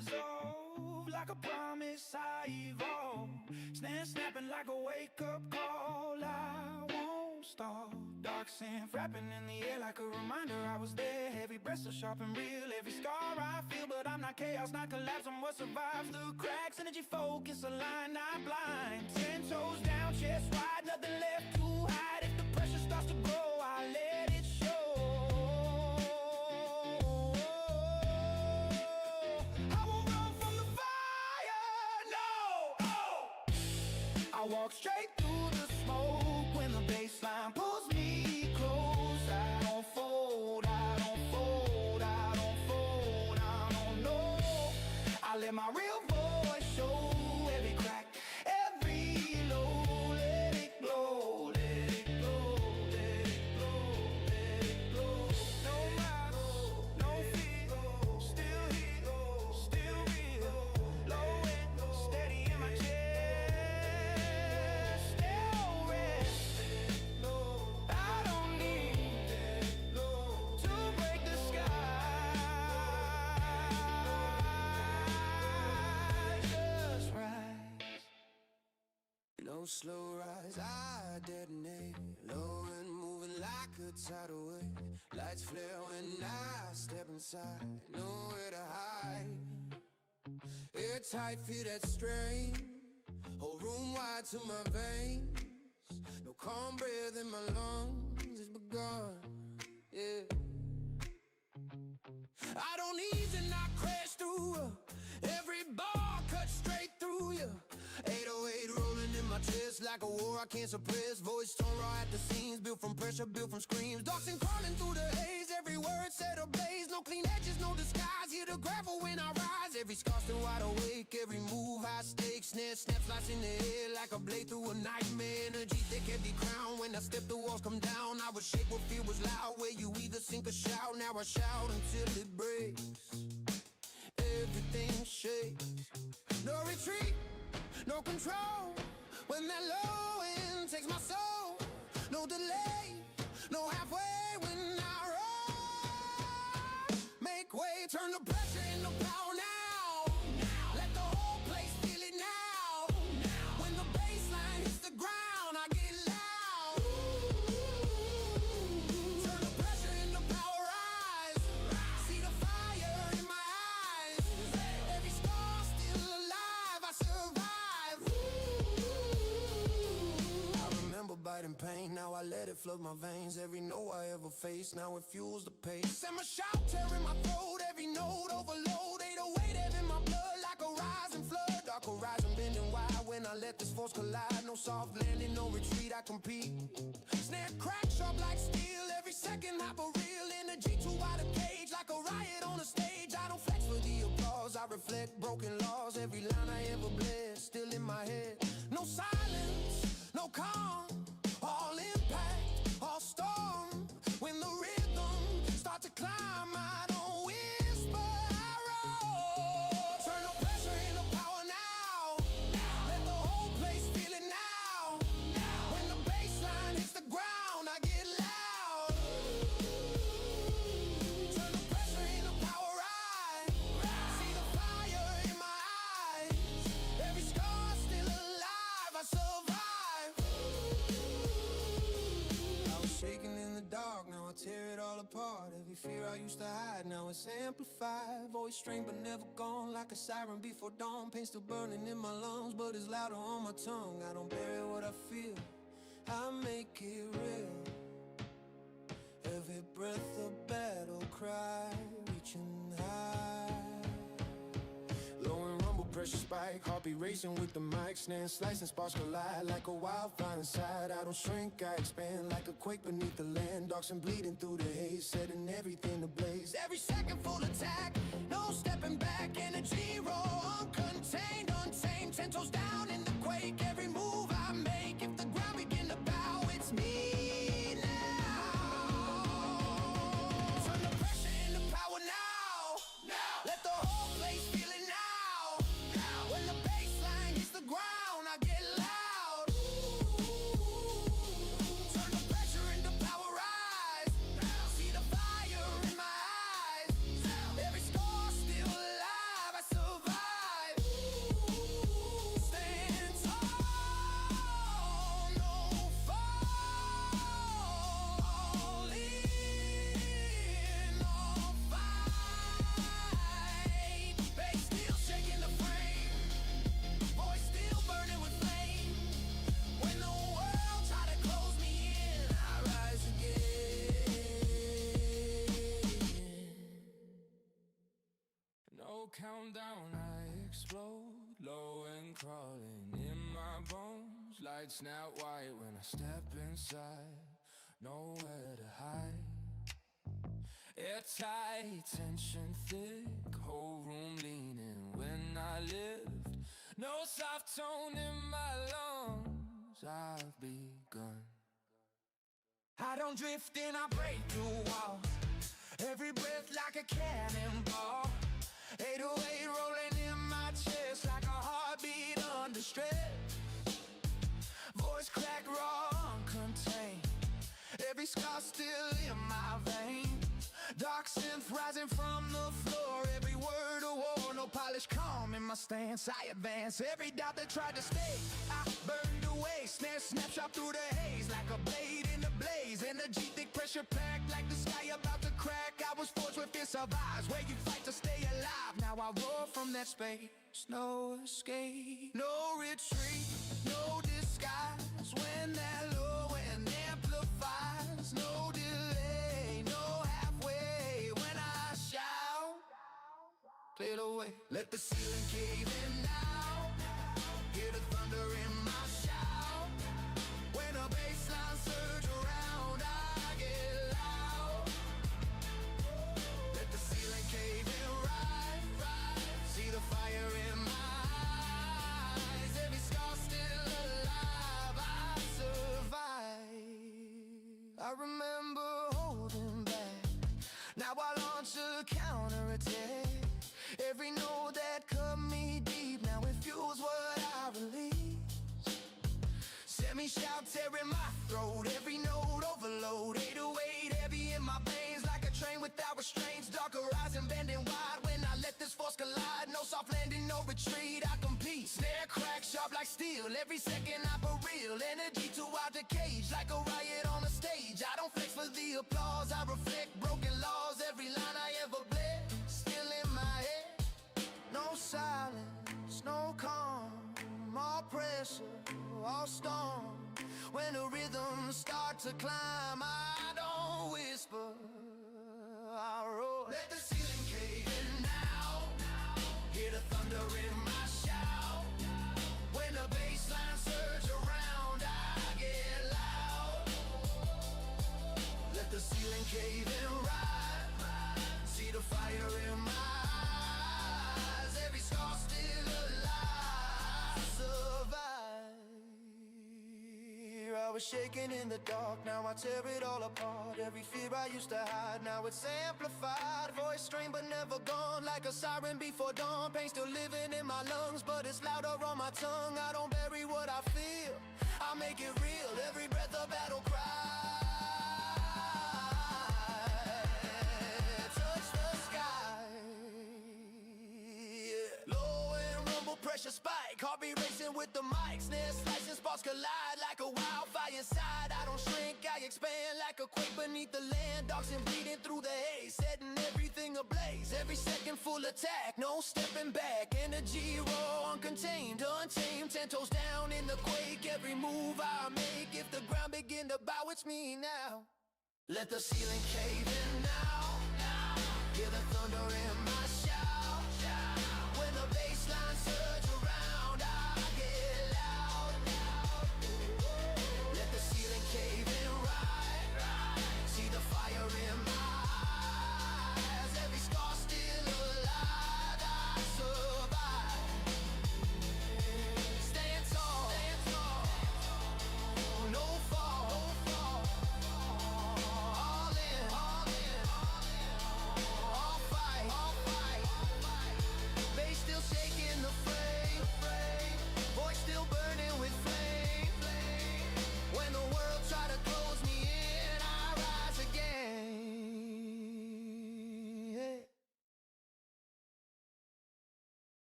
resolve, like a promise I evolve. Snapping like a wake-up call. I won't stop. Dark sand wrapping in the air like a reminder I was there. Heavy breath so sharp and real. Every scar I feel, but I'm not chaos, not collapse. I'm what survives the cracks. Energy focus, aligned, not blind. 10 toes down, chest wide, nothing left to hide. If the pressure starts to grow, I let it show. I won't run from the fire, no. I walk straight through the smoke when the baseline pulls me close. I don't fold, I don't fold, I don't fold, I don't know. I let my real voice show. Every crack, every low, let it glow, let it glow, let it glow, let it glow. No matter, no fear, still here, still real. Low and steady in my chest, still rest. I don't need to break the sky, just rise. No slow rise, I detonate. Low and moving like a tidal wave. Lights flare when I step inside. Nowhere to hide. Airtight, feel that strain. Whole room wide to my veins. No calm breath in my lungs, it's begun. Yeah. I don't ease and I crash through. Every bar cut straight through you. 808 rolling in my chest like a war I can't suppress. Voice tone raw at the seams, built from pressure, built from screams. Darks and crawling through the haze, every word set ablaze. No clean edges, no disguise, hear the gravel when I rise. Every scar still wide awake, every move high stakes. Snare snap slice in the air like a blade through a nightmare. Energy thick, heavy crown, when I step the walls come down. I was shake what fear was loud, where you either sink or shout. Now I shout until it breaks. Everything shakes. No retreat, no control. When that low end takes my soul. No delay, no halfway when I roll. Make way, turn the pressure into power now. Let the whole place feel it now. When the baseline hits the ground, I get loud. Turn the pressure into power, rise. See the fire in my eyes. Every scar still alive, I survive. I remember biting pain, now I let it flood my veins. Every no I ever faced, now it fuels the pace. And my shout tearing my throat, every note overload. 808 in my blood like a rising flood. Dark horizon bending wide when I let this force collide. No soft landing, no retreat, I compete. Snare crack sharp like steel, every second hyper real. Energy too wide a cage, like a riot on a stage. I don't flex for the applause, I reflect broken laws. Every line I ever bled, still in my head. No silence, no calm, all impact, all storm. When the rhythm start to climb, I don't whisper, I roll. Turn the pressure into power now. Let the whole place feel it now. When the baseline hits the ground, I get loud. Turn the pressure into power, rise. See the fire in my eyes. Every scar still alive, I survive. I was shaking in the dark, now I tear it all apart. Every fear I used to hide, now it's amplified. Voice strained but never gone, like a siren before dawn. Pain still burning in my lungs, but it's louder on my tongue. I don't bury what I feel, I make it real. Every breath a battle cry, reaching high. Low and rumble, pressure spike, heartbeat racing with the mic. Snare slicing, sparks collide like a wildfire inside. I don't shrink, I expand like a quake beneath the land. Darks and bleeding through the haze, setting everything ablaze. Every second full attack, no stepping back. Energy raw, uncontained, untamed. 10 toes down in the quake. Every move I make, if the ground begin to bow, it's me now. Turn the pressure into power now. Let the whole place feel it now. When the baseline hits the ground, I get loud. Turn the pressure into power, rise. See the fire in my eyes. Every scar still alive, I survive. Countdown, I explode, low and crawling in my bones. Lights now white when I step inside, nowhere to hide. Airtight, tension thick, whole room leaning when I lift. No soft tone in my lungs, I've begun. I don't drift and I break through walls, every breath like a cannonball. 808 rolling in my chest like a heartbeat under stress. Voice crack raw, uncontained, every scar still in my veins. Dark synth rising from the floor, every word a war, no polish, calm in my stance. I advance, every doubt that tried to stay, I burned away. Snare snapshot through the haze, like a blade in the blaze. Energy thick, pressure packed, like the sky about to crack. I was forged with fierce eyes, where you fight to stay alive. Now I roar from that space, no escape, no retreat, no disguise. When that low end amplifies, no delay, no halfway. When I shout, clear the way, let the ceiling cave in now. Hear the thunder in my shout. When a bassline surge around, I get loud. Let the ceiling cave in right. See the fire in my eyes. Every scar still alive, I survive. I remember holding back, now I launch a counterattack. Every note that cut me deep, now it fuels what I release. Semi-shout tearing my throat, every note overload. 808 heavy in my veins, like a train without restraints. Dark horizon bending wide when I let this force collide. No soft landing, no retreat, I compete. Snare crack sharp like steel, every second I for real. Energy to out the cage, like a riot on a stage. I don't flex for the applause, I reflect broken laws. Every line I ever bled, still in my head. No silence, no calm, all pressure, all storm. When the rhythms start to climb, I don't whisper, I roar. Let the ceiling cave in now. Hear the thunder in my shout. When the bassline surge around, I get loud. Let the ceiling cave in right. See the fire in my eyes. Every scar still alive, survive. I was shaking in the dark, now I tear it all apart. Every fear I used to hide, now it's amplified. Voice strained but never gone, like a siren before dawn. Pain still living in my lungs, but it's louder on my tongue. I don't bury what I feel, I make it real. Every breath a battle cry. Touch the sky, yeah. Low and rumble, pressure spike, heartbeat racing with the mic. Snare slicing, sparks collide like a wildfire inside. I don't shrink, I expand like a quake beneath the land. Oxygen bleeding through the haze, setting everything ablaze. Every second full attack, no stepping back. Energy raw, uncontained, untamed. 10 toes down in the quake. Every move I make, if the ground begin to bow, it's me now. Let the ceiling cave in now. Hear the thunder in my shout. When the bassline surge around, I get loud. Let the ceiling cave in right. See the fire in my eyes. Every scar still alive, I survive. Stand tall, no fall. All in, all fight. Bass still shaking the frame.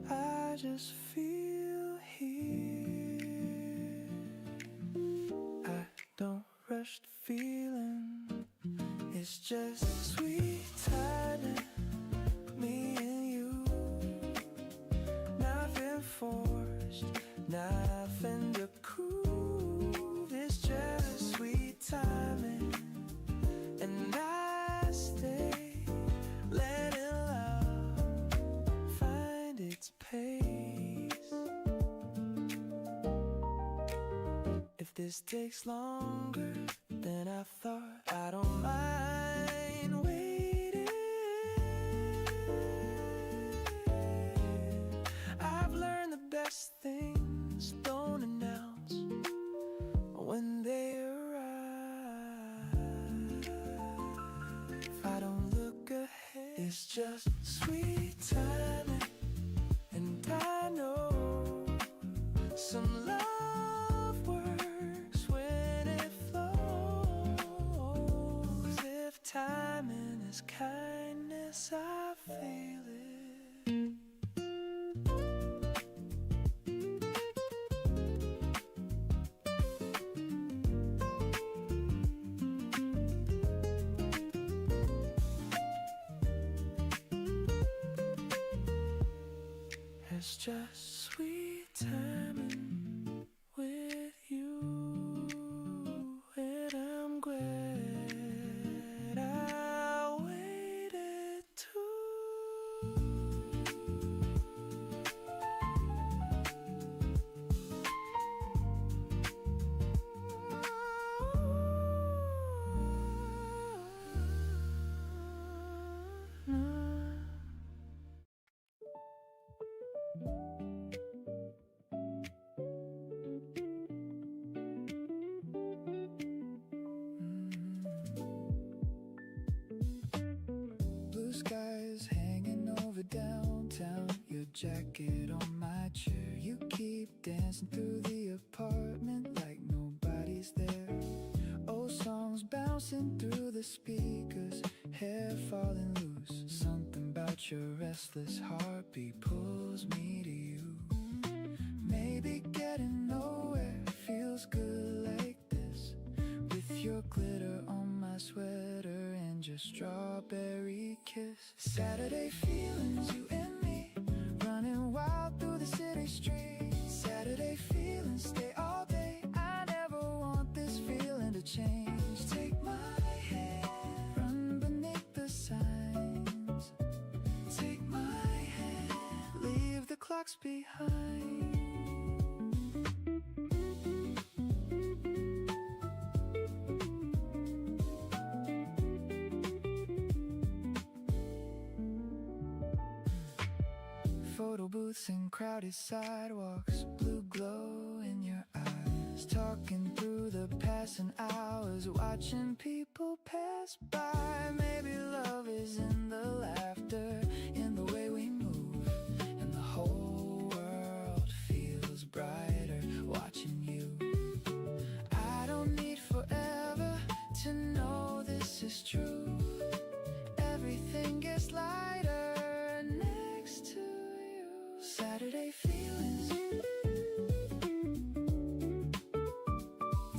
I just feel here. I don't rush the feeling. It's just sweet timing. Me and you. Nothing forced, nothing to prove. It's just sweet timing. And I stay, letting love find its pace. If this takes longer than I thought, I don't mind waiting. I've learned the best things don't announce when they arrive. I don't look ahead, it's just sweet timing. And I know some love works when it flows. If timing is kindness, I feel it. It's just sweet timing with you, and I'm glad I waited too. Blue skies hanging over downtown, your jacket on my chair. You keep dancing through the apartment like nobody's there. Old songs bouncing through the speakers, hair falling loose. Something about your restless heartbeat pulls me to you. Maybe getting nowhere feels good like this, with your glitter on my sweater and your strawberry kiss. Saturday feelings, you and me, running wild through the city streets. Saturday feelings, stay all day. I never want this feeling to change. Take my hand, run beneath the signs. Take my hand, leave the clocks behind. Photo booths and crowded sidewalks, blue glow in your eyes. Talking through the passing hours, watching people pass by. Maybe love is in the laughter, in the way we move, and the whole world feels brighter watching you. I don't need forever to know this is true. Everything gets lighter next to you. Saturday feelings,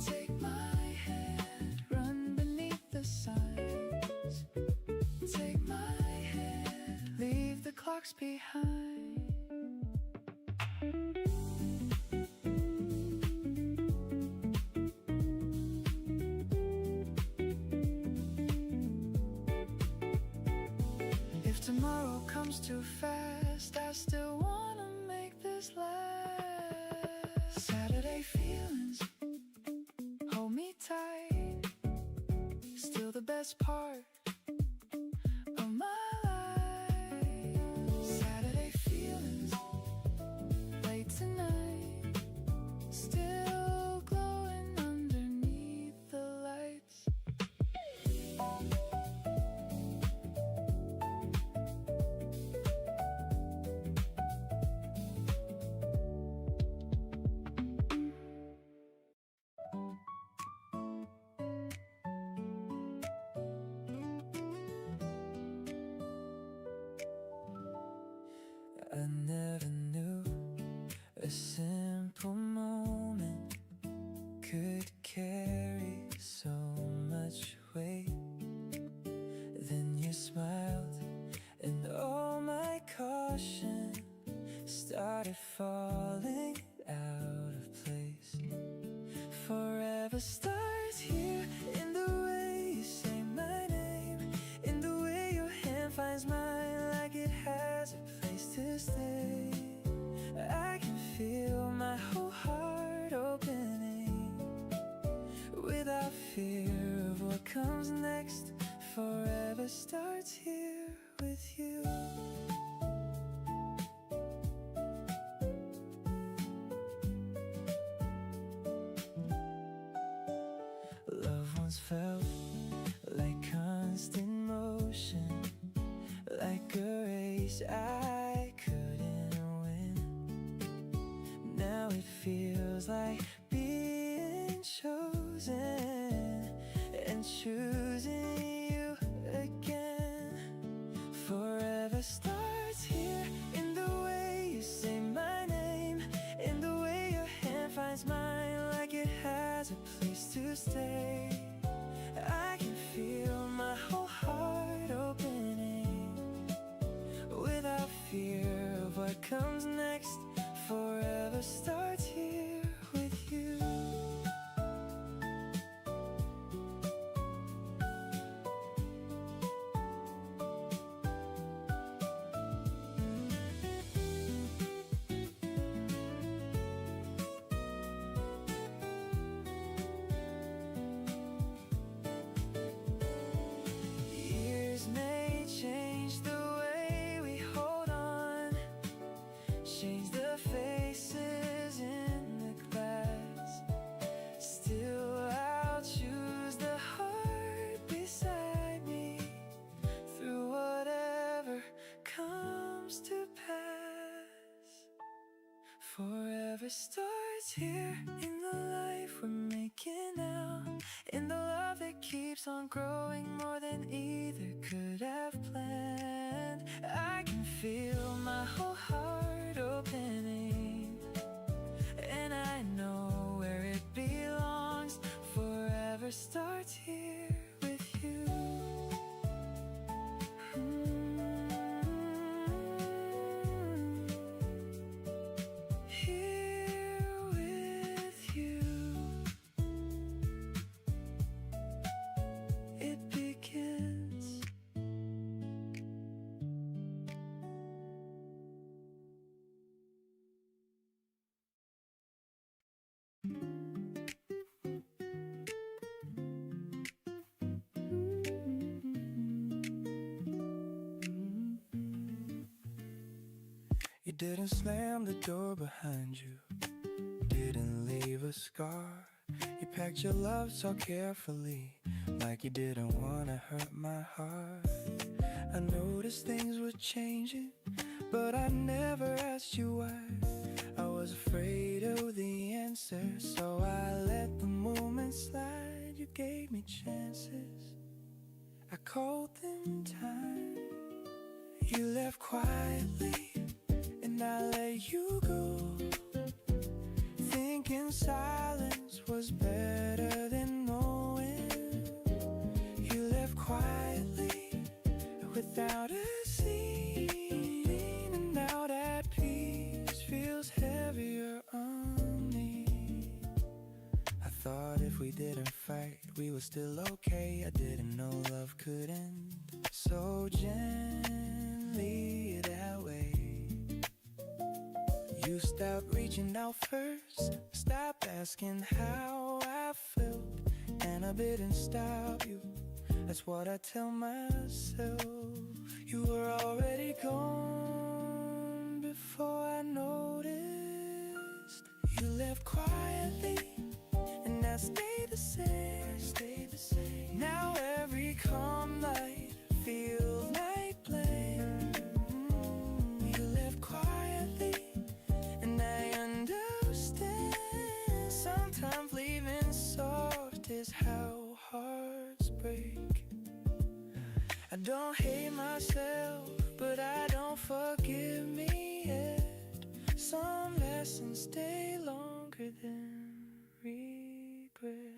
take my hand, run beneath the signs. Take my hand, leave the clocks behind. If tomorrow comes too fast, I still wanna make this last. Saturday feelings, hold me tight. Still the best part of my life. Saturday feelings, late tonight, still glowing underneath the lights. Forever starts here in the way you say my name, in the way your hand finds mine like it has a place to stay. I can feel my whole heart opening without fear of what comes next. Forever starts here with you. Love once felt like constant motion, like a race I couldn't win. Now it feels like being chosen and choosing you again. Forever starts here in the way you say my name, in the way your hand finds mine like it has a place to stay. I can feel my whole heart opening without fear of what comes next. Forever starts here with you. Years may change the way we hold on, change the faces in the glass. Still I'll choose the heart beside me through whatever comes to pass. Forever starts here in the life we're making now, in the love that keeps on growing more than either could have planned. I can feel my whole heart opening, and I know where it belongs. Forever starts here with you. Here with you. It begins. You didn't slam the door behind you, didn't leave a scar. You packed your love so carefully, like you didn't want to hurt my heart. I noticed things were changing, but I never asked you why. I was afraid of the answer, so I let the moment slide. You gave me chances, I called them time. You left quietly, and I let you go, thinking silence was better than knowing. You left quietly, without a scene, and now that peace feels heavier on me. I thought if we didn't fight, we were still okay. I didn't know love could end so gently that way. You stopped reaching out first, stopped asking how I felt, and I didn't stop you. That's what I tell myself. You were already gone before I noticed. You left quietly, and I stayed the same. Now every calm night feels like blame. You left quietly, and I understand. Sometimes leaving soft is how hearts break. I don't hate myself, but I don't forgive me yet. Some lessons stay longer than regret.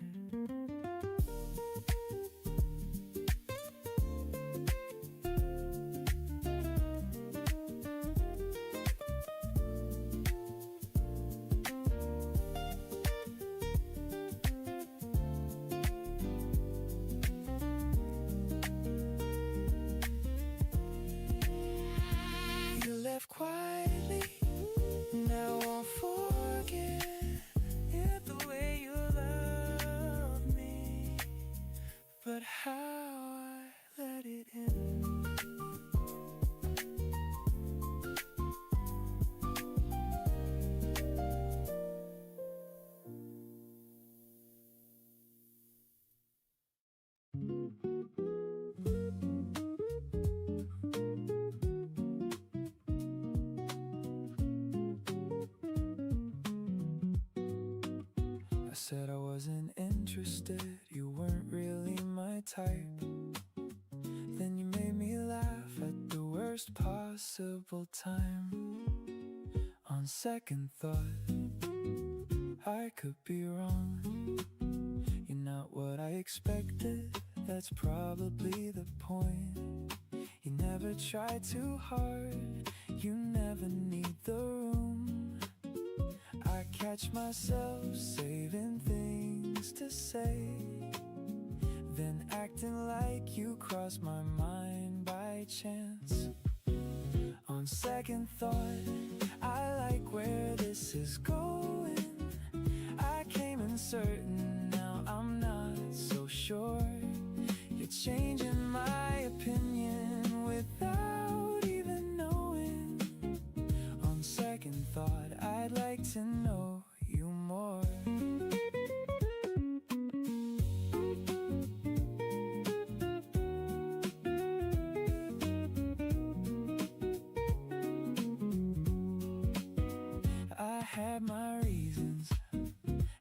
said I wasn't interested, you weren't really my type. Then you made me laugh at the worst possible time. On second thought, I could be wrong. You're not what I expected, that's probably the point. You never try too hard, you never need the room. I catch myself saving things to say, then acting like you crossed my mind by chance. On second thought, I like where this is going. I came in certain, now I'm not so sure. You're changing my opinion without even knowing. On second thought, I'd like to know you more. I had my reasons,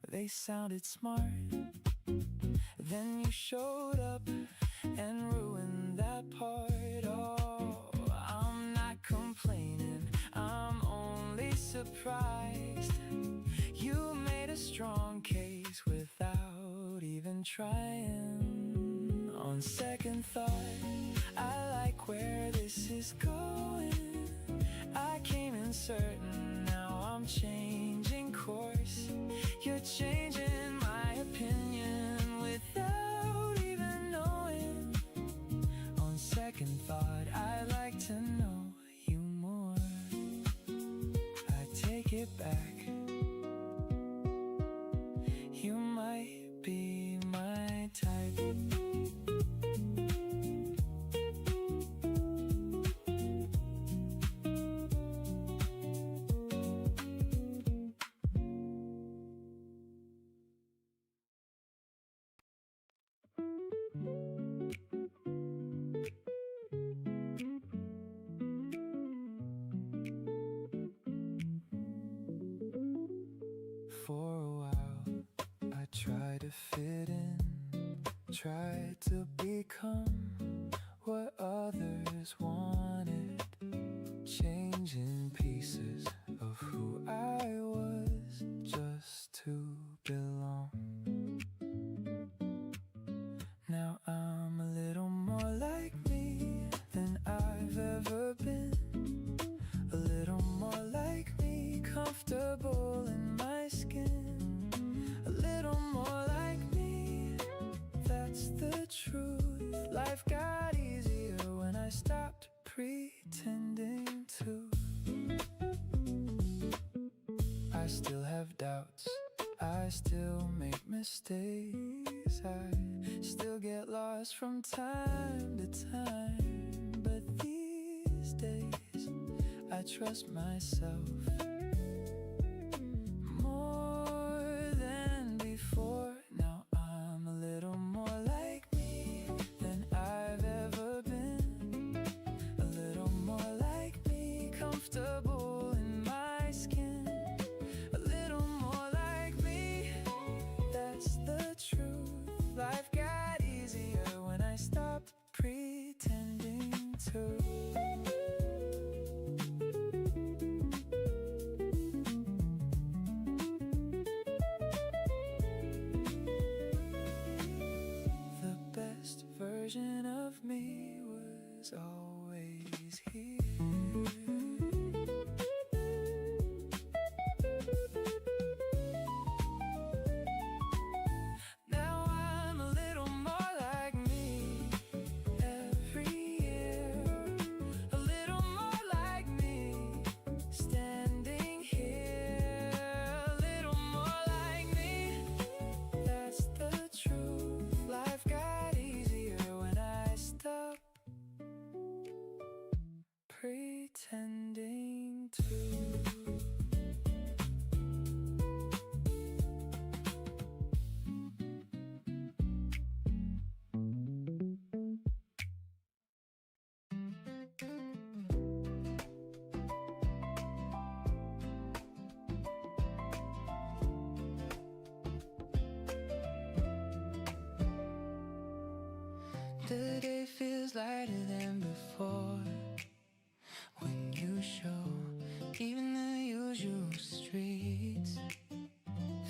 they sounded smart. Then you showed up and ruined that part. Oh, I'm not complaining, I'm only surprised. You made a strong case without even trying. On second thought, I like where this is going. I came in certain, now I'm changing course. You're changing my opinion without even knowing. On second thought, I'd like to know you more. I take it back, you might be my type. For a while, I tried to fit in, tried to become what others wanted, changing pieces of who I was just to belong. Now I'm a little more like me than I've ever been, a little more like me, comfortable in my skin, a little more like me, that's the truth. Life got easier when I stopped pretending to. I still have doubts, I still make mistakes, I still get lost from time to time. But these days, I trust myself more than before. Now I'm a little more like me than I've ever been, a little more like me, comfortable in my skin, a little more like me, that's the truth. Life got easier when I stopped pretending to. Version of me was always here. Now I'm a little more like me every year, a little more like me standing here, a little more like me, that's the truth. Life got The day feels lighter than before when you show. Even the usual streets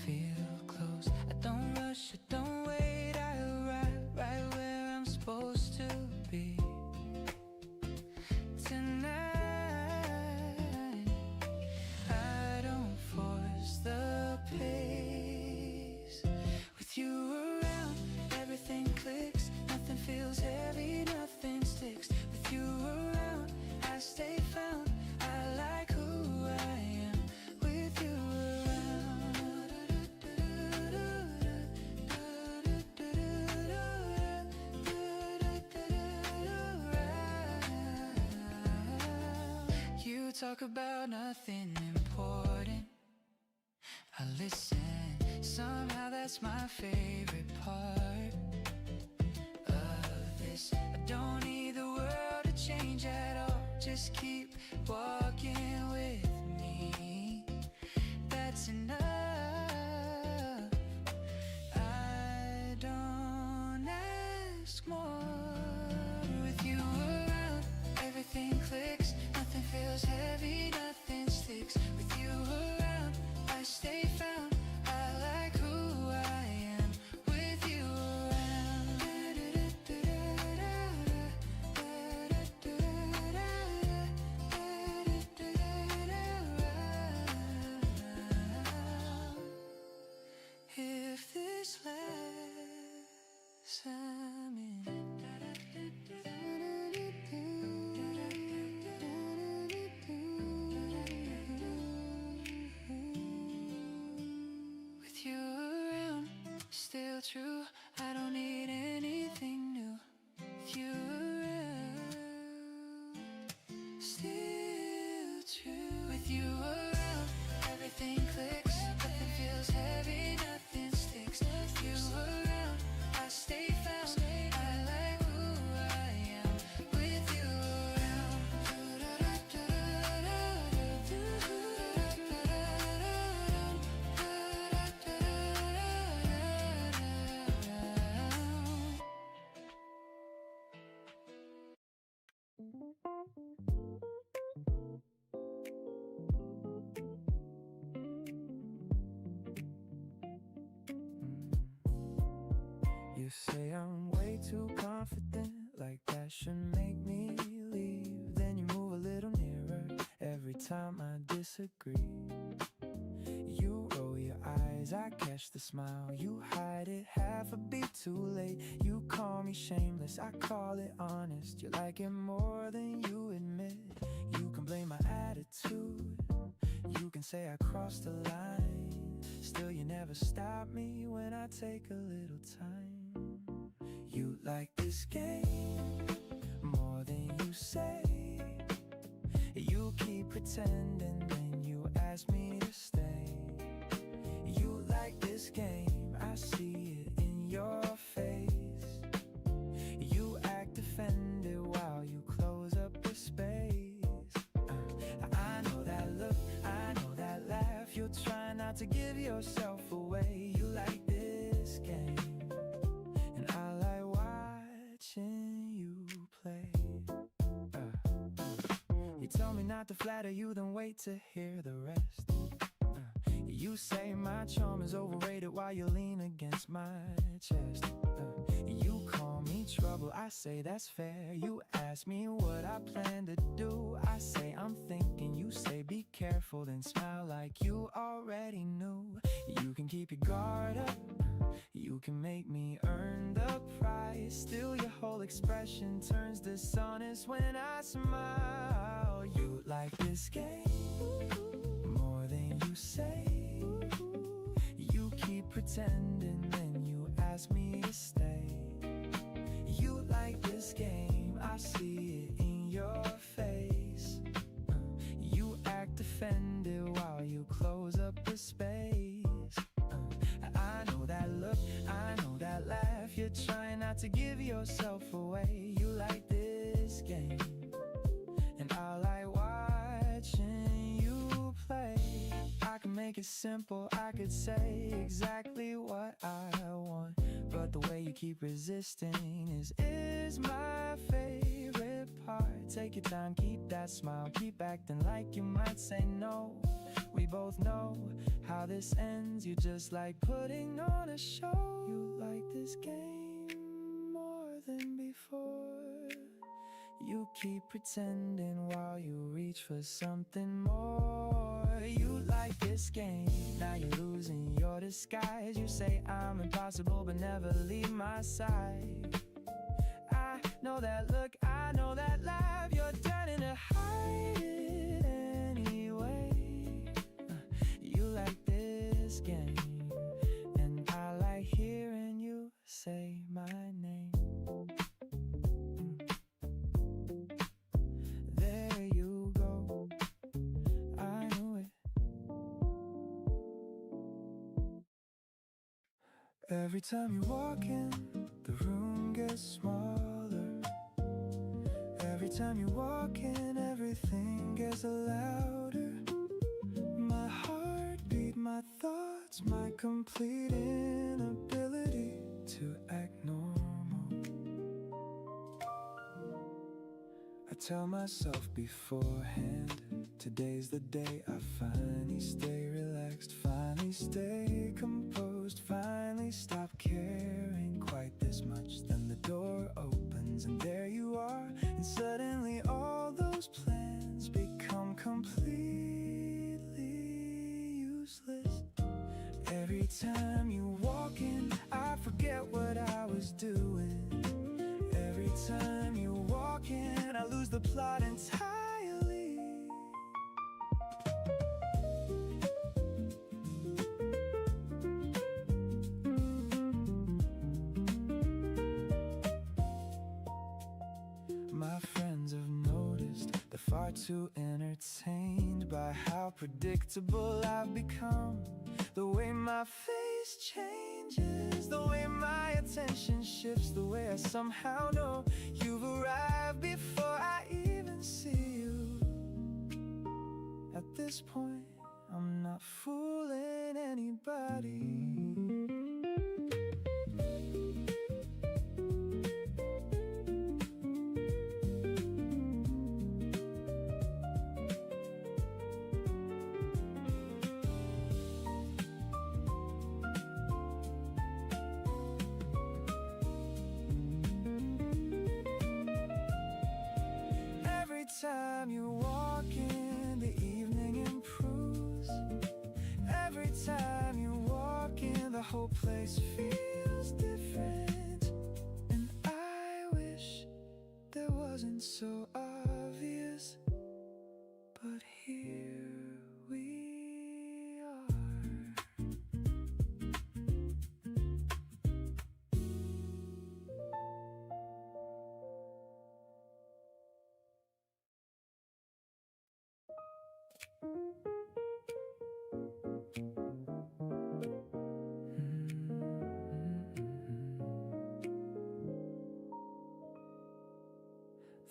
feel close. I don't rush, I don't wait, I arrive right where I'm supposed to be. Tonight I don't force the pace. With you around, everything clicks. Nothing feels heavy, nothing sticks. With you around, I stay found. I like who I am with you around. You talk about nothing important, I listen. Somehow that's my favorite part of this. I don't need the world to change at all. Just keep walking with me. That's enough. I don't ask more. With you around, everything clicks. Nothing feels heavy, nothing sticks. With you around, I stay found. I like who I am with you around. If this lasts a minute. With you around, still true. I don't need anything new. With you around, still true. With you around, everything clicks. Nothing feels heavy, nothing sticks. With you around, I stay found. I like who I am with you around. You say I'm way too confident, like that should make me leave. Then you move a little nearer every time I disagree. You roll your eyes, I catch the smile. You hide it half a beat too late. You call me shameless, I call it honest. You like it more than you admit. You can blame my attitude, you can say I crossed the line. Still you never stop me when I take a little time. You like this game more than you say. You keep pretending, then you ask me to stay. You like this game, I see it in your face. You act offended while you close up the space. I know that look, I know that laugh. You're trying not to give yourself away. You like this game, and I like watching you play. You tell me not to flatter you, then wait to hear the rest. You say my charm is overrated while you lean against my chest. You call me trouble, I say that's fair. You ask me what I plan to do, I say I'm thinking. You say be careful, then smile like you already knew. You can keep your guard up, you can make me earn the prize. Still your whole expression turns dishonest when I smile. You like this game more than you say. You keep pretending, then you ask me to stay. You like this game, I see it in your face. You act offended while you close up the space. I know that look, I know that laugh. You're trying not to give yourself away. You like this game, and I like watching you play. I can make it simple, I could say exactly what I want, but but the way you keep resisting is my favorite part. Take your time, keep that smile, keep acting like you might say no. We both know how this ends, you just like putting on a show. You like this game more than before. You keep pretending while you reach for something more. You like this game, now you're losing your disguise. You say I'm impossible but never leave my side. I know that look, I know that laugh. You're turning to hide it anyway. You like this game, and I like hearing you say my name. There you go, I knew it. Every time you walk in, the room gets smaller. Every time you walk in, everything gets louder. My heartbeat, my thoughts, my complete inability to act normal. I tell myself beforehand, today's the day I finally stay relaxed, finally stay composed, finally stop caring quite this much. Then the door opens and there you are, and suddenly all those plans become completely useless. Every time you walk in, I forget what I was doing. Every time you walk in, I lose the plot entirely. My friends have noticed they're far too entertained by how predictable I've become. The way my face changes, the way my attention shifts, the way I somehow know you've arrived before I even see you. At this point, I'm not fooling anybody. Every time you walk in, the evening improves. Every time you walk in, the whole place feels different. And I wish that wasn't so obvious, but here we are.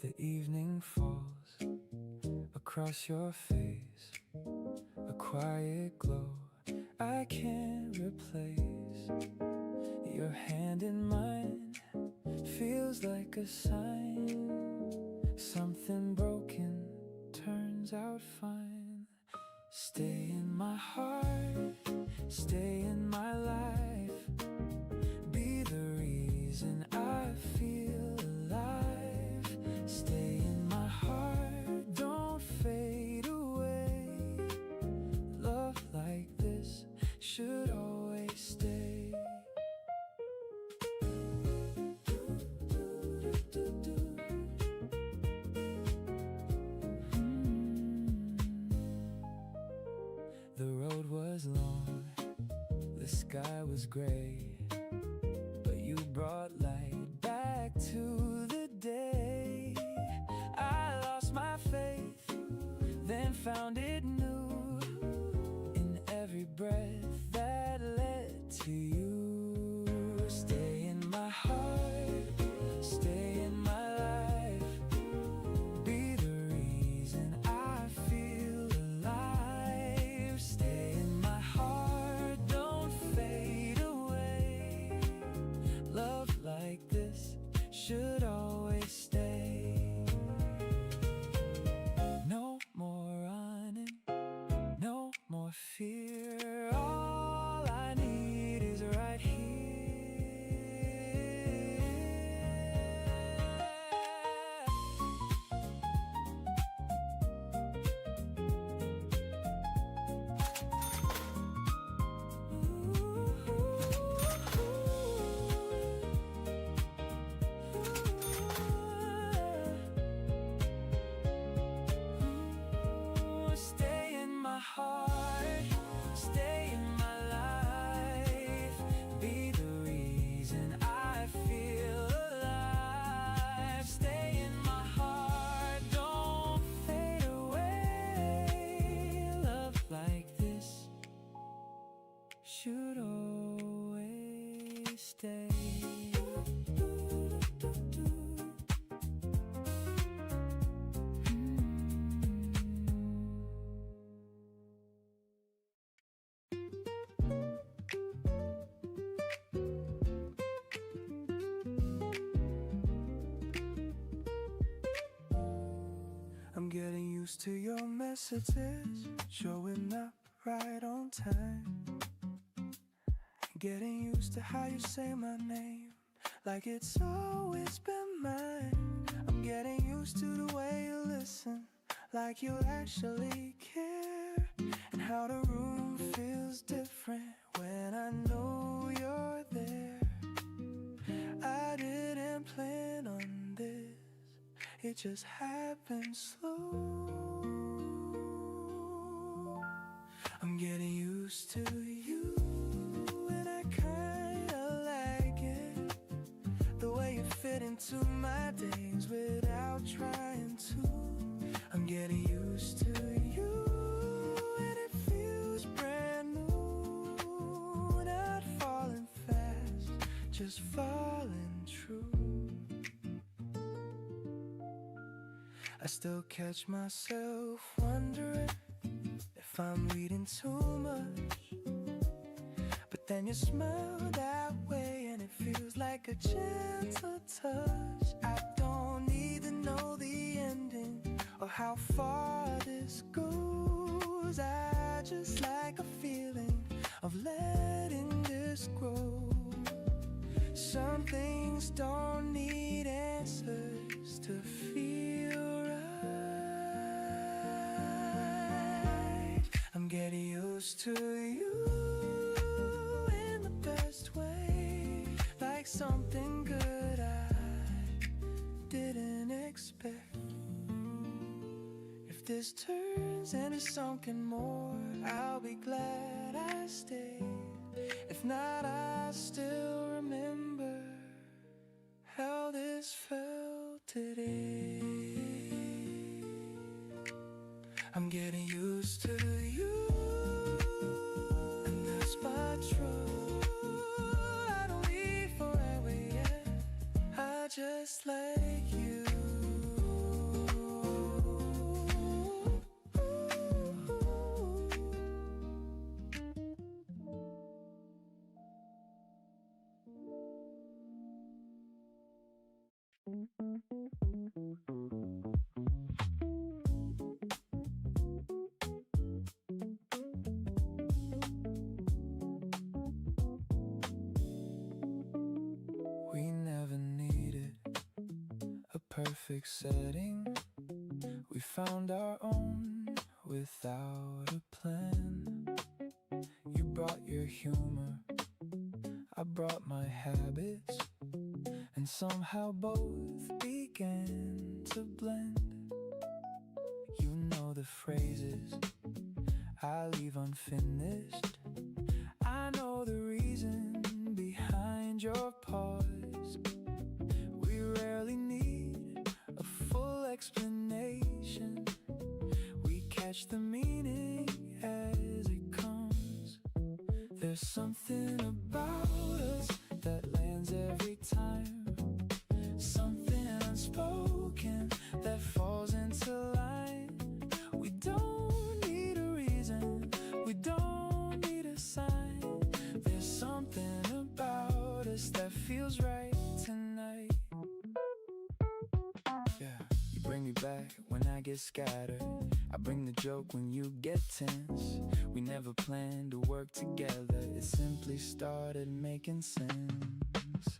The evening falls across your face, a quiet glow I can't replace. Your hand in mine feels like a sign. Something broken turns out fine. Stay in my heart, stay in my life. Be the reason I feel alive. Stay in my heart, don't fade away. Love like this should always stay. The road was long, the sky was gray, but you brought light back to the day. I lost my faith, then found it new in every breath that led to you. Stay in my heart, stay in my life. Be the reason I feel alive. Stay in my heart, don't fade away. should always stay. I'm getting used to your messages showing up right on time. Getting used to how you say my name like it's always been mine. I'm getting used to the way you listen like you actually care, and how the room feels different when I know you're there. I didn't plan on this, it just happened slow. I'm getting used to you, and I kinda like it, the way you fit into my days without trying to. I'm getting used to you, and it feels brand new. Not falling fast, just falling true. I still catch myself wondering if I'm reading too much, but then you smile that way and it feels like a gentle touch. I don't need to know the ending or how far this goes. I just like a feeling of letting this grow. Some things don't need answers to feel right. I'm getting used to you in the best way, like something good I didn't expect. If this turns into something more, I'll be glad I stayed. If not, I still remember how this felt today. I'm getting used to you, and that's my truth. I don't leave forever yet, I just like you. We never needed a perfect setting. We found our own without a plan. You brought your humor, I brought my habits, and somehow both began to blend. You know the phrases I leave unfinished. I know the reason behind your pause. We rarely need a full explanation. We catch the meaning as it comes. There's something about us that lands every time, something unspoken that falls into line. We don't need a reason, we don't need a sign. There's something about us that feels right tonight. Yeah, you bring me back when I get scattered. I bring the joke when you get tense. We never planned to work together, it simply started making sense.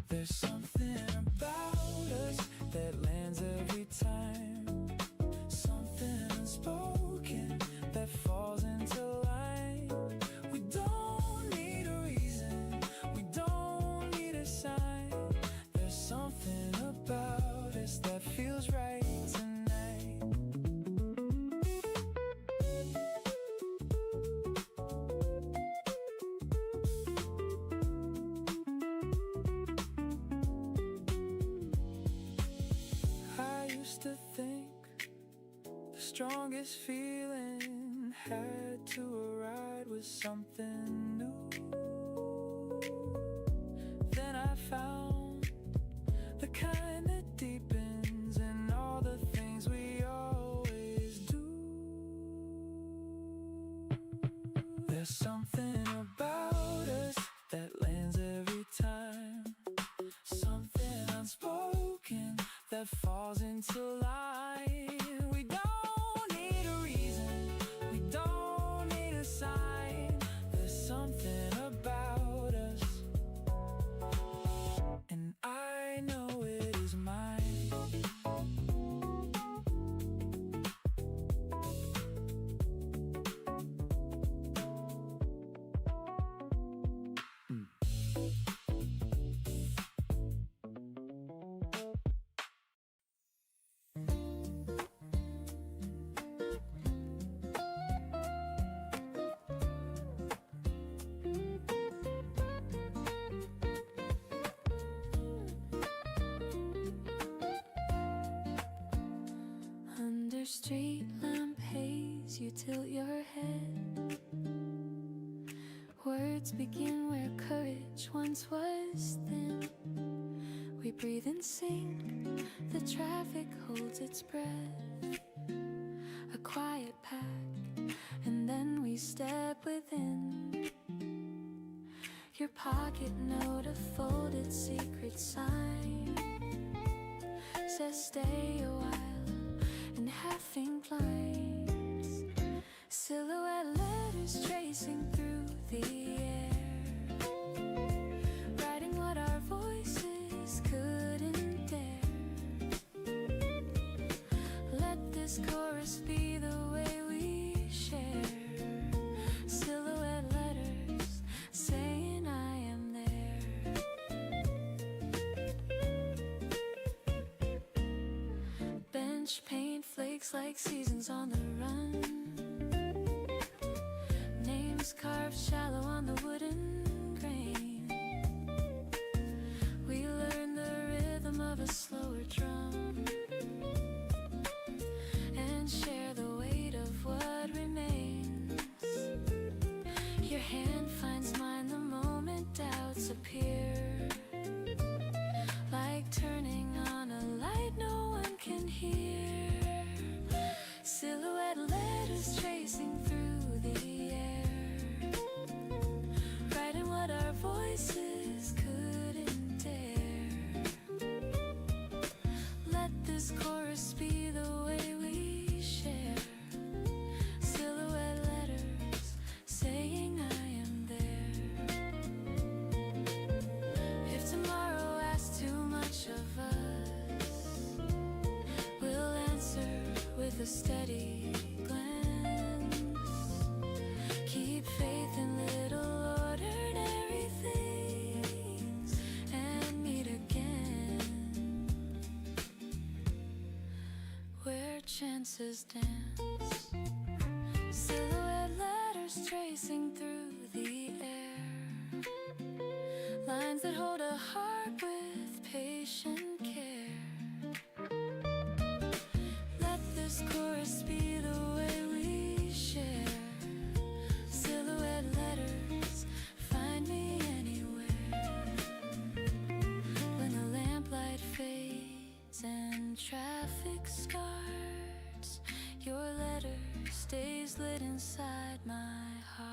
There's something about us that lands every time, something unspoken that falls into line. We don't need a reason, we don't need a sign. There's something about us that feels right tonight. I used to think the strongest feeling had to a ride with something new. Then I found the kind that deepens in all the things we always do. There's something about us that lands every time, something unspoken that falls into line. We don't need a reason, we don't need a sign. There's something about us, and I know it is mine. Under street lamp haze, you tilt your head. Words begin where courage once was thin. We breathe in sync, the traffic holds its breath. A quiet pack, and then we step within. Your pocket note, a folded secret sign, says stay a while in half-inked lines. Silhouette letters tracing through the air, writing what our voices couldn't dare. Let this chorus be the way we share. Silhouette letters saying I am there. Bench paint flakes like seasons on the run, names carved shallow on the wooden grain. We learn the rhythm of a slower drum and share the weight of what remains. Your hand finds mine the moment doubts appear, like turning on a light no one can hear. Silhouette letters tracing through the air, writing what our voices couldn't dare. Let this chorus be the way we share. Silhouette letters saying I am there. If tomorrow asks too much of us, we'll answer with a steady glance. Keep faith in little ordinary things and meet again where chances dance. Silhouette letters tracing through the air, lines that hold a heart with patient care. Let this chorus be the way we share. Silhouette letters find me anywhere. When the lamplight fades and traffic starts, your letter stays lit inside my heart.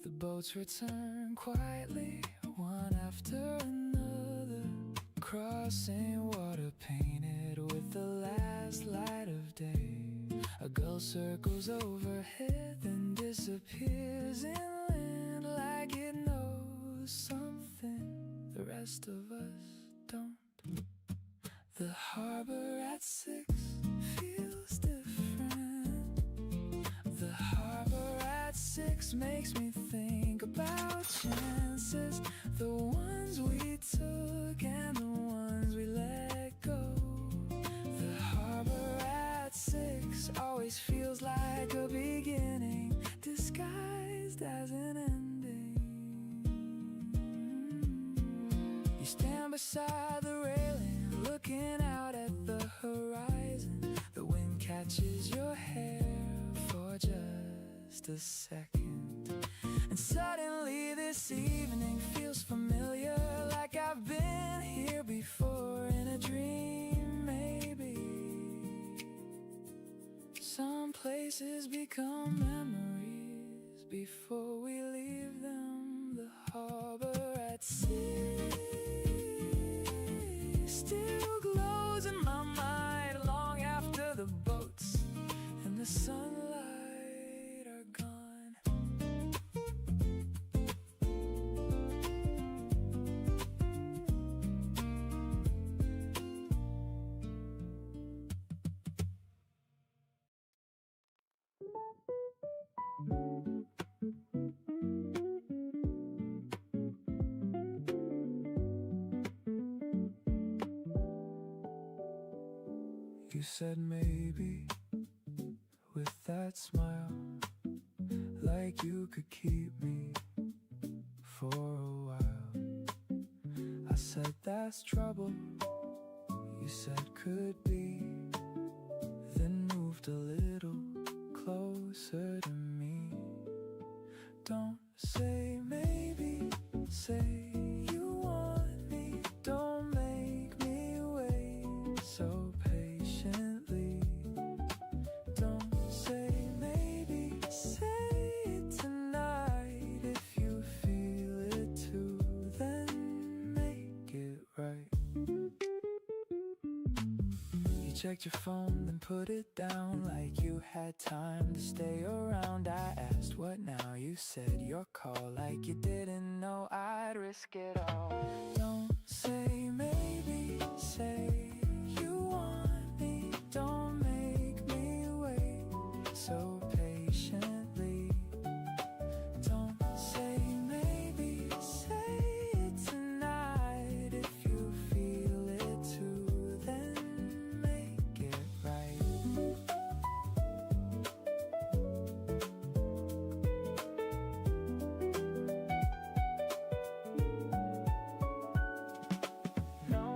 The boats return quietly, one after another, crossing water painted with the last light of day. A gull circles overhead, then disappears inland like it knows something the rest of us don't. The harbor at 6 feet 6 makes me think about chances, the ones we took and the ones we let go. The harbor at 6 always feels like a beginning disguised as an ending. You stand beside the railing, looking out at the horizon. The wind catches your hair for just a second, and suddenly this evening feels familiar, like I've been here before in a dream, maybe. Some places become memories before we leave them. The harbor at sea still glows in my mind long after the boats and the sunlight are gone. You said maybe with that smile, like you could keep me for a while. I said that's trouble, you said could be, then moved a little closer to me. Don't say maybe, say you want me. Don't make me wait so patiently. Don't say maybe, say it tonight. If you feel it too, then make it right. You checked your phone, then put it down like you had time to stay around. I asked what now, you said your call, like you didn't know I'd risk it all. Don't say maybe, say you want me. Don't make me wait so patiently. Don't say maybe, say it tonight. If you feel it too, then make it right. No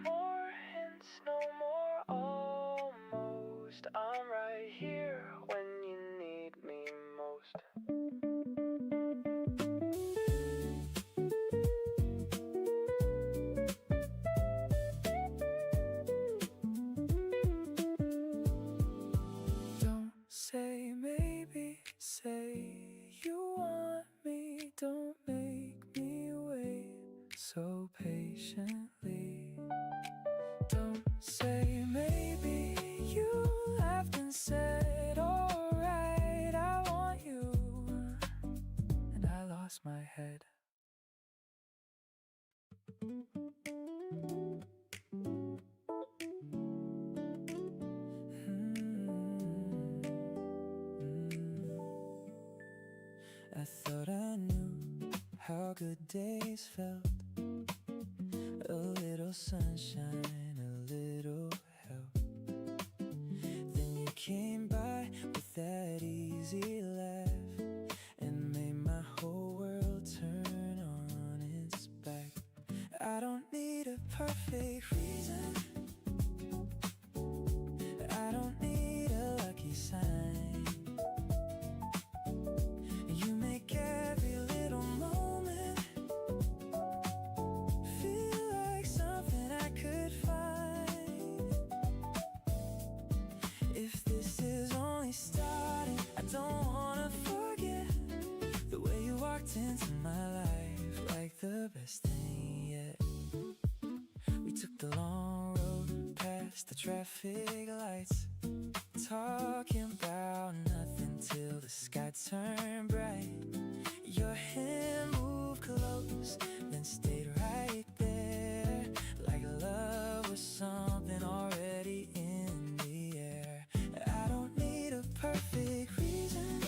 more hints, no more almost. I'm right here when you need me most. Don't say maybe, say you want me. Don't make me wait so patiently. Don't say maybe, you laughed and said alright, I want you, and I lost my head. I thought I knew how good days felt. A little sunshine, a little help. Then you came by with that easy laugh and made my whole world turn on its back. I don't need a perfect reason, I don't need a lucky sign. You make every little moment feel like something I could find. If this is only starting, I don't wanna forget the way you walked into my life like the best thing yet. We took the long road past the traffic lights, talking about nothing till the sky turned bright. Your hand moved close, then stayed right there, like love was something already in the air. I don't need a perfect reason,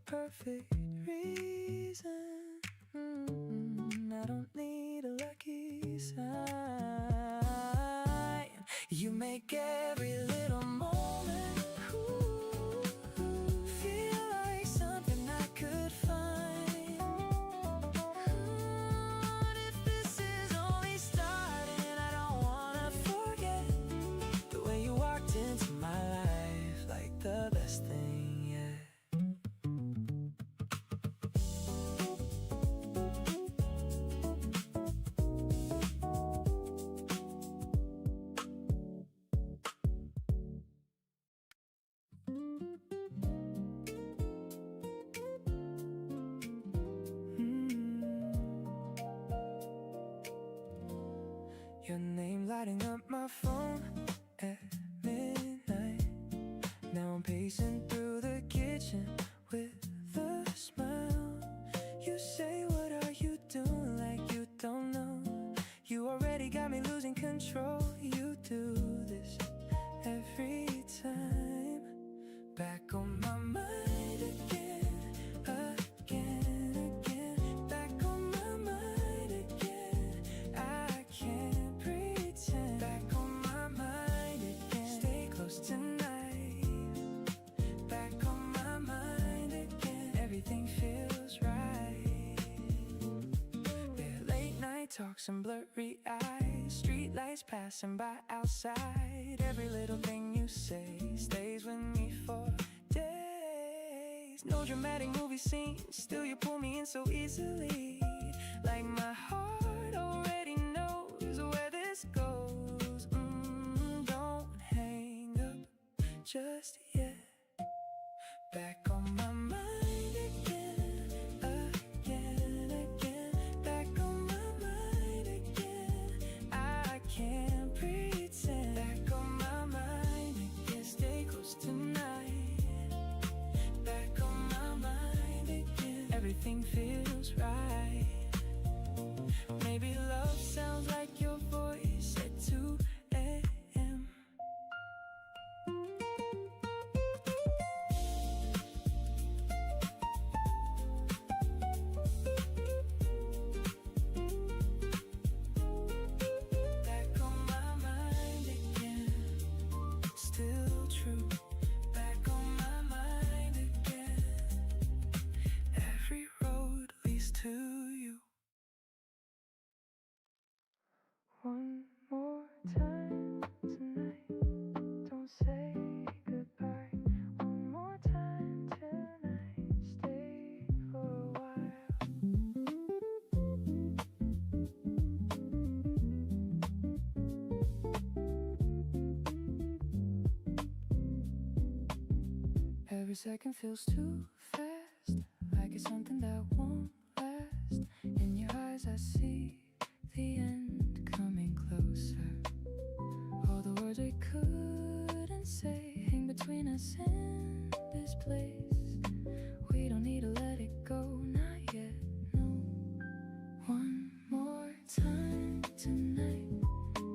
perfect reason. I don't need a lucky sign. You make every little moment feel like something I could find. If this is only starting, I don't wanna forget the way you walked into my life like the best thing yet. Your name lighting up my phone at midnight. Now I'm pacing through the kitchen with a smile. You say, what are you doing? Like you don't know. You already got me losing control. You do this every time. Back on my mind again, again, again. Back on my mind again. I can't pretend. Back on my mind again. Stay close tonight. Back on my mind again. Everything feels right. We're late night talks and blurry eyes. Street lights passing by outside. Every little thing you say stays with me for days. No dramatic movie scene, still you pull me in so easily. Like my heart already knows where this goes. Don't hang up just yet. Back on my mind again, again, again. Back on my mind again. I can't pretend. Back on my mind again. Stay close tonight. Back on my mind again. Everything feels right. Maybe love sounds like your voice at 2 a.m. Back on my mind again. Still true. Back on my mind again. Every road leads to you. One more time tonight. Don't say goodbye. One more time tonight. Stay for a while. Every second feels too fast, like it's something that won't last. In your eyes I see the end coming closer. All the words we couldn't say hang between us in this place. We don't need to let it go, not yet, no. One more time tonight.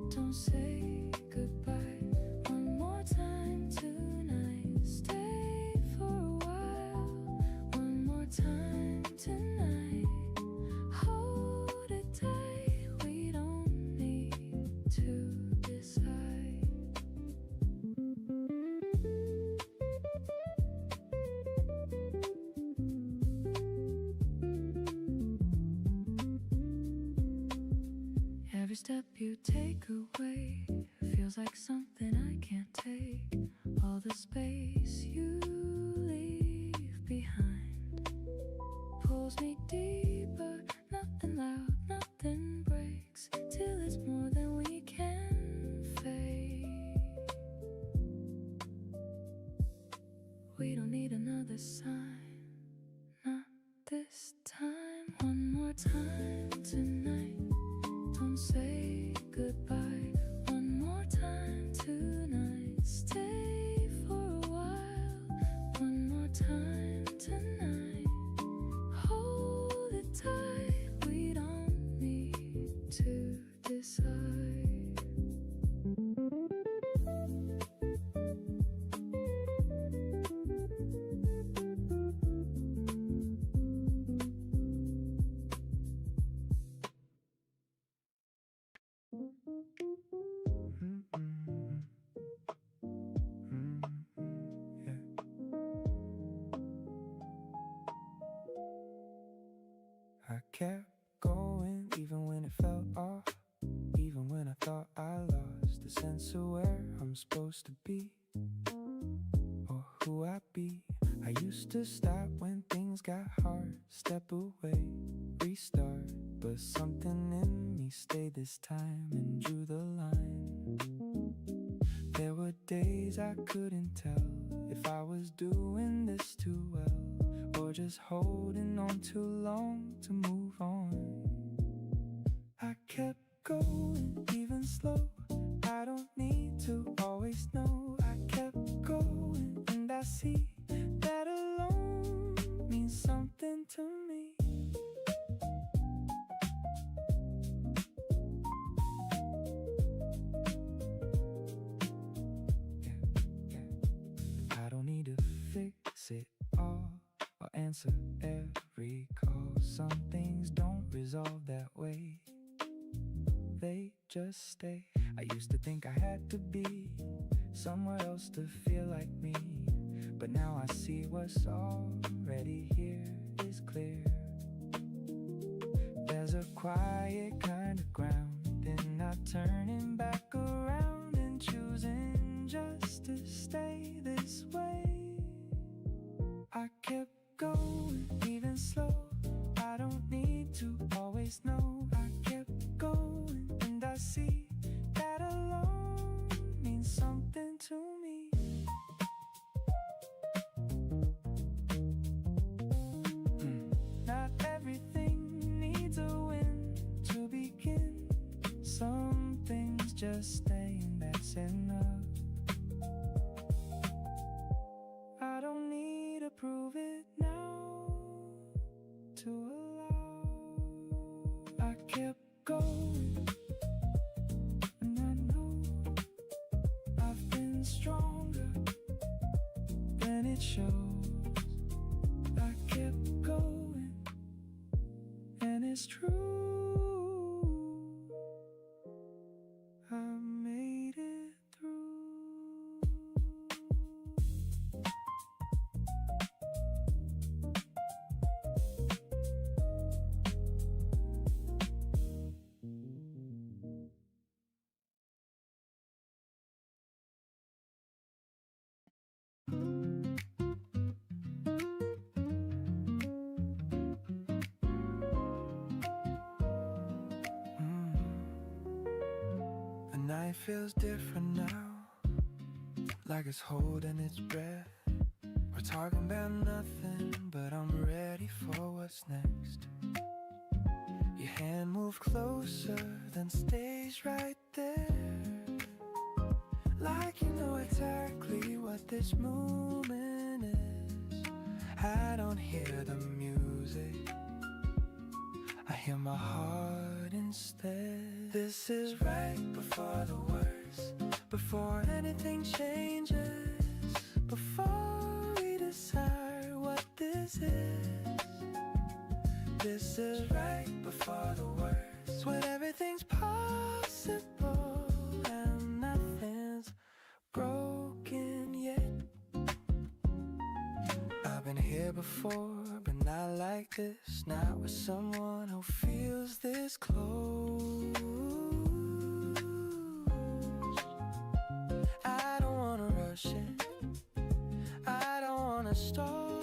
Don't say goodbye. One more time tonight. Stay for a while. One more time tonight. Hold it tight. We don't need to decide. Every step you take away feels like something I can't take. All the space you leave behind pulls me deeper. Nothing loud, nothing breaks till it's more than we can fake. We don't need another sign, not this time. One more time tonight. Don't say goodbye. One more time tonight. Stay for a while. One more time tonight. Hold it tight. We don't need to decide. kept going even when it felt off, even when I thought I lost the sense of where I'm supposed to be or who I be. I used to stop when things got hard, step away, restart, but something in me stayed this time and drew the line. There were days I couldn't tell if I was doing this too well or just holding on too long to move on. I kept going, even slow. I don't need to always know. I kept going, and I see that alone means something to me. I don't need to fix it all or answer every call. Some things don't resolve that way, they just stay. I used to think I had to be somewhere else to feel like me, but now I see what's already here is clear. There's a quiet kind of ground and not turning back around and choosing just to stay this way. I kept going, even slow. I don't need to always know. I kept going, and I see that alone means something to me. Not everything needs a win to begin. Some things just staying, that's enough. I don't need to prove it now to allow. I kept going, and I know I've been stronger than it shows. I kept going, and it's true. I made it through. The night feels different now, like it's holding its breath. We're talking about nothing, but I'm ready for what's next. Your hand moved closer, then stays right there, like you know exactly what this moment is. I don't hear the music, I hear my heart instead. This is right before the worst, before anything changes, before we decide what this is. This is right before the worst, when everything's possible and nothing's broken yet. I've been here before, but not like this, not with someone who feels this close. I don't wanna rush it, I don't wanna stall,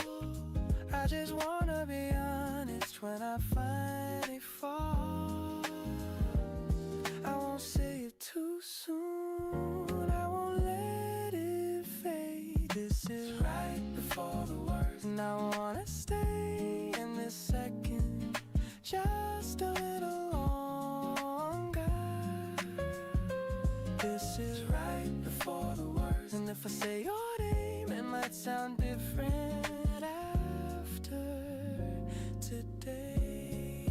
I just wanna be honest when I finally fall. I won't say it too soon, I won't let it fade. This is right before the worst, and I wanna stay in this second just a little longer. This is right before the worst, and if I say your name, it might sound different after today.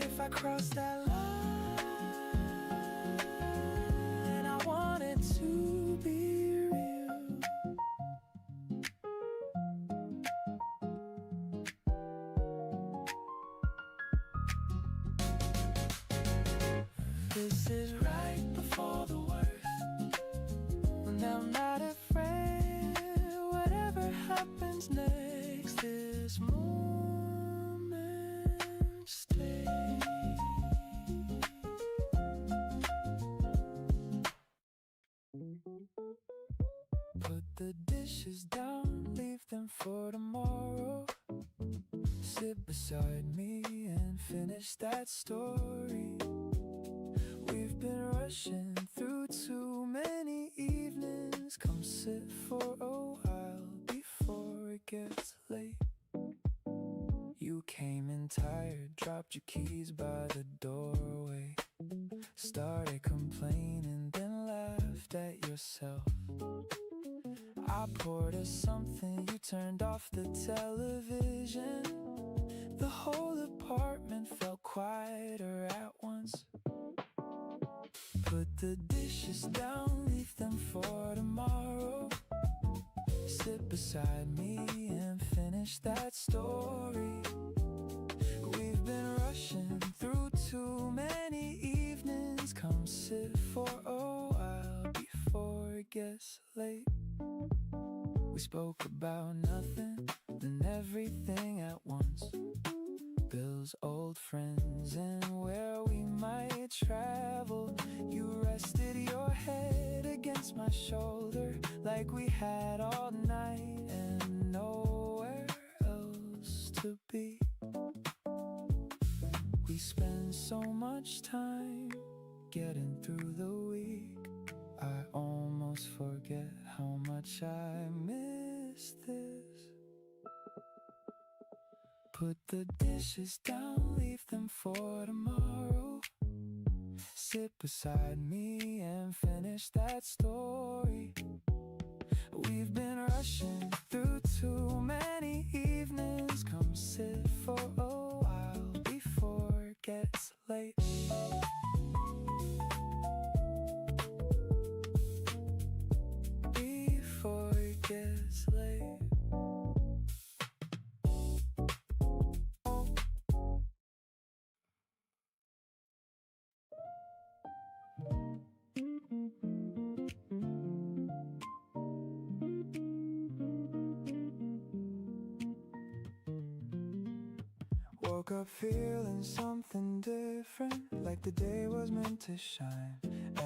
If I cross that line, I want it to be real. This is right before the worst, when I'm not afraid. Whatever happens next, this moment dishes down, leave them for tomorrow. Sit beside me and finish that story. We've been rushing through too many evenings. Come sit for a while before it gets late. You came in tired, dropped your keys by the doorway. Started complaining, then laughed at yourself. I poured us something, you turned off the television. The whole apartment felt quieter at once. Put the dishes down, leave them for tomorrow. Sit beside me and finish that story. We've been rushing through too many evenings. Come sit for a while before it gets late. We spoke about nothing, then everything at once. Bill's old friends and where we might travel. You rested your head against my shoulder like we had all night and nowhere else to be. We spend so much time getting through the week. I almost forget how much I miss this. Put the dishes down, leave them for tomorrow. Sit beside me and finish that story. We've been rushing through too many evenings. Come sit for a while before it gets late. Before it gets late. Woke up feeling something different, like the day was meant to shine.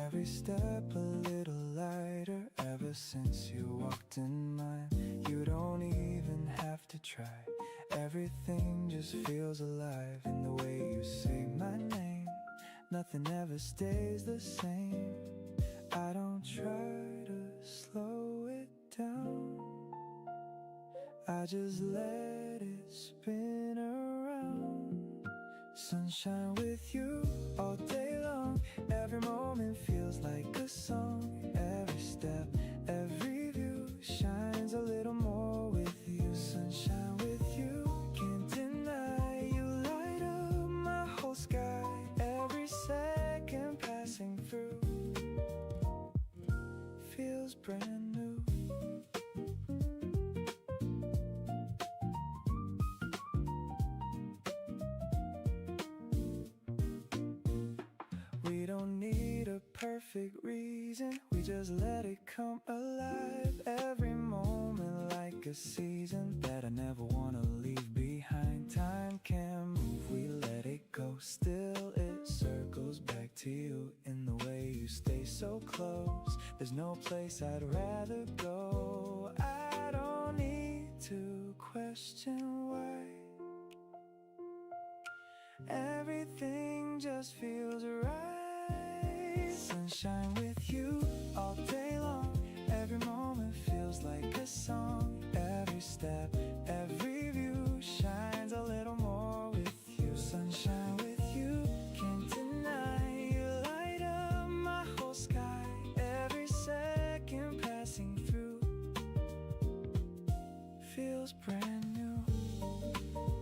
Every step a little lighter, ever since you walked in mine. You don't even have to try, everything just feels alive in the way you say my name. Nothing ever stays the same. I don't try to slow it down, I just let it spin around. Sunshine with you all day long. Every moment feels like a song. Every step, every view shines a little more with you. Sunshine with you, can't deny. You light up my whole sky. Every second passing through feels brand new. We don't need a perfect reason, we just let it come alive. Every moment like a season that I never wanna leave behind. Time can move, we let it go. Still it circles back to you in the way you stay so close. There's no place I'd rather go. I don't need to question why. Everything just feels right. Sunshine with you all day long. Every moment feels like a song. Every step, every view shines a little more with you. Sunshine with you, can't deny. You light up my whole sky. Every second passing through feels brand new.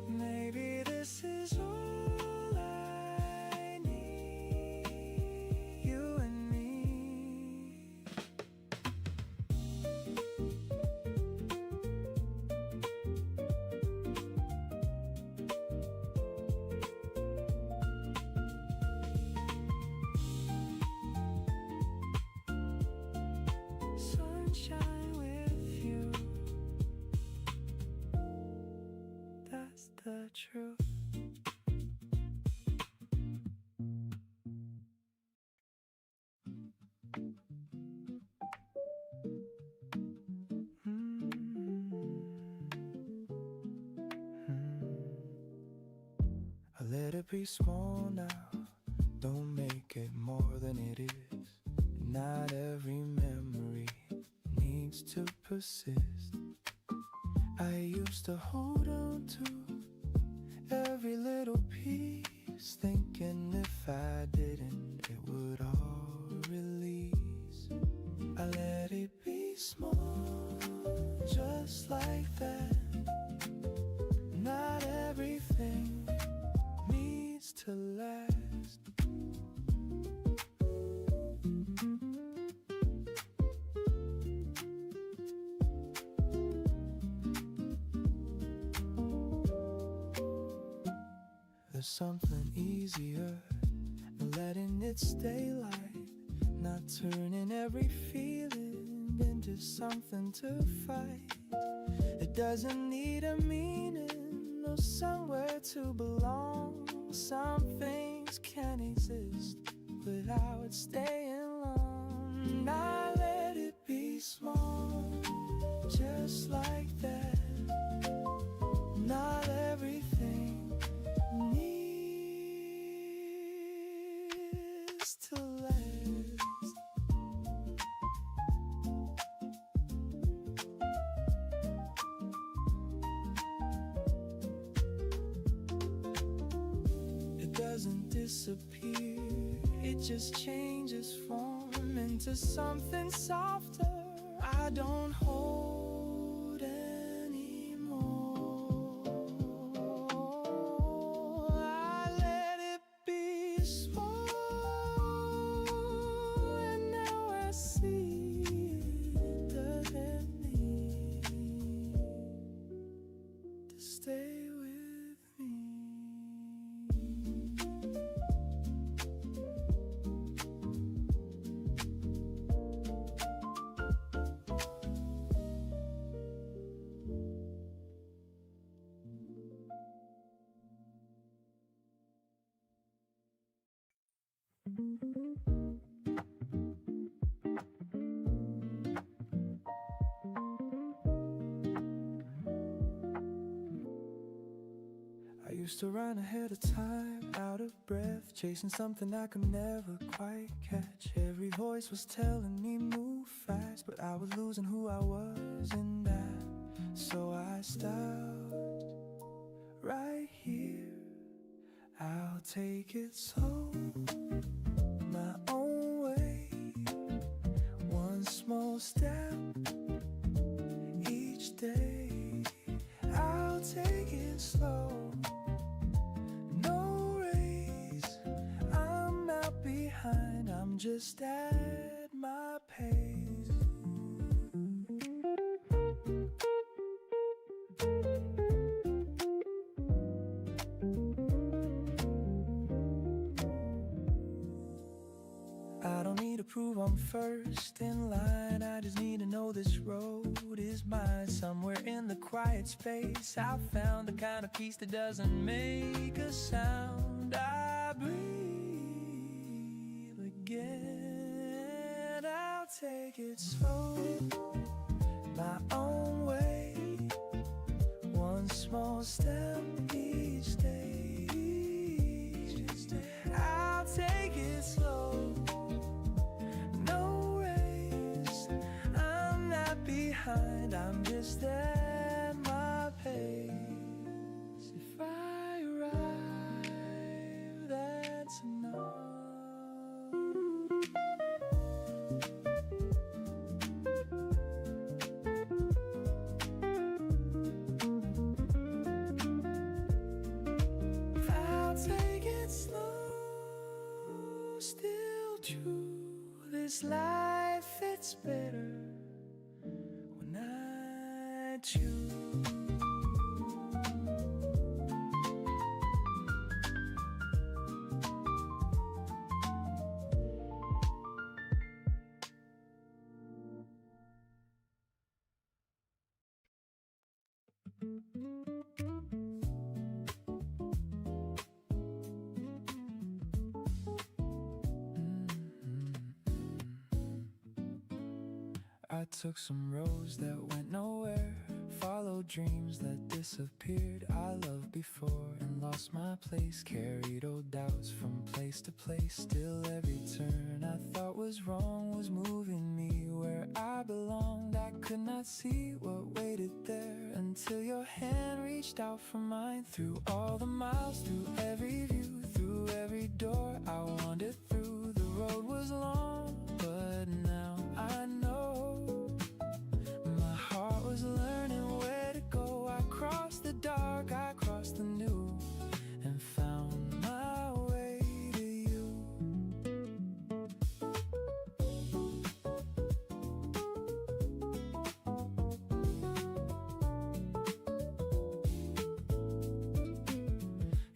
Maybe this is all I need, you and me. Sunshine with you, that's the truth. be small now, don't make it more than it is. Not every memory needs to persist. I used to hold on to every little piece, thinking if I didn't, it would all release. I let it be small, just like that. Not everything needs to last. There's something easier than letting it stay light, not turning every feeling into something to fight. It doesn't need a meaning or somewhere to belong. Some things can't exist without staying long. I let it be small, just like that. Not everything needs to last. It doesn't disappear, it just changes form into something softer. I don't hold anymore. I let it be small, and now I see it doesn't need to stay with me. I used to run ahead of time, out of breath, chasing something I could never quite catch. Every voice was telling me move fast, but I was losing who I was in that. So I stopped right here. I'll take it slow, my own way. One small step each day. I'll take it slow, no race. I'm not behind, I'm just at my pace. I don't need to prove I'm first in line, I just need to know this road is mine. Somewhere in the quiet space I found the kind of peace that doesn't make a sound. I breathe again. I'll take it slow, my own way. One small step each day. I'll take it slow, no race. I'm not behind, I'm just at my pace. If I arrive, that's enough. I'll take it slow, still true. This life, it's better when I choose. I took some roads that went nowhere, followed dreams that disappeared. I loved before and lost my place. Carried old doubts from place to place. Still every turn I thought was wrong was moving me where I belonged. I could not see what waited there until your hand reached out from mine. Through all the miles, through every view, through every door I wandered through. The road was long, but now I know my heart was learning where to go. I crossed the dark, I crossed the new, and found my way to you.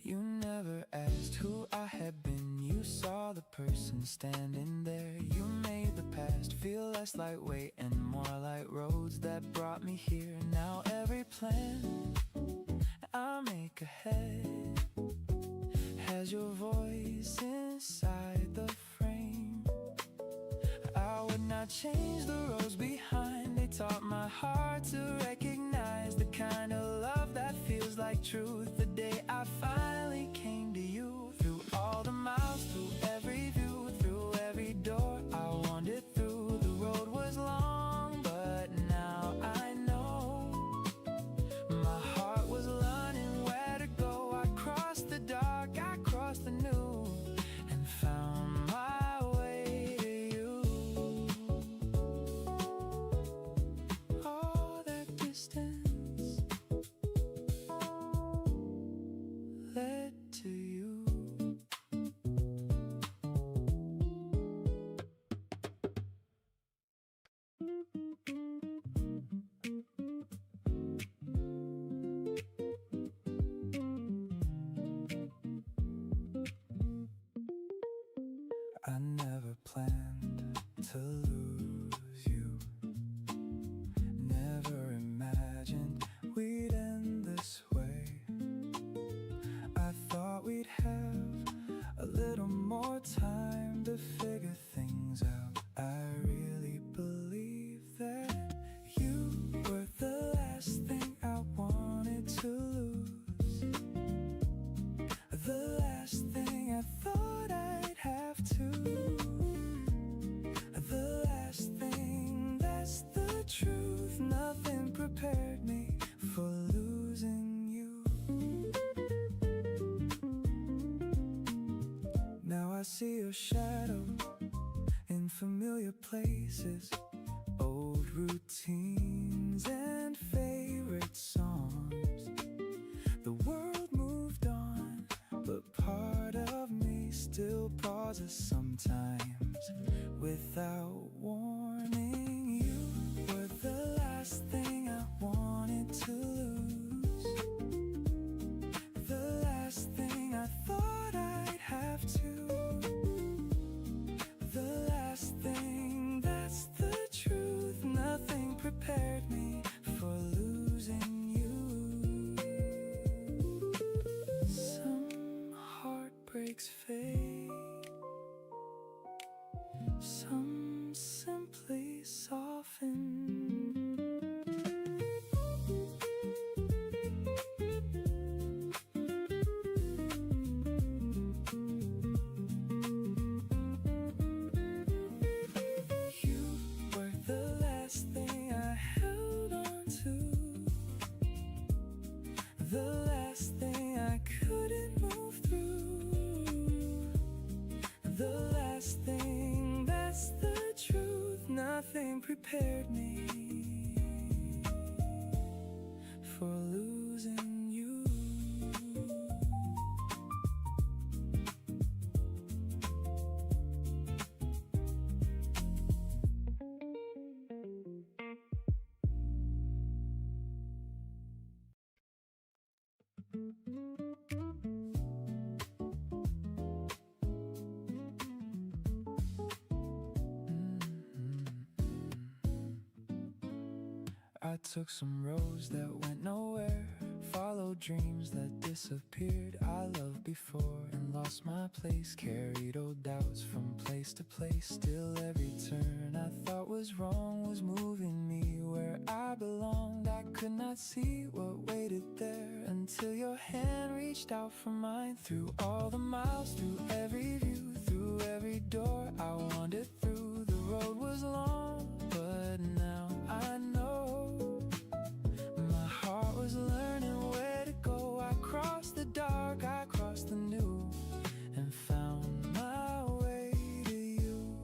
You never asked who I had been. You saw the person standing there. You made the past feel less lightweight and more like roads that brought me here. Now every plan I make ahead has your voice inside the frame. I would not change the roads behind. They taught my heart to recognize the kind of love that feels like truth. The day I finally came to you. Through all the miles, through every view, through every door I wandered through. The road was long, but now I know my heart was learning where to go. I crossed the dark, I crossed the new, and found my way to you. All that distance led to you. I never planned to lose you. Never imagined we'd end this way. I thought we'd have a little more time to figure things out. I really believe that you were the last thing I wanted to lose. The last thing I thought I'd have to. The last thing, that's the truth. Nothing prepared me for losing you. Now I see your shadow in familiar places, old routines and favorite songs. The world moved on, but part of me still pauses sometimes without warning. You were the last thing I wanted to lose. The last thing I thought I'd have to. The last thing, that's the truth. Nothing prepared me for losing you. Some heartbreaks fade, some simply soften. You were the last thing I held on to, the last thing I couldn't move through, the last thing, that's the truth. Nothing prepared me for losing you. I took some roads that went nowhere, followed dreams that disappeared. I loved before and lost my place, carried old doubts from place to place. Still every turn I thought was wrong was moving me where I belonged. I could not see reached out for mine. Through all the miles, through every view, through every door I wandered through. The road was long, but now I know. My heart was learning where to go. I crossed the dark, I crossed the new, and found my way to you.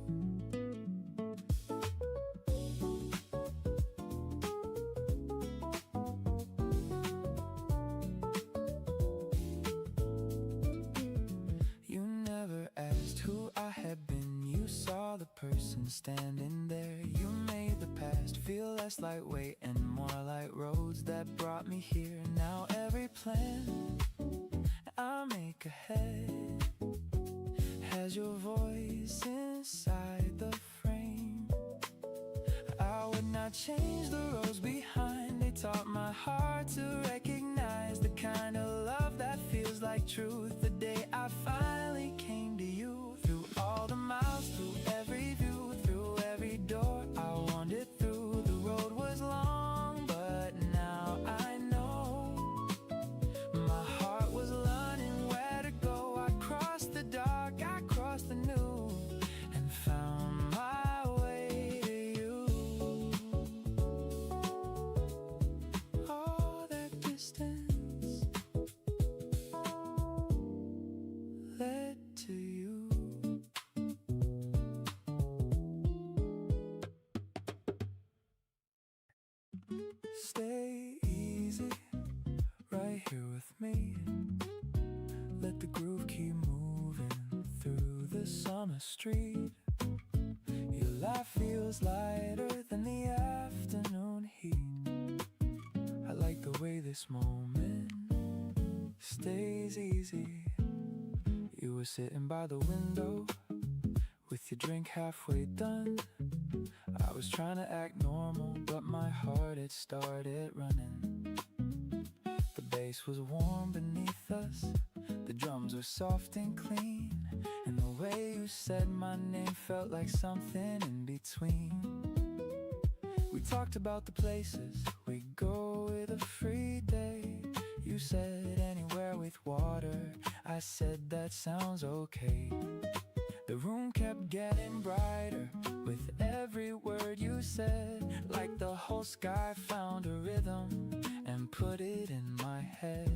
You never asked who I had been. You saw the person standing there. You made the past feel less lightweight and more like roads that brought me here. Now every plan I make ahead has your voice inside the frame. I would not change the roads behind. They taught my heart to recognize the kind of love that feels like truth. The day I finally came to you. Through all the miles, through every view, through every door I wandered through. The road was long, but now I know. My heart was learning where to go. I crossed the dark, I crossed the new, and found my way to you. All that distance led to you. Stay easy right here with me. Let the groove keep moving through the summer street. Your life feels lighter than the afternoon heat. I like the way this moment stays easy. You were sitting by the window with your drink halfway done. I was trying to act normal, but my heart had started running. The bass was warm beneath us, the drums were soft and clean, and the way you said my name felt like something in between. We talked about the places we go with a free day. You said anywhere with water, I said that sounds okay. The room kept getting brighter with every word you said, like the whole sky found a rhythm and put it in my head.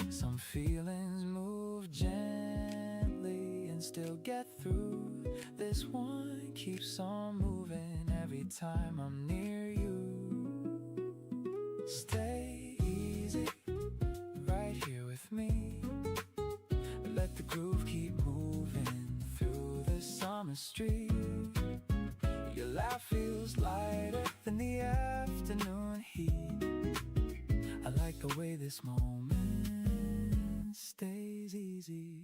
Some feelings move gently and still get through. This one keeps on moving every time I'm near you. Stay easy right here with me. Let the groove keep moving through the summer street. Your laugh feels lighter than the afternoon heat. I like the way this moment stays easy.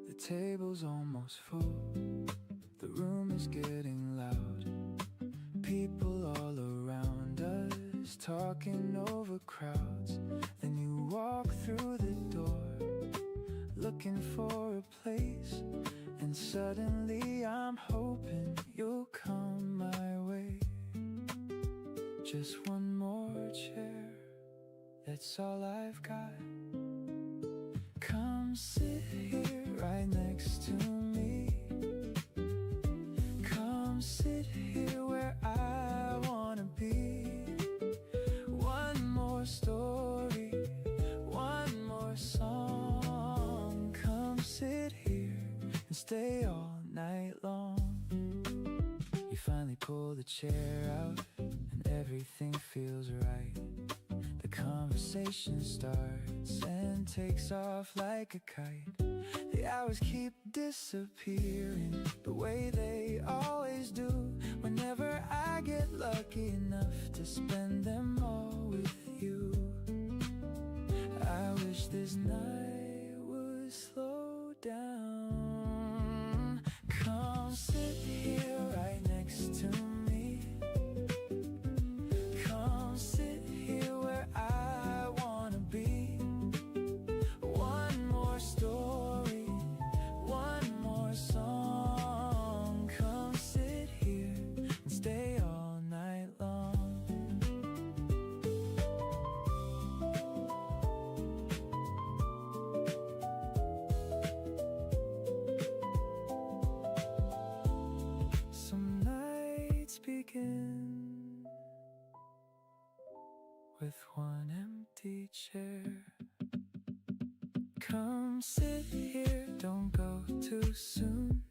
The table's almost full, the room is getting loud. People all around us talking over crowds. Then you walk through the door, looking for a place, and suddenly I'm hoping you'll come my way. Just one more chair, that's all I've got. Come sit here right next to me. Come sit here where I wanna be. One more story, one more song. Come sit here and stay all night long. You finally pull the chair out and everything feels right. The conversation starts and takes off like a kite. The hours keep disappearing the way they always do. Whenever I get lucky enough to spend them all with you. this night would slow down. Come sit here right next to me. Come sit here where I wanna be. One more story, one more song. Come sit here and stay all night long. Some nights begin with one empty chair. Come sit here, don't go too soon.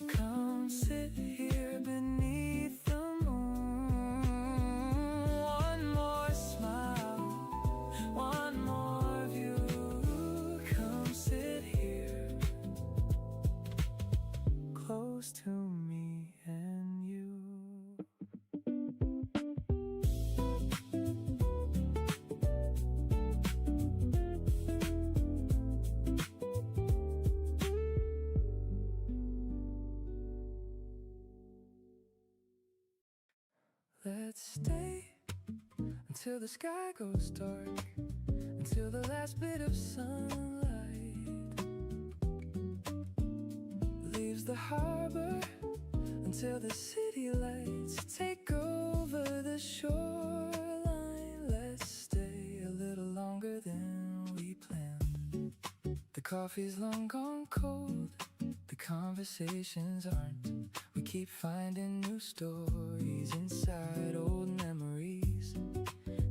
Come sit here beneath the moon. One more smile, one more view. Come sit here, close to me and you. Let's stay until the sky goes dark, until the last bit of sunlight leaves the harbor, until the city lights take over the shoreline. Let's stay a little longer than we planned. The coffee's long gone cold, the conversations aren't. We keep finding new stories inside old memories.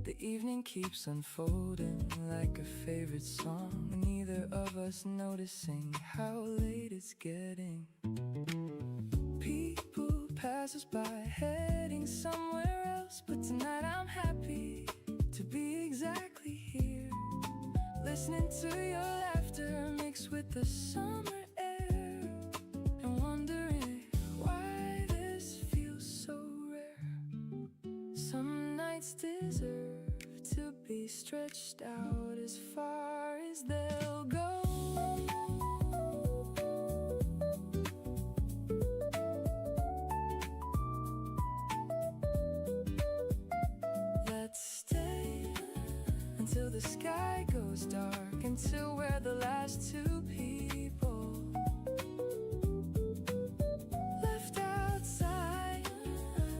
The evening keeps unfolding like a favorite song, neither of us noticing how late it's getting. People pass us by heading somewhere else, but tonight I'm happy to be exactly here, listening to your laughter mixed with the summer air, and wondering why this feels so rare. Some nights deserve to be stretched out as far as they'll go. Let's stay until the sky goes dark, until we're the last two people left outside,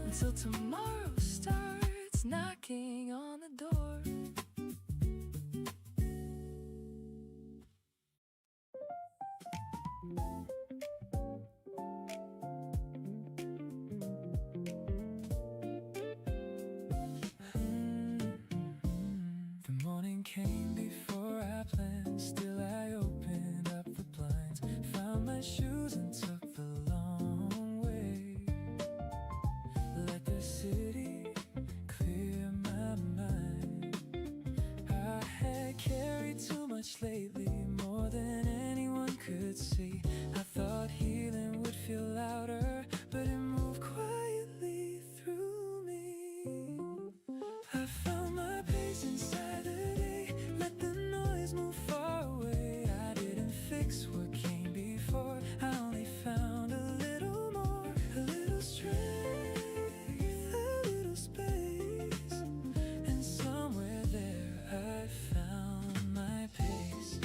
until tomorrow starts knocking on the door. The morning came before I planned. Still I opened up the blinds, found my shoes and took the long way. Let the city clear my mind. I had carried too much lately, more than anyone could see. I thought healing would feel louder, but it moved quietly through me. I found my pace inside the day, let the noise move far away. I didn't fix what came before, I only found a little more, a little strength, a little space, and somewhere there I found my pace.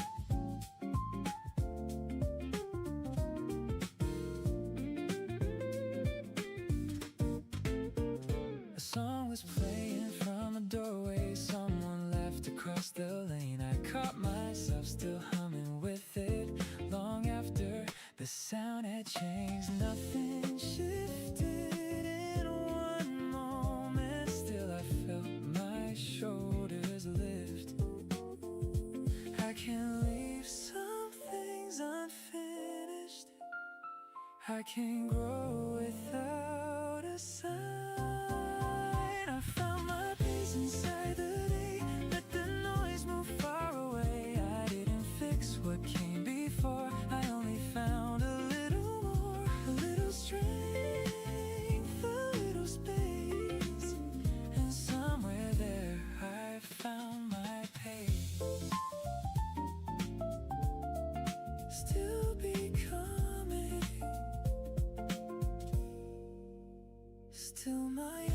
A song was playing from a doorway, someone laughed across the lane. I caught myself still humming with it, long after the sound had changed. Nothing shifted in one moment, still I felt my shoulders lift. I can't leave some things unfinished, I can grow without a sign. I found my peace inside the day, let the noise move far away. I didn't fix what came before, I only found a little more, a little strength, a little space, and somewhere there I found my pace. still my own.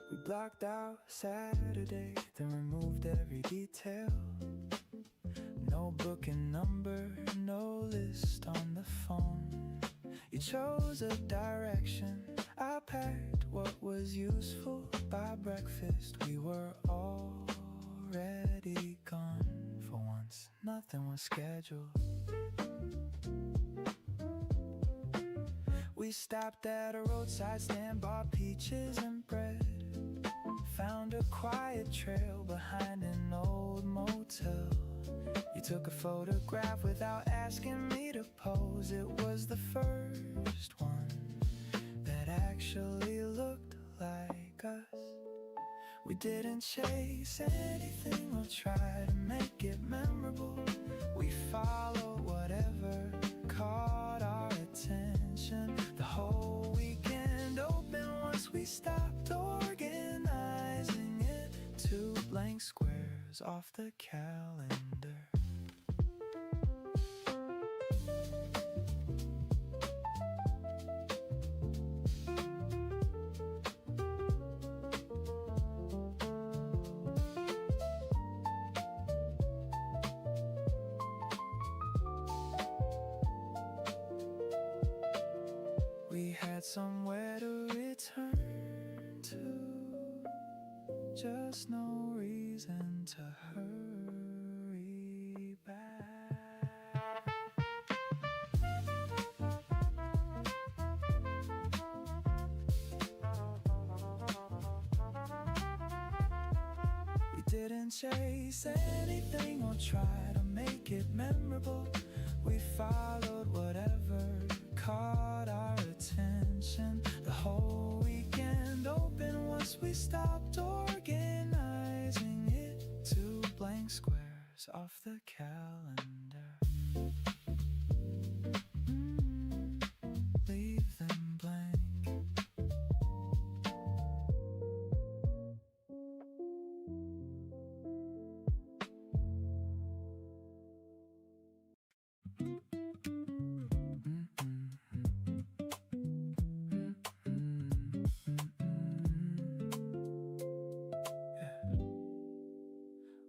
We blocked out Saturday, then removed every detail. No booking number, no list on the phone. You chose a direction, I packed what was useful. By breakfast we were already gone. For once, nothing was scheduled. We stopped at a roadside stand, bought peaches and bread. Found a quiet trail behind an old motel. You took a photograph without asking me to pose. It was the first one that actually looked like us. We didn't chase anything or try to make it memorable. We followed whatever caught our attention. The whole weekend open once we stopped organizing it. 2 blank squares off the calendar. We had somewhere to return to, just no reason to hurry back. We didn't chase anything or try to make it memorable. We followed whatever caught our attention. The whole weekend open once we stopped organizing it. 2 blank squares off the calendar. Leave them blank.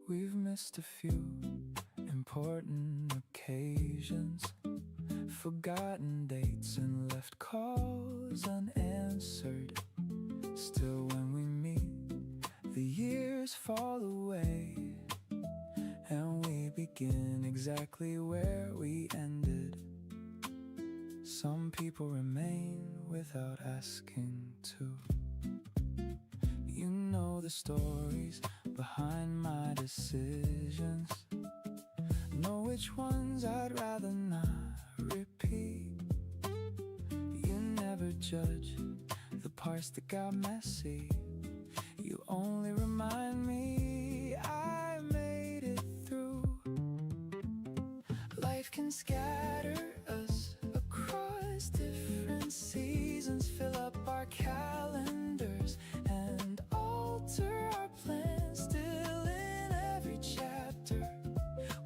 We've missed a few important occasions, forgotten dates and left calls unanswered. Still when we meet, the years fall away, and we begin exactly where we ended. Some people remain without asking to. You know the stories behind my decisions, know which ones I'd rather not repeat. You never judge the parts that got messy. You only remind me I made it through. Life can scatter us across different seasons, fill up our calendars and alter our plans. Still in every chapter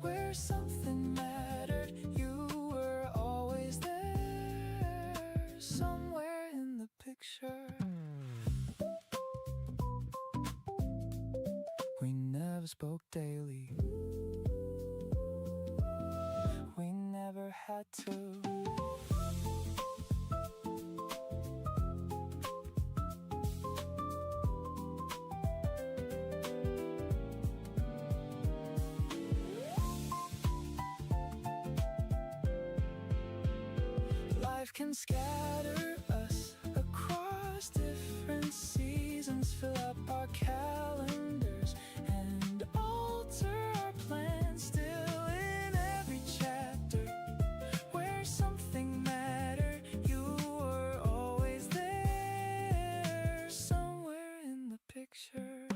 where something mattered, you were always there, somewhere in the picture. We never spoke daily, we never had to. Life can scatter us across different seasons, fill up our calendars and alter our plans. Still in every chapter where something mattered, you were always there, somewhere in the picture.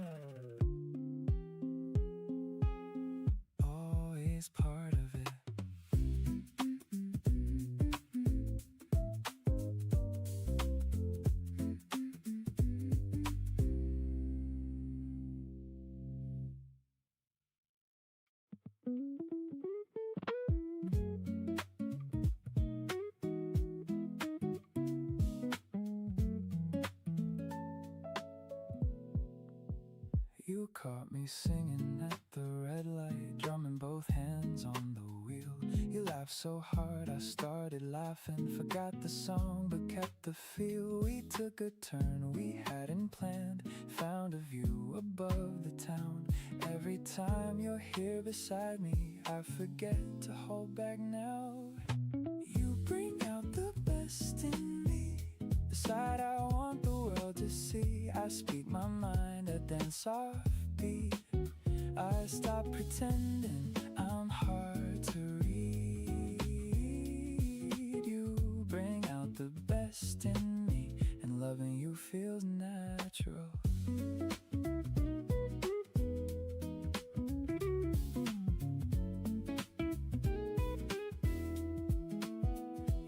Always part You caught me singing at the red light, drumming both hands on the wheel. You laughed so hard I started laughing, forgot the song but kept the feel. We took a turn we hadn't planned, found a view above the town. Every time you're here beside me, I forget to hold back now. You bring out the best in me, the side I want the world to see. I speak my mind, I dance off beat. I stop pretending I'm hard to read. You bring out the best in me, and loving you feels natural.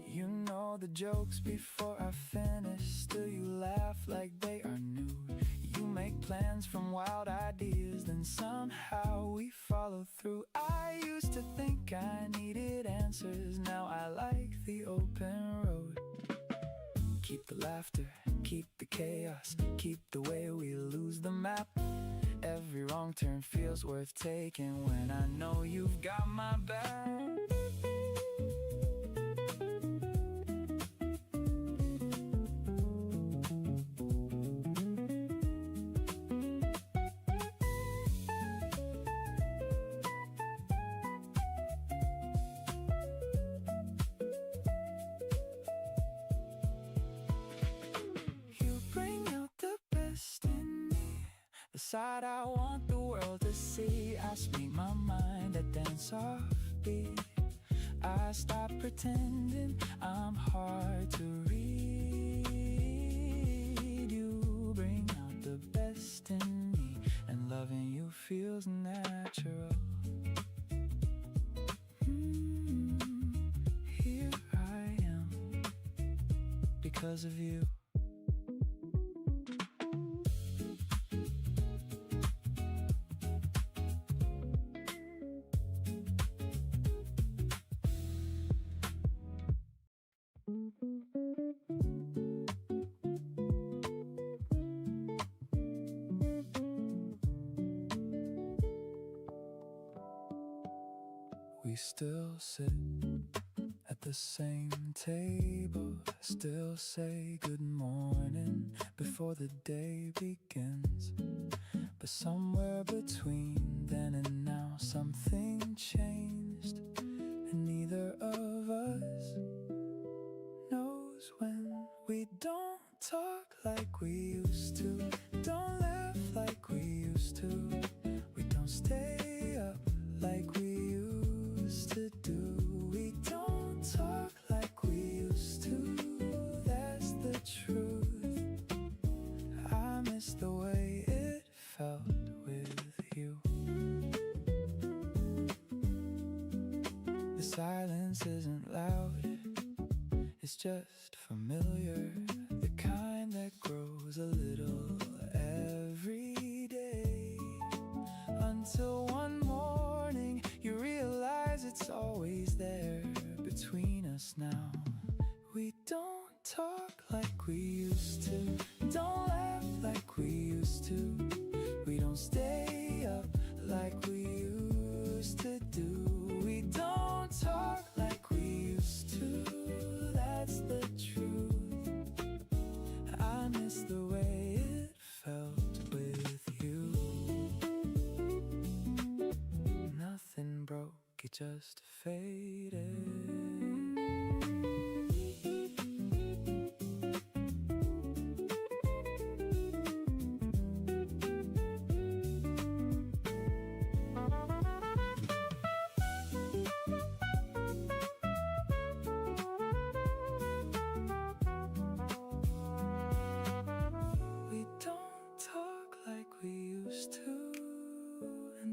You know the jokes before I finish, still you laugh like they are new. You make plans from wild ideas, then somehow we follow through. I used to think I needed answers, now I like the open road. Keep the laughter, keep the chaos, keep the way we lose the map. Every wrong turn feels worth taking when I know you've got my back. The side I want the world to see. I speak my mind, I dance off beat. I stop pretending I'm hard to read. You bring out the best in me, and loving you feels natural. Here I am, because of you. We still sit at the same table, still say good morning before the day begins. But somewhere between then and now, something changed, and neither of us knows when. We don't talk like we used to, don't laugh like we used to, we don't stay up like we used to do. We don't talk like we used to, that's the truth. I miss the way it felt with you. The silence isn't loud, it's just familiar, the kind that grows a little every day. Until one morning you realize it's always there between us now. We don't talk like we used to, don't laugh like we used to, we don't stay up like we used to do. We don't talk like we used to, that's the truth. I miss the way it felt with you. Nothing broke, it just faded.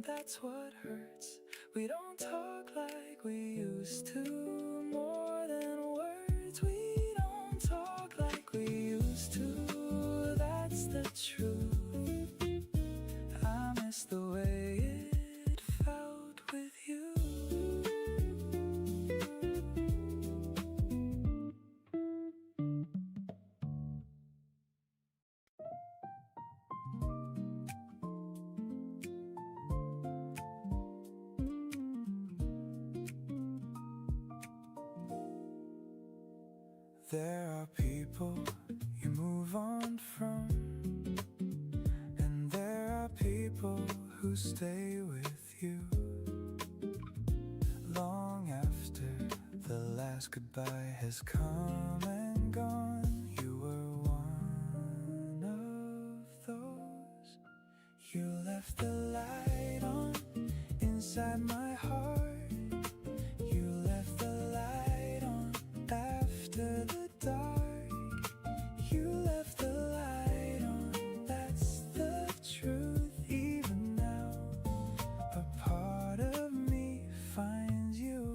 That's what hurts. We don't talk like we used to. More than words, we don't talk like we used to. That's the truth. I miss the way it felt with you. There are people you move on from, and there are people who stay with you long after the last goodbye has come and gone. You were one of those. You left the light on inside my heart. You left the light on after the dark. You left the light on, that's the truth. Even now, a part of me finds you.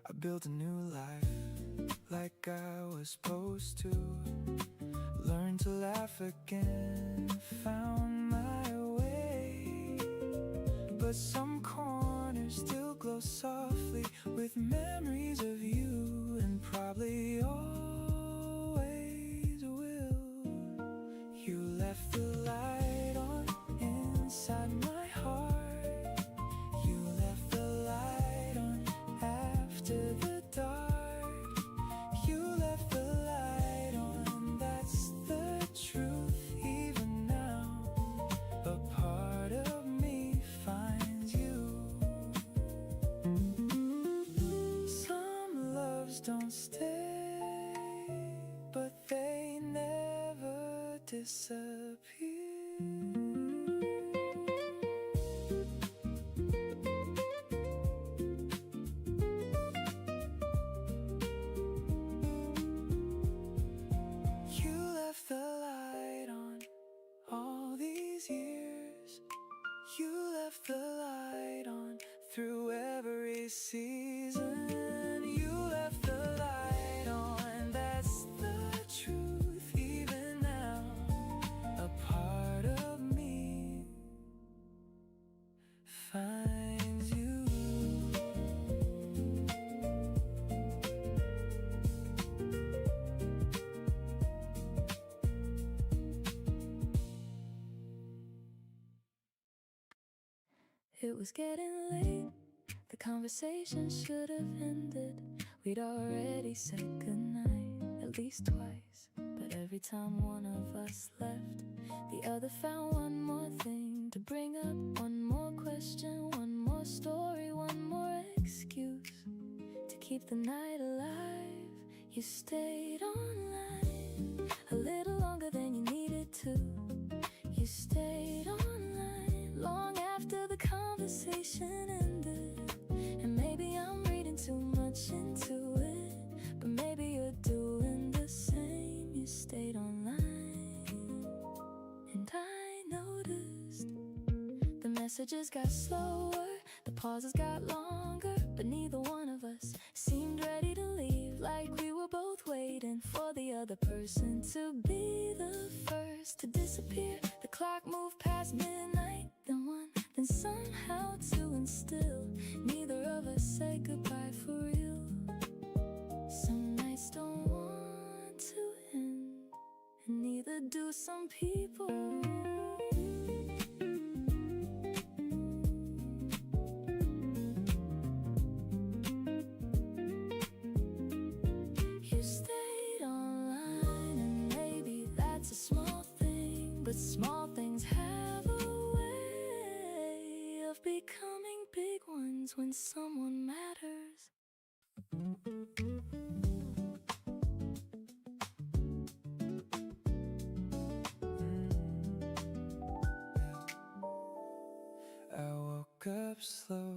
I built a new life like I was supposed to. Learned to laugh again, found my way. But some corners still glow softly with memories of you, and probably always will. You left the light on inside my heart. You left the light on after the dark. You left the light on, that's the truth. Even now, a part of me finds you. Some loves don't stay, but they never disappear. You left the light on all these years. You left the light on through every season. You left the light on, that's the truth. Even now, a part of me finds you. It was getting late, the conversation should have ended. We'd already said goodnight at least twice, but every time one of us left, the other found one more thing to bring up. One more question, one more story, one more excuse to keep the night alive. You stayed online a little longer than you needed to. You stayed online long after the conversation ended. And maybe I'm reading too much into it, but maybe you're doing the same. You stayed online, and I noticed the messages got slower, the pauses got longer, but neither one of us seemed ready to leave. Like we were both waiting for the other person to be the first to disappear. The clock moved past midnight, then one, then somehow two, and still neither of us said goodbye for real. Some nights don't want to end, and neither do some people. You stayed online, and maybe that's a small thing, but small things have a way of becoming big ones when someone matters. I woke up slow,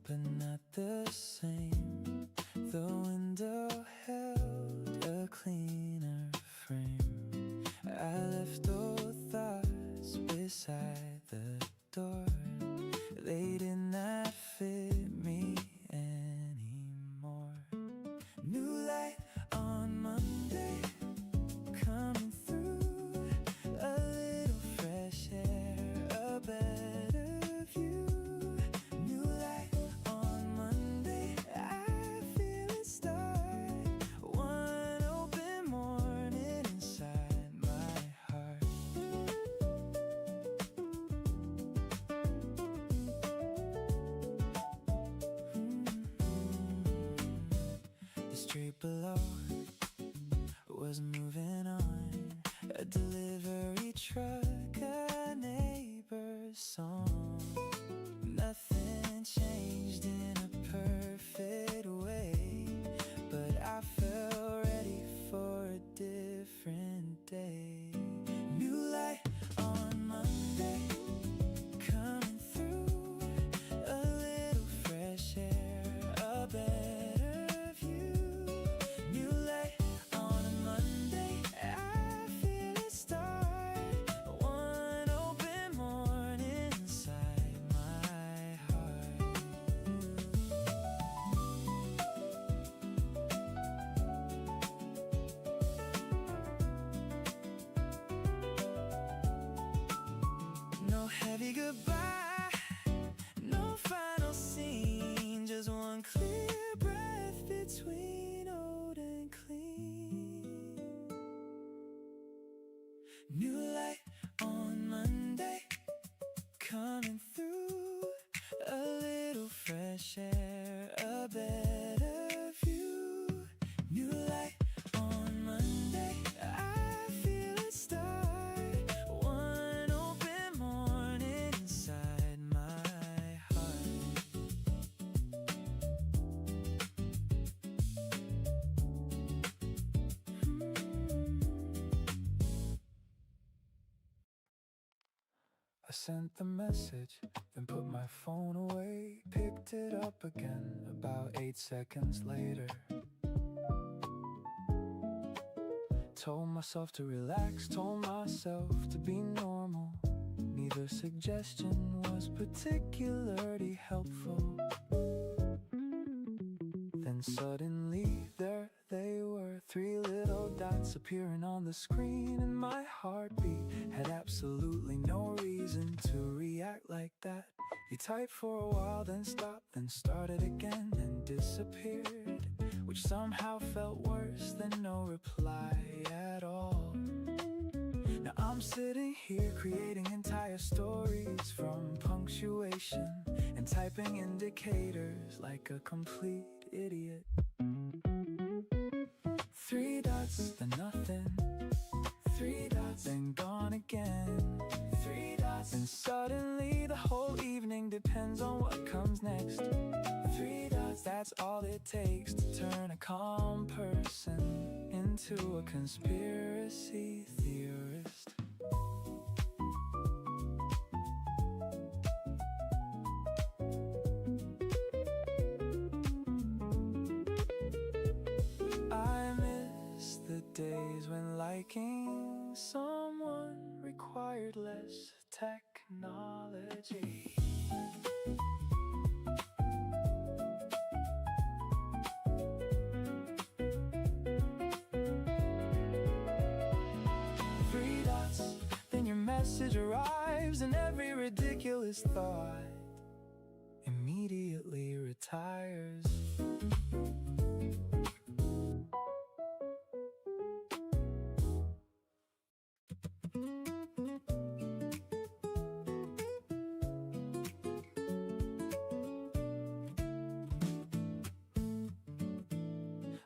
but not the same. The window held a cleaner frame. I left old thoughts beside the door. They did not fit me anymore. New light on Monday coming through. A little fresh air, a better view. New light on Monday. street below was moving on. A delivery truck, a neighbor's song. Nothing changed in a perfect way, but I felt ready for a different day. New light on Monday, coming through. A little fresh air, a better view. New light on a Monday, I feel it start. One open morning inside my heart. No heavy goodbye, no final scene, just one clear breath between old and clean. New light on Monday, coming through. A little fresh air, a better view. New light on Monday, I feel it start. One open morning inside my heart. I sent the message, then put my phone away. Picked it up again about 8 seconds later. Told myself to relax, told myself to be normal. Neither suggestion was particularly helpful. Then suddenly there they were, 3 little dots appearing on the screen, and my heartbeat had absolutely no reason to react like that. You typed for a while, then stopped, then started again and disappeared, which somehow felt worse than no reply at all. Now I'm sitting here creating entire stories from punctuation and typing indicators like a complete idiot. 3 dots, then nothing. 3 dots, then gone again. 3 dots, and suddenly the whole evening depends on what comes next. 3 dots, that's all it takes to turn a calm person into a conspiracy theorist. I miss the days when liking someone required less technology. Three dots, then your message arrives, and every ridiculous thought immediately retires.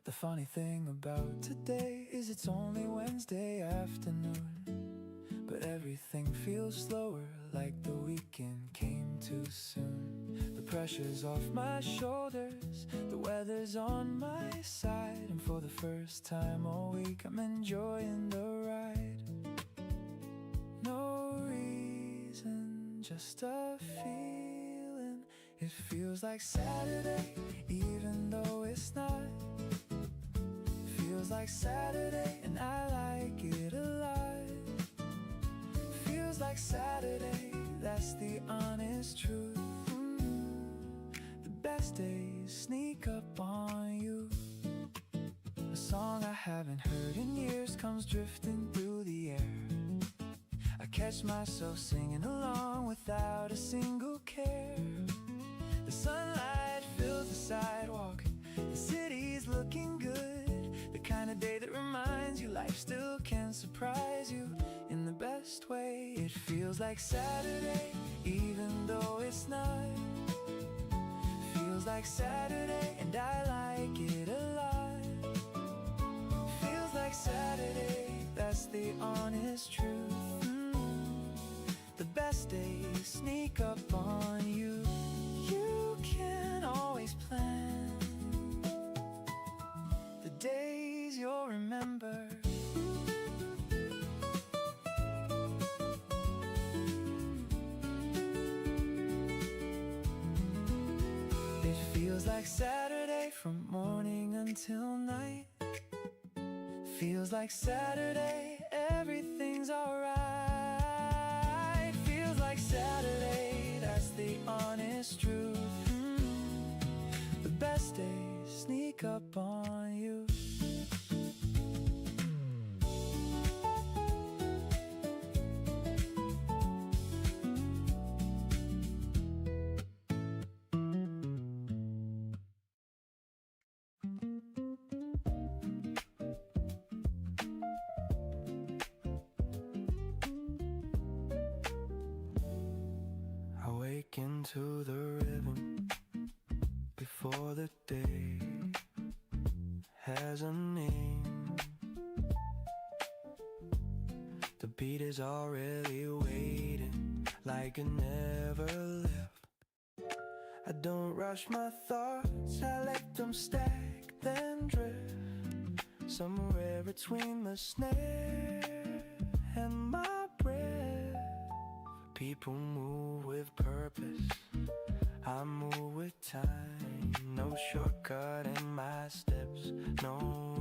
The funny thing about today is it's only Wednesday afternoon, but everything feels slower, like the weekend came too soon. The pressure's off my shoulders, the weather's on my side, and for the first time all week I'm enjoying the ride. No reason, just a feeling. It feels like Saturday, even though it's not. Feels like Saturday, and I like it a lot. Feels like Saturday, that's the honest truth. The best days sneak up on you. A song I haven't heard in years comes drifting through the air. I catch myself singing along without a single care. The sunlight fills the sidewalk, the city's looking good. The kind of day that reminds you life still can surprise you in the best way. It feels like Saturday, even though it's not. Feels like Saturday, and I like it a lot. remember. It feels like Saturday from morning until night. Feels like Saturday, everything's alright. Feels like Saturday, that's the honest truth. The best days sneak up on you. I wake into the rhythm before the day has a name. The beat is already waiting like it never left. I don't rush my thoughts, I let them stack, then drift somewhere between the snare and my breath. People move with purpose, I move with time. No shortcut in my steps, no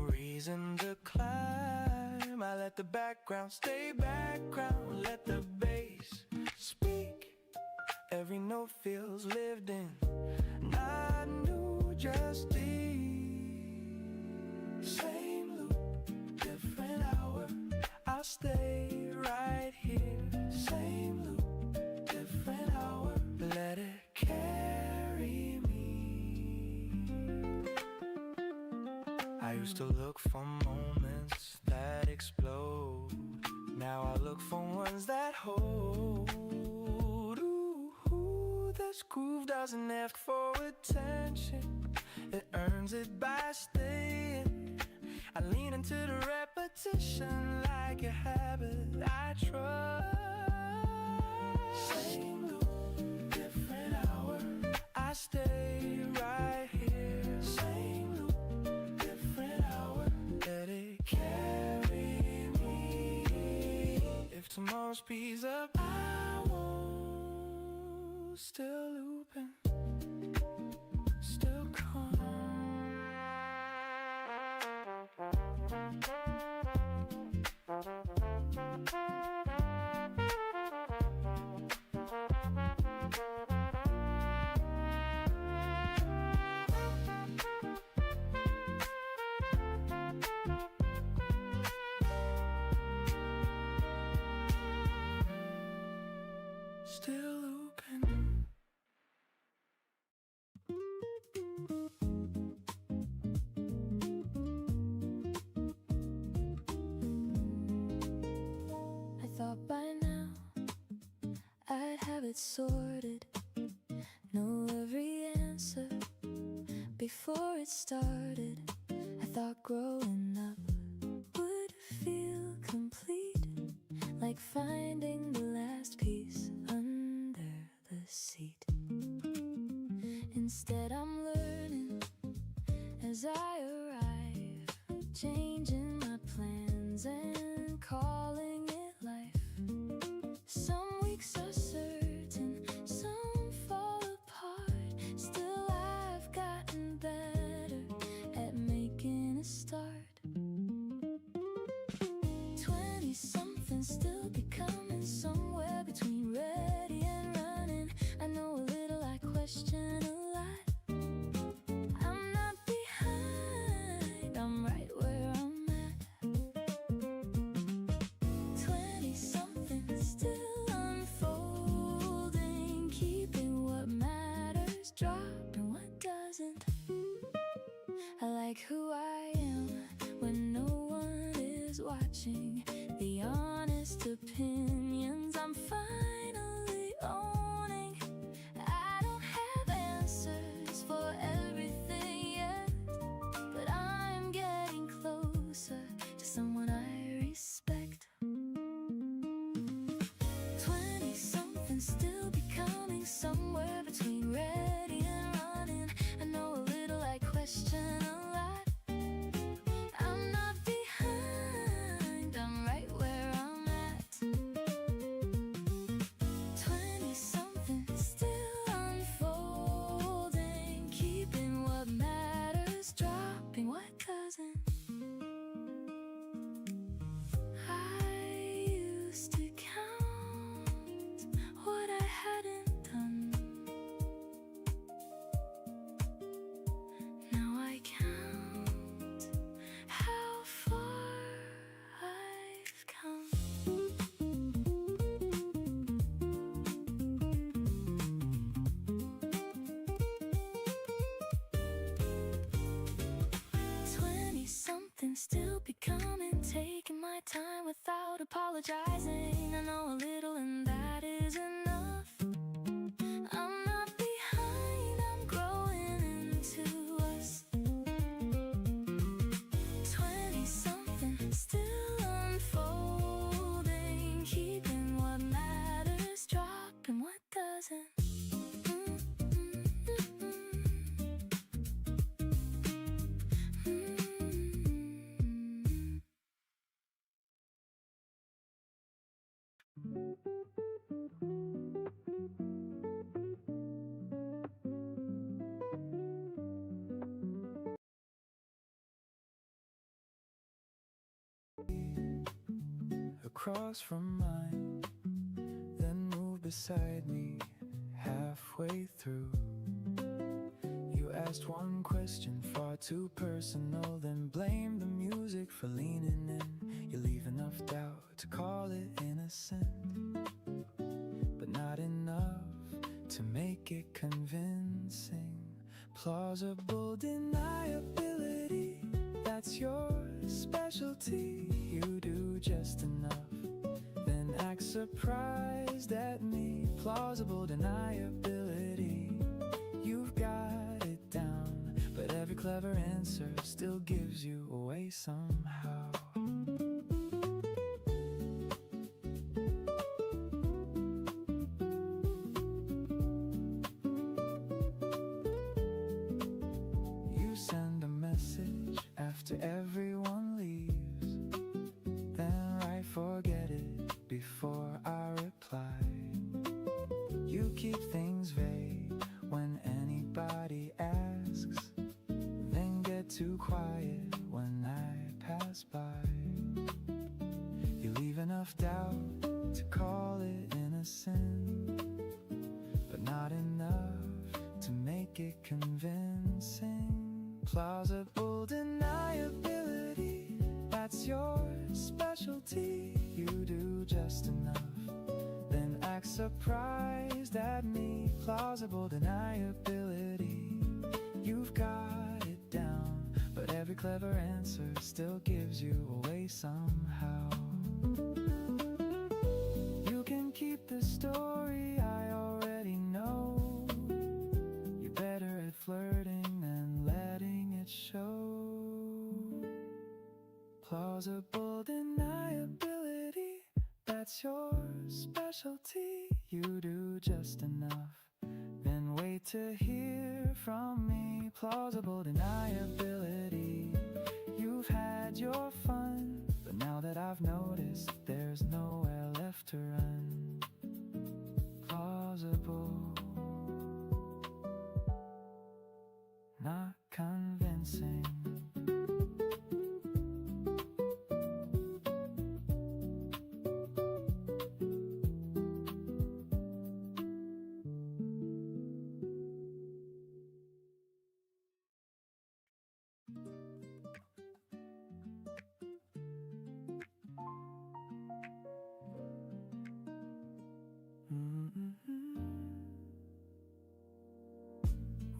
reason to climb. I let the background stay background, let the bass speak. Every note feels lived in, not new, just deep. Same loop, different hour, I'll stay right here. Same loop, different hour, let it carry me. I used to look for moments that explode. Now I look for ones that hold. Ooh, this groove doesn't ask for attention, it earns it by staying. I lean into the repetition like a habit I trust. Same loop, different hour, I stay right here. Same loop, different hour, let it carry me. If tomorrow speeds up, I won't. Still looping, still calm. Still looping. I thought by now I'd have it sorted, know every answer before it started. I thought growing up would feel complete, like finding the last piece under the seat. Instead I'm learning as I arrive, changing my plans and calling it life. Some weeks are certain, some fall apart. Still I've gotten better at making a start. 20-something, still becoming somewhere between ready and running. I know a little, I question a lot. I'm not behind, I'm right where I'm at. 20-something, still unfolding, keeping what matters, dropping what doesn't. I like who I am when no one is watching. The honest opinions I'm finally owning. I don't have answers for everything yet, but I'm getting closer to someone I respect. 20-something, still becoming somewhere between ready and running. I know a little, I question a lot. I'm not behind, I used to count what I hadn't done. Now I count how far I've come. 20-something, still becoming, taking my time without apologizing. I know a little and that is enough. I'm not behind, I'm growing into us. 20-something, still unfolding, keeping what matters, dropping what doesn't. Across from mine, then move beside me halfway through. You asked one question far too personal, then blamed the music for leaning in. You leave enough doubt to call it innocent, but not enough to make it convincing. Plausible deniability, that's your specialty. You do just enough, then act surprised at me. Plausible deniability, you've got it down, but every clever answer still gives you away somehow. You send a message after everyone leaves, then write forget it before I reply. You keep things vague when anybody asks, then get too quiet when I pass by. You leave enough doubt to call it innocent, but not enough to make it convincing. Plausible deniability, that's your specialty. You do just enough, then act surprised at me. Plausible deniability, you've got it down, but every clever answer still gives you away somehow. You can keep the story, I already know. You're better at flirting than letting it show. Plausible deniability, that's your specialty. You do just enough, then wait to hear from me. Plausible deniability, you've had your fun, but now that I've noticed, there's nowhere left to run. Plausible, not convincing.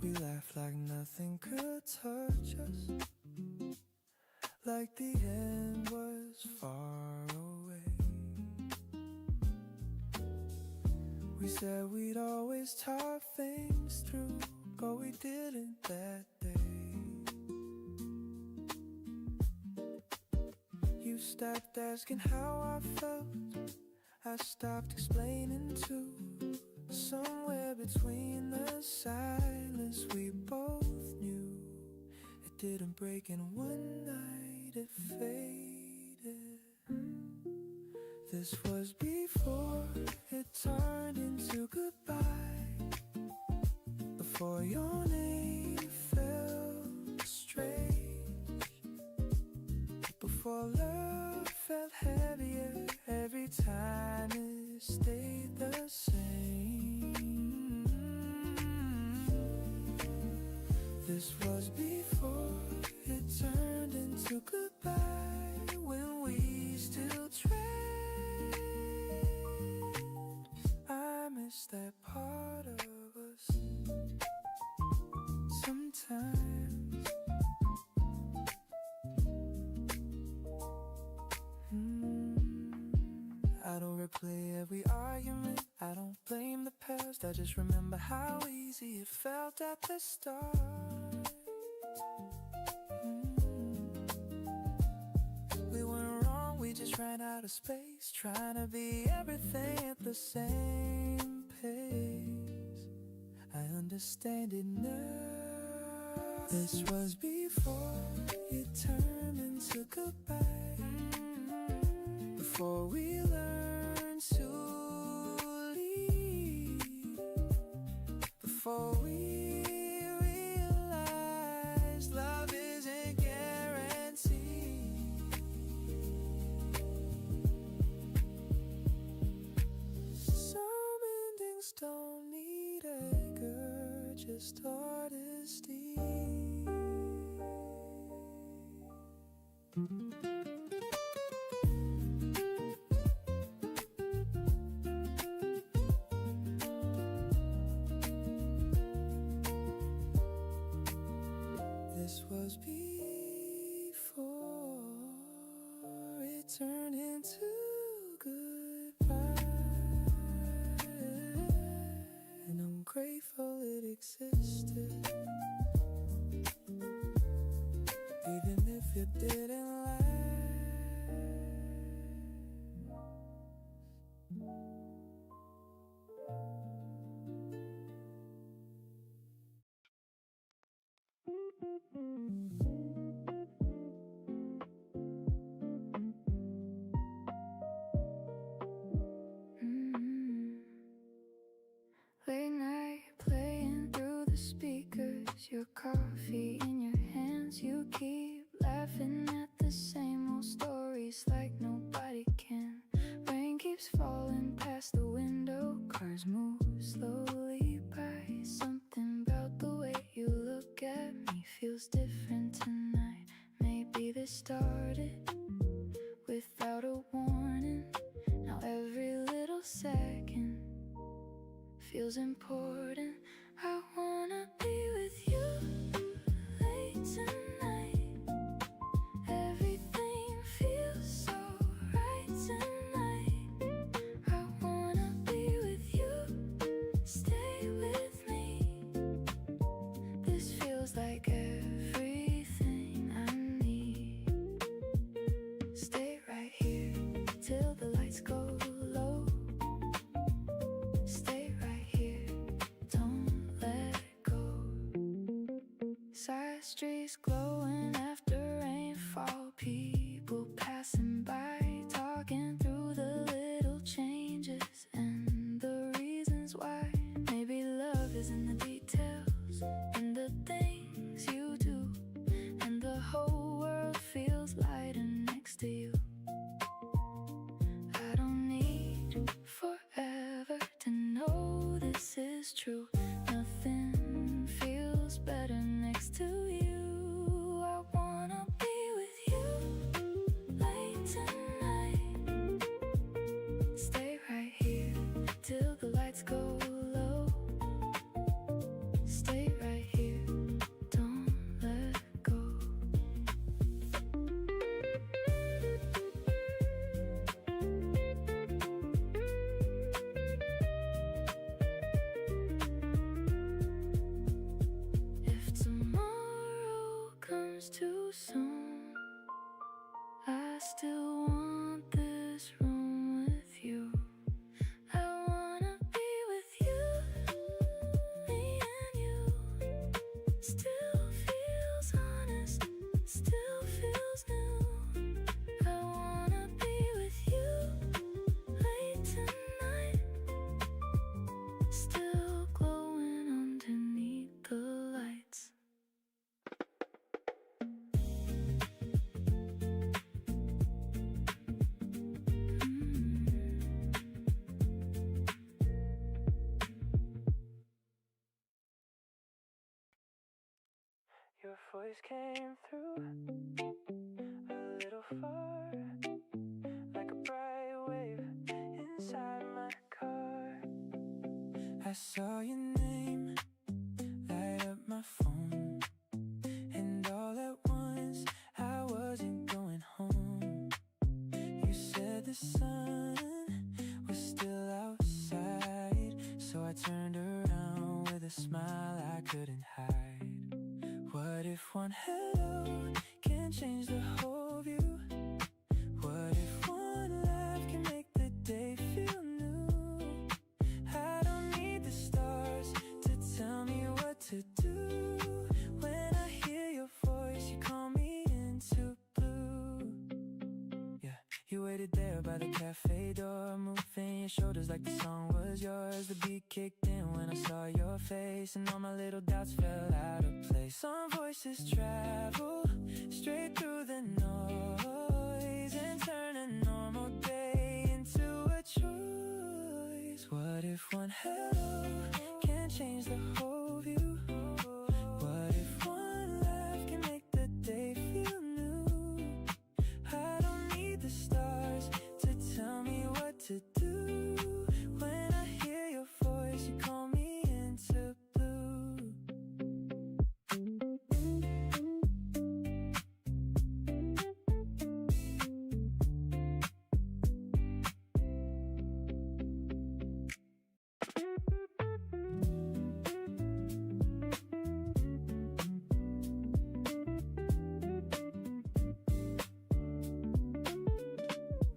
We laughed like nothing could touch us, like the end was far away. We said we'd always talk things through, but we didn't that day. You stopped asking how I felt, I stopped explaining too. Somewhere between the silence we both knew, it didn't break in one night, it faded. This was before it turned into goodbye, before your name felt strange. before love felt heavier every time it stayed the same. This was before it turned into goodbye, when we still tried. I miss that part of us sometimes. I don't replay every argument, I don't blame the past, I just remember how easy it felt at the start. We weren't wrong, we just ran out of space, trying to be everything at the same pace. I understand it now. This was before it turned into goodbye, before we learned to leave, before we realized love isn't guaranteed. Some endings don't need anger, just honesty. This was before it turned into goodbye, and I'm grateful it existed, even if it didn't last. Late night playing through the speakers, your coffee in your hands, you keep laughing at the same old stories like nobody can. Rain keeps falling past the window, cars move slowly by. Something about the way you look at me feels different tonight. Maybe this started without a warning. Now every little second feels important. I wanna be with you late tonight. Everything feels so right tonight. I wanna be with you, stay with me. This feels like everything I need. Stay right here till the lights go low. Stay right here, don't let go. Side streets glowing after rainfall, people passing by, talking through the little changes and the reasons why. Maybe love is in the details, in the things you do, and the whole world feels lighter next to you. I don't need forever to know this is true. Nothing feels better next to you. I wanna be with you late tonight. Stay right here till the lights go low. Stay right here, don't let go. If tomorrow comes too soon, I still want this room with you. I wanna be with you, me and you. Still feels honest, still feels new. I wanna be with you late tonight. Still glowing underneath the lights. your voice came through a little far, like a bright wave inside my car. I saw your name light up my phone, and all at once I wasn't going home. You said the sun was still outside, so I turned around with a smile I couldn't hide. What if one hello can change the whole view? What if one laugh can make the day feel new? I don't need the stars to tell me what to do. When I hear your voice, you call me into blue. Yeah, you waited there by the cafe door, moving your shoulders like the song was yours. The beat kicked in when I saw your face, and all my little doubts fell out of place. Some voices travel straight through the noise and turn a normal day into a choice. What if one hello can change the whole view? What if one laugh can make the day feel new? I don't need the stars to tell me what to do. When I hear your voice, you call me into blue.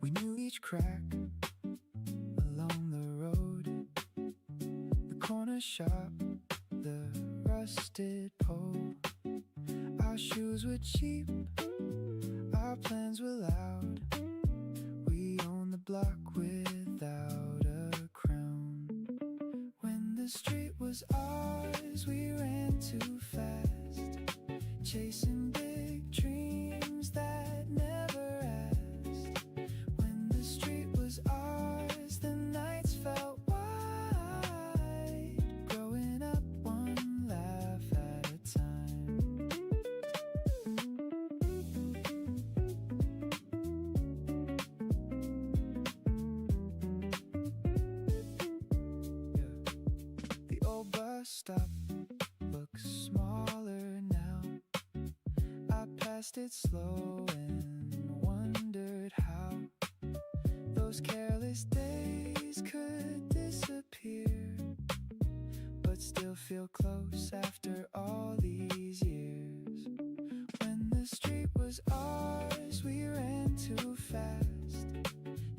We knew each crack along the road, the corner shop, the rusted pole. Our shoes were cheap, our plans were loud. We owned the block without a crown. When the street was ours, we ran too fast, chasing big dreams that never asked. When the street was ours, the nights felt wide, growing up one laugh at a time. Yeah. The old bus stop looks smaller now. I passed it slow and wondered how those careless days could disappear, but still feel close after all these years. When the street was ours, we ran too fast,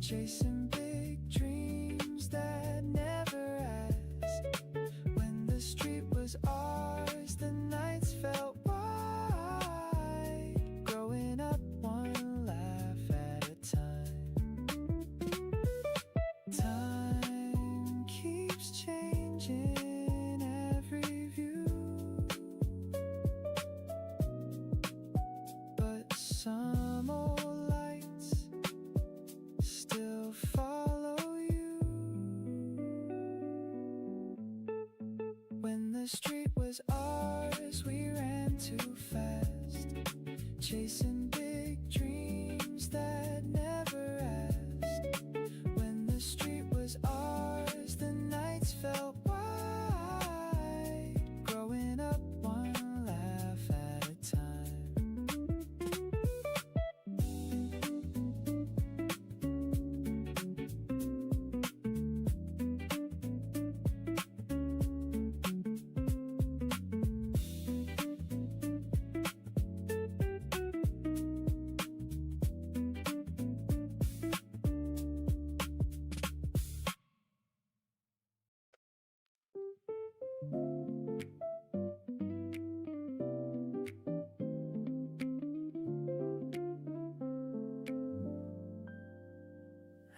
chasing big dreams that never asked. When the street was ours, the nights felt wide, growing up one laugh at a time. Time keeps changing every view, but some old lights still follow you. When the street was ours, we ran too fast, chasing big dreams that never asked. When the street was ours, the nights felt wide, growing up one laugh at a time.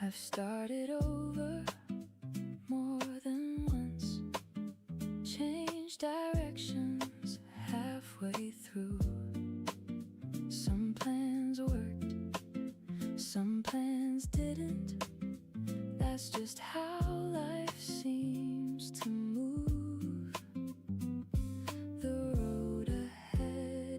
I've started over more than once, changed directions halfway through. Some plans worked, some plans didn't. That's just how life seems to move. The road ahead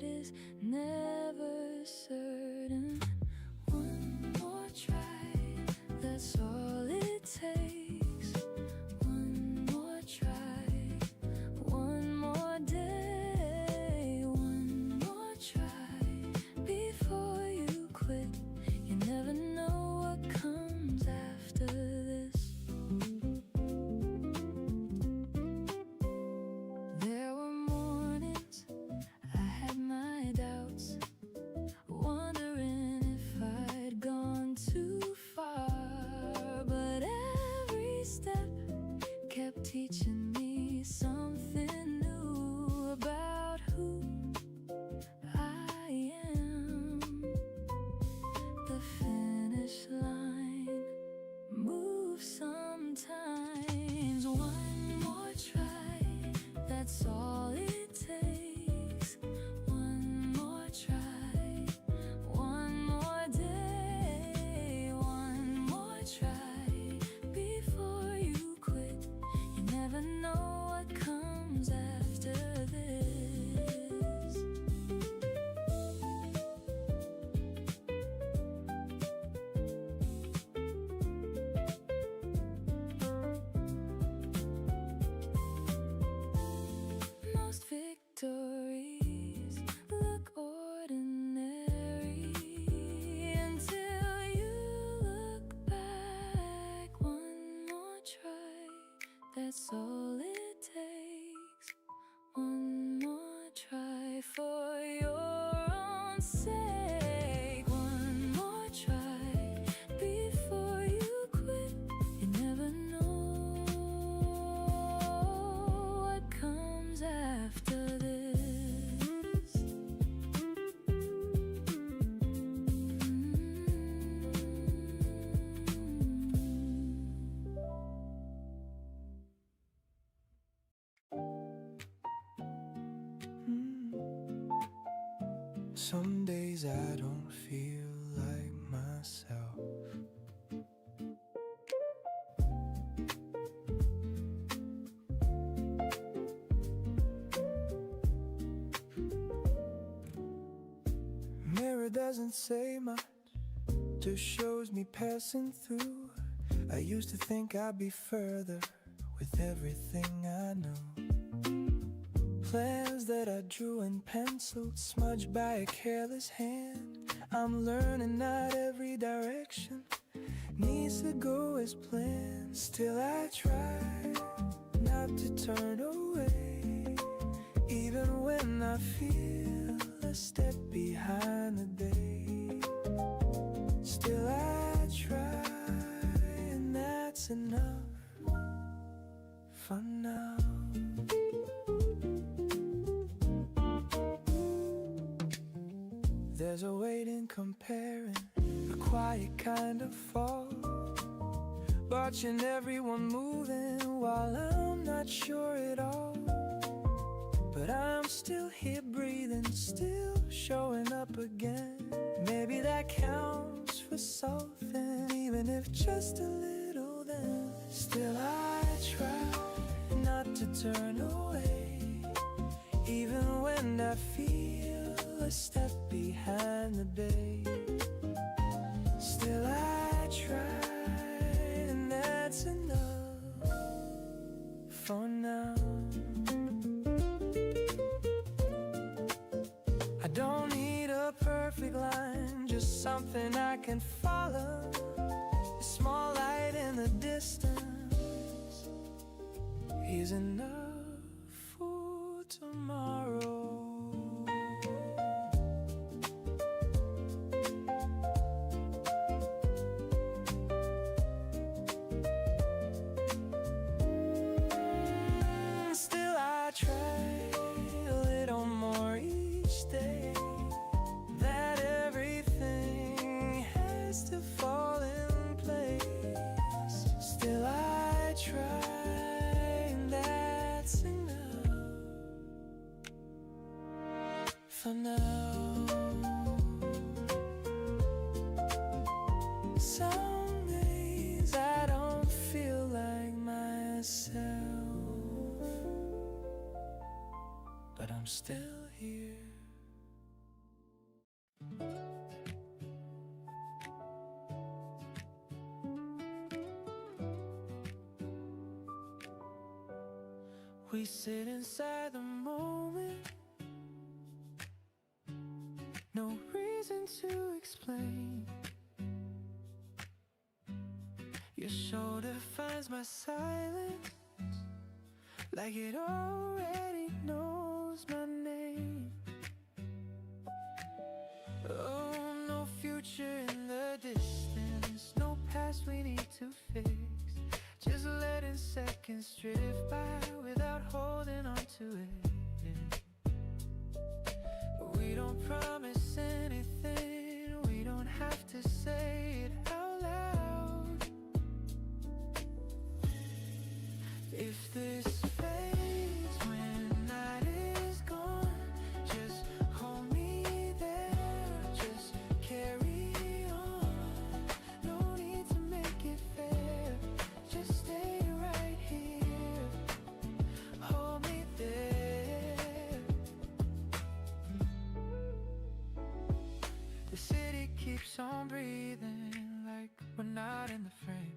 that's all it takes. One more try for your own sake. One more try before you quit. You never know what comes after this. Some days I don't feel like myself. Mirror doesn't say much, just shows me passing through. I used to think I'd be further with everything I know. Plans that I drew in pencil, smudged by a careless hand. I'm learning not every direction needs to go as planned. Still I try not to turn away, even when I feel a step behind the day. Still I try, and that's enough for now. There's a weight in comparing, a quiet kind of fall, watching everyone moving while I'm not sure at all. But I'm still here breathing, still showing up again. Maybe that counts for something, even if just a little then. Still I try not to turn away, even when I feel a step behind the day. Still I try, and that's enough for now. I don't need a perfect line, just something I can follow. A small light in the distance is enough for tomorrow. Still I try a little more each day, that everything has to fall in place. Still I try, and that's enough for now. Some days I don't feel like myself, but I'm still here. We sit inside the moment, no reason to explain. Your shoulder finds my silence, like it already knows my name. Oh, no future in the distance, no past we need to fix. Just letting seconds drift by without holding on to it. We don't promise anything, we don't have to say it out loud. If this fades when night is gone, just hold me there, just carry on. No need to make it fair, just stay right here, hold me there. The city keeps on breathing like we're not in the frame,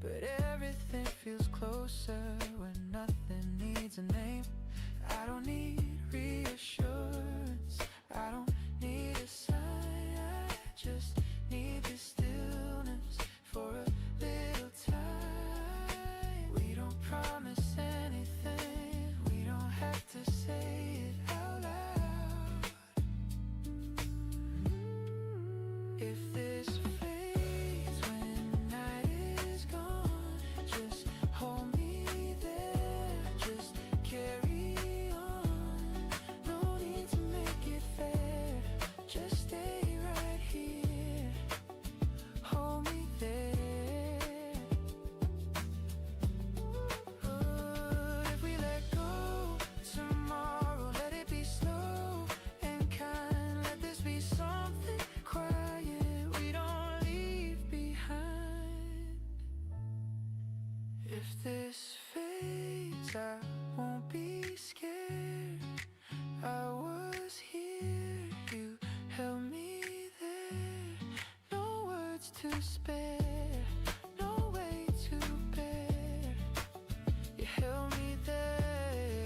but everything feels closer when nothing needs a name. I don't need reassurance, I don't need a sign, I just need the stillness for a little time. We don't promise to spare, no way to bear. You held me there.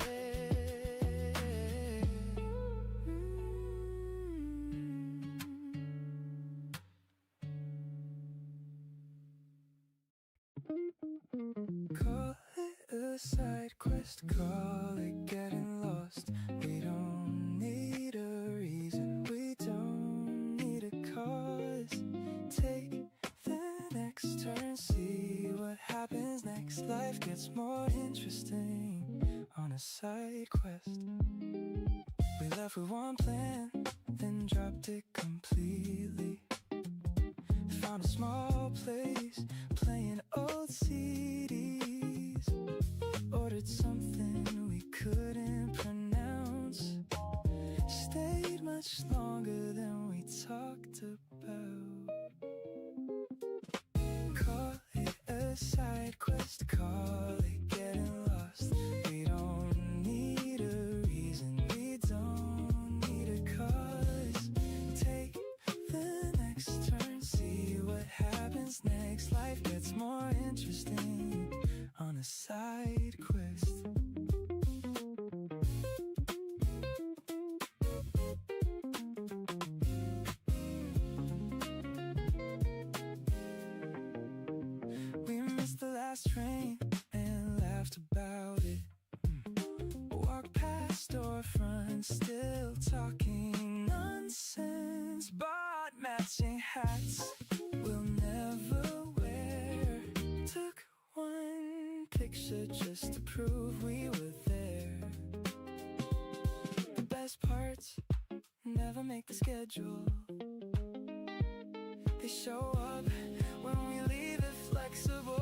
Call it a side quest, call it getting lost. We don't need a reason, we don't need a cause. Take the next turn, see what happens next. Life gets more interesting on a side quest. We left with one plan, then dropped it completely. Found a small place, playing old CDs. Ordered something we couldn't pronounce. Stayed much longer than we talked about. Call it a side quest, call it getting lost. We don't need a reason, we don't need a cause. Take the next turn, see what happens next. Life gets more interesting on a side quest. We missed the last train and laughed about it. Walked past storefronts, still talking nonsense. Bought matching hats we'll never wear. Took one picture just to prove we were there. The best parts never make the schedule. They show up when we leave it flexible.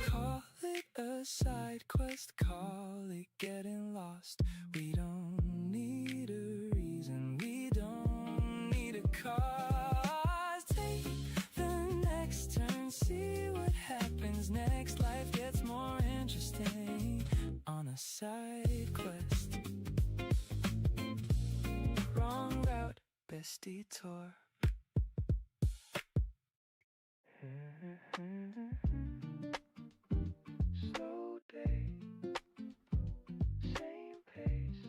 Call it a side quest, call it getting lost. We don't need a reason, we don't need a cause. Take the next turn, see what happens next. Life gets more interesting on a side quest. Wrong route, best detour. Slow day, same pace.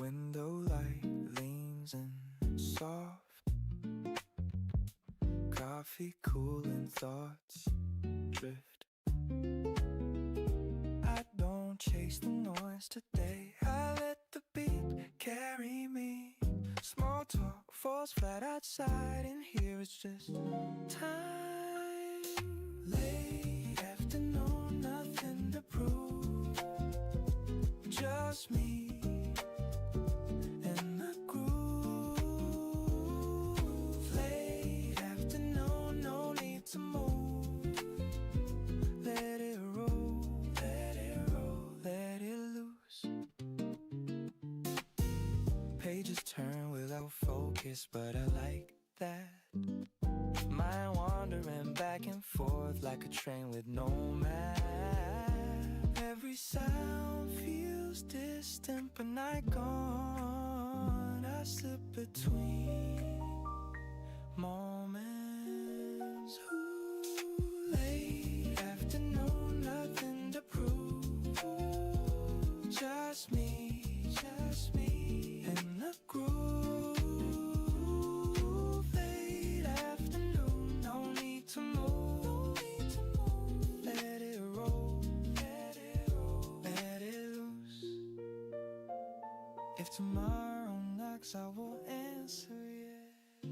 Window light leans in soft. Coffee cooling, thoughts drift. I don't chase the noise today, I let the beat carry me. Small talk falls flat outside, and here it's just time. Late afternoon, nothing to prove. Just me and the groove. Late afternoon, no need to move. Let it roll, let it roll, let it loose. Pages turn without focus, but I like that. Mind wandering back and forth like a train with no map. Every sound feels distant but not gone. I slip between moments. Ooh, late afternoon, nothing to prove. Just me and the groove. Late afternoon, no need to move. Let it roll, let it roll, let it loose. If tomorrow knocks, I will answer yes.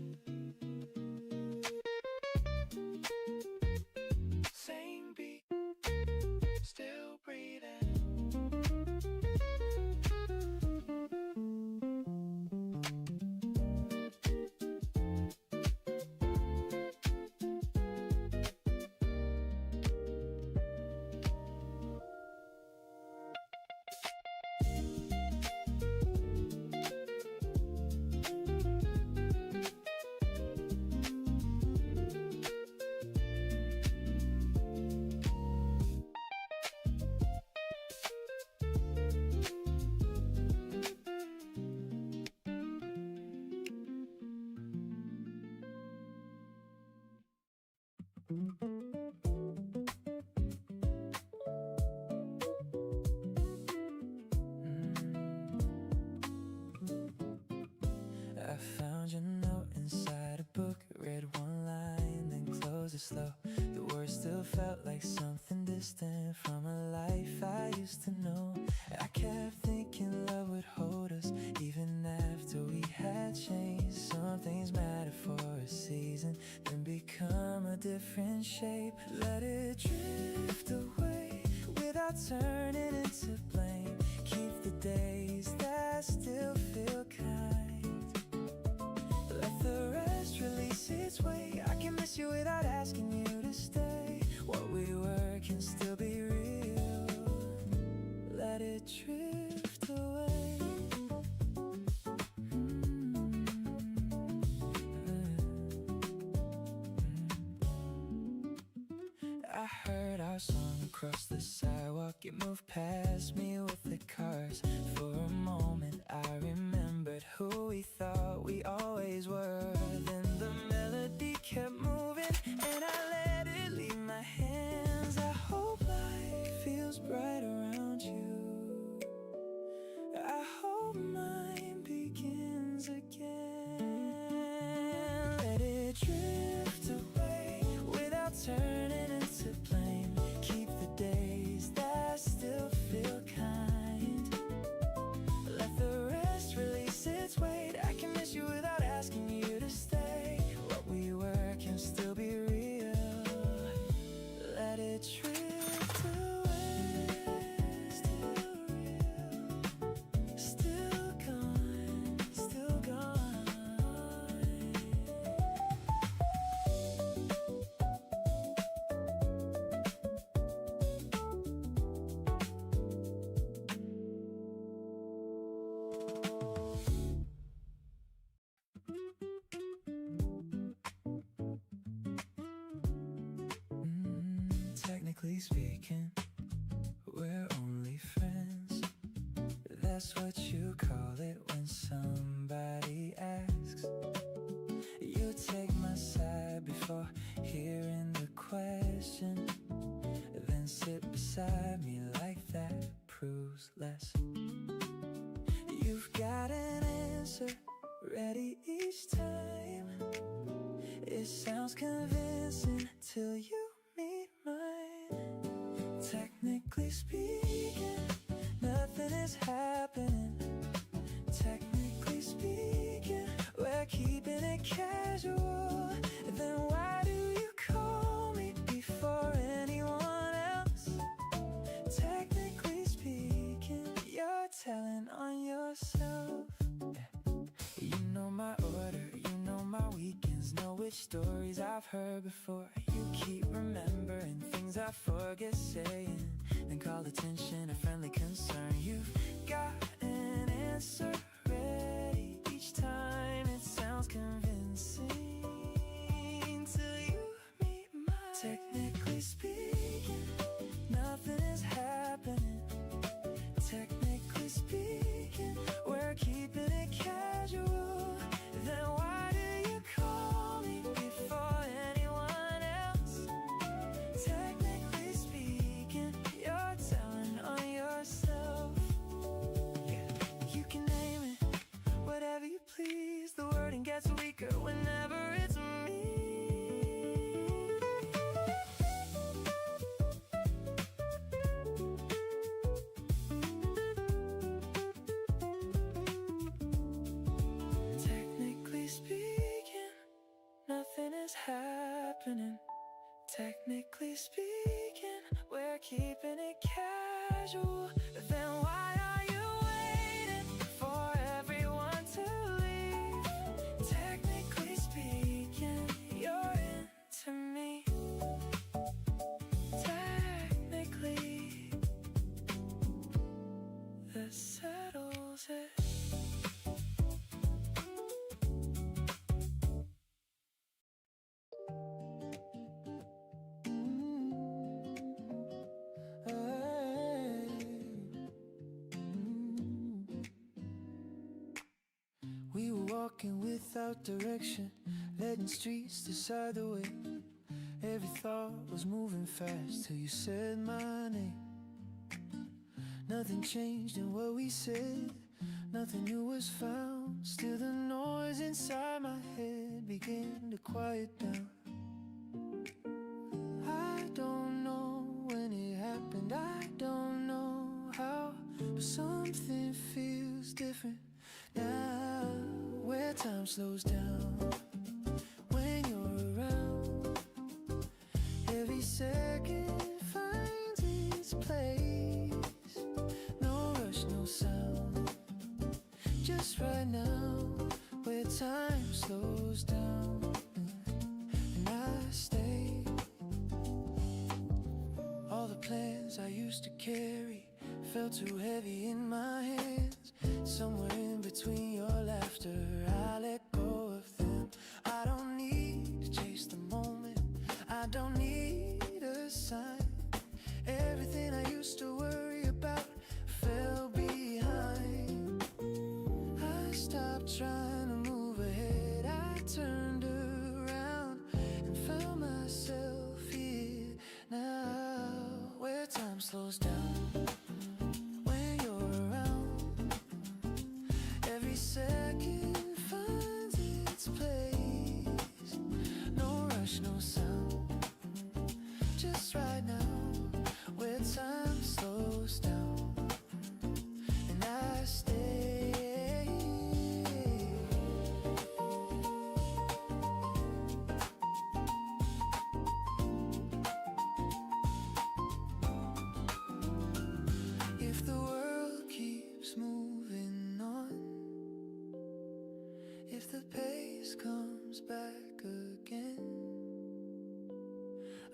Same beat, still breathing. slow. The words still felt like something distant from a life I used to know. I kept thinking love would hold us even after we had changed. Some things matter for a season, then become a different shape. Let it drift away without turning into blame. Keep the days that still feel kind. Let the rest release its weight. I can miss you without asking you to stay. What we were can still be real. Let it drift away. I heard our song across the sidewalk. It moved past me with the cars. For a moment I remembered who we thought we always were. Then the melody kept moving and I let it leave my hands. I hope life feels bright around you. I hope mine begins again. Let it drift away without turning into blame. Keep the days that still feel kind. Let the rest release its weight. I can miss you without asking you to stay. What we were can still be real. Let it drift away. Still real. Still gone. Still gone. Technically speaking, we're only friends. That's what you call it when somebody asks. You take my side before hearing the question, then sit beside me like that proves less. You've got an answer ready each time. It sounds convincing till you meet mine. Technically speaking, nothing is happening. Technically speaking, we're keeping it casual. Then why do you call me before anyone else? Technically speaking, you're telling on yourself. You know my order, you know my weekends, know which stories I've heard before. You keep remembering things I forget saying, then call attention a friendly concern. You've got an answer ready each time. It sounds convincing till you meet mine. Technically speaking, nothing is happening. Technically speaking, we're keeping it casual. Then why do you call me before anyone else? Technically speaking, you're telling on yourself. Yeah. You can name it whatever you please. The wording gets weaker whenever it's me. Technically speaking, nothing is happening. Technically speaking, we're keeping it casual. Then why are you waiting for everyone to leave? Technically speaking, you're into me. Technically, that settles it. We were walking without direction, letting streets decide the way. Every thought was moving fast till you said my name. Nothing changed in what we said, nothing new was found. Still the noise inside my head began to quiet down. something feels different now, where time slows down. When you're around, every second finds its place. No rush, no sound, just right now, where time slows down. And I stay. All the plans I used to carry felt too heavy in my hands. Somewhere in between your laughter, I let go of them. I don't need to chase the moment, I don't need a sign. Everything I used to worry about fell behind. I stopped trying to move ahead, I turned around and found myself here now, where time slows down. When you're around, every second finds its place. No rush, no sound, just right now, where time slows down. And I stay. If the world keeps moving on, if the pace comes back again,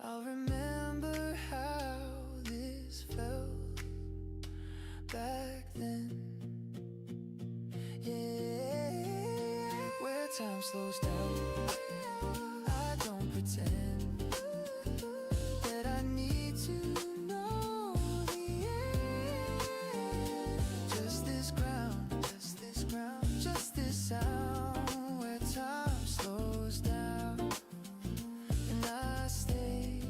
I'll remember how this felt back then. Yeah, where time slows down, I don't pretend that I need to know the end. Just this ground, just this ground, just this sound, where time slows down and I stay.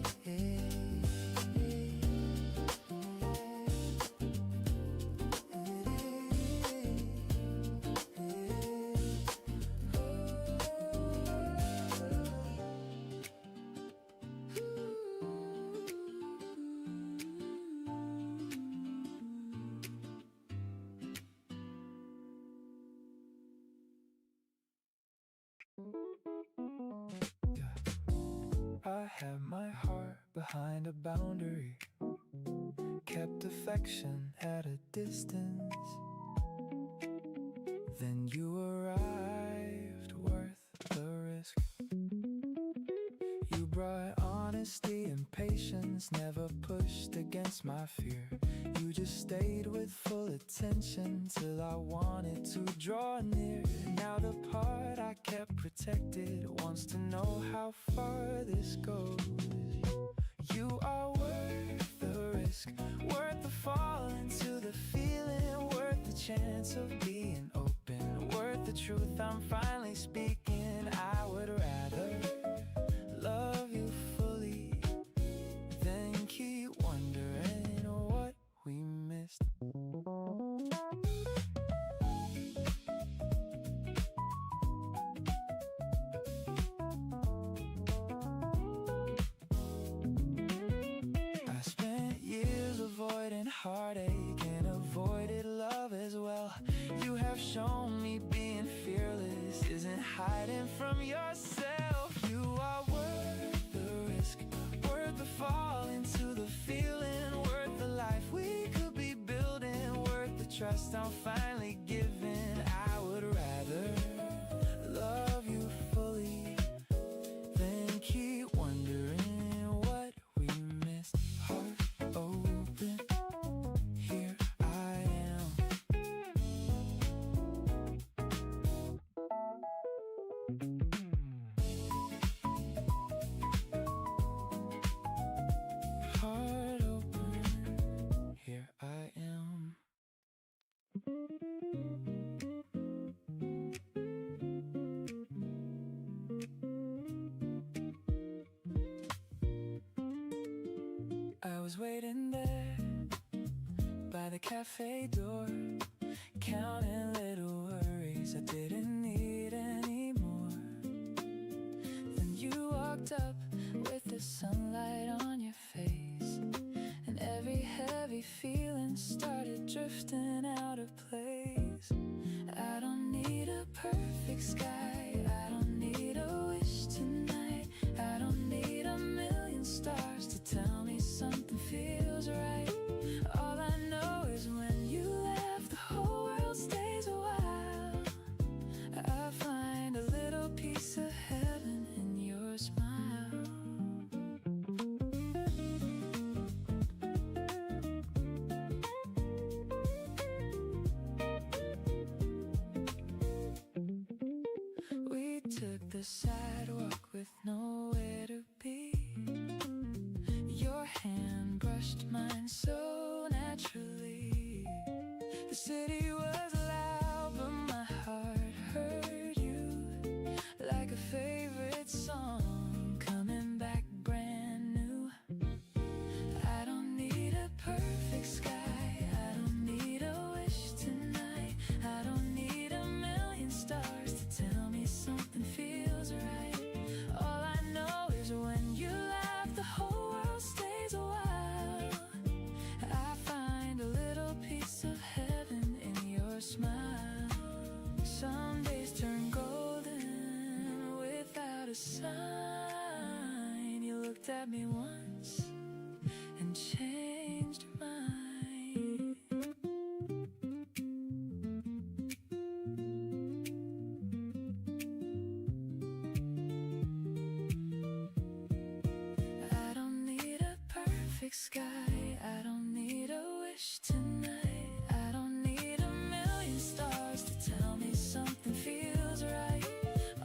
I had my heart behind a boundary, kept affection at a distance. Then you arrived, worth the risk. You brought honesty and patience, never pushed against my fear. You just stayed with full attention till I wanted to draw near. Now the part I kept protected wants to know how far this goes. You are worth the risk, worth the fall into the feeling, worth the chance of being open, worth the truth I'm finally speaking. I would rather love you fully than keep wondering what we missed. I spent years avoiding heartache and avoided love as well. You have shown me being fearless isn't hiding from yourself. You are worth the risk, worth the fall into the feeling, worth the life we could be building, worth the trust I'm finally giving. I would rather love you fully than keep wondering what we missed. Heart open, here I am. Heart open, here I am. I was waiting there by the cafe door, counting little worries I didn't need anymore. Then you walked up with the sunlight on your face, and every heavy feeling started drifting out better place. I don't need a perfect sky, I don't need a wish tonight, I don't need a million stars to tell me something feels right. All I know is when you left, the whole world stays a while. I find a little piece of heaven in your smile. We took the sidewalk with nowhere to be. Your hand brushed mine so naturally. The city was loud, but my heart heard you like a favorite song coming back brand new. I don't need a perfect sky, I don't need a wish tonight, I don't need a million stars to tell me something feels right. All I know is when you laugh, the whole world stays a while. I find a little piece of heaven in your smile. Some days turn golden without a sign. You looked at me once and changed your mind. I don't need a perfect sky, I don't need a wish tonight, I don't need a million stars to tell me something feels right.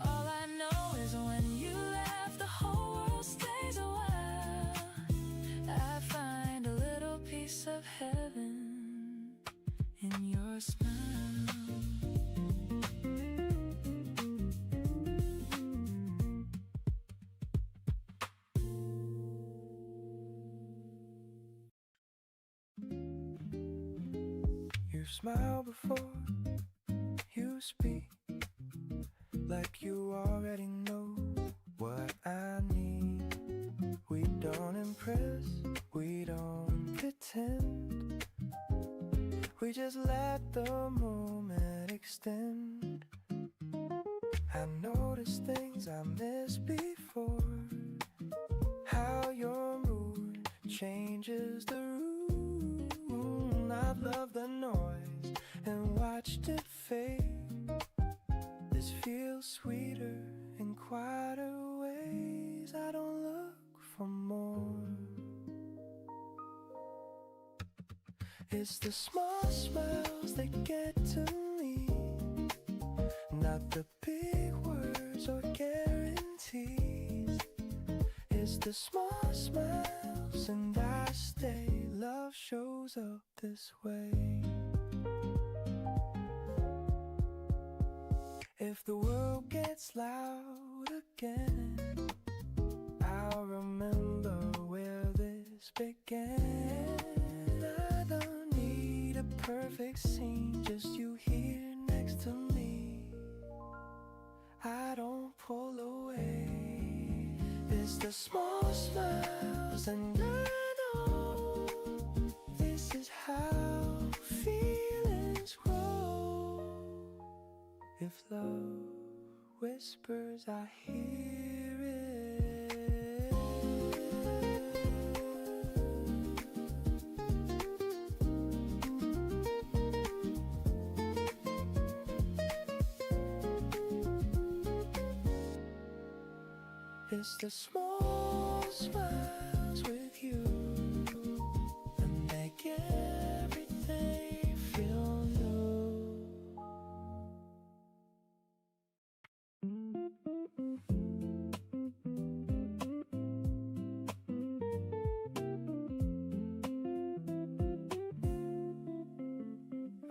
All I know is when you laugh, the whole world stays a while. I find a little piece of heaven in your smile. You smile before you speak, like you already know what I need. We don't impress, we don't pretend, we just let the moment extend. I notice things I missed before, how your mood changes the room. I've loved the noise and watched it fade. This feels sweeter in quieter ways. I don't look for more. It's the small smiles that get to me, not the big words or guarantees. It's the small smiles and I stay. Love shows up this way. If the world gets loud again, I'll remember where this began. I don't need a perfect scene, just you here next to me. I don't pull away. It's the small smiles and I know this is how feelings grow. If love whispers, I hear it. It's the small smiles with you that make everything feel new.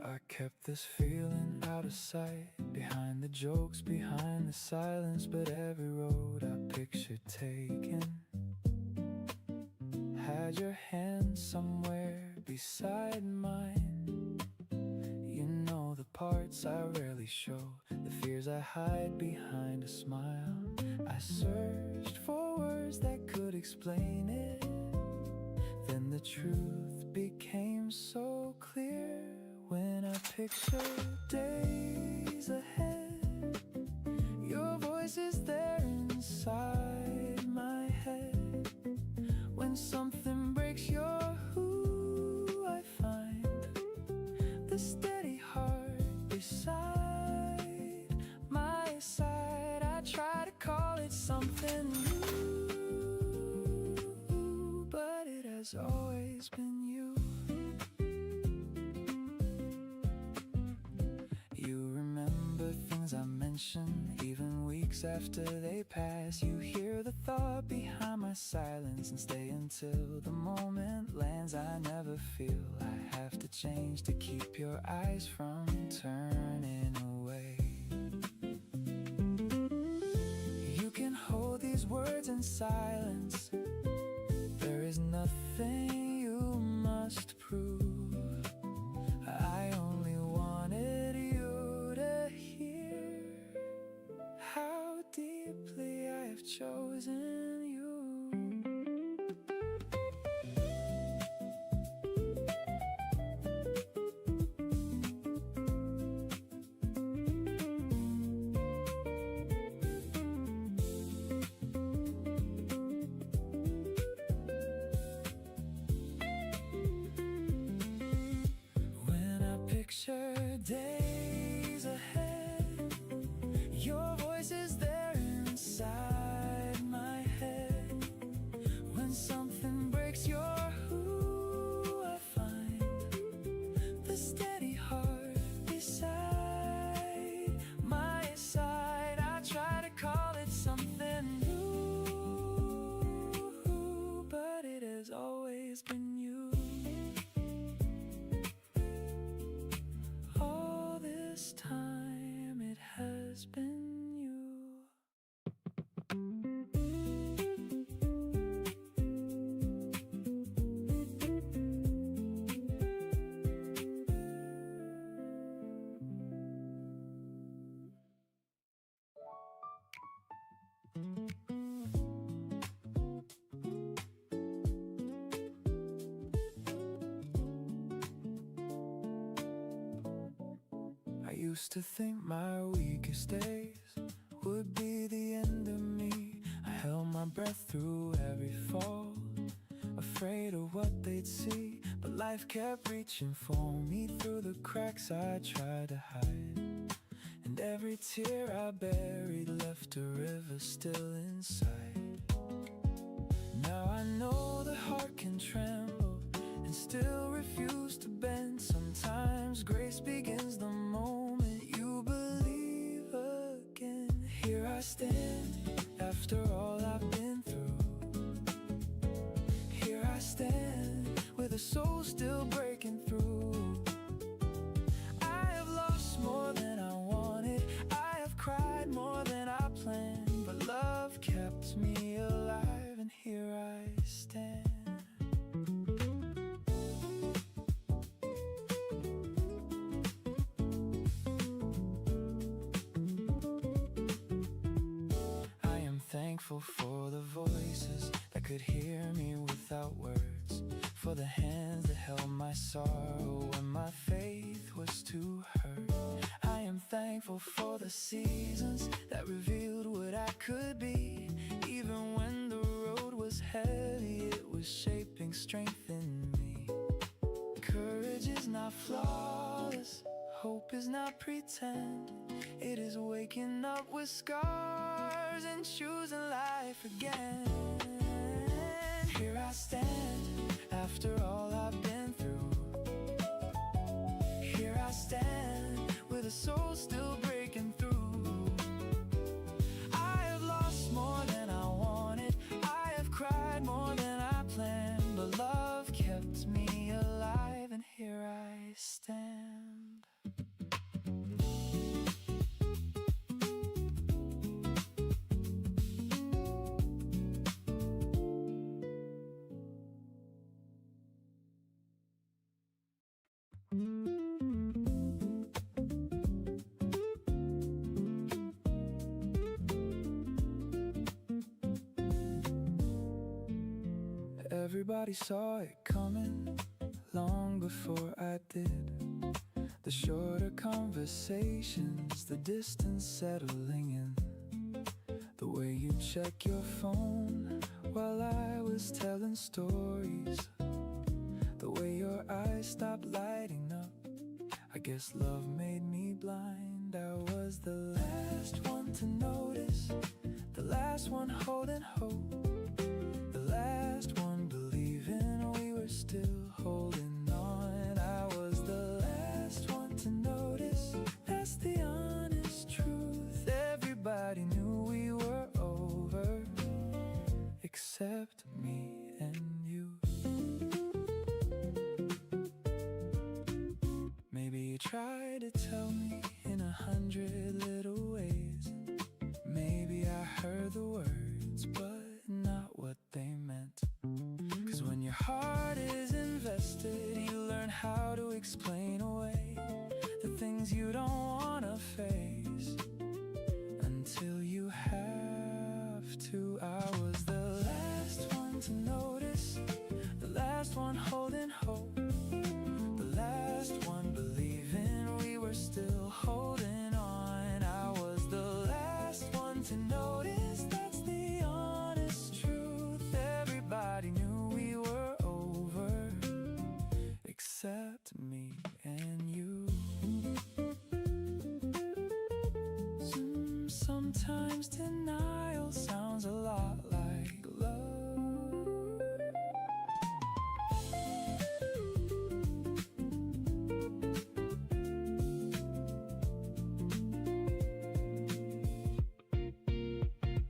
I kept this feeling out of sight, behind the jokes, behind the silence. But every road I pictured taking had your hand somewhere beside mine. You know the parts I rarely show, the fears I hide behind a smile. I searched for words that could explain it, then the truth became so clear when I picture days ahead, your voice is there inside my head. When something breaks, you're who I find, the steady heart beside my side. I try to call it something new, but it has always been you. You remember things I mention, even weeks after they pass. You hear the thought behind my silence and stay until the moment lands. I never feel I have to change to keep your eyes from turning away. You can hold these words in silence. There is nothing you must prove. I only wanted you to hear how deeply I have chosen you. When I picture days ahead, your voice is there inside my head. When something breaks, you're who I find, the steady heart beside my side. I try to call it something new, but it has always been you. All this time it has been you. I used to think my weakest days would be the end of me. I held my breath through every fall, afraid of what they'd see. But life kept reaching for me through the cracks I tried to hide. And every tear I buried left a river still inside. Now I know the heart can tremble and still refuse to bend. Sometimes grace begins the moment you believe again. Here I stand after all I've been through. Here I stand with a soul still breaking through. I have lost more than I wanted, I have cried more than I planned, but love kept me alive, and here I stand. I am thankful for the voices that could hear me without words, for the hands that held my sorrow when my faith was too hurt. I am thankful for the seasons that revealed what I could be. Even when the road was heavy, it was shaping strength in me. Courage is not flawless, hope is not pretend. It is waking up with scars and choosing life again. Here I stand after all I've been through. Here I stand with a soul still breaking through. I have lost more than I wanted, I have cried more than I planned, but love kept me alive, and here I stand. Everybody saw it coming long before I did. The shorter conversations, the distance settling in. The way you check your phone while I was telling stories. The way your eyes stopped lighting up. I guess love made me blind. I was the last one to notice, the last one holding hope, the last one believing we were still holding on. I was the last one to notice, that's the honest truth. Everybody knew we were over, except me and you. Maybe you tried to tell me in 100 little ways. Maybe I heard the words, but not what they meant. 'Cause when your heart is invested, you learn how to explain away the things you don't wanna face until you have to. I was the last one to notice, the last one holding hope, the last one believing we were still holding on. I was the last one to notice, that's the honest truth. Everybody knew we were over, except me and you. Sometimes denial sounds a lot like love.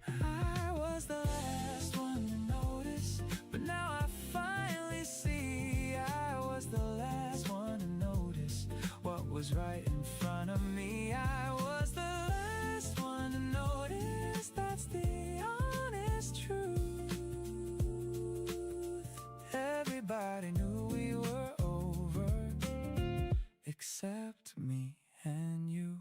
I was the last one to notice, but now I finally see I was the last one to notice what was right in front of me. I was the last one to notice, that's the honest truth. Everybody knew we were over, except me and you.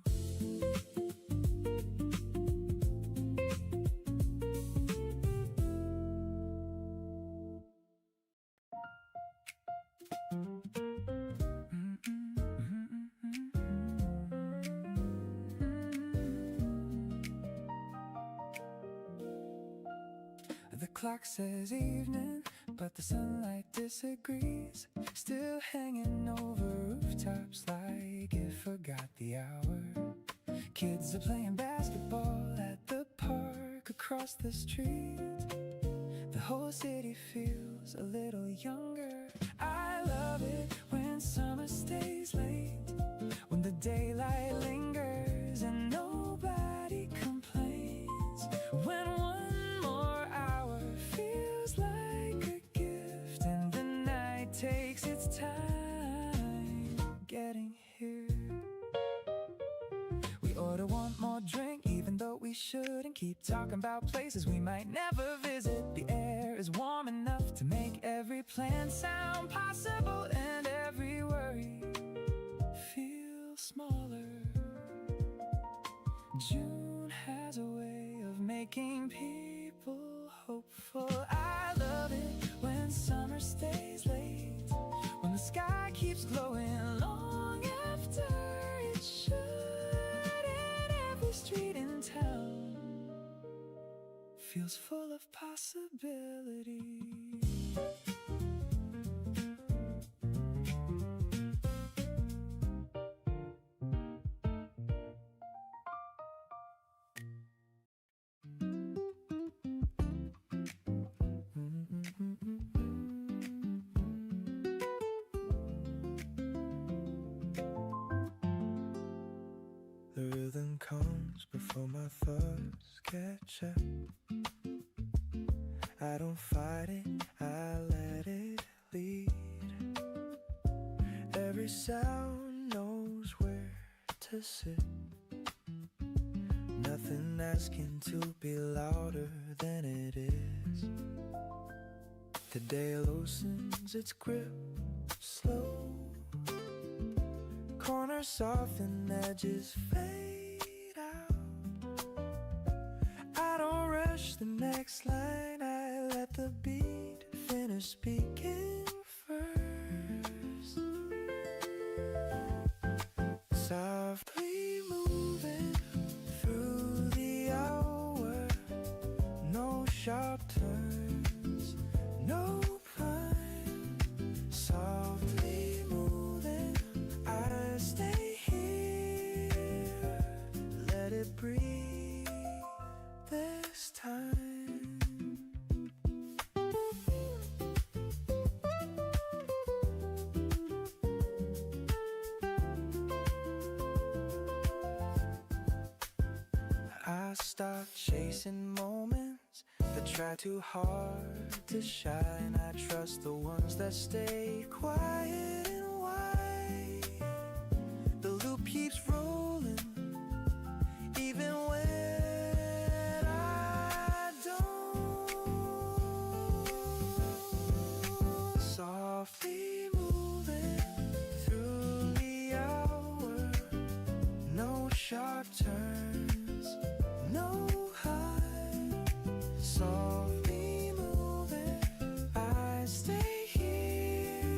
The clock says evening, but the sunlight disagrees. Still hanging over rooftops like it forgot the hour. Kids are playing basketball at the park across the street. The whole city feels a little younger. I love it when summer stays late, when the daylight lingers and nobody complains. When one more hour feels like a gift and the night takes its time getting here. We order one more drink even though we shouldn't. Keep talking about places we might never visit. The air is warm enough to make every plan sound possible, and every worry feel smaller. June has a way of making people hopeful. I love it when summer stays late, when the sky keeps glowing long after it should, and every street in town feels full of possibility. The rhythm comes before my thoughts catch up. I don't fight it, I let it lead. Every sound knows where to sit. Nothing asking to be louder than it is. The day loosens its grip slow. Corners soften, edges fade out. I don't rush the next line, I let the beat finish speaking first. sharp turns, no climb, softly moving. I stay here, let it breathe this time. I stop chasing moments that try too hard to shine. I trust the ones that stay quiet and wide. The loop keeps rolling, even when I don't. Softly moving through the hour, no sharp turns, no high, softly moving. I stay here,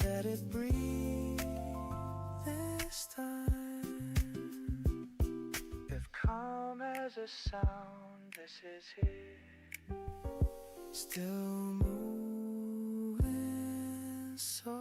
let it breathe this time. If calm as a sound, this is it. Still moving so.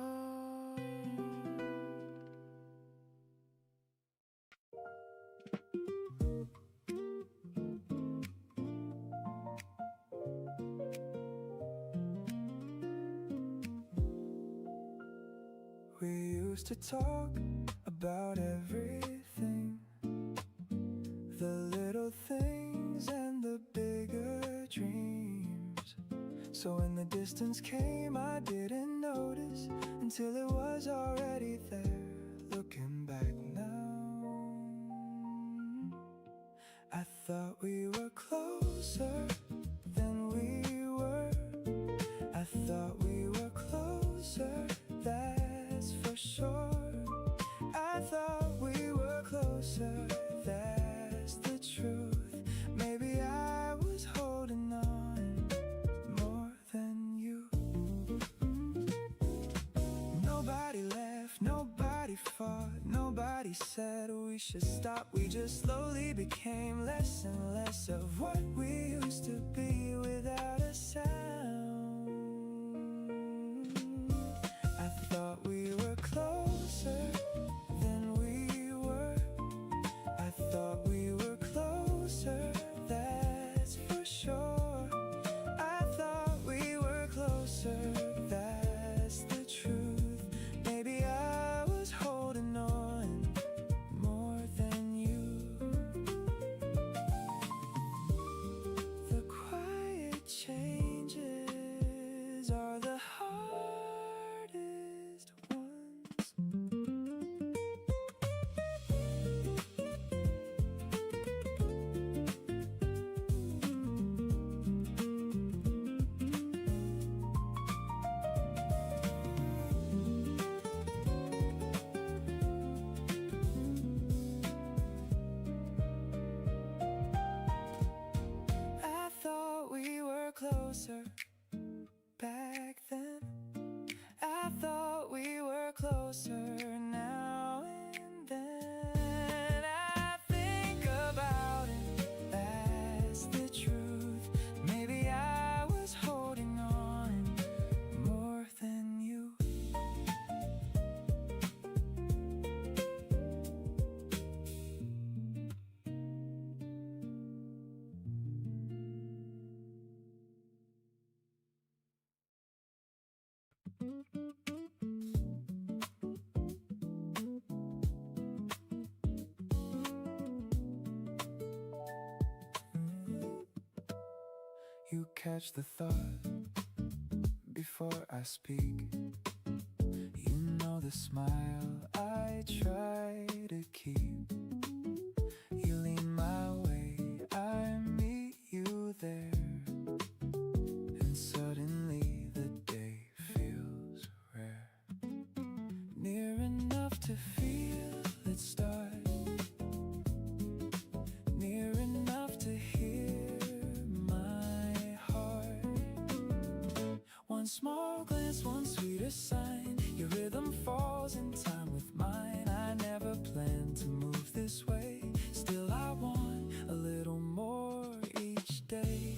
We used to talk about everything, the little things and the bigger dreams. So when the distance came, I didn't notice until it was already there. Looking back now, I thought we were closer than we were. I thought we were closer, that's for sure. I thought we were closer, that's the truth. Maybe I was holding on more than you. Nobody left, nobody fought, nobody said we should stop. We just slowly became less and less of what we used to be without a sound. I thought we were closer than we were. I thought we were closer, that's for sure. I thought we were closer, that's the truth. Maybe I was holding on more than you. The quiet changes are the hardest ones. I thought we were closer back then. I thought we were closer now and then. I think about it, that's the truth. Maybe I was holding on more than you. You catch the thought before I speak. You know the smile I try to keep. You lean my way, I meet you there. And suddenly the day feels rare. Near enough to feel it start. Near enough to hear my heart. One small glance, one sweeter sign. Your rhythm falls in time with mine. I never planned to move this way. Still I want a little more each day.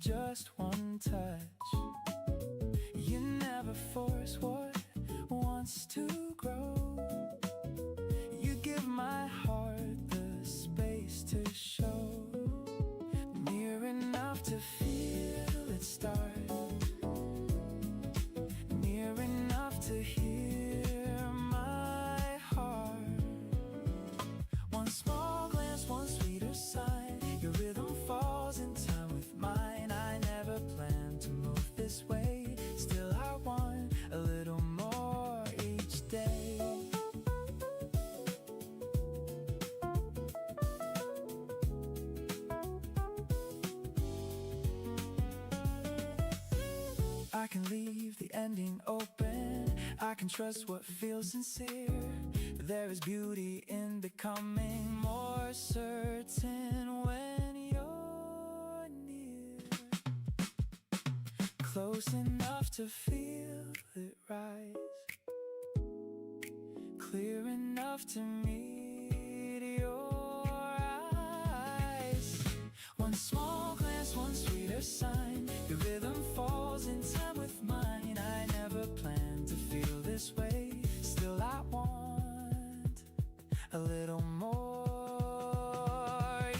just one touch. You never force what wants to grow. You give my heart the space to show, near enough to feel it start, near enough to hear my heart. One small glance, one sweeter sign, your rhythm falls in time with mine. I never planned to move this way, still I want a little more each day. I can leave the ending open, I can trust what feels sincere. There is beauty in becoming more certain when you're near, close enough to feel it rise, clear enough to meet your eyes. One small glance, one sweeter sign, your rhythm falls in time with mine. I never planned to feel this way, still I want a little more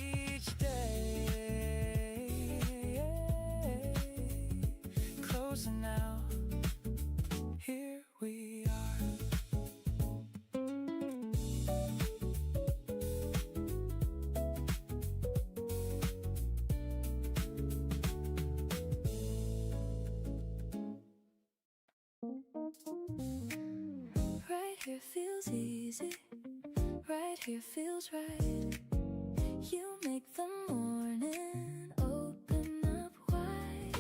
each day. Closer now, here we are. Right here feels easy, right here feels right. You make the morning open up wide.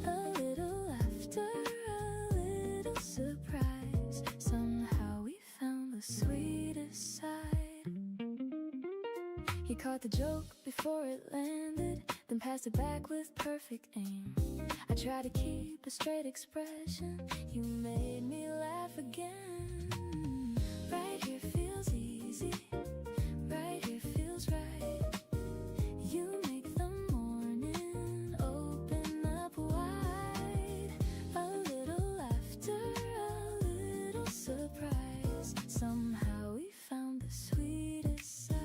A little laughter, a little surprise. Somehow we found the sweetest side. You caught the joke before it landed, then passed it back with perfect aim. I tried to keep a straight expression, you made me laugh again. Right here feels easy, right here feels right. You make the morning open up wide. A little laughter, a little surprise. Somehow we found the sweetest side.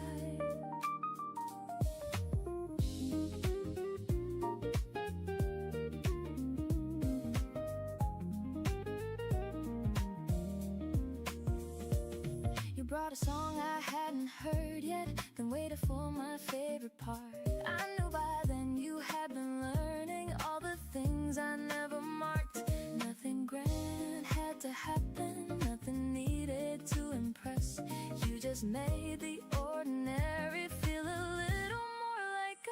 Brought a song I hadn't heard yet, then waited for my favorite part. I knew by then you had been learning all the things I never marked. Nothing grand had to happen, nothing needed to impress. You just made the ordinary feel a little more like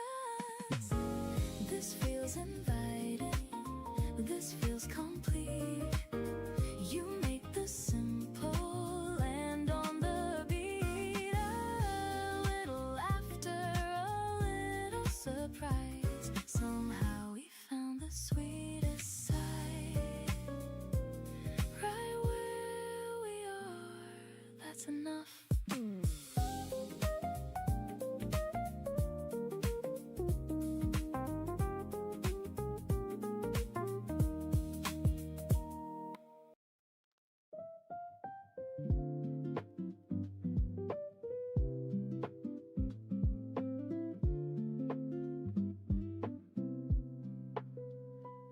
us. This feels inviting, this feels complete. You make the simple land on the beat. A little laughter, a little surprise. Somehow we found the sweetest side. Right where we are, that's enough.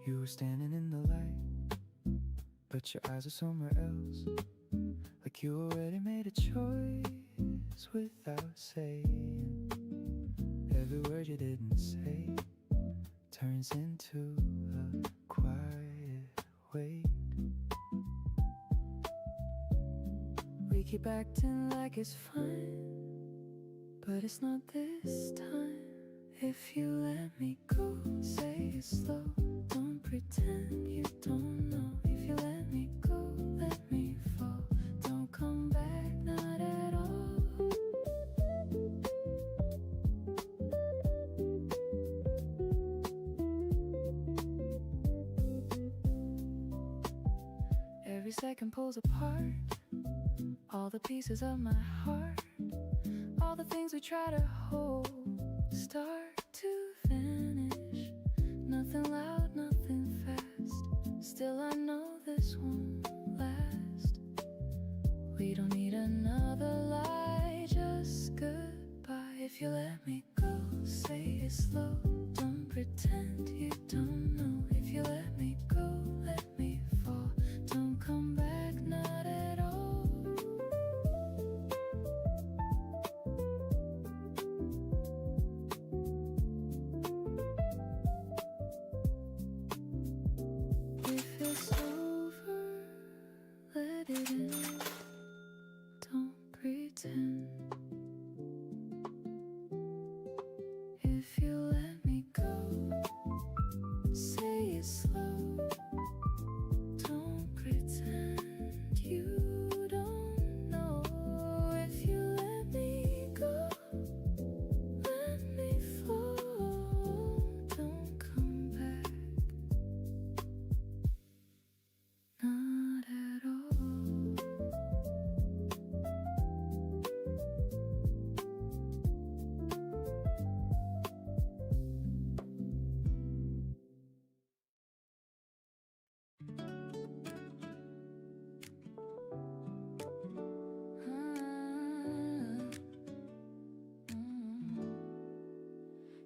You were standing in the light, but your eyes are somewhere else. Like you already made a choice without saying. Every word you didn't say turns into a quiet wait. We keep acting like it's fine, but it's not this time. If you let me go, say it slow. Don't pretend you don't know. If you let me go, let me fall. Don't come back, not at all. Every second pulls apart all the pieces of my heart. All the things we try to hold start to vanish, Nothing loud, nothing fast. Still I know this won't last. We don't need another lie, just goodbye. If you let me go, say it slow. Don't pretend you don't know. If you let me go, let me fall. Don't come back, not at all. If it's over, let it end. Don't pretend. If you let me go, say it slow. Don't pretend you don't know. If you let me go, let me fall. Don't come back, not at all.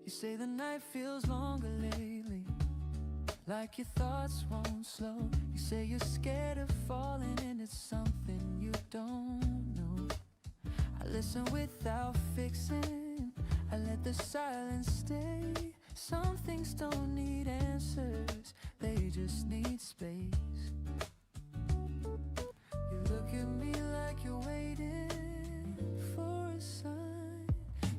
You say the night feels longer lately, like your thoughts won't slow. You say you're scared of falling into something you don't know. I listen without fixing, I let the silence stay. Some things don't need answers, they just need space. You look at me like you're waiting for a sign.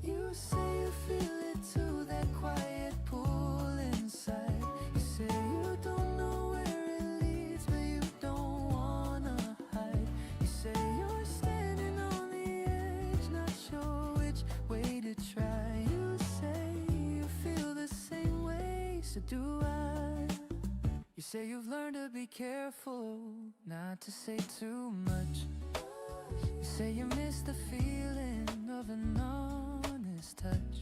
You say you feel it too, that quiet pull inside. You say you don't know where it leads, but you don't wanna hide. You say you're standing on the edge, not sure which way to try. You say you feel the same way, so do I. You say you've learned to be careful, not to say too much. You say you miss the feeling of an honest touch.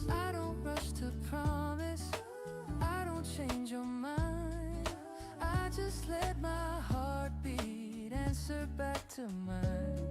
I don't rush to promise, I don't change your mind. I just let my heartbeat answer back to mine.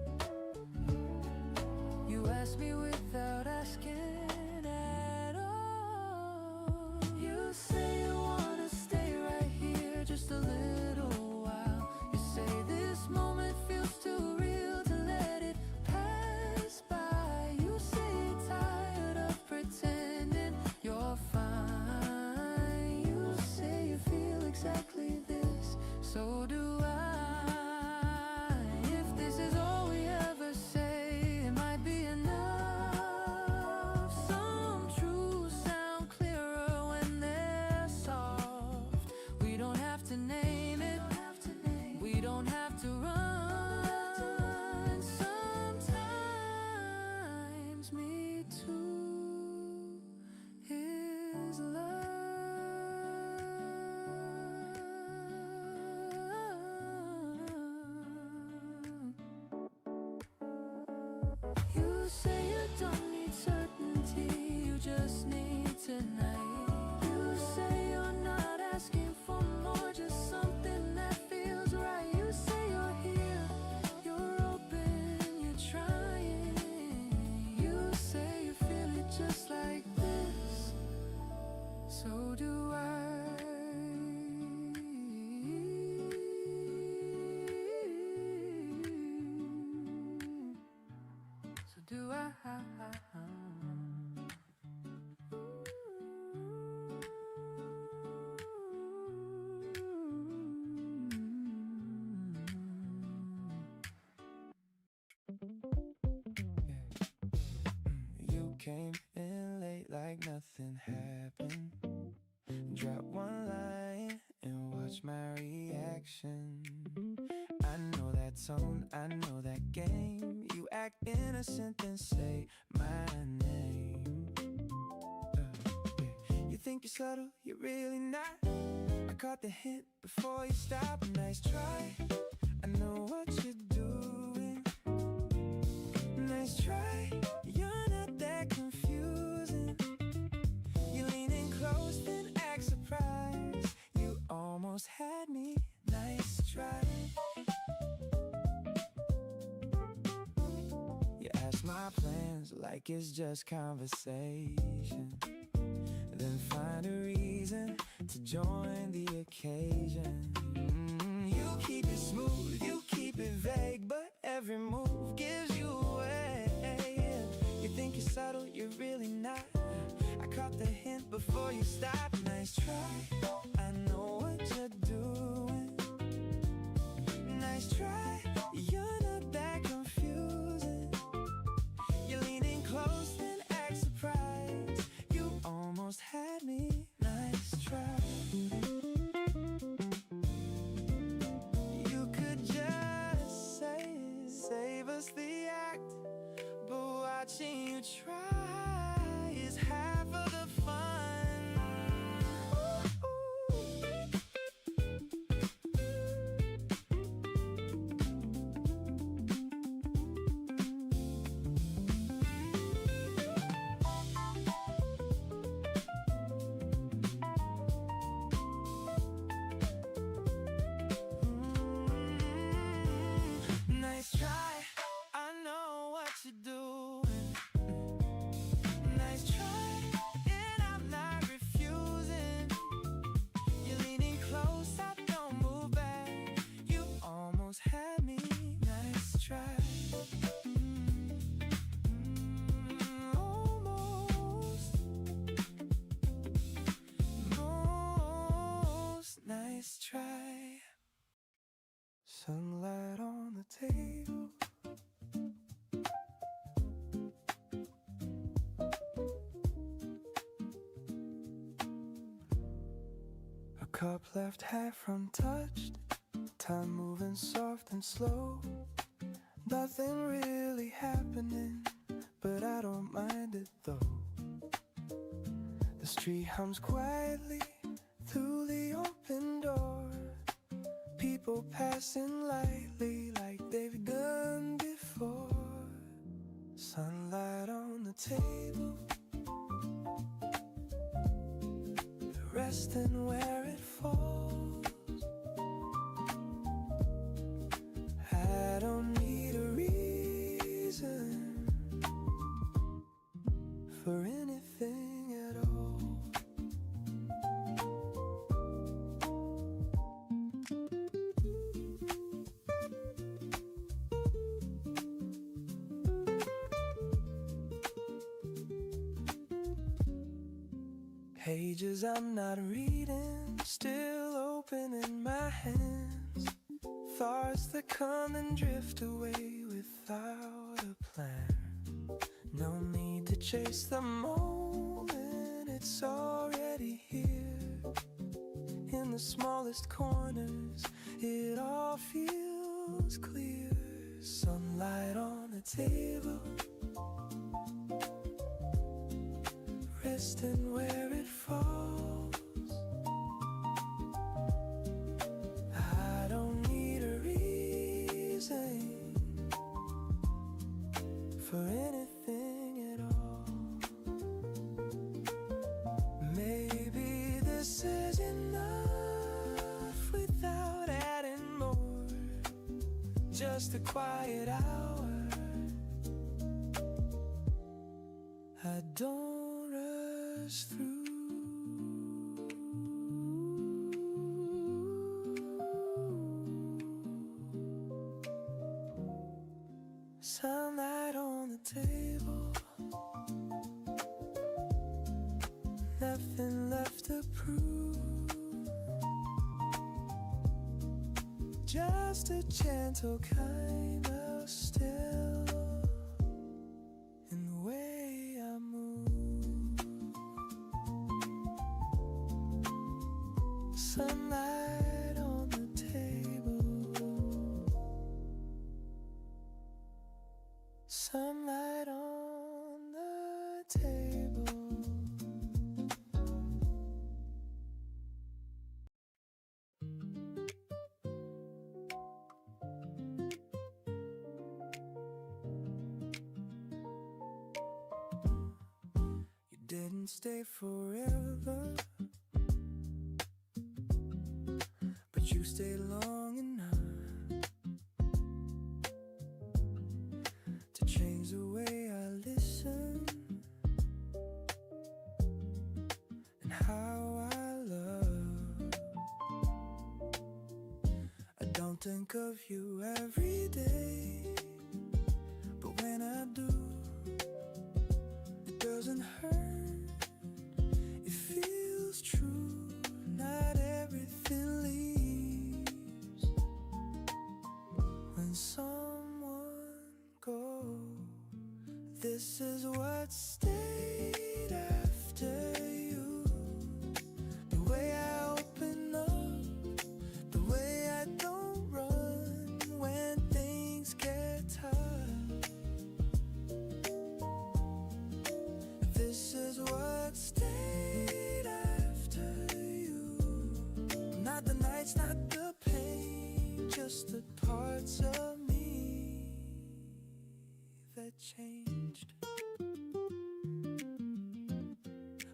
You ask me without asking at all. You say you wanna stay right here just a little while. You say this moment feels too real to let it pass by. You say you're tired of pretending you're fine. You say you feel exactly this, so do I. If this is all we ever say, it might be enough. Some truths sound clearer when they're soft. We don't have to name it, we don't have to run. Sometimes me too is love. You say you don't need certainty, you just need tonight. You say you're not asking for more, just something that feels right. You say you're here, you're open, you're trying. You say you feel it just like this, so do I. So do I. You came in late like nothing happened. Drop one line and watch my reaction. I know that tone, I know that game. You act innocent, then say my name. You think you're subtle, you're really not. I caught the hint before you stop. Nice try, I know what you're doing. Nice try, you're not that confusing. You're leaning close, then act surprised. like it's just conversation. Then find a reason to join the occasion. You keep it smooth, you keep it vague, but every move gives you away. You think you're subtle, you're really not. I caught the hint before you stop. Nice try, I know what you're doing. Nice try, you're not that confusing. You're leaning close, then act surprised. You almost had me. Nice try. You could just say it, save us the act, but watching you try is half of the fun. Ooh. Nice try, I know what you're doing. Nice try, and I'm not refusing. You're leaning close, I don't move back. You almost had me. Nice try. Almost. Most. Nice try. Sunlight on the table. A cup left half untouched. Time moving soft and slow. Nothing really happening, but I don't mind it though. The street hums quietly through the open door. People passing lightly like they've done before. Sunlight on the table, resting where it falls. I don't need a reason for anything at all. Pages I'm not reading, still open in my hands. Thoughts that come and drift away without a plan. No need to chase the moment, it's already here. In the smallest corners, it all feels clear. Sunlight on the table, resting where it falls. I don't need a reason for anything at all. Maybe this is enough without adding more. Just a quiet hour. I don't rush through. Sunlight on the table, nothing left to prove. Just a gentle kind of still in the way I move. Sunlight on the table, sunlight on the table. You didn't stay forever, but you stayed long enough to change the way I listen. don't think of you every day, but when I do, it doesn't hurt, it feels true. Not everything leaves when someone goes. This is what stayed after you. The way I open up, the way I don't run when things get tough. This is what stayed after you. Not the nights, not the pain, just the parts of me that changed.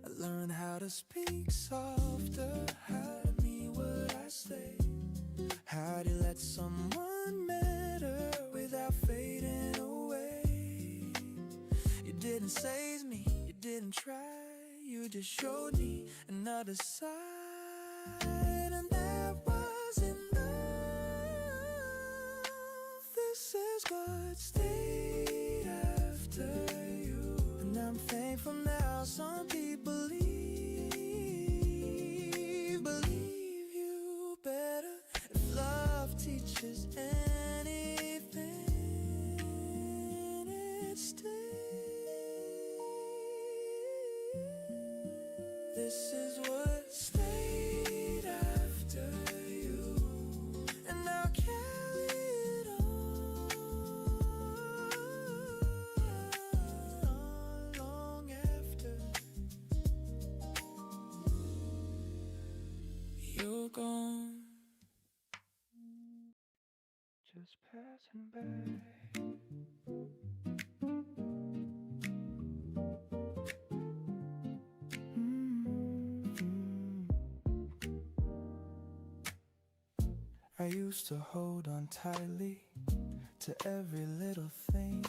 I learned how to speak softer, how to mean what I say, how to let someone matter without fading away. You didn't save me, you didn't try, you just showed me another side, and that was enough. This is what stayed after you, and I'm thankful now. Some people believe you better. If love teaches anything, it stays. This is what stayed after you, and I'll carry it on long after you're gone. Just passing by. I used to hold on tightly to every little thing,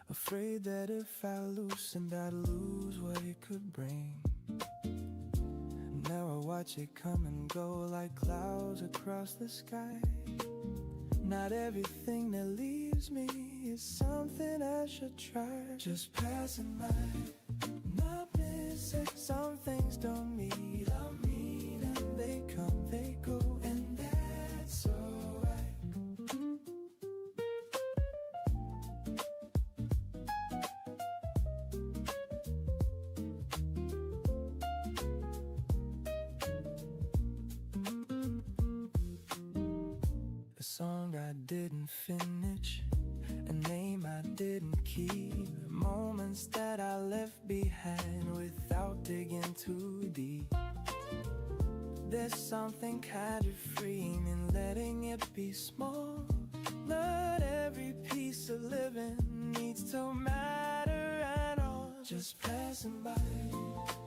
afraid that if I loosened, I'd lose what it could bring. Now I watch it come and go like clouds across the sky. Not everything that leaves me is something I should try. Just passing by, not missing. Some things don't mean I mean, and they come, they go, and that's alright. A song I didn't finish, a name I didn't keep, moments that I left behind without digging too deep. There's something kind of freeing in letting it be small. Not every piece of living needs to matter at all. Just passing by,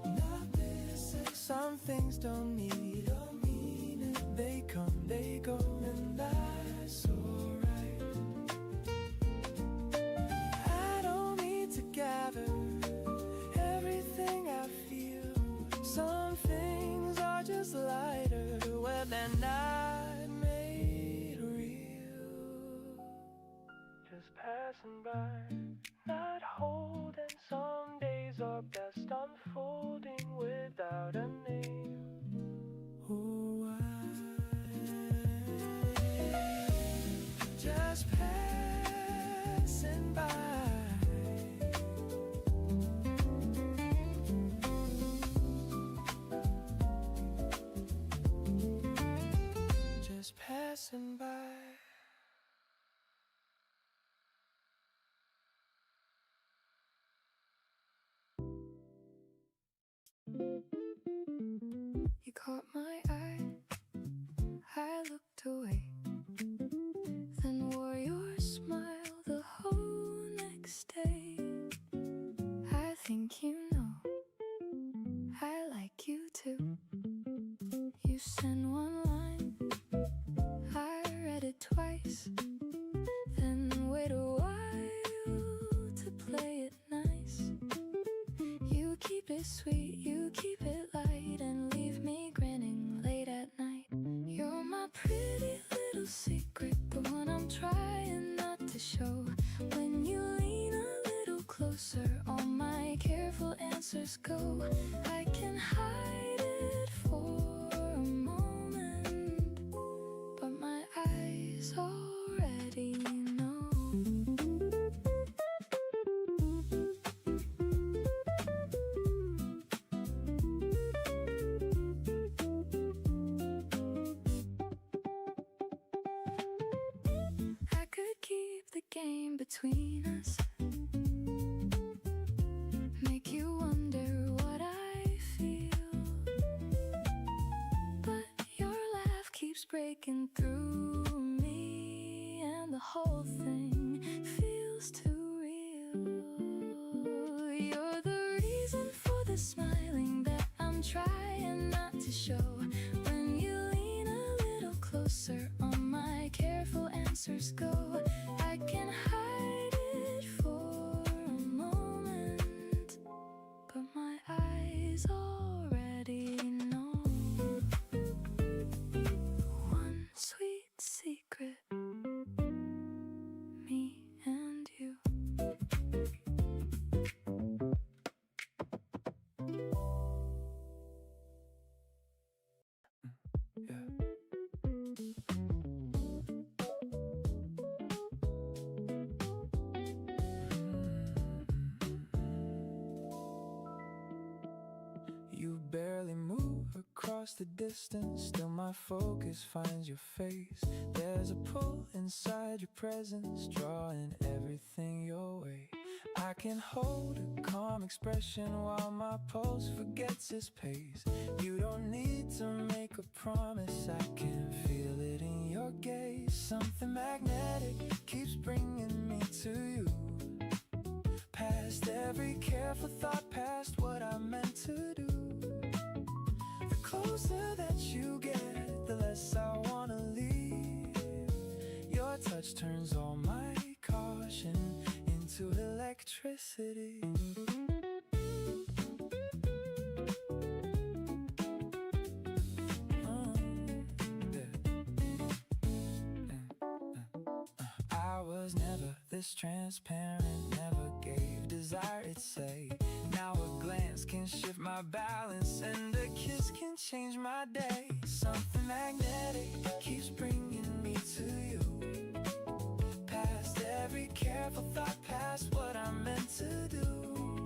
not missing. Some things don't need a meaning. They come, they go, and that's alright. I don't need to gather everything I feel. Some things are just lighter when they're not made real. Just passing by, not holding. Some days are best unfolding without a name. Oh, just passing by. Just passing by. You caught my eye, I looked away, then wore your smile the whole next day. I think you know I like you too. You sent one line, I read it twice, then wait a while to play it nice. You keep it sweet, you keep it light, and leave me grinning late at night. You're my pretty little answers go. I can hide it for a moment, but my eyes already know. I could keep the game between us, make you wonder what I feel, but your laugh keeps breaking through me, and the whole thing feels too real. You're the reason for the smiling that I'm trying not to show. When you lean a little closer, on my careful answers go. I can hide it for a moment, but my eyes already know. One sweet secret, me and you. You barely move across the distance, still my focus finds your face. There's a pull inside your presence, drawing everything your way. I can hold a calm expression while my pulse forgets its pace. You don't need to make a promise, I can feel it in your gaze. Something magnetic keeps bringing me to you, past every careful thought, past what I meant to do. The closer that you get, the less I wanna leave. Your touch turns all my caution into electricity. I was never this transparent, never gave desire its say. Now a glance can shift my balance, and a kiss can change my day. Something magnetic keeps bringing me to you, past every careful thought, past what I meant to do.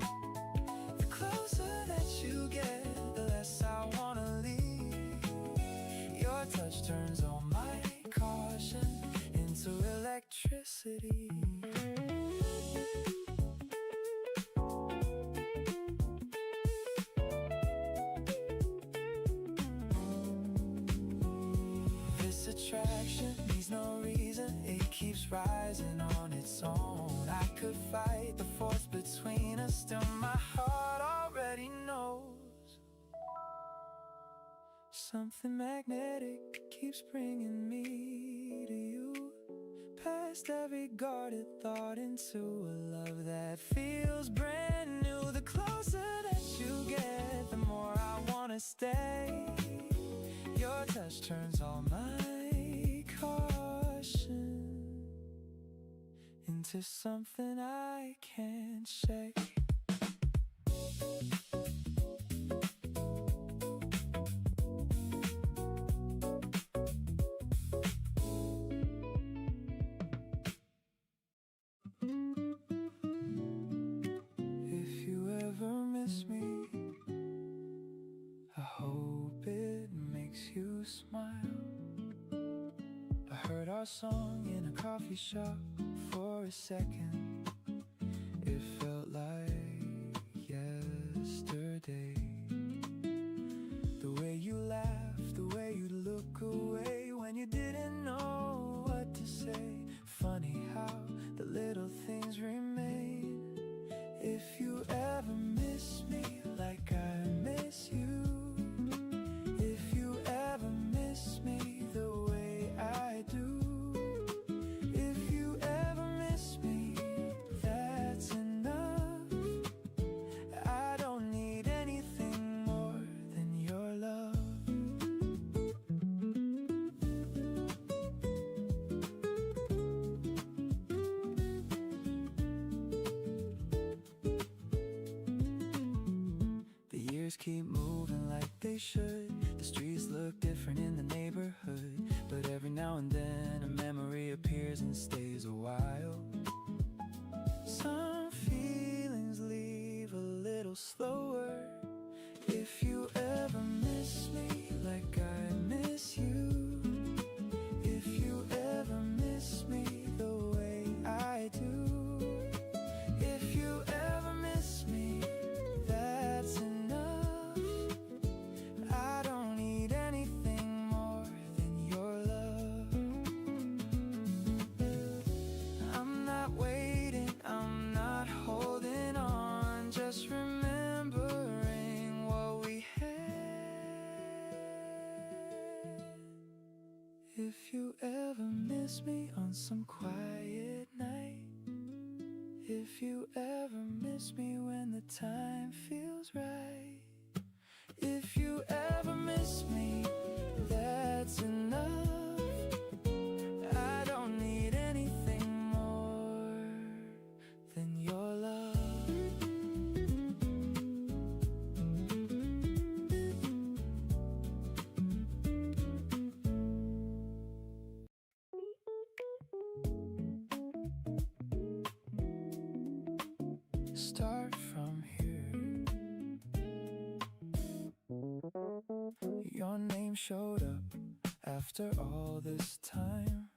The closer that you get, the less I wanna leave. Your touch turns all my caution into electricity. This attraction needs no reason, it keeps rising on its own. I could fight the force between us, still my heart already knows. Something magnetic keeps bringing me to you, past every guarded thought into a love that feels brand new. The closer that you get, the more I wanna stay. Your touch turns all my caution into something I can't shake. If you ever miss me, I hope it makes you smile. I heard our song in a coffee shop for a second. It felt like yesterday. The way you laughed, the way you look away when you didn't know what to say. Funny how the little things remain. If you ever miss me like I miss you, if you ever miss me the way I do, if you ever miss me keep moving like they should. The streets look different in the neighborhood, but every now and then a memory appears and stays a while. Some feelings leave a little slower. If you ever miss me like I miss you, if you ever miss me the way I do, if you ever miss me, that's enough. I don't need anything more than your love. I'm not waiting, I'm not holding on, just remembering what we had. If you ever miss me on some quiet night, if you ever miss me when the time feels right, if you ever miss me, that's enough. I don't need anything more than your love. Start from here. Your name showed up after all this time.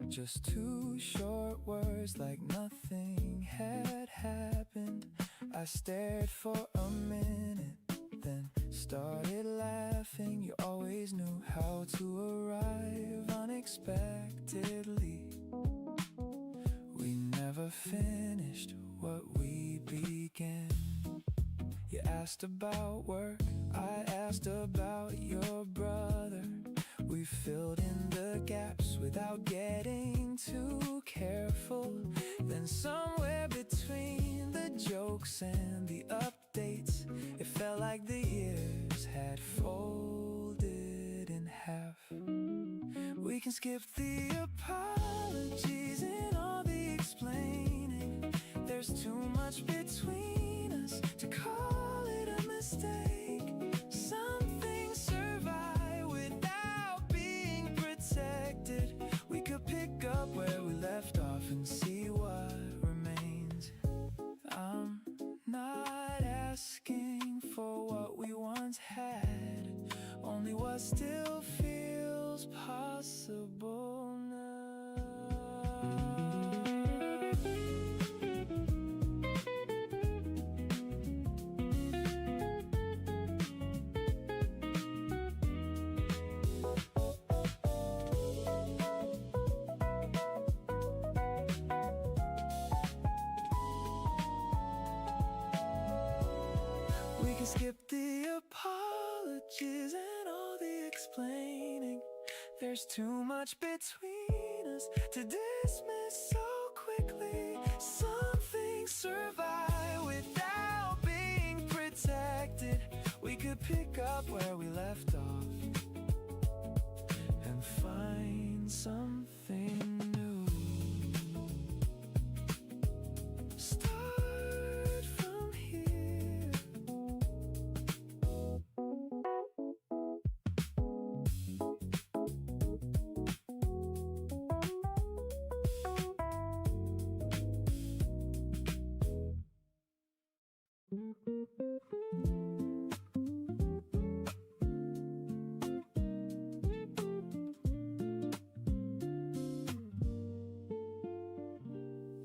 Just two short words like nothing had happened. I stared for a minute, then started laughing. You always knew how to arrive unexpectedly. We never finished what we began. You asked about work, I asked about your brother. We filled in the gaps without getting too careful. Then somewhere between the jokes and the updates, it felt like the years had folded in half. We can skip the apologies and all the explaining. There's too much between us to call it a mistake. Some things survive without being protected. We could pick up where we left off and see what remains. I'm not asking for what we once had, only what still feels possible now. We can skip the apologies and all the explaining. There's too much between us to dismiss so quickly. Some things survive without being protected. We could pick up where we left off and find something new. Start from here.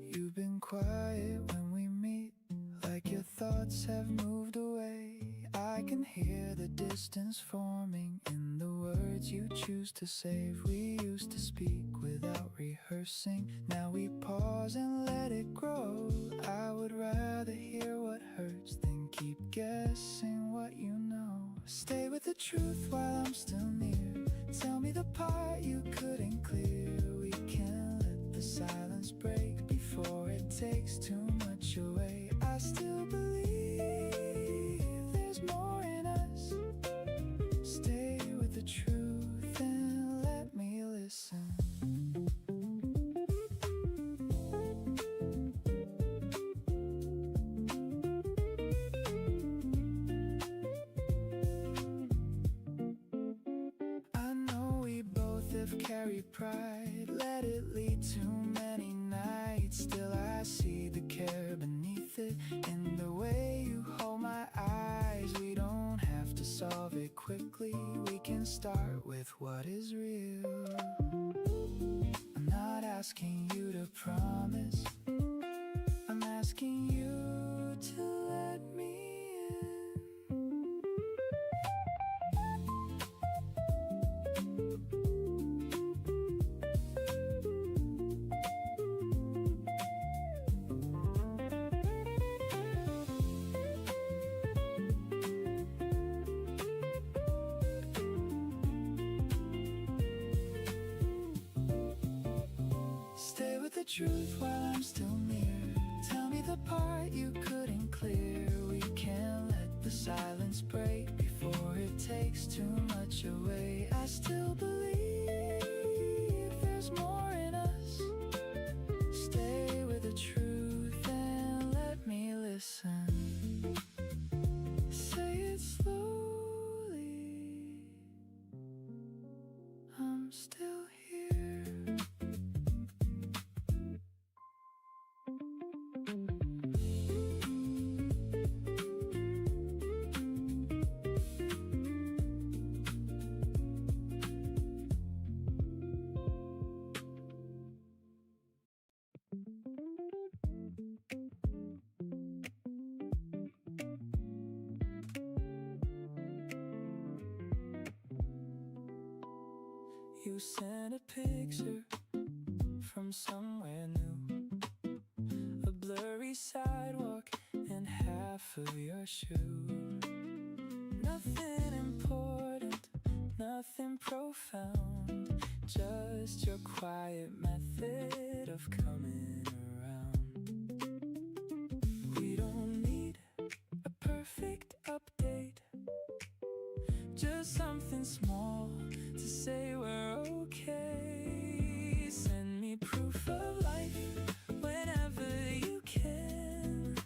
You've been quiet when we meet, like your thoughts have moved away. I can hear the distance forming in the words you choose to say. We used to speak without rehearsing, now we pause and let it grow. I would rather hear what hurts than keep guessing what you know. Stay with the truth while I'm still near. Tell me the part you couldn't clear. We can let the silence break before it takes too much away. I still believe there's more in us. Stay with the truth and let me listen. pride, let it lead to many nights. Still I see the care beneath it, in the way you hold my eyes. We don't have to solve it quickly, we can start with what is real. I'm not asking you to promise, I'm asking you to let me in. Stay with the truth while I'm still near. Tell me the part you couldn't clear. We can't let the silence break before it takes too much away. I still believe there's more in us. Stay with the truth and let me listen. Say it slowly, I'm still here. You sent a picture from somewhere new, a blurry sidewalk and half of your shoe. Nothing important, nothing profound, just your quiet method of coming around. We don't need a perfect update, just something small to say we're okay. Send me proof of life whenever you can,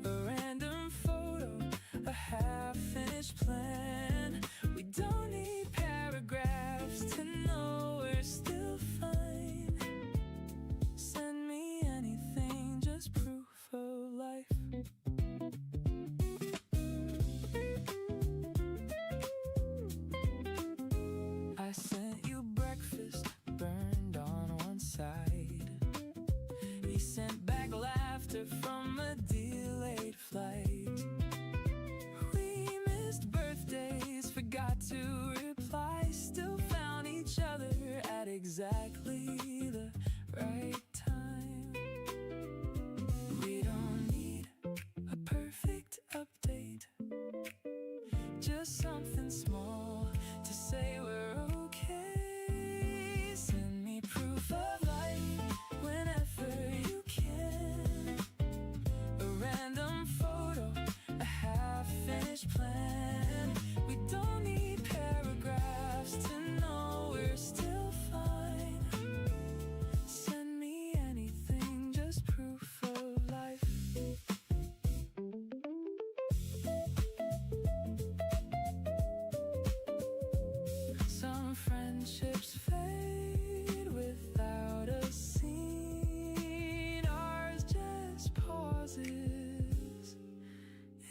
a random photo, a half-finished plan. We don't need paragraphs to know we're still fine. Send me anything, just proof of life. I sent you breakfast burned on one side. He sent back laughter from a delayed flight. We missed birthdays, forgot to reply, still found each other at exactly the right time. We don't need a perfect update, just something small to say we're okay. Send me proof of life whenever you can, a random photo, a half-finished plan. We don't need paragraphs to know we're still fine. Send me anything, just proof of life. Some friendships fade without a scene, ours just pauses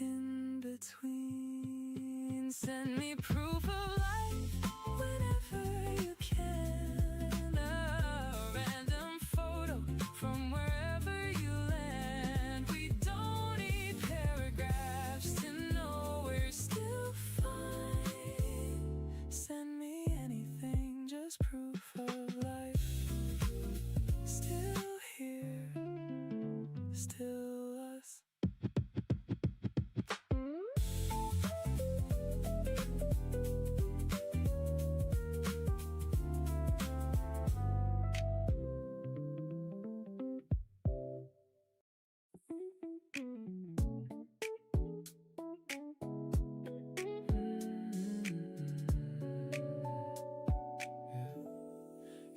in between. Send me proof of life whenever you can, a random photo from wherever you land. We don't need paragraphs to know we're still fine. Send me anything, just proof of life. Still here, still us.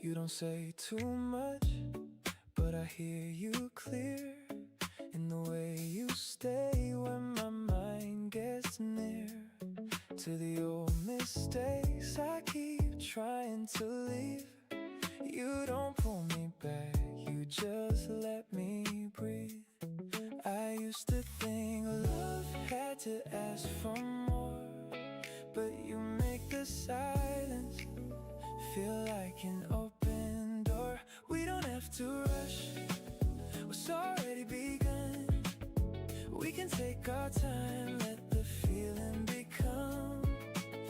You don't say too much, but I hear you clear in the way you stay when my mind gets near to the old mistakes I keep trying to leave. You don't pull me back, you just let me breathe. I used to think love had to ask for more, but you make the silence feel like an open door. We don't have to rush, what's already begun. We can take our time, let the feeling become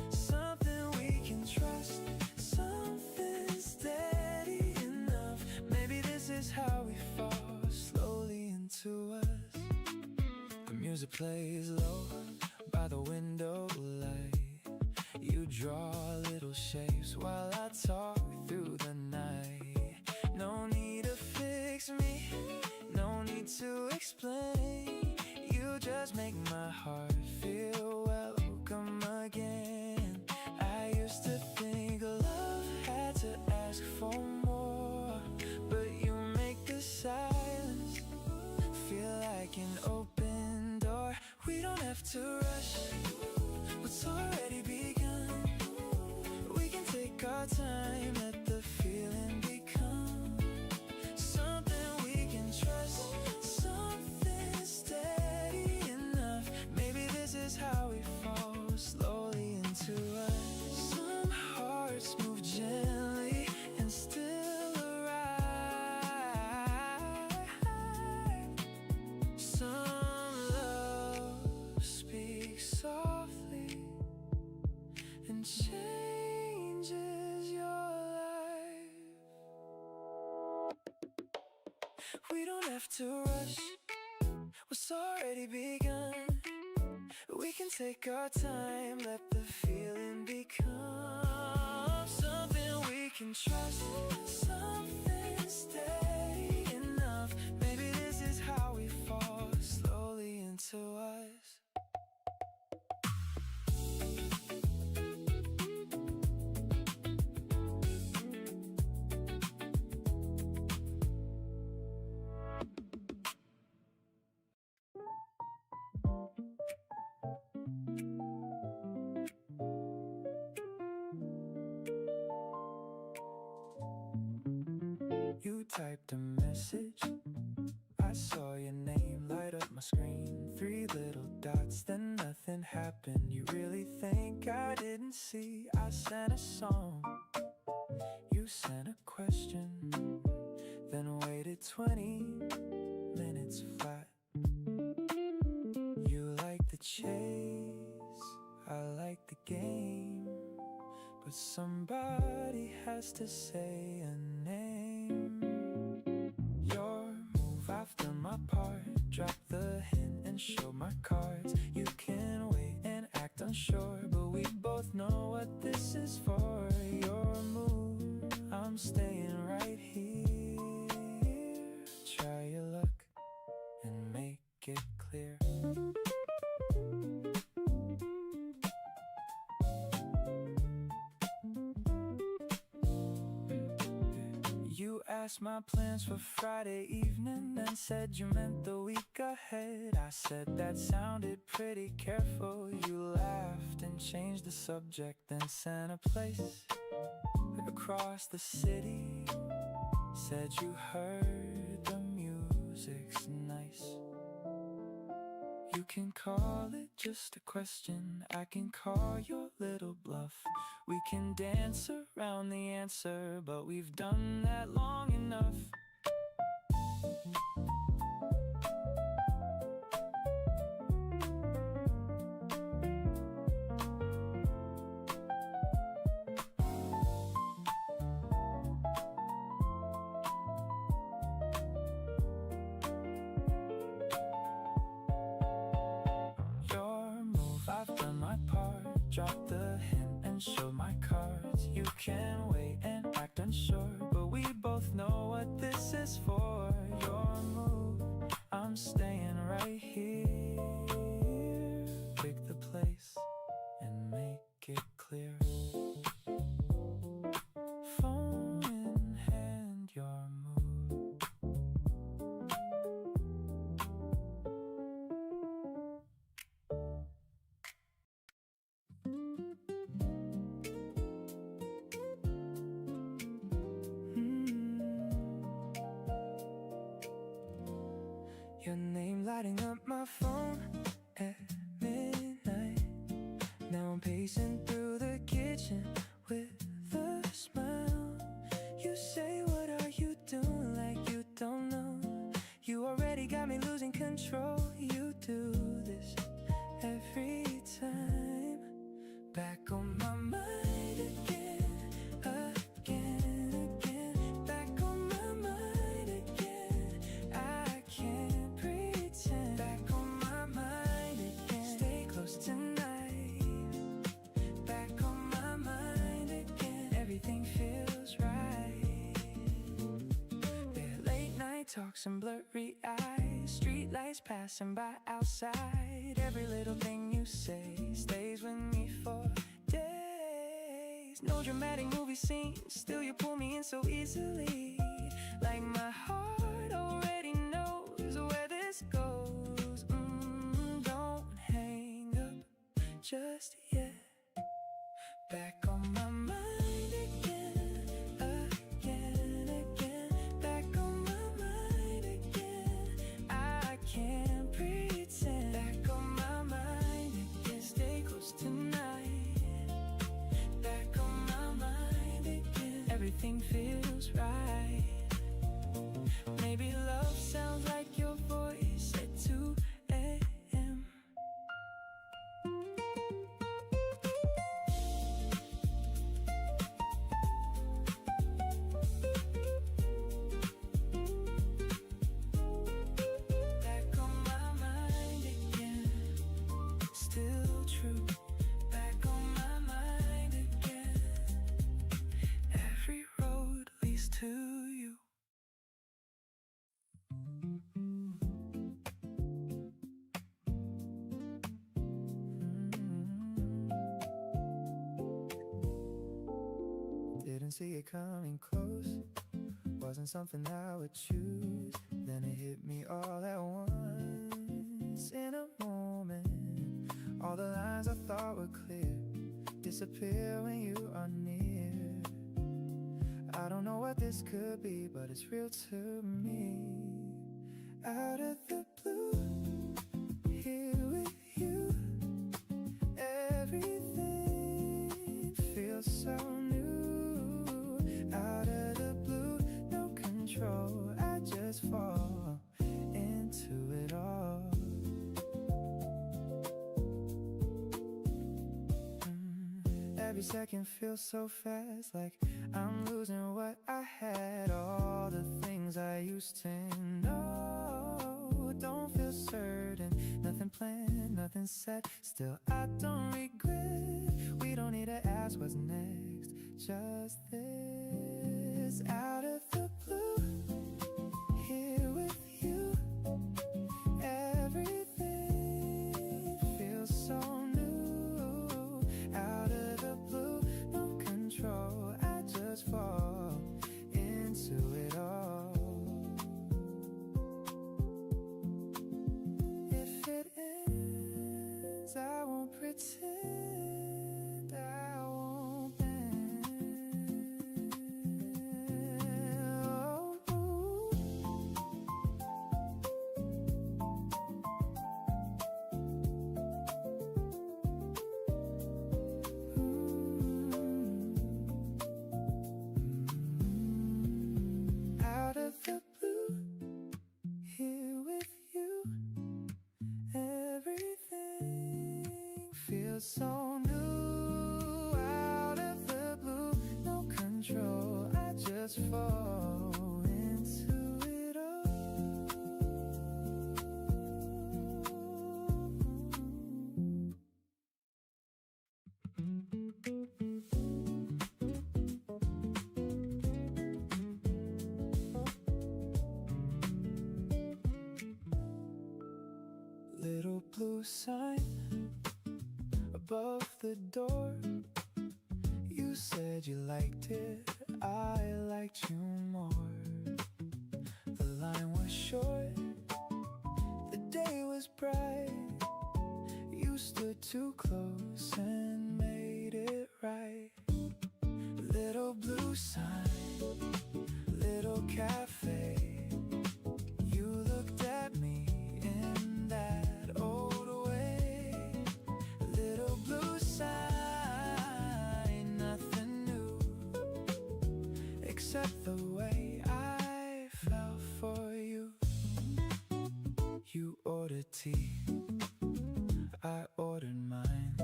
something we can trust, something steady enough. Maybe this is how we fall slowly into us. The music plays low by the window light. You draw little shapes while I talk through the night. No need to fix me, no need to explain. You just make my heart feel welcome again. I used to think love had to ask for more, but you make the silence feel like an open door. We don't have to rush what's already begun. We can take our time, let the feeling become something we can trust, something steady enough. Maybe this is how we fall slowly into us. Some hearts move gently and still arrive. Some love speaks softly and changes your life. We don't have to rush what's already begun. We can take our time, let the feeling become something we can trust, something steady enough. Maybe this is how we fall slowly into us. You typed a message, I saw your name light up my screen. 3 little dots, then nothing happened. You really think I didn't see? I sent a song, you sent a question, then waited 20 minutes flat. You like the chase, I like the game, but somebody has to say a name. Your move, I've done my part. Drop the hint and show my cards. You can wait and act unsure, but we both know what this is for. Your move, I'm staying right here. Try your luck and make it clear. You asked my plans for Friday evening, then said you meant the week ahead. I said that sounded pretty careful. You laughed and changed the subject, then sent a place across the city. Said you heard the music's nice. You can call it just a question, I can call your little bluff. We can dance around the answer, but we've done that long enough. I've done my part. Drop the hint and show my cards. You can wait and act unsure, but we both know what this is for. Your move, I'm staying right here. Pick the place and make it clear. Phone in hand, your move. my phone at midnight. Now I'm pacing through the kitchen with a smile. You say, what are you doing? Like you don't know. You already got me losing control. You do this every time. Back on my mind again, again, again. Back on my mind again. I can't pretend. Back on my mind again. Stay close tonight. Back on my mind again. Everything feels right. There are late night talks and blurry eyes. Street lights passing by outside. Every little thing you say stays with me for days. No dramatic movie scene, still you pull me in so easily. Like my heart already knows where this goes. Don't hang up just yet. Back on my mind again, again, again. Back on my mind again. I can't pretend. Back on my mind again. Stay close tonight. Back on my mind again. Everything feels right. Maybe love sounds like your voice at 2 a.m. Back on my mind again. Still true. Back on my mind again. Every road leads to you. Didn't see it coming close. Wasn't something I would choose. Then it hit me all at once. In a moment, all the lines I thought were clear disappear when you are near. I don't know what this could be, but it's real to me. Out of the blue, here with you, everything feels so new. Out of the blue, no control, I just fall into it all. Every second feels so fast, like I'm losing what I had. All the things I used to know don't feel certain. Nothing planned, nothing set. Still, I don't regret. We don't need to ask what's next. Just this. Out of the blue, here with you, everything feels so new. Out of the blue, no control, I just fall into it all. If it ends, I won't pretend, I won't bend. Out of the blue, here with you, everything feels so new. Out of the blue, no control, I just fall into it all. Little blue sign above the door. You said you liked it, I liked you more. The line was short, the day was bright. You stood too close and made it right. Little blue sign, little cafe. You looked at me in that except the way I fell for you. You ordered tea, I ordered mine.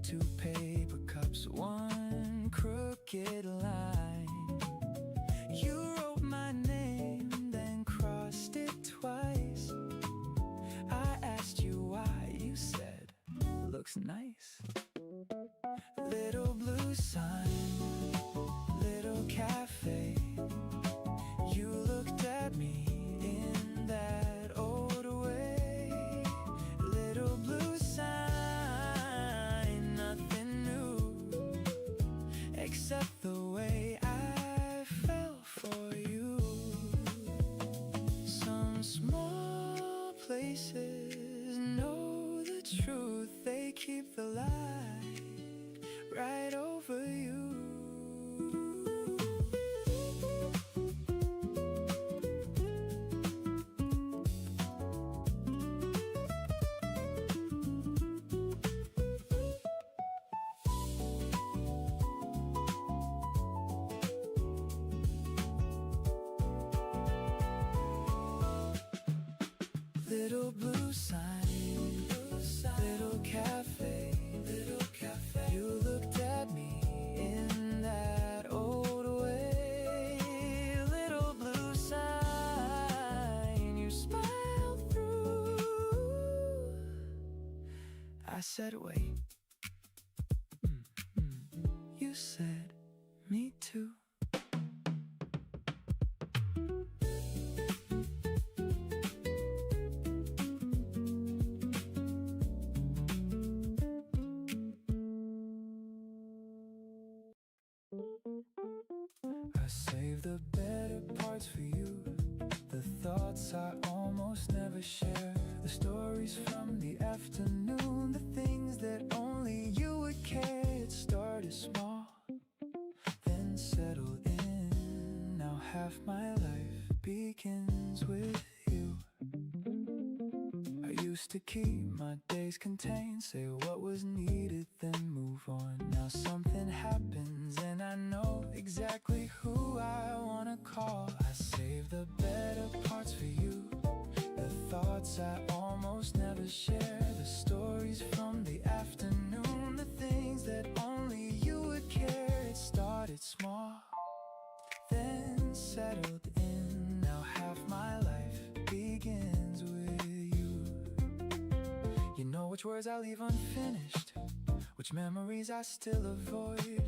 2 paper cups, 1 crooked line. You wrote my name, then crossed it twice. I asked you why, you said, looks nice. Little blue sign, little cafe. You looked at me in that old way. Little blue sign, nothing new except the way I fell for you. Some small places know the truth, they keep the light right over you. Little blue sign, little cafe, you looked at me in that old way. Little blue sign, you smiled through. I said wait, you said me too. I save the better parts for you, the thoughts I almost never share, the stories from the afternoon, the things that only you would care. It started small, then settled in. Now half my life begins with you. I used to keep my days contained, say what was needed, then move on. Now something happens and I know exactly who I wanna call. I save the better parts for you, the thoughts I almost never share, the stories from the afternoon, the things that only you would care. It started small, then settled in. Now half my life begins with you. You know which words I leave unfinished, which memories I still avoid.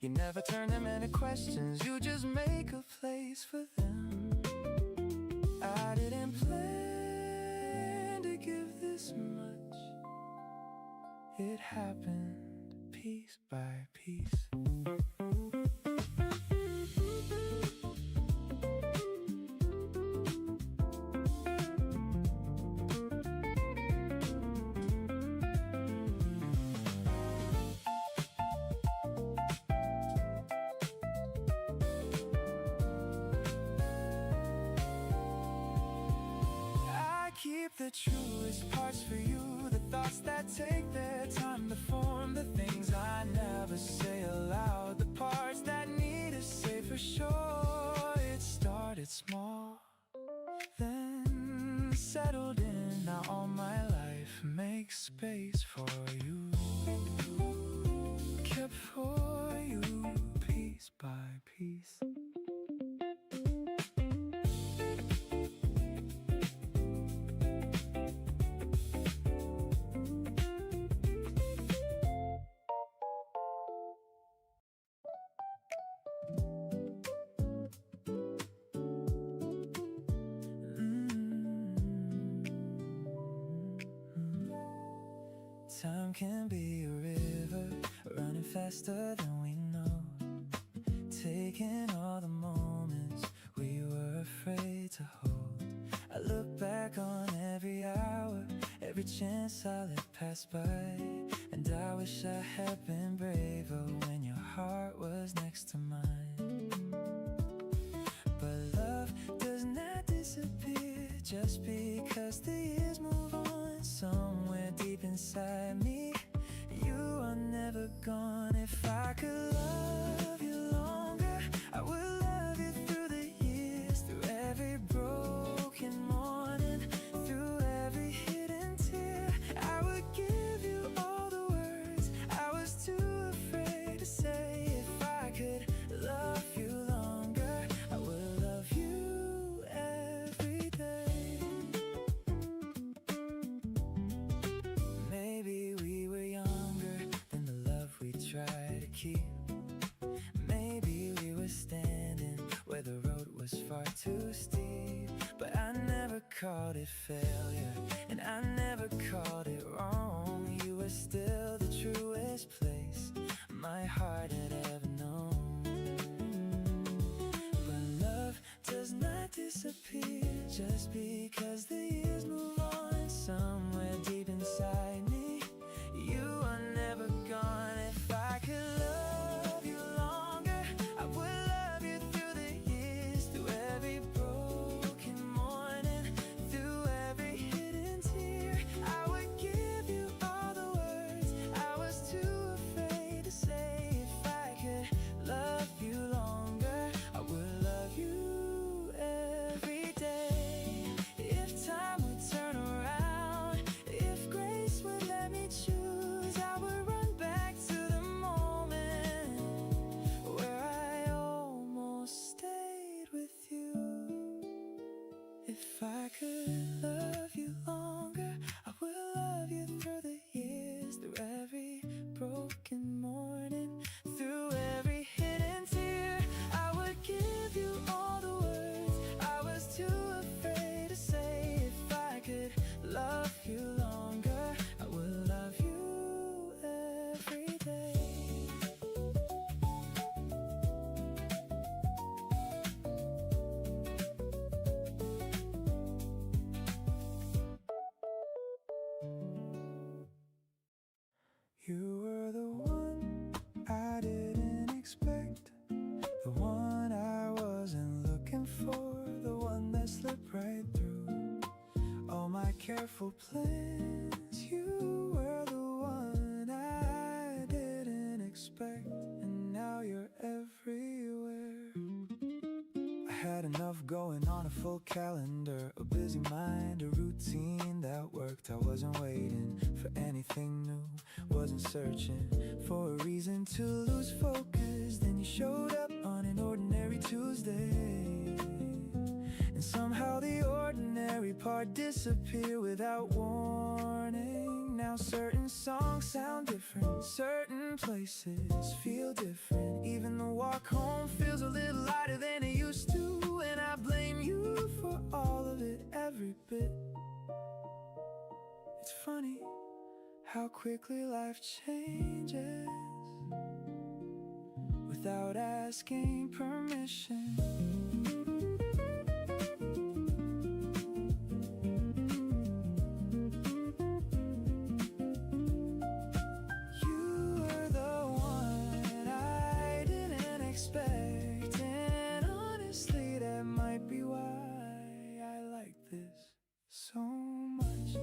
You never turn them into questions, you just make a place for them. I didn't plan to give this much, it happened piece by piece. Keep the truest parts for you, the thoughts that take their time to form, the things I never say aloud, the parts that need to say for sure. It started small, then settled in. Now all my life makes space for you, kept for you piece by piece. Time can be a river, running faster than we know, taking all the moments we were afraid to hold. I look back on every hour, every chance I let pass by, and I wish I had been braver when your heart was next to mine. But love does not disappear just because the years move on. Somewhere deep inside me, you are never gone. If I could love you longer, I would keep. Maybe we were standing where the road was far too steep, but I never called it failure, and I never called it wrong. You were still the truest place my heart had ever known. But love does not disappear just because the years move on. Somewhere deep inside me, you are never gone. If I could love you longer, I would love you through the years, through every broken morning, through every hidden tear. I would give you all the words I was too afraid to say. If I could love you longer, I would love you every day. If time would turn around, if grace would let me choose, I would run back to the moment where I almost stayed with you. If I could love you longer, I would love you through the years, through every broken morning, through every hidden tear. I would give you all the words I was too afraid to say. If I could love you longer, I would love you every day. You were the one I didn't expect, the one I wasn't looking for, the one that slipped right through all my careful plans. You were the one I didn't expect, and now you're everywhere. I had enough going on, a full calendar, a busy mind, a routine that worked. I wasn't waiting for anything new, wasn't searching for a reason to lose focus. Then you showed up on an ordinary Tuesday, and somehow the ordinary part disappeared without warning. Now certain songs sound different, certain places feel different. Even the walk home feels a little lighter than it used to, and I blame you for all of it, every bit. It's funny how quickly life changes without asking permission. You were the one I didn't expect, and honestly that might be why I like this so much.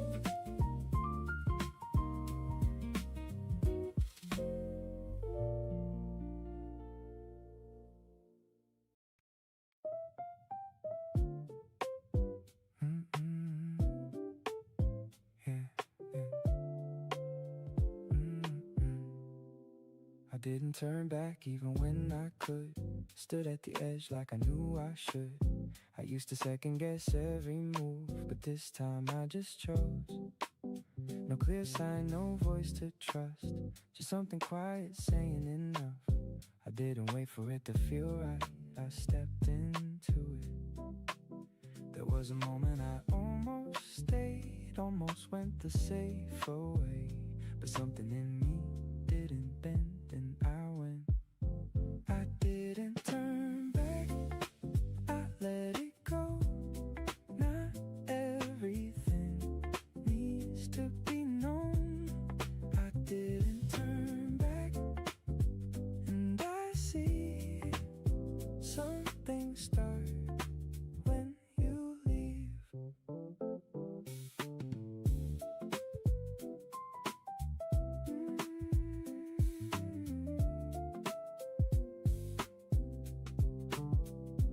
I didn't turn back even when I could. Stood at the edge like I knew I should. I used to second guess every move, but this time I just chose. No clear sign, no voice to trust, just something quiet saying enough. I didn't wait for it to feel right, I stepped into it. There was a moment I almost stayed, almost went the safer way, but something in me didn't bend, and I went. I didn't turn back, I let it go. Not everything needs to be known. I didn't turn back, and I see something start when you leave.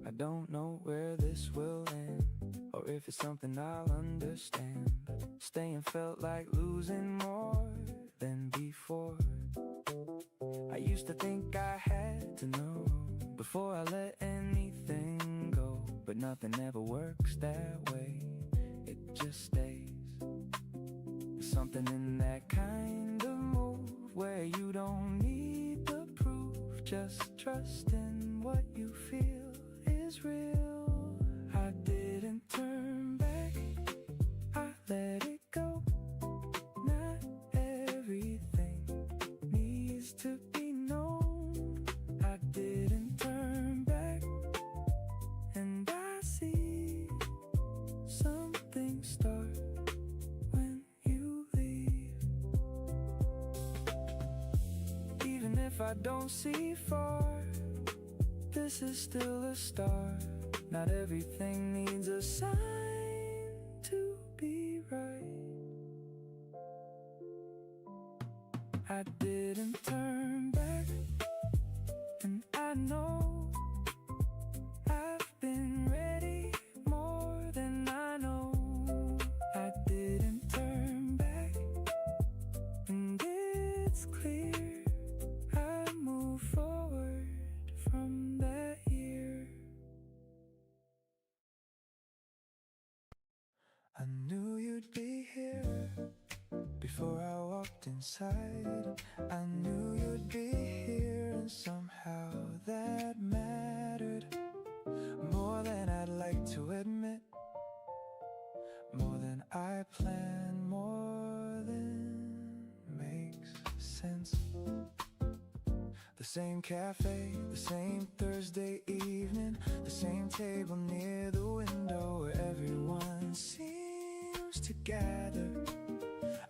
I don't know where this will end, or if it's something I'll understand. Staying felt like losing more than before. I used to think I had to know before I let anything go, but nothing ever works that way, it just stays. There's something in that kind of move where you don't need the proof. just trust in what you feel is real. I didn't turn back, I let it go. Not everything needs to be known. I didn't turn back, and I see some things start when you leave. Even if I don't see far, this is still a start. Not everything needs a sign to be right. I didn't turn back, and I know I've been ready more than I know. I didn't turn back, and it's clear I move forward from that year. I knew you'd be here before I walked inside. I knew you'd be here, and somehow that mattered more than I'd like to admit, more than I planned, more than makes sense. The same cafe, the same Thursday evening, the same table near the window where everyone seems to gather.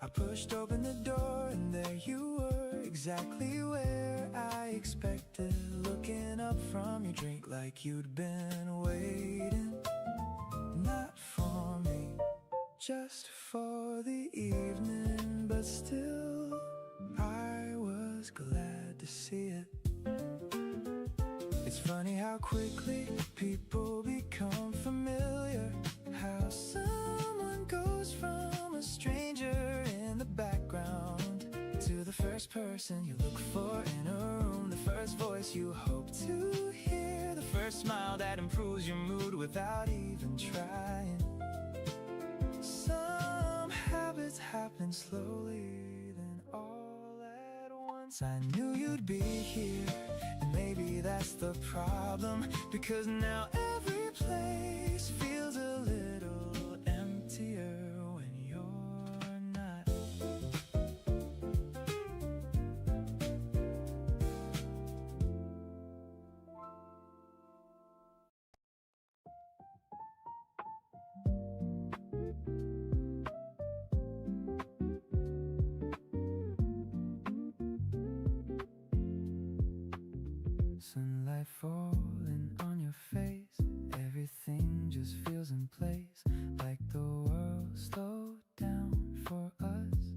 I pushed open the door and there you were, exactly where I expected, looking up from your drink like you'd been waiting. Not for me, just for the evening, but still I was glad to see it. It's funny how quickly people become familiar, how someone goes from a stranger in the background to the first person you look for in a room, the first voice you hope to hear, the first smile that improves your mood without even trying. Some habits happen slowly, then all at once. I knew you'd be here, and maybe that's the problem, because now every place feels a little emptier when you're not. Sunlight falling on your face, everything just feels in place, like the world slowed down for us.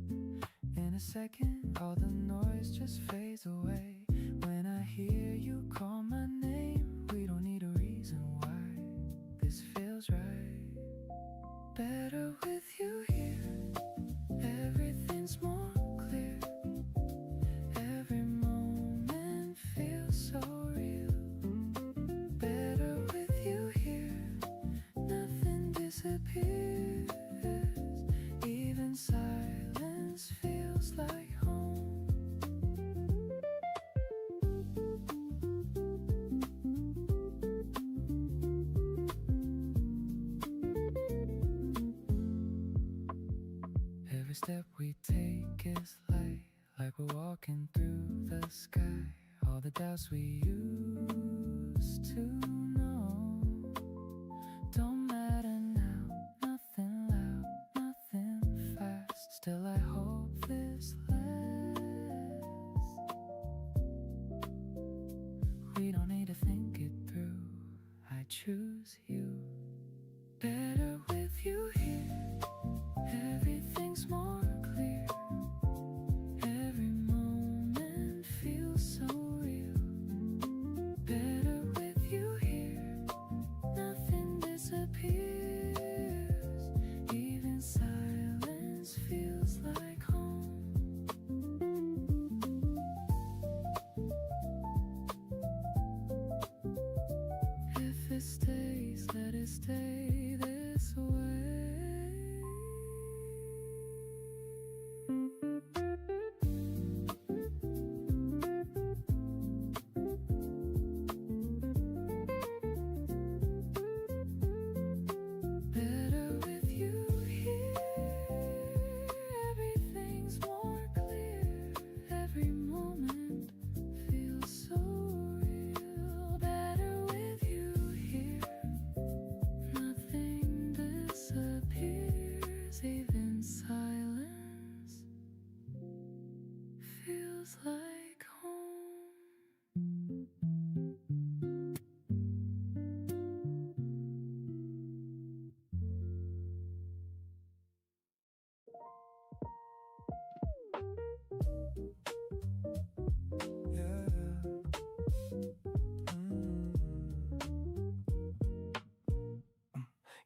In a second, all the noise just fades away. When I hear you call my name, we don't need a reason why this feels right. Better with you here, everything's more clear. Every moment feels so real. Better with you here, nothing disappears. Even silence feels like home. Every step we take is light, like we're walking through the sky. All the doubts we used to know don't matter now. Nothing loud, nothing fast. Still I hope this lasts. We don't need to think it through, I choose you. Better with you here, everything's more clear. Every moment feels so real. Better with you here, nothing disappears. Even silence feels like home. feels like home. Yeah.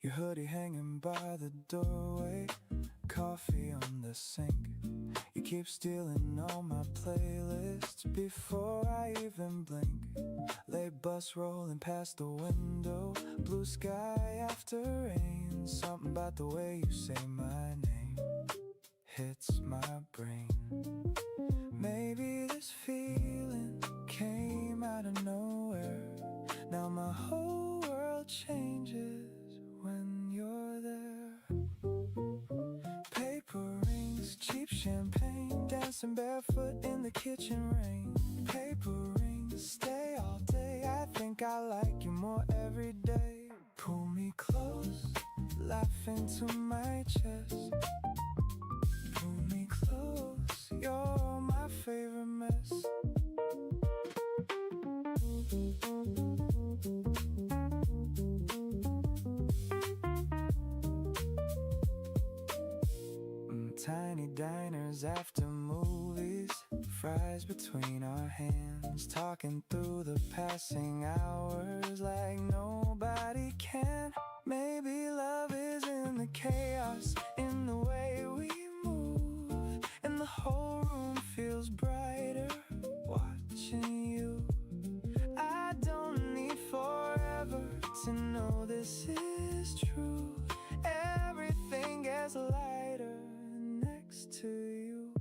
Your hoodie hanging by the doorway, coffee on the sink. You keep stealing all my playlists before I even blink. Late bus rolling past the window, blue sky after rain. Something about the way you say my name hits my brain. Maybe this feeling came out of nowhere. Now my whole world changes when you're there. Paper rings, cheap champagne, dancing barefoot in the kitchen rain. Paper rings, stay all day. I think I like you more every day. Pull me close, laugh into my chest. Pull me close, you're my favorite mess. Tiny diners after movies, fries between our hands, talking through the passing hours like nobody can. Maybe love is in the chaos, in the way we move, and the whole room feels brighter watching you. I don't need forever to know this is true. Everything gets lighter next to you.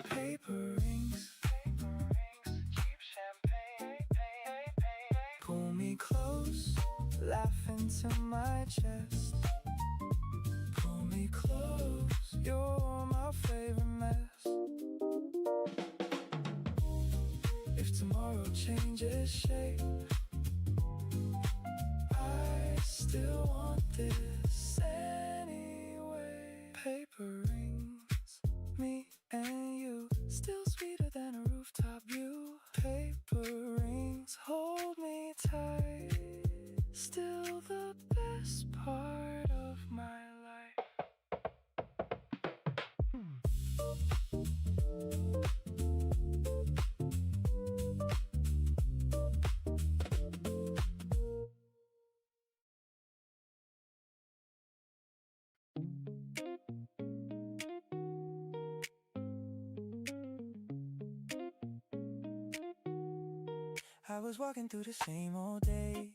Paper rings, cheap champagne. Pull me close, laugh into my chest. Pull me close, you're my favorite mess. If tomorrow changes shape, I still want this anyway. Paper rings, me and you, still sweeter than a rooftop view. Paper rings, hold me tight, still the best part of my life. I was walking through the same old day,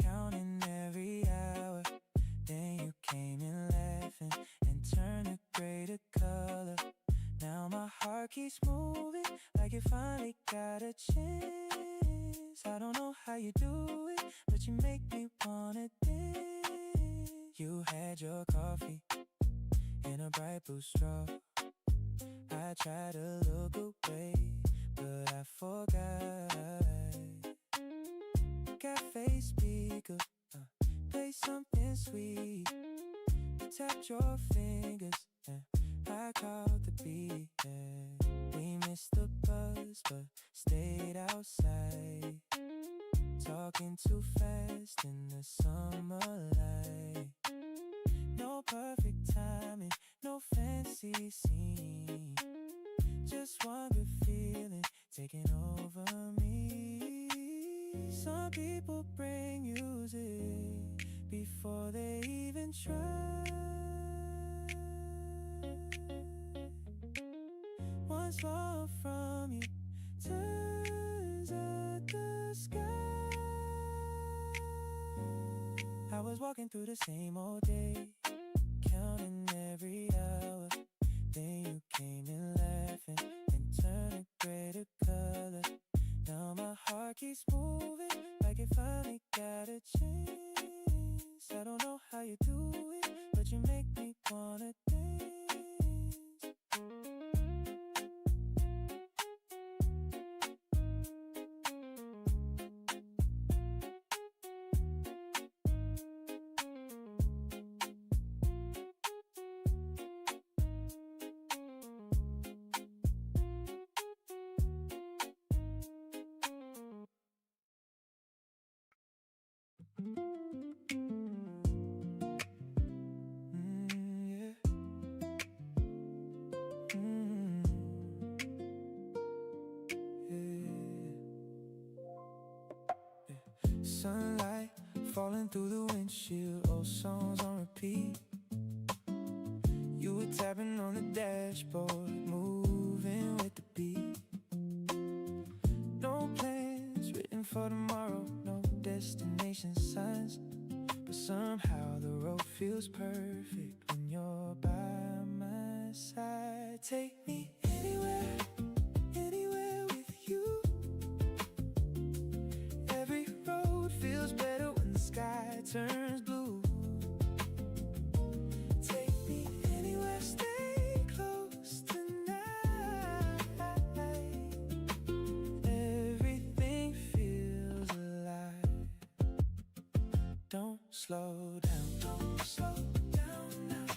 counting every hour. Then you came in laughing and turned the gray to color. Now my heart keeps moving like it finally got a chance. I don't know how you do it, but you make me wanna dance. You had your coffee in a bright blue straw. I tried to look away, but I forgot. Cafe speaker, play something sweet. You tapped your fingers, I caught the beat. We missed the bus, but stayed outside, talking too fast in the summer light. No perfect timing, no fancy scene, just one good feeling taking over me. Some people bring music before they even try. One smile from you turns at the sky. I was walking through the same old day, counting every hour. Then you came in laughing and turned it gray to color. Now my heart keeps moving like it finally got a chance. I don't know how you do it, but you make me wanna dance. sunlight falling through the windshield, old songs on repeat. You were tapping on the dashboard, moving with the beat. No plans written for tomorrow, no destination signs, but somehow the road feels perfect when you're by my side. Take me anywhere, anywhere with you. Every road feels better when the sky turns blue. Take me anywhere, stay close tonight. Everything feels alive. Don't slow down, don't slow down now.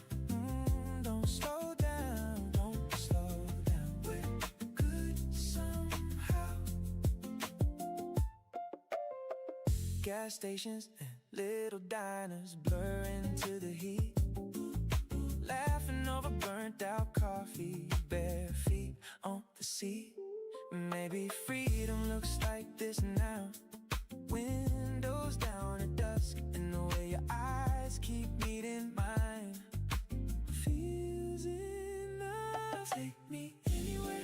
Don't slow down, don't slow down. We're good somehow. Gas stations and little diners blur into the heat, laughing over burnt out coffee, bare feet on the seat. Maybe freedom looks like this now. Windows down at dusk, and the way your eyes keep meeting mine feels enough. Take me anywhere,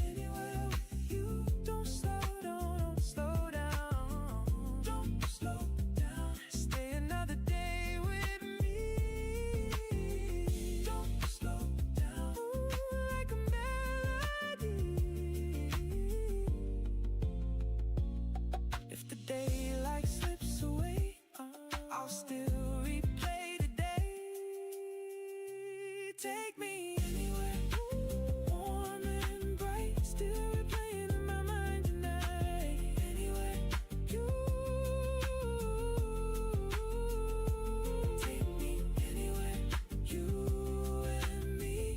anywhere with you. Don't slow down, don't slow down, don't slow down. Stay another day with me. Don't slow down, like a melody. If the daylight slips away, I'll still replay the day. Take me anywhere, warm and bright, still replaying in my mind tonight. Anywhere you take me, anywhere you and me,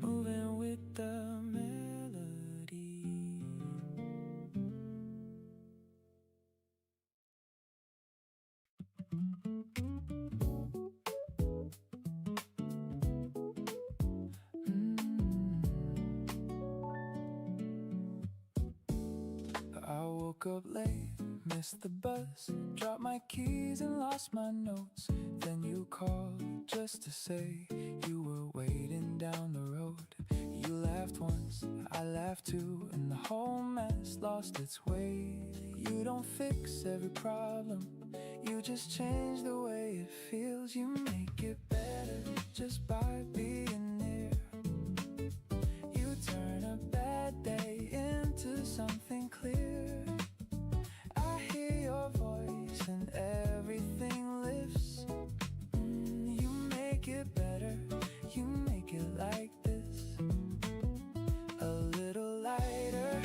moving with the melody. I woke up late, missed the bus, dropped my keys and lost my notes. Then you called just to say you were waiting down the road. You laughed once, I laughed too, and the whole mess lost its way. You don't fix every problem, you just change the way it feels. You make it better just by being near. You turn a bad day into something clear. I hear your voice and everything lifts. You make it better, you make it like this. A little lighter,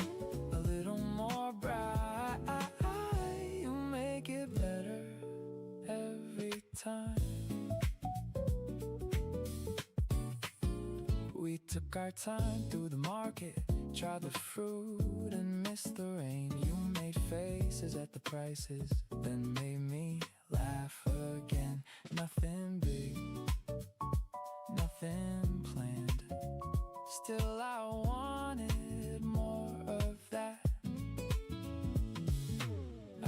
a little more bright. You make it better every time. We took our time through the market, tried the fruit and missed the rain. You made faces at the prices, then made me laugh again. Nothing big, nothing planned, still I wanted more of that. I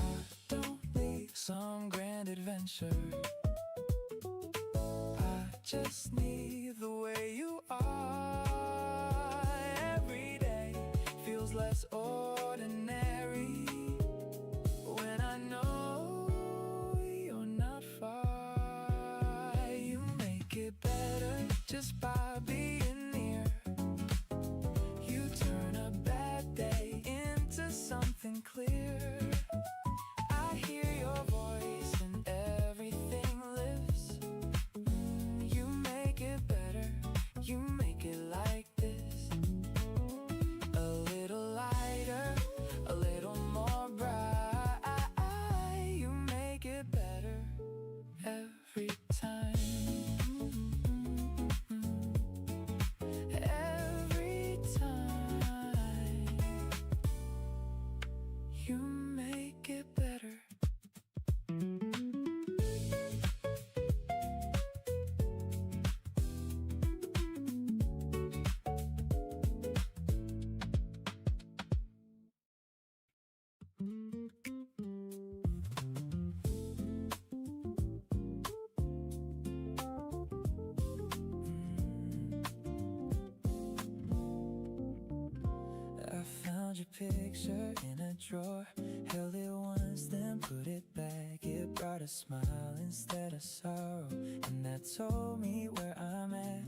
don't need some grand adventure, I just need the way you are. Every day feels less ordinary when I know you're not far. You make it better just by being near. You turn a bad day into something clear. I hear your voice and everything lifts. You make it better, you make it like this. A little lighter, a little more bright. You make it better every time. picture in a drawer. Held it once, then put it back. It brought a smile instead of sorrow, and that told me where I'm at.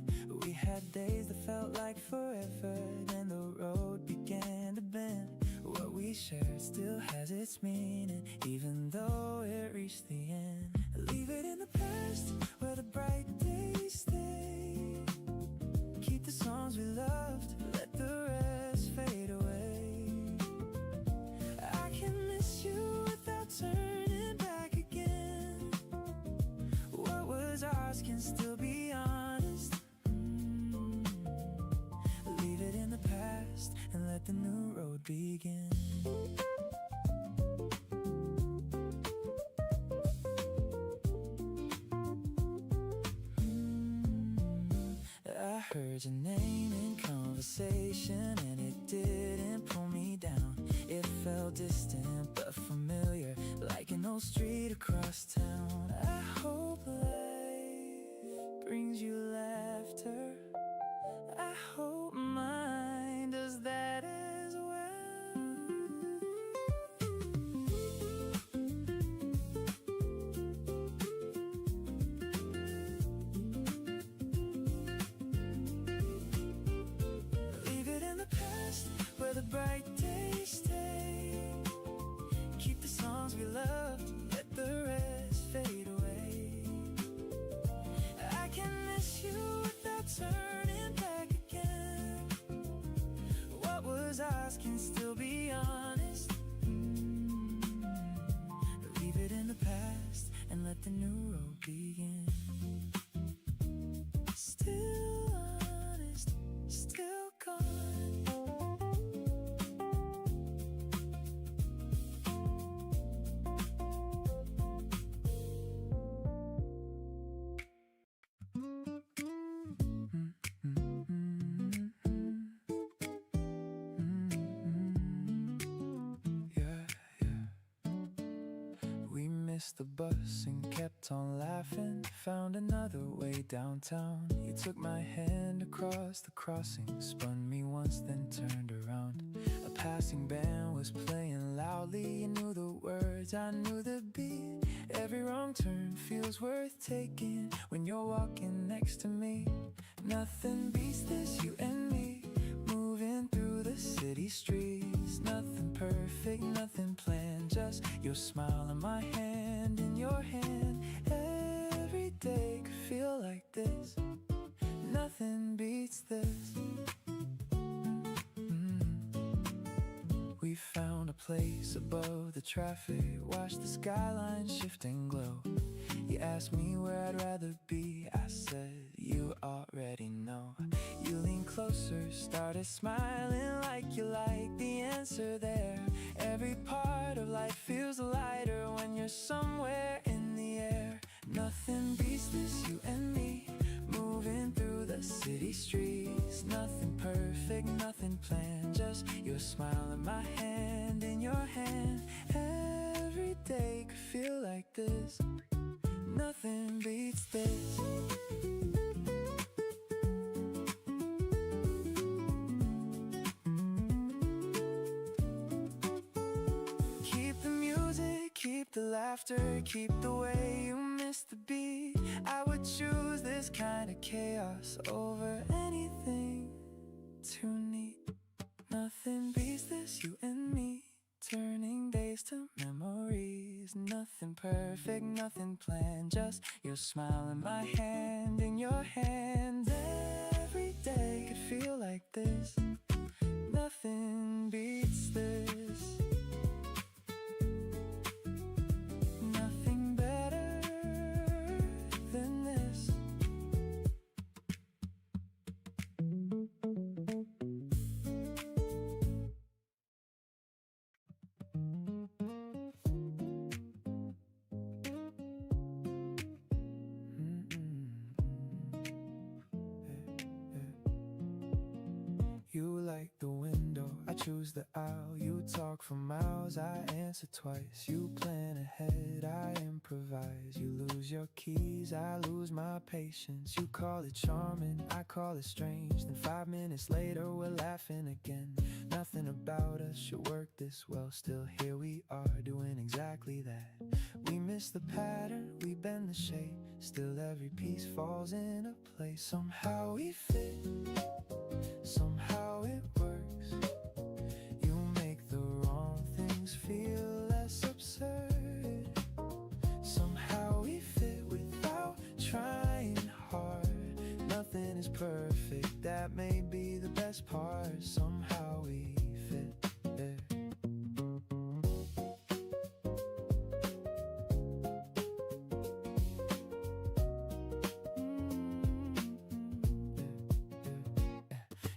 We had days that felt like forever, then the road began to bend. What we shared still has its meaning, even though it reached the end. Leave it in the past, where the bright days stay. Keep the songs we loved, let the rest fade away. I can miss you without turning back again. What was ours can still be honest. Leave it in the past and let the new road begin. I heard your name in conversation, and it didn't pull me down. It felt distant but familiar, like an old street across town. I hope life brings you laughter. I hope mine does that as well. Leave it in the past, where the bright days stay. Keep the songs we loved, let the rest fade away. I can miss you without turning back again. What was ours can still be honest. Leave it in the past and let the new road begin. Still honest, still gone. We missed the bus and kept on laughing. Found another way downtown. You took my hand across the crossing, spun me once then turned around. A passing band was playing loudly. You knew the words, I knew the beat. Every wrong turn feels worth taking when you're walking next to me. Nothing beats this, you and me, moving through the city streets. Nothing perfect, nothing planned, just your smile and my hand in your hand. Every day could feel like this. Nothing beats this. We found a place above the traffic, watched the skyline shift and glow. You asked me where I'd rather be, I said you already know. You leaned closer, started smiling like you liked the answer there. Every part of life feels lighter when you're somewhere in the air. Nothing beats this, you and me, moving through the city streets. Nothing perfect, nothing planned, just your smile and my hand in your hand. Every day could feel like this. Nothing beats this. Keep the music, keep the laughter, keep the way you miss the beat. I would choose this kind of chaos over anything too neat. Nothing beats this, you and me, turning days to memories. Nothing perfect, nothing planned, just your smile and my hand in your hand. Every day could feel like this. Nothing beats this. Nothing better than this. You like the window, I choose the aisle. You talk for miles, I answer twice. You plan ahead, I improvise. You lose your keys, I lose my patience. You call it charming, I call it strange. Then 5 minutes later we're laughing again. Nothing about us should work this well. Still here we are doing exactly that. We miss the pattern, we bend the shape. Still every piece falls into place. Somehow we fit, somehow it works. You make the wrong things feel less absurd. Somehow we fit without trying hard. Nothing is perfect, that may be the best part. Somehow we fit there.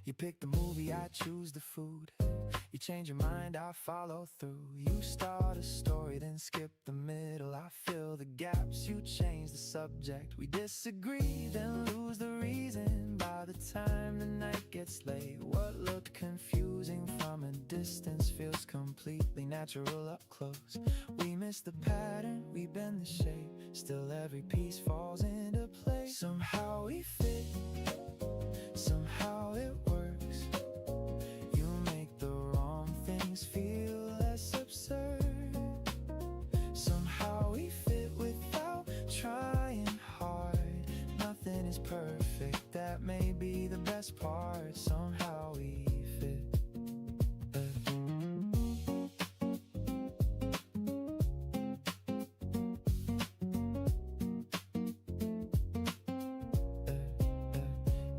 You pick the movie, I choose the food. You change your mind, I follow through. You start a story, then skip the middle. I fill the gaps, you change the subject. We disagree, then lose the reason. By the time the night gets late, what looked confusing from a distance feels completely natural up close. We miss the pattern, we bend the shape. Still every piece falls into place. Somehow we fit, somehow it works. You make the wrong things feel less absurd. Somehow we fit without trying hard. Nothing is perfect, that may be the best part. Somehow we fit.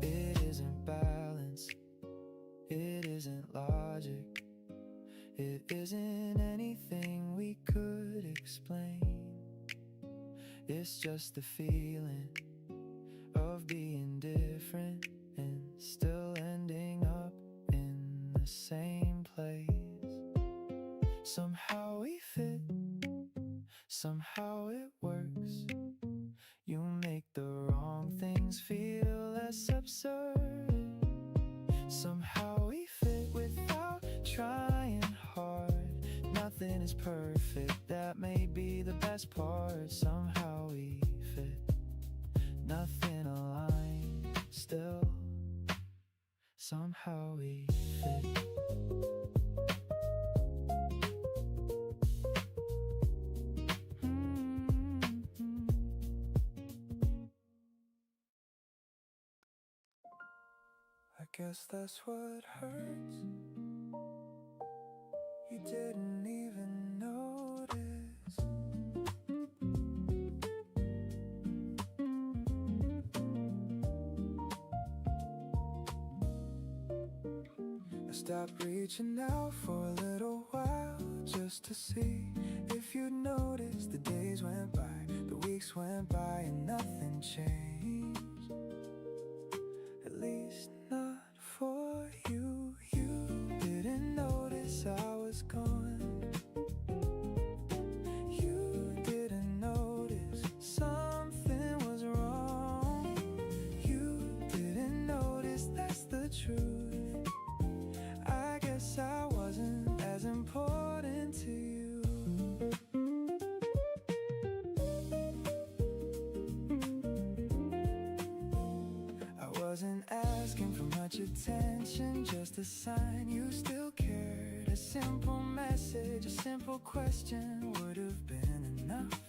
It isn't balance, it isn't logic, it isn't anything we could explain. It's just the feeling of being different and still ending up in the same place. Somehow we fit, somehow it works. You make the wrong things feel less absurd. Somehow we fit without trying hard. Nothing is perfect, that may be the best part. Somehow we fit, nothing aligned still. Somehow we fit. I guess that's what hurts. You didn't even notice. I stopped reaching out for a little while just to see if you'd notice. The days went by, the weeks went by, and nothing changed. At least not for you. You didn't notice I was gone. You didn't notice something was wrong. You didn't notice, that's the truth. I guess I wasn't as important to you. I wasn't asking for much attention, just a sign you still cared. A simple message, a simple question would have been enough.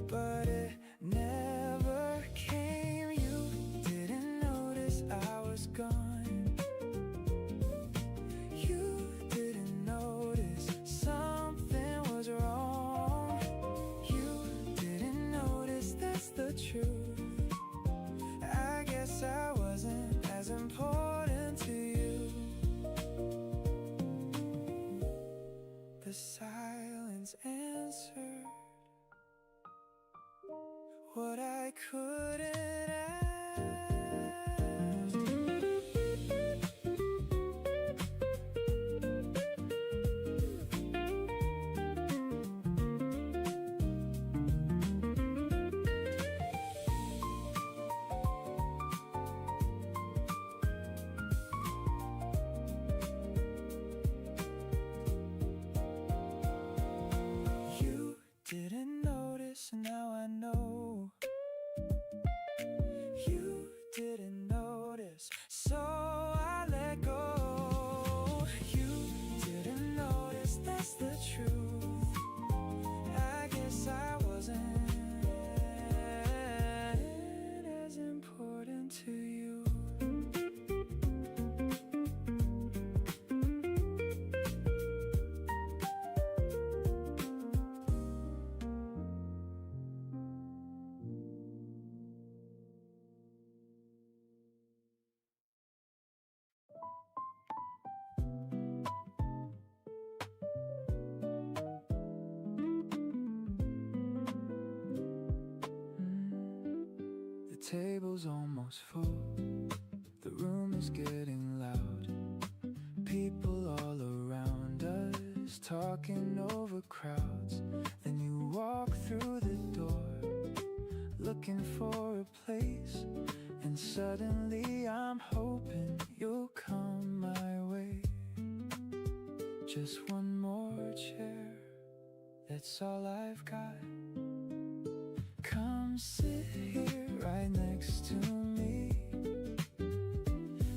But it never came. You didn't notice I was gone. You didn't notice something was wrong. You didn't notice, that's the truth. I guess I wasn't as important to you. The silence answered what I couldn't ask. almost full. The room is getting loud. People all around us talking over crowds. Then you walk through the door, looking for a place, and suddenly I'm hoping you'll come my way. Just one more chair, that's all I've got. Come sit here right next to me.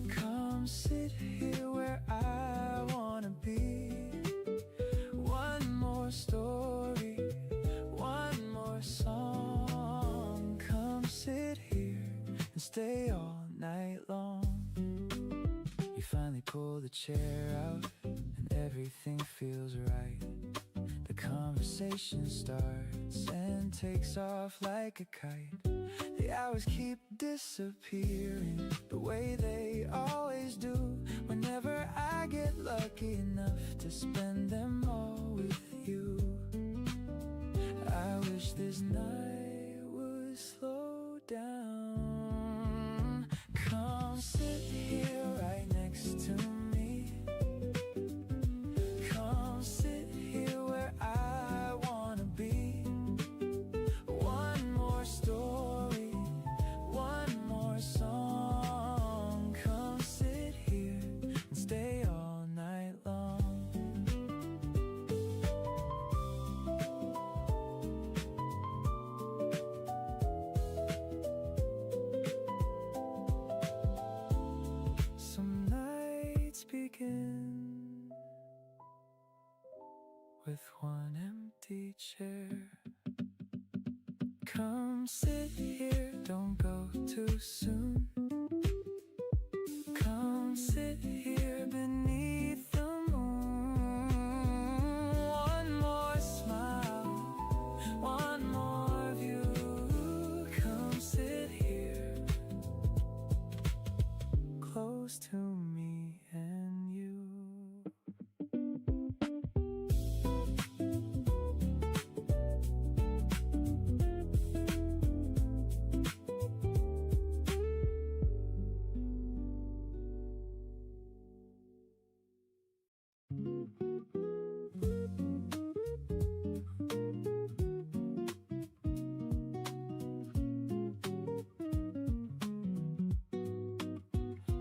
Come sit here where I wanna be. One more story, one more song. Come sit here and stay all night long. You finally pull the chair out and everything feels right. The conversation starts and takes off like a kite. The hours keep disappearing the way they always do. Whenever I get lucky enough to spend them all with you, I wish this night would slow down. Come sit here right next to me. Come sit here where I wanna be. One more story, one more song. Come sit here and stay all night long. Some nights begin with one empty chair. Come sit here, don't go too soon. Come sit here beneath the moon. One more smile, one more view. Come sit here, close to me and you.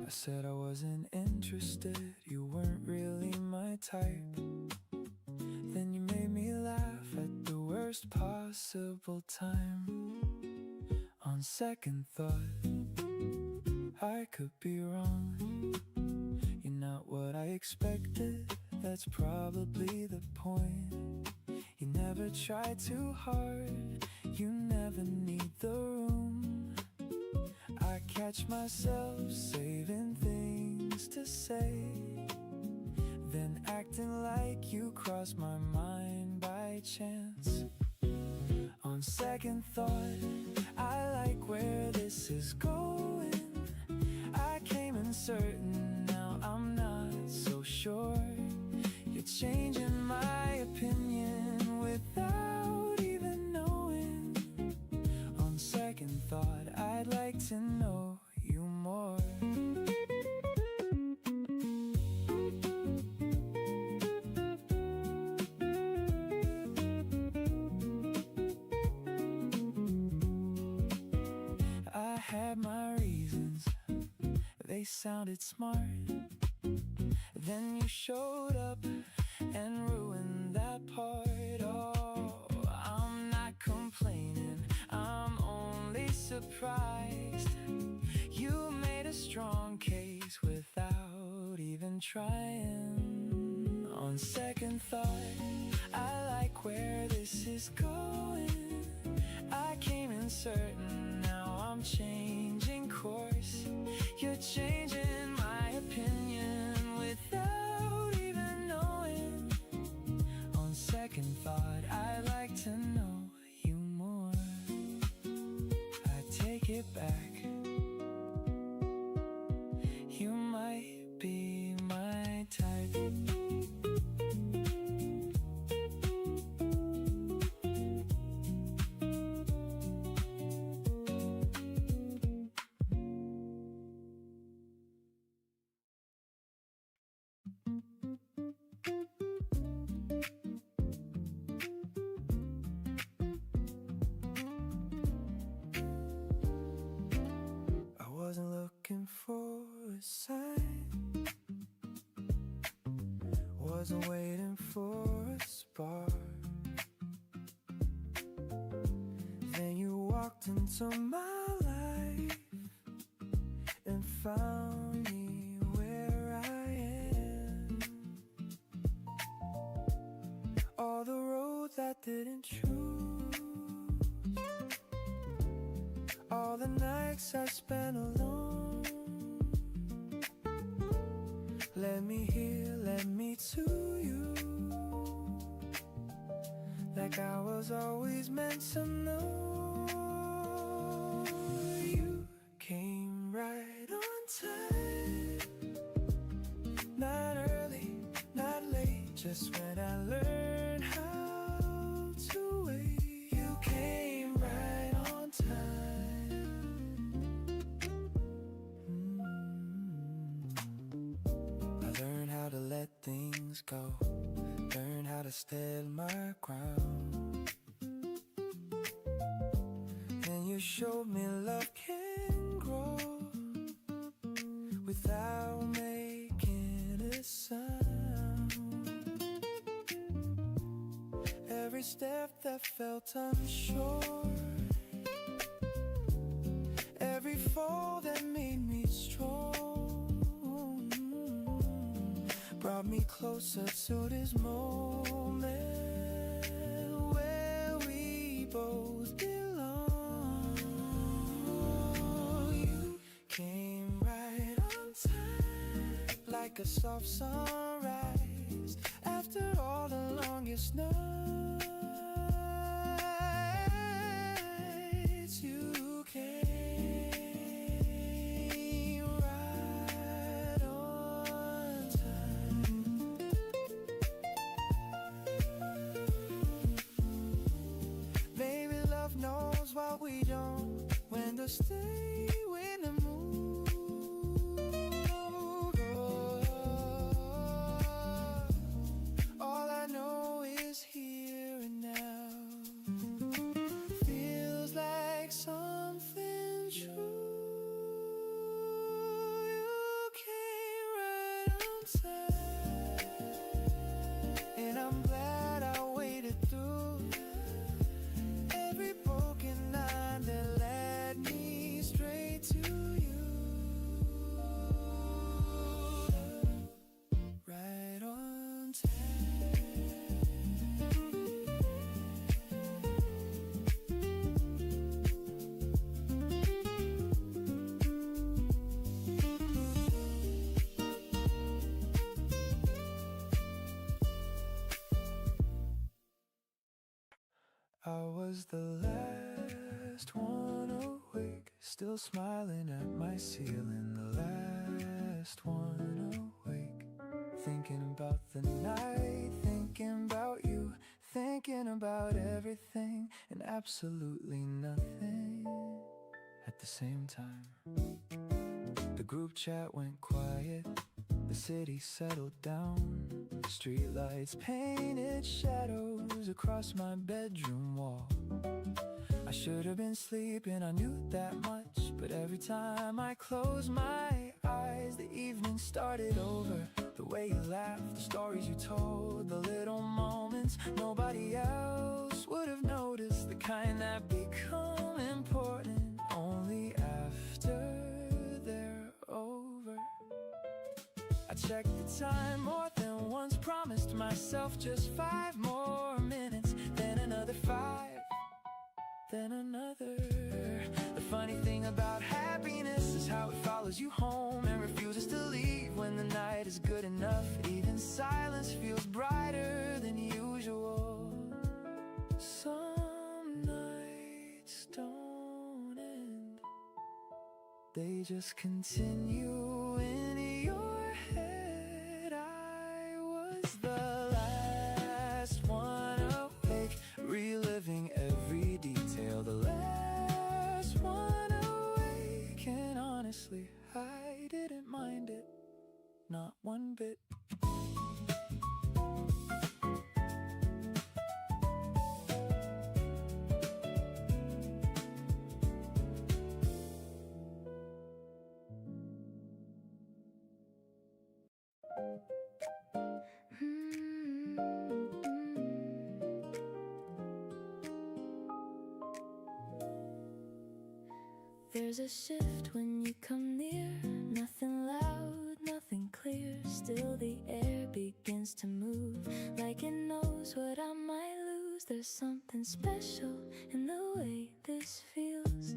I said I wasn't interested, you weren't really my type. Then you made me laugh at the worst possible time. On second thought, I could be wrong. You're not what I expected, that's probably the point. You never try too hard, you never need the room. I catch myself saving things to say, then acting like you crossed my mind by chance. On second thought, I like where this is going. I came in certain, now I'm not so sure. You're changing my opinion without even knowing. On second thought, I'd like to know you more. I had my reasons, they sounded smart. Then you showed up and ruined that part. Oh, I'm not complaining, I'm only surprised. You made a strong case without even trying. On second thought, I like where this is going. I came in certain, now I'm changing course. You're changing my opinion without even knowing. On second thought, I'd like to know you more. I take it back, you might be my type. a sign. Wasn't waiting for a spark. Then you walked into my life and found me where I am. All the roads I didn't choose, all the nights I spent alone, led me here, led me to you, like I was always meant to know. You came right on time, not early, not late, just when I learned how to wait. You came right on time. I learned how to let things go, learn how to stand my ground. And you showed me love can grow without making a sound. Every step that felt unsure, every fall that made me strong, brought me closer to this moment where we both belong. You came right on time, like a soft sunrise after all the longest nights. You came right on time. Baby, love knows what we don't, when to stay, when to move. All I know is here and now. Feels like something true. You came right on time, and I'm glad I waited through every broken line that led me straight to you. Right on time. I was the last one awake, still smiling at my ceiling. The last one awake, thinking about the night, thinking about you, thinking about everything and absolutely nothing at the same time. The group chat went quiet, the city settled down. Streetlights painted shadows across my bedroom wall. I should have been sleeping, I knew that much, but every time I closed my eyes, the evening started over. The way you laughed, the stories you told, the little moments nobody else would have noticed, the kind that become important only after they're over. I checked the time more than once, promised myself just 5 more minutes, then another 5, then another. The funny thing about happiness is how it follows you home and refuses to leave when the night is good enough. Even silence feels brighter than usual. Some nights don't end, they just continue in your head. I was the last one awake, reliving every detail. The last one awake, and honestly, I didn't mind it, not one bit. There's a shift when you come near. Nothing loud, nothing clear. Still the air begins to move, like it knows what I might lose. There's something special in the way this feels.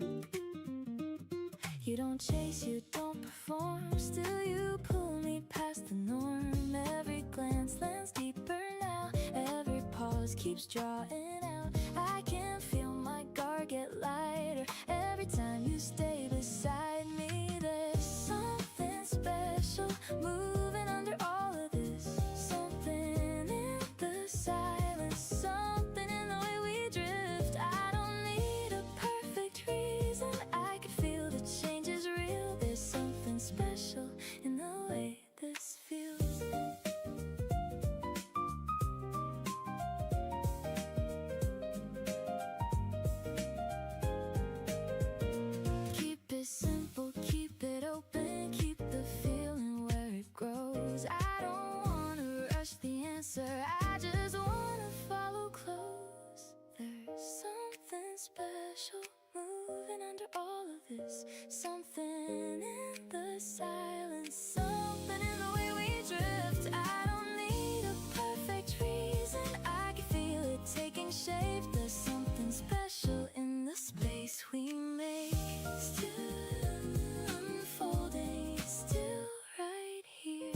You don't chase, you don't perform. Still you pull me past the norm. Every glance lands deeper now. Every pause keeps drawing out. I can feel my guard get lighter every time you stay beside me. There's something special moving under all of this. Something in the silence, something in the way we drift. I don't need a perfect reason. I can feel the change is real. There's something special in the way this feels. Keep it simple, keep it open, keep the feeling where it grows. I don't wanna rush the answer, I just wanna follow close. There's something special moving under all of this. Something in the silence, something in the way we drift. I don't need a perfect reason, I can feel it taking shape. There's something special in the space we make. Still unfolding, still right here.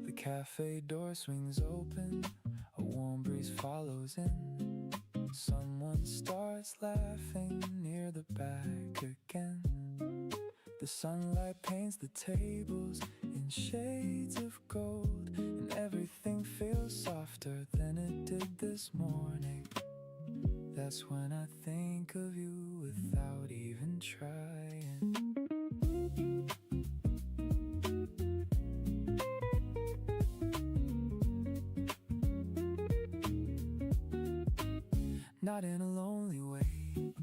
The cafe door swings open, a warm breeze follows in. Someone starts laughing near the back again. The sunlight paints the tables in shades of gold, and everything feels softer than it did this morning. That's when I think of you without even trying. Not in a lonely way,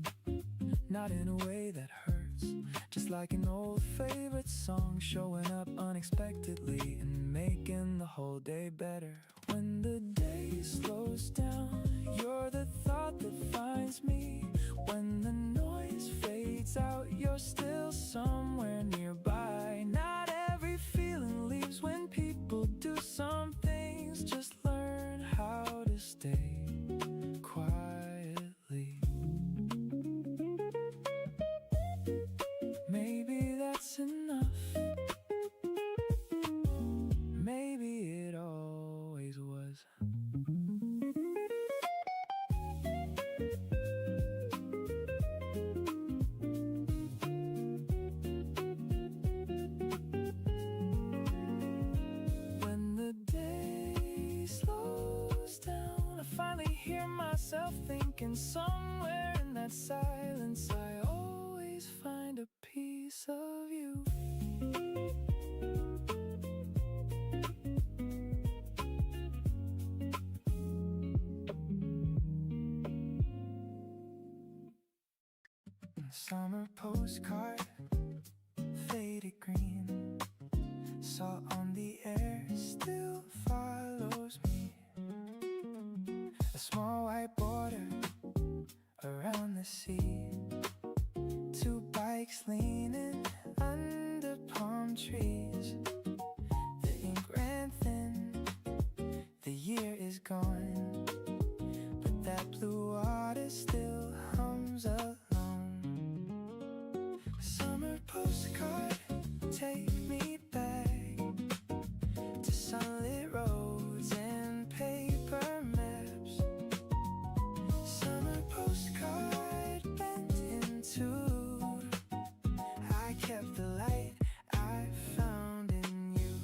not in a way that hurts. Just like an old favorite song showing up unexpectedly and making the whole day better. When the day slows down, you're the thought that finds me. When the noise fades out, you're still somewhere nearby. Not every feeling leaves when people do some things. Just learn how to stay quietly. Maybe that's enough. Maybe it always was. When the day slows down, I finally hear myself thinking. Somewhere in that silence, I always find a piece of you. Summer postcard, faded green. Salt on the air still follows me. A small white border around the sea. Two bikes leaning under palm trees. The ink ran thin, the year is gone, but that blue water still hums along. Summer postcard, take me back to sunlit roads and paper maps. Summer postcard bent in two. I kept the light I found in you.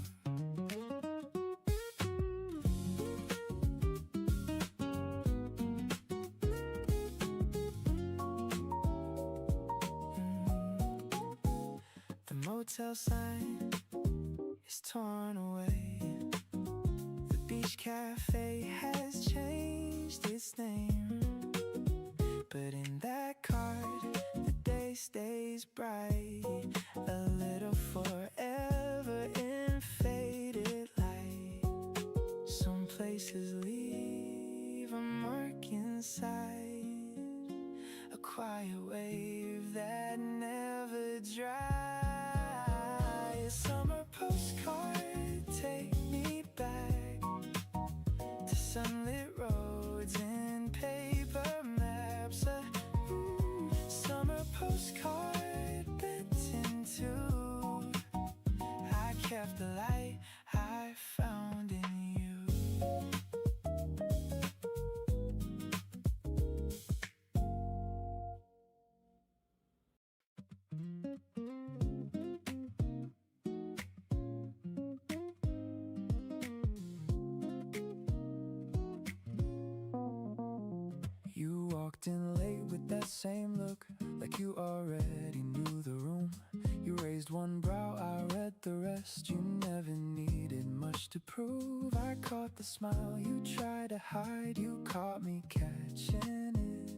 The motel sign is torn away. The beach cafe has changed its name, but in that card, the day stays bright, a little forever in faded light. Some places leave a mark inside, a quiet wave that never dries. A summer postcard, take me back to sunlit roads and paper maps. A summer postcard bent in two. I kept the light I found in you. You walked in late with that same look, like you already knew the room. You raised one brow, I read the rest. You never needed much to prove. I caught the smile you tried to hide. You caught me catching it.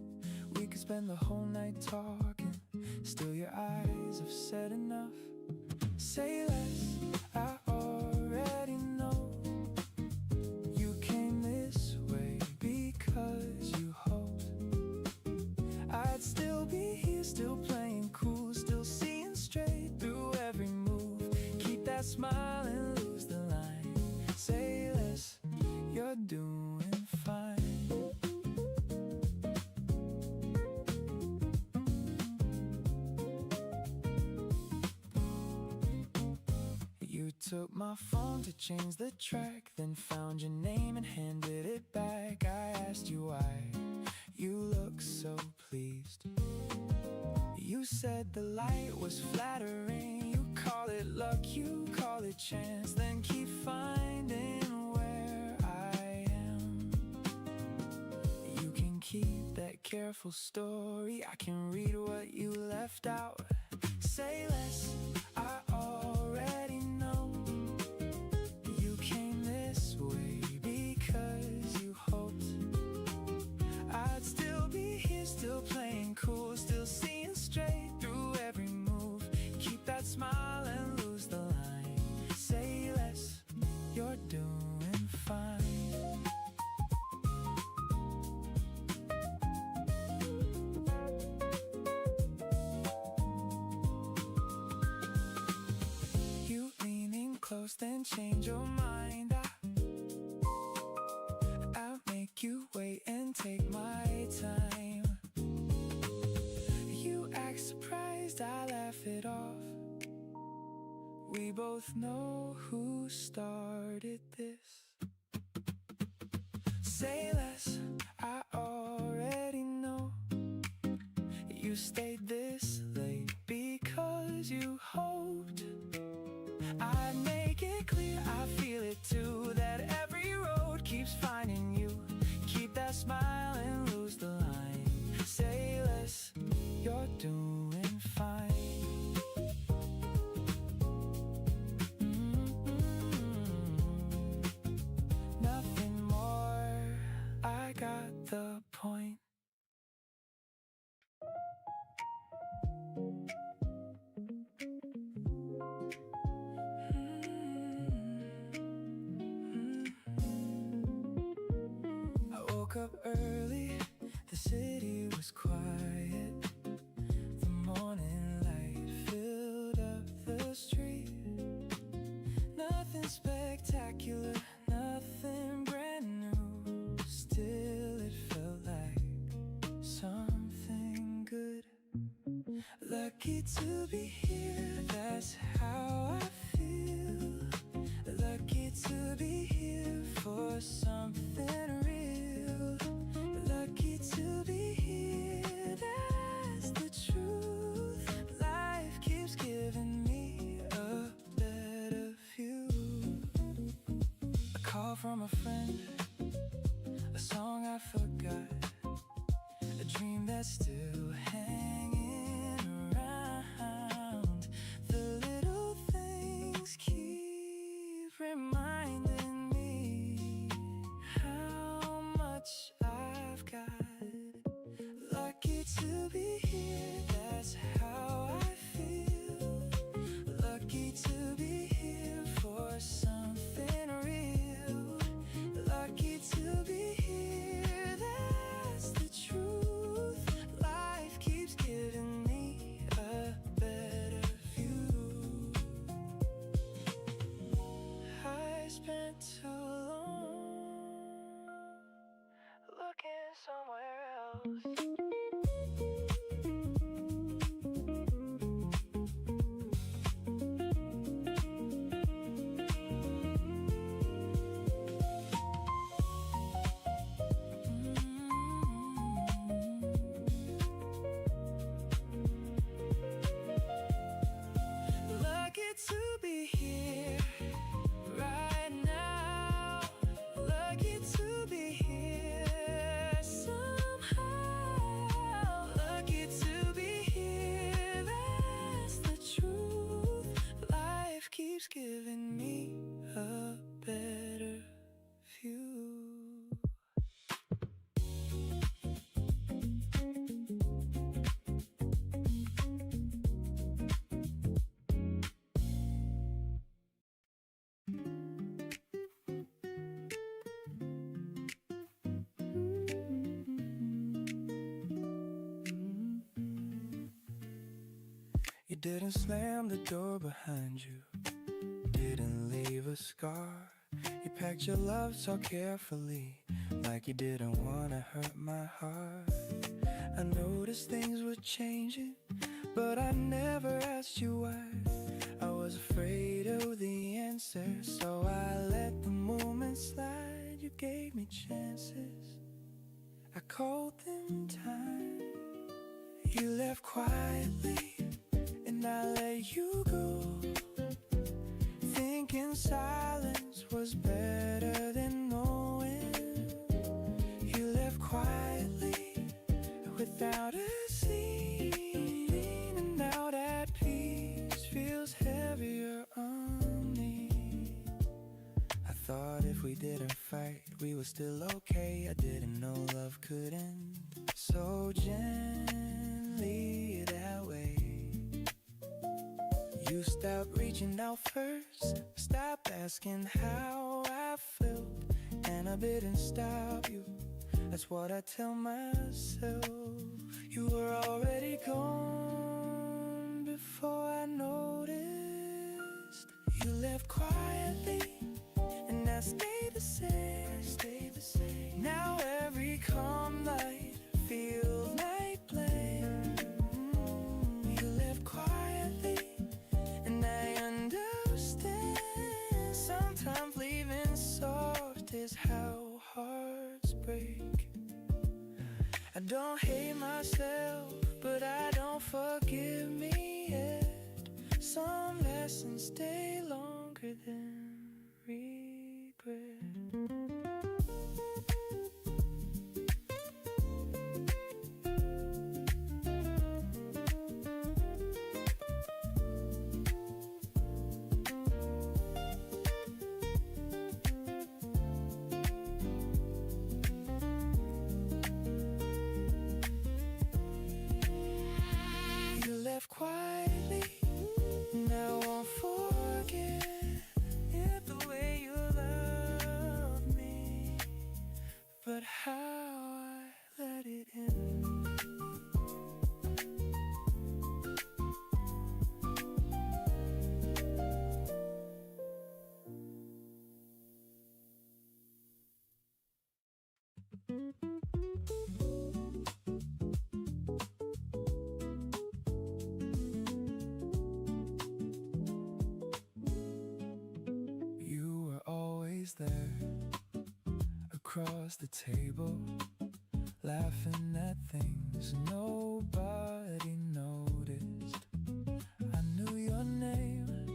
We could spend the whole night talking, still your eyes have said enough. Say less, I already know. You came this way because you hoped I'd still be here, still playing cool, still seeing straight through every move. Keep that smile and lose the line. Say less, you're doing fine. You took my phone to change the track, then found your name and handed it back. I asked you why, you look so pleased. You said the light was flattering. You call it luck, you call it chance, then keep finding where I am. You can keep that careful story, I can read what you left out. Say less, I already know. You came this way because you hoped I'd still be here, still playing cool, still seeing straight through every move. Keep that smile and lose the line. Say less, you're doing fine. You leaning close, then change your mind. I'll make you wait and take my time. You act surprised, I laugh it off. We both know who started this. Say less, I already know. You stayed this late because you hoped I'd make it clear, I feel it too, that every road keeps finding you. Keep that smile and lose the line. Say less, you're doing fine. Nothing more, I got the point. I woke up early, the city was quiet. The morning light filled up the street. Nothing spectacular, nothing brand new. Still it felt like something good. Lucky to be here, that's how I feel. Lucky to be here for something real. Lucky to be here, that's the truth. Life keeps giving me a better view. A call from a friend, a song I forgot, a dream that's still hanging around. The little things keep reminding me how much I've got. Lucky to be here, that's how Lucky to be here right now. Lucky to be here somehow. Lucky to be here, that's the truth. Life keeps giving me a better view. You didn't slam the door behind you, didn't leave a scar. You packed your love so carefully, like you didn't wanna hurt my heart. I noticed things were changing, but I never asked you why. I was afraid of the answer, so I let the moment slide. You gave me chances, I called them time. You left quietly, and I let you go, thinking silence was better than knowing. You left quietly, without a scene, and now that peace feels heavier on me. I thought if we didn't fight, we were still okay. I didn't know love could end so gently that way. You stopped reaching out first, stopped asking how I felt, and I didn't stop you. That's what I tell myself. You were already gone before I noticed. You left quietly, and I stayed the same. Now every calm night feels like blame. You left quietly, and I understand. Sometimes leaving soft is how hearts break. I don't hate myself, but I don't forgive me yet. Some lessons stay longer than regret. You left quietly, and I won't forget the way you loved me, but how I let it in. You were always there, across the table, laughing at things nobody noticed. I knew your name,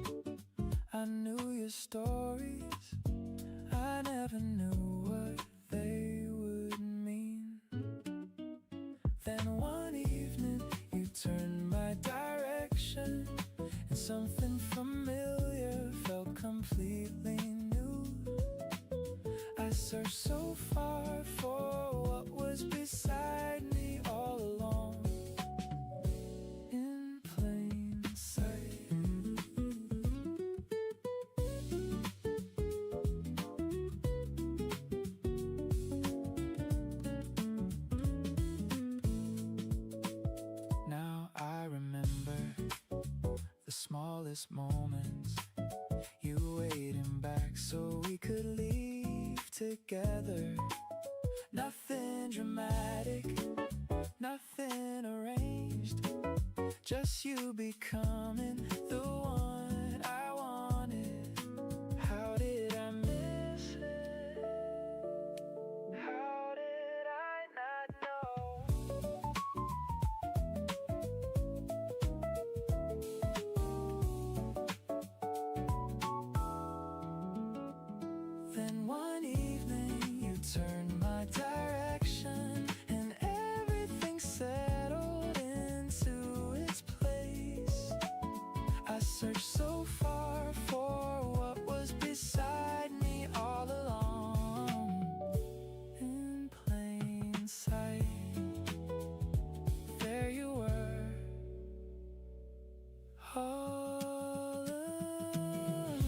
I knew your stories, I never knew what they would mean. Then one evening you turned my direction, and something familiar felt completely new. I searched so far for what was beside me all along, in plain sight. Now I remember the smallest moments, you waiting back so we could leave together. Nothing dramatic, nothing arranged, just you becoming the one I wanted. How did I miss it? How did I not know? Then one evening you turned my direction, and everything settled into its place. I searched so far for what was beside me all along. In plain sight, there you were, all alone.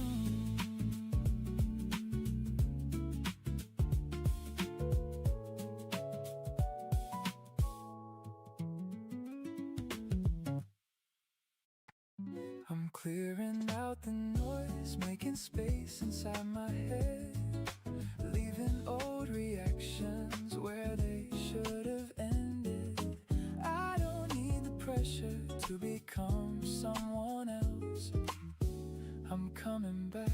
I'm clearing out the noise, making space inside my head, leaving old reactions where they should have ended. I don't need the pressure to become someone else. I'm coming back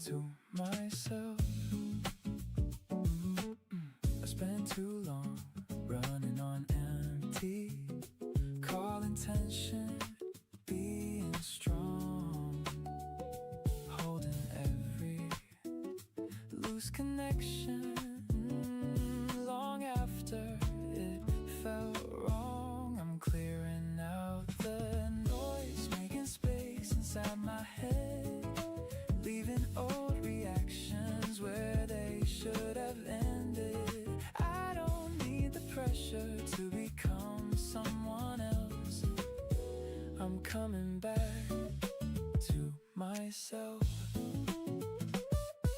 to myself. I spent too long running on empty, calling tension, being strong, holding every loose connection, long after it felt wrong. I'm clearing out the noise, making space inside my head, leaving old reactions where they should have ended. I don't need the pressure to become someone else. I'm coming back to myself.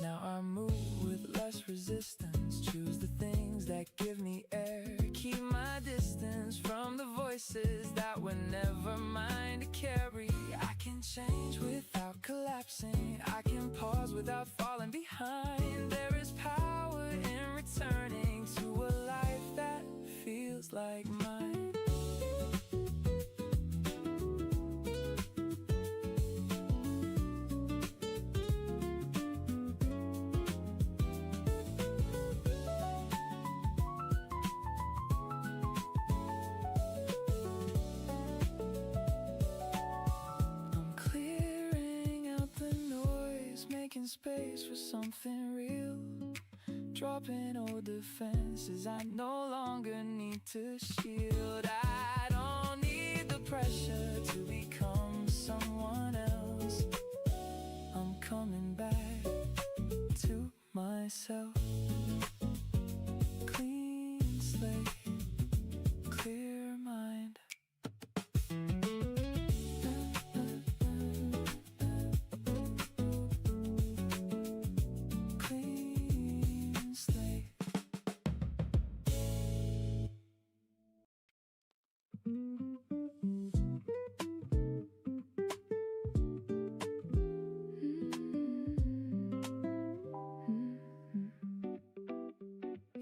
Now I move with less resistance, choose the things that give me air, keep my distance from the voices that were never mine to carry. I can change without collapsing, I can pause without falling behind. There is power in returning to a life that feels like mine. Making space for something real, dropping old defenses I no longer need to shield. I don't need the pressure to become someone else. I'm coming back to myself. Clean slate, clear mind.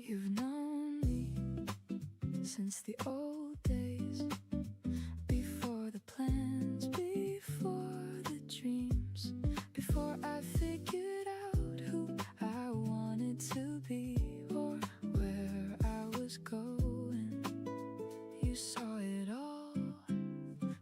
You've known me since the old days, before the plans, before the dreams, before I figured out who I wanted to be or where I was going. You saw it all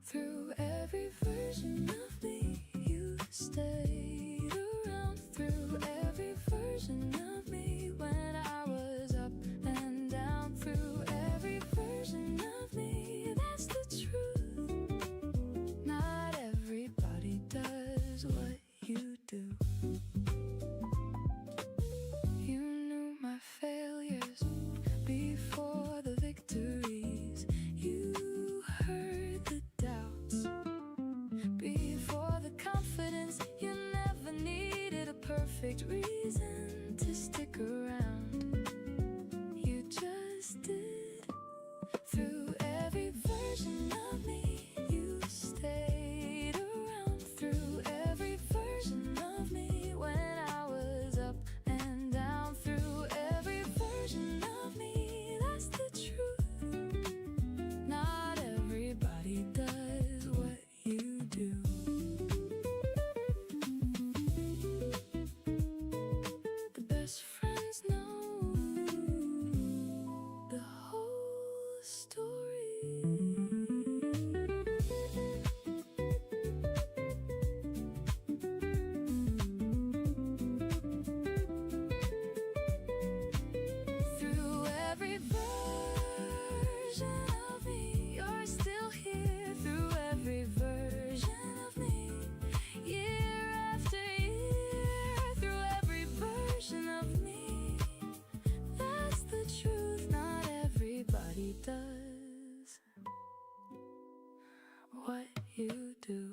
through every version of me. You stayed around through every version of me. When I was up and down, through every version of me. That's the truth. Not everybody does what you do. You knew my failures before the victories. You heard the doubts before the confidence. You never needed a perfect reason to stick around. You just did. Through every version of me, you stayed around. Through every version of me. When I was up and down, through every version of me. That's the truth. do.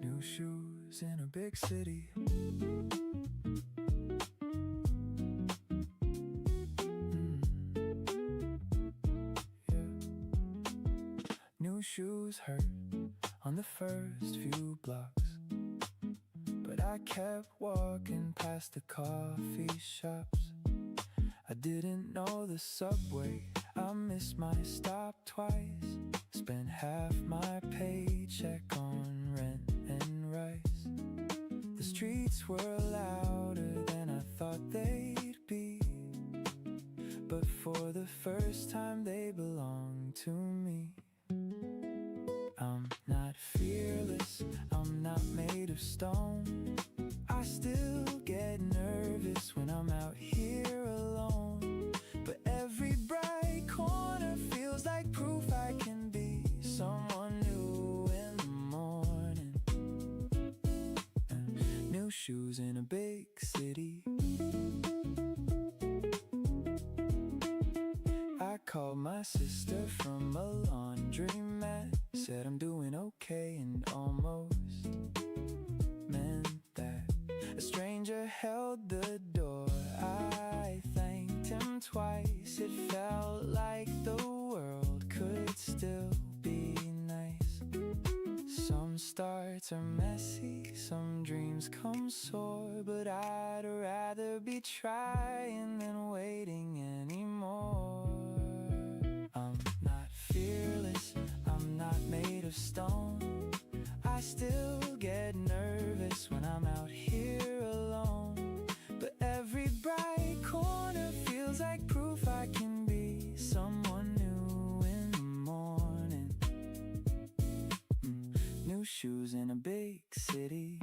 New shoes in a big city. New shoes hurt on the first few blocks, but I kept walking past the coffee shops. I didn't know the subway, I missed my stop twice. Spent half my paycheck on rent and rice. The streets were louder than I thought they'd be, but for the first time they belonged to me. I'm not fearless, I'm not made of stone. I still get nervous when I'm out here alone, but every bright corner feels like proof I can be someone new in the morning. New shoes in a big city. I called my sister from a laundromat, said I'm doing okay and almost meant that. A stranger held the door, I thanked him twice. It felt like the world could still be nice. Some starts are messy, some dreams come sore, but I'd rather be trying than waiting anymore. I'm not fearless, I'm not made of stone. I still get nervous when I'm out here alone, but every bright corner feels like proof I can be someone new in the morning. New shoes in a big city.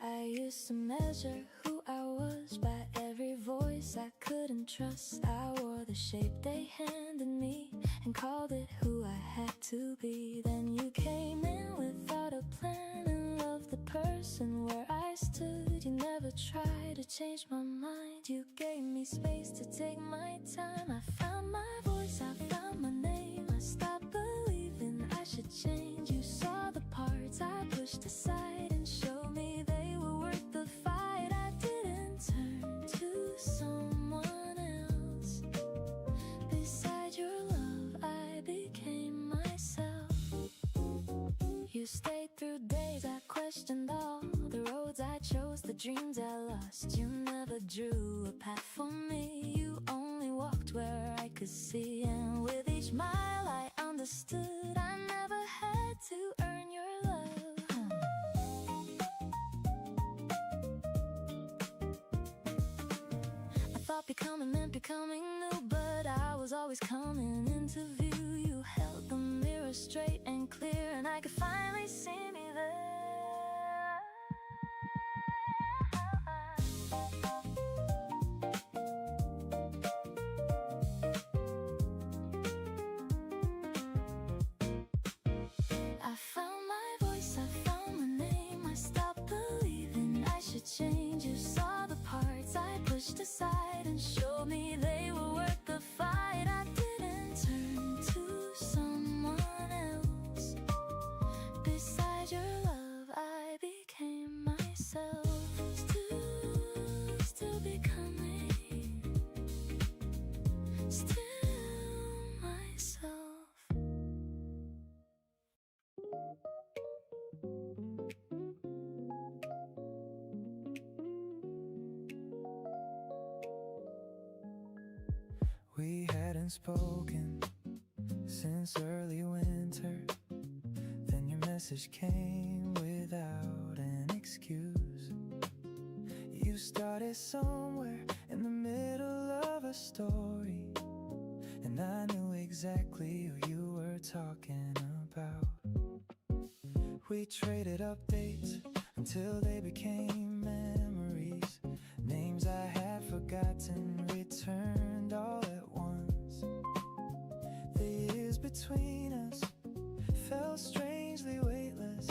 I used to measure who I was by every voice I couldn't trust. I wore the shape they handed me and called it who I had to be. Then you came in without a plan and loved the person where I stood. You never tried to change my mind, you gave me space to take my time. I found my voice, I found my name. I stopped believing I should change. You saw the parts I pushed aside and showed me they were worth the fight. I didn't turn to someone else. Beside your love, I became myself. You stayed through days I questioned all the roads I chose, the dreams I lost. You never drew a path for me, you only walked where I could see. And with each mile I understood I never had to earn your love. I thought becoming meant becoming new, but I was always coming into view. You held the mirror straight and clear, and I could finally see me there. I found my voice, I found my name. I stopped believing I should change. You saw the parts I pushed aside and showed me they were worth the fight. I didn't turn to someone else. spoken since early winter. Then your message came without an excuse. You started somewhere in the middle of a story, and I knew exactly who you were talking about. We traded updates until they became memories. Names I had forgotten returned all at once. The years between us felt strangely weightless,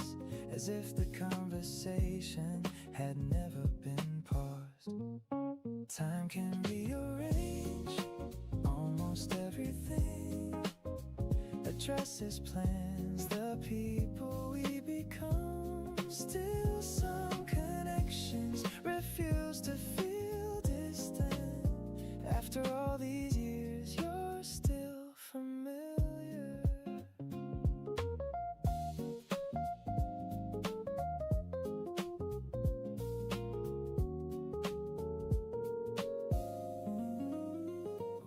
as if the conversation had never been paused. Time can rearrange almost everything. Addresses, plans, the people we become. Still some connections refuse to feel distant. After all these years, you're still familiar.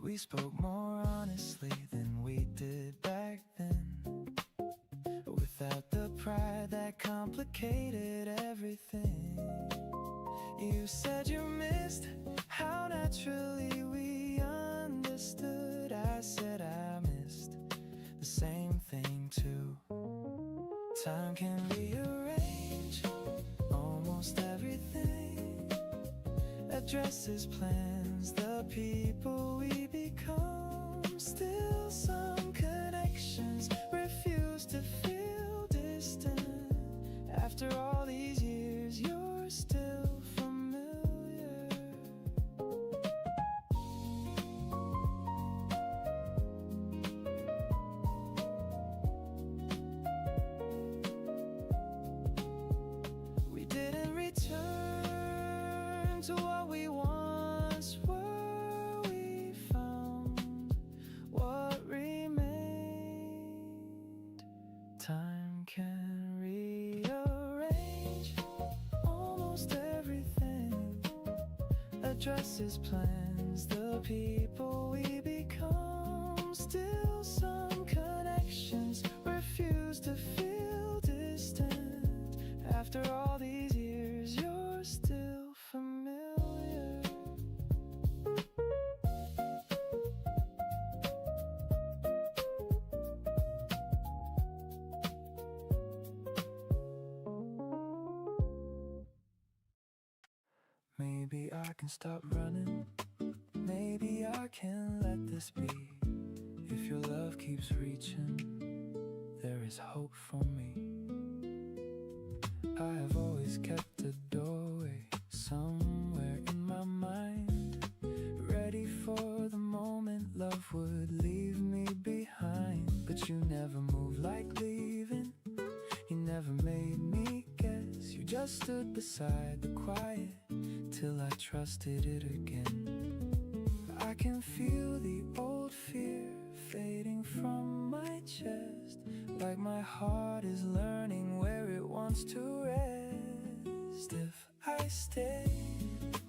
We spoke more honestly than we did back then, without the pride that complicated everything. You said you missed how naturally we understood. I said I missed the same thing too. Time can rearrange almost everything. Addresses, plans, the people we become. Still some connections refuse to feel distant. After all these years, you're still familiar. We didn't return to what we once were. We found what remained. Time can rearrange almost everything. Addresses, plans, the people we become. Still some connections refuse to feel distant. After all these years, you're still familiar. Maybe I can stop running. Maybe I can let this be. If your love keeps reaching, there is hope for me. I have always kept a doorway somewhere in my mind, ready for the moment love would leave me behind. But you never moved like leaving. You never made me guess. You just stood beside the quiet till I trusted it again. I can feel the old fear fading from my chest, like my heart is learning where it wants to rest. If I stay,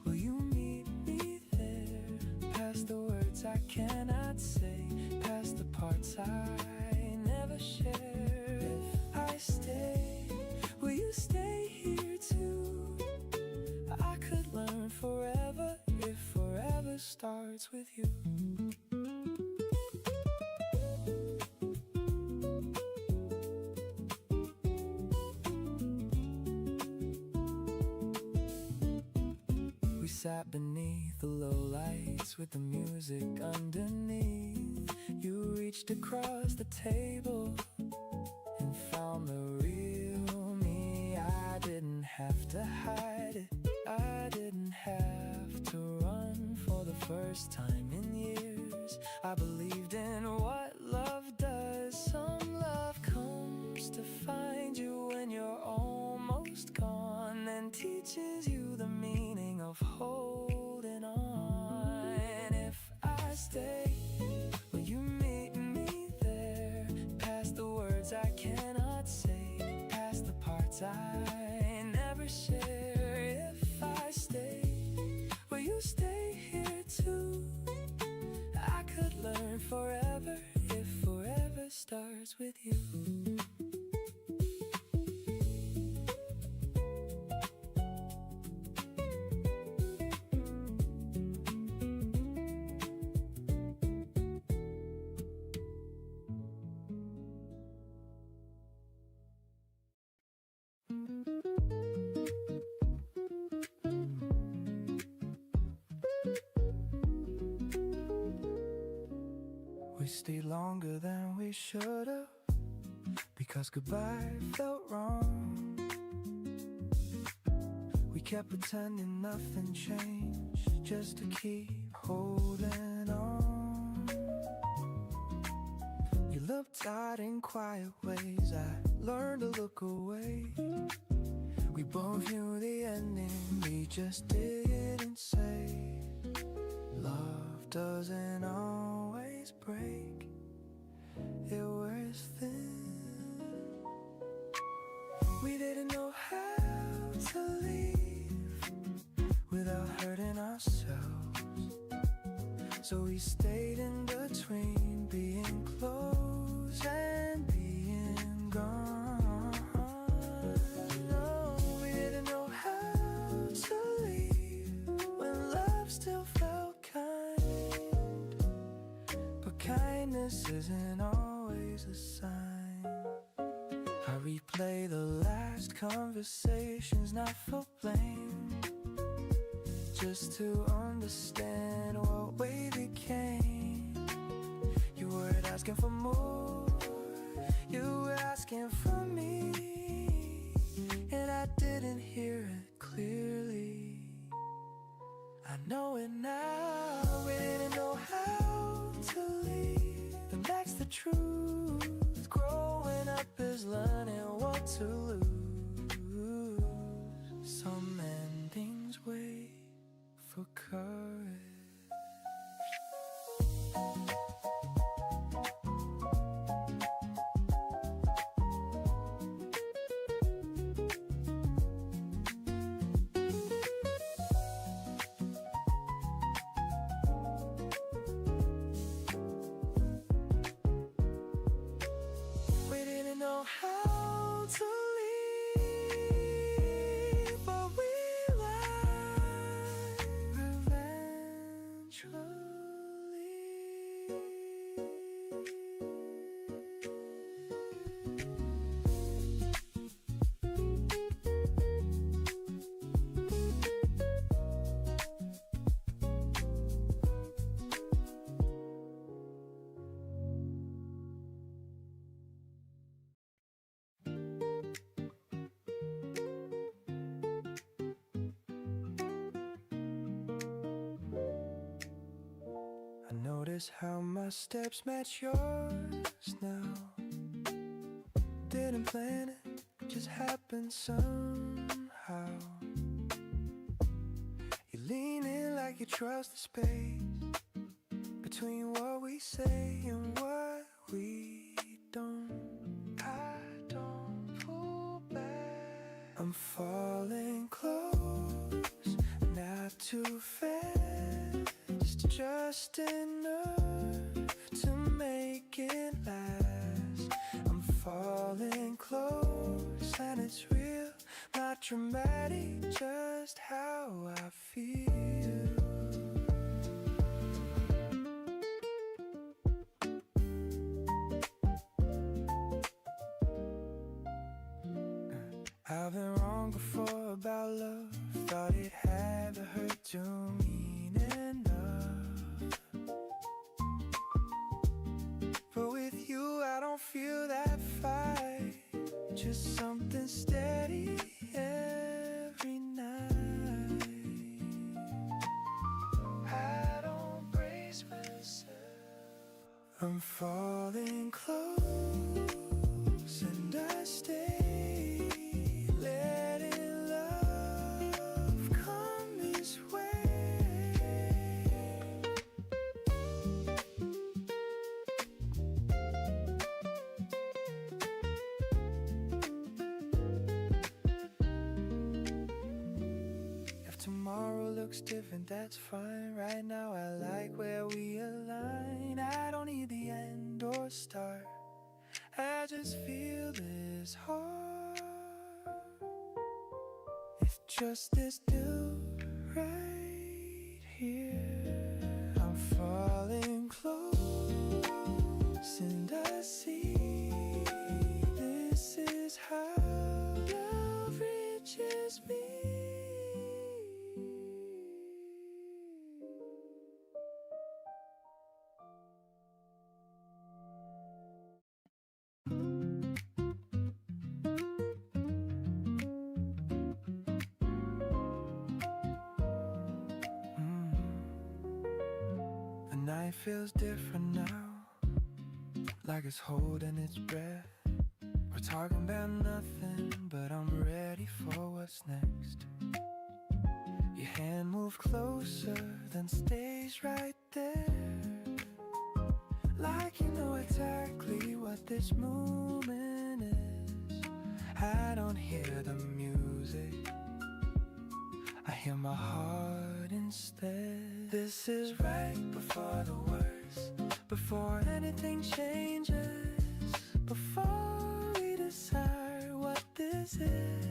will you meet me there? Past the words I cannot say, past the parts I never share. If I stay, will you stay here too? I could learn forever if forever starts with you. We sat beneath the low lights with the music underneath. You reached across the table and found the real me. I didn't have to hide it. I didn't have to run for the first time in years. I believed in what love does. Some love comes to find you when you're almost gone, and teaches you the meaning of holding on. If I stay, will you meet me there? Past the words I cannot say, past the parts I never share. If I stay, will you stay here too? I could learn for starts with you. We stayed longer than we should've, because goodbye felt wrong. We kept pretending nothing changed, just to keep holding on. You looked out in quiet ways, I learned to look away. We both knew the ending, we just didn't say. Love doesn't always break, it wears thin. We didn't know how to leave without hurting ourselves, so we stayed in between, being close and being gone. No, we didn't know how to leave when love still felt kind, but kindness isn't always a sign. I replay the last conversations, not for blame, just to understand what we became. You weren't asking for more, you were asking for me, and I didn't hear it clearly. I know it now, we didn't know how to leave, and that's the truth. Growing up is learning what to lose. Some endings wait for courage. We didn't know how to leave, but we learned eventually. I notice how my steps match yours now. Didn't plan it, just happened somehow. You lean in like you trust the space between what we say and what we don't. I don't pull back, I'm falling close, not too fast, just enough to make it last. I'm falling close and it's real, not dramatic, just how I feel. I've been wrong before about love, thought it had to hurt to mean enough. But with you I don't feel that fight, just something steady every night. I don't brace myself, I'm falling close and I stay, letting love come this way. If tomorrow looks different, that's fine. Right now I like where we align. I don't need the end or start, just this dude right here. I'm falling close and I see this is how love reaches me. The night feels different now, like it's holding its breath. We're talking about nothing, but I'm ready for what's next. Your hand moved closer, then stays right there, like you know exactly what this moment is. I don't hear the music, I hear my heart instead. This is right before the worst, before anything changes, before we decide what this is.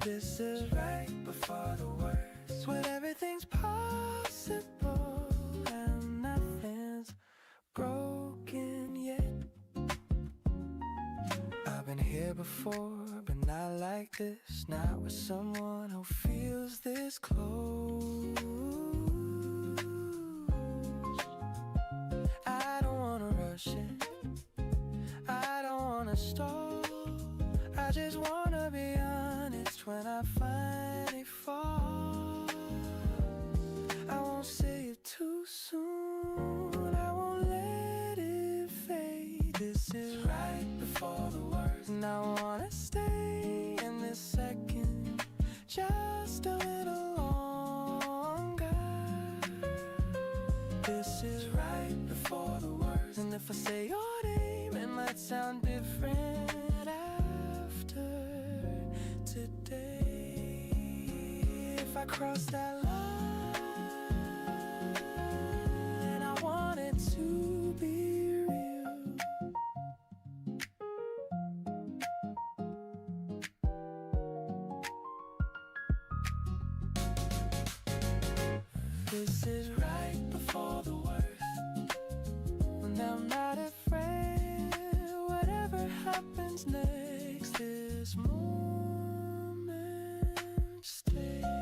This is right before the worst, when everything's possible and nothing's broken yet. I've been here before, but not like this, not with someone who feels this close. I don't wanna rush it, I don't wanna stall, I just wanna be honest when I finally fall. I won't say it too soon, I won't let it fade. This is right before the worst, and I wanna stay in this second just a little longer. This is right before the worst, and if I say your name, it might sound different after today. If I cross that line, I want it to be real. This is right before the worst, and I'm not afraid. Whatever happens next, this moment stays.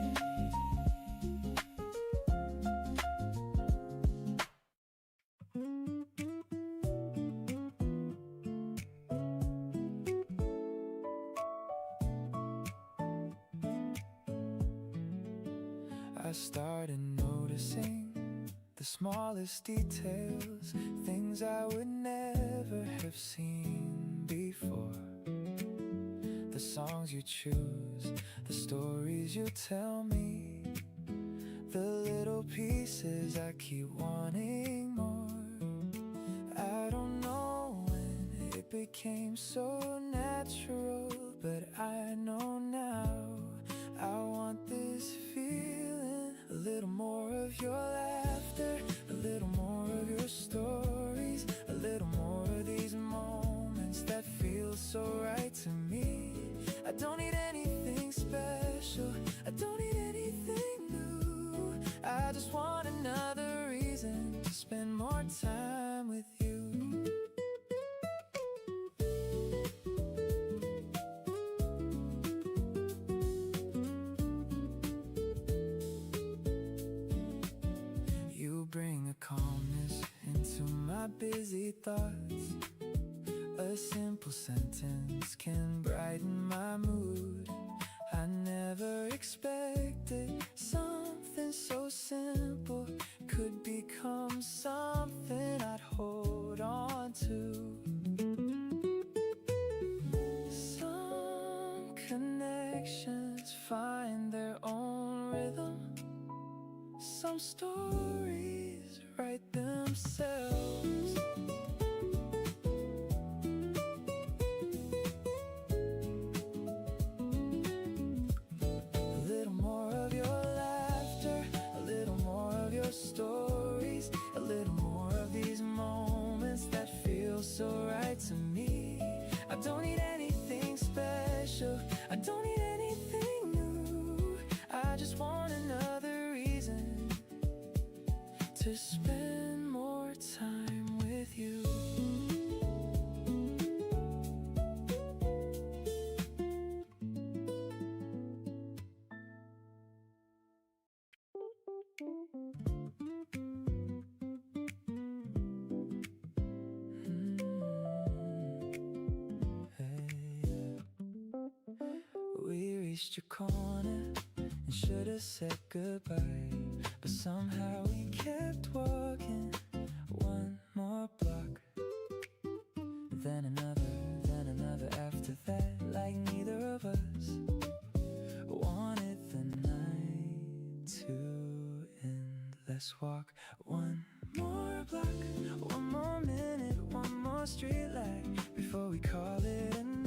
I started noticing the smallest details, things I would never have seen before. The songs you choose, the stories you tell me, the little pieces I keep wanting more. I don't know when it became so natural, but I know now I want this feeling. A little more of your laughter, a little more of your stories, a little more of these moments that feel so right to me. I don't need anything special, I don't need anything new, I just want another reason to spend more time with you. You bring a calmness into my busy thoughts. A simple sentence can brighten my mood. I never expected something so simple could become something I'd hold on to. Some connections find their own rhythm, some stories write themselves. A little more of your laughter, a little more of your stories, a little more of these moments that feel so right to me. I don't need anything special, I don't need anything to spend more time with you. We reached your corner and should have said goodbye, but somehow we kept walking. One more block, then another after that, like neither of us wanted the night to end. Let's walk one more block, one more minute, one more street light before we call it a night.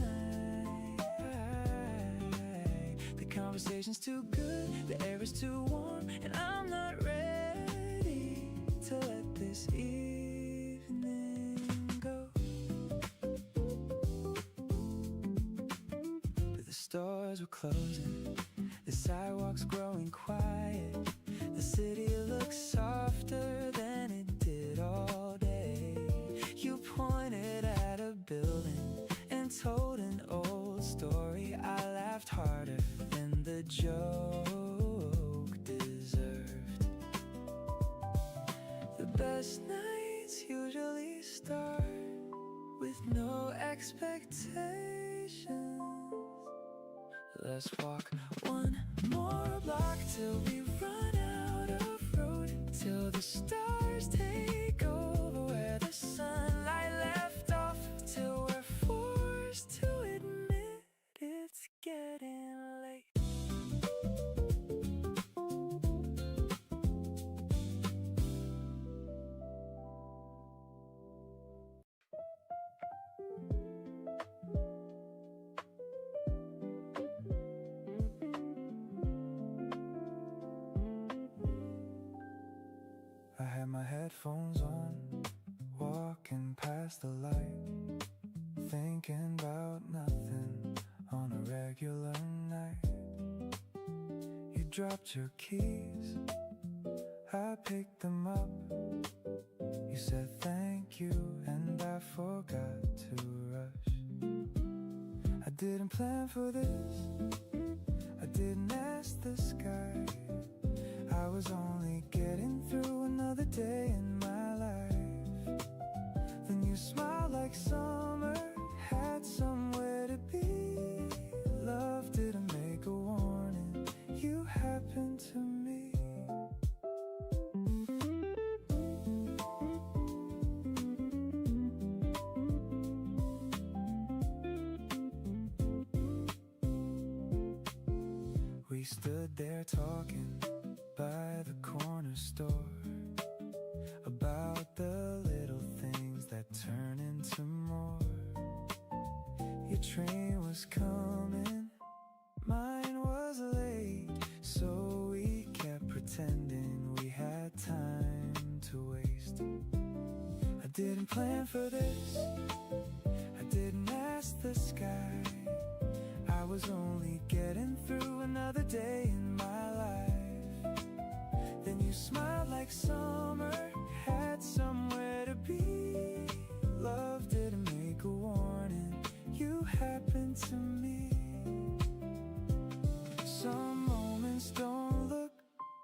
The conversation's too good, the air is too warm, and I'm not ready to let this evening go. But the stores were closing, the sidewalks growing quiet. The city looks softer than it did all day. You pointed at a building and told an old story. I laughed harder than the joke deserved. The best nights usually start with no expectations. Let's walk one more block till we run out of road, till the stars take over where the sunlight left off, till we're forced to admit it's getting late. I had my headphones on, walking past the light, thinking about nothing on a regular night. You dropped your keys, I picked them up. You said thank you, and I forgot to rush. I didn't plan for this, I didn't ask the sky. I was only getting through another day in my life. Then you smiled like summer had somewhere to be. Love didn't make a warning, you happened to me. We stood there talking by the corner store about the little things that turn into more. Your train was coming, mine was late, so we kept pretending we had time to waste. I didn't plan for this, I didn't ask the sky. I was only getting through another day in my life. Then you smiled like summer had somewhere to be. Love didn't make a warning, you happened to me. Some moments don't look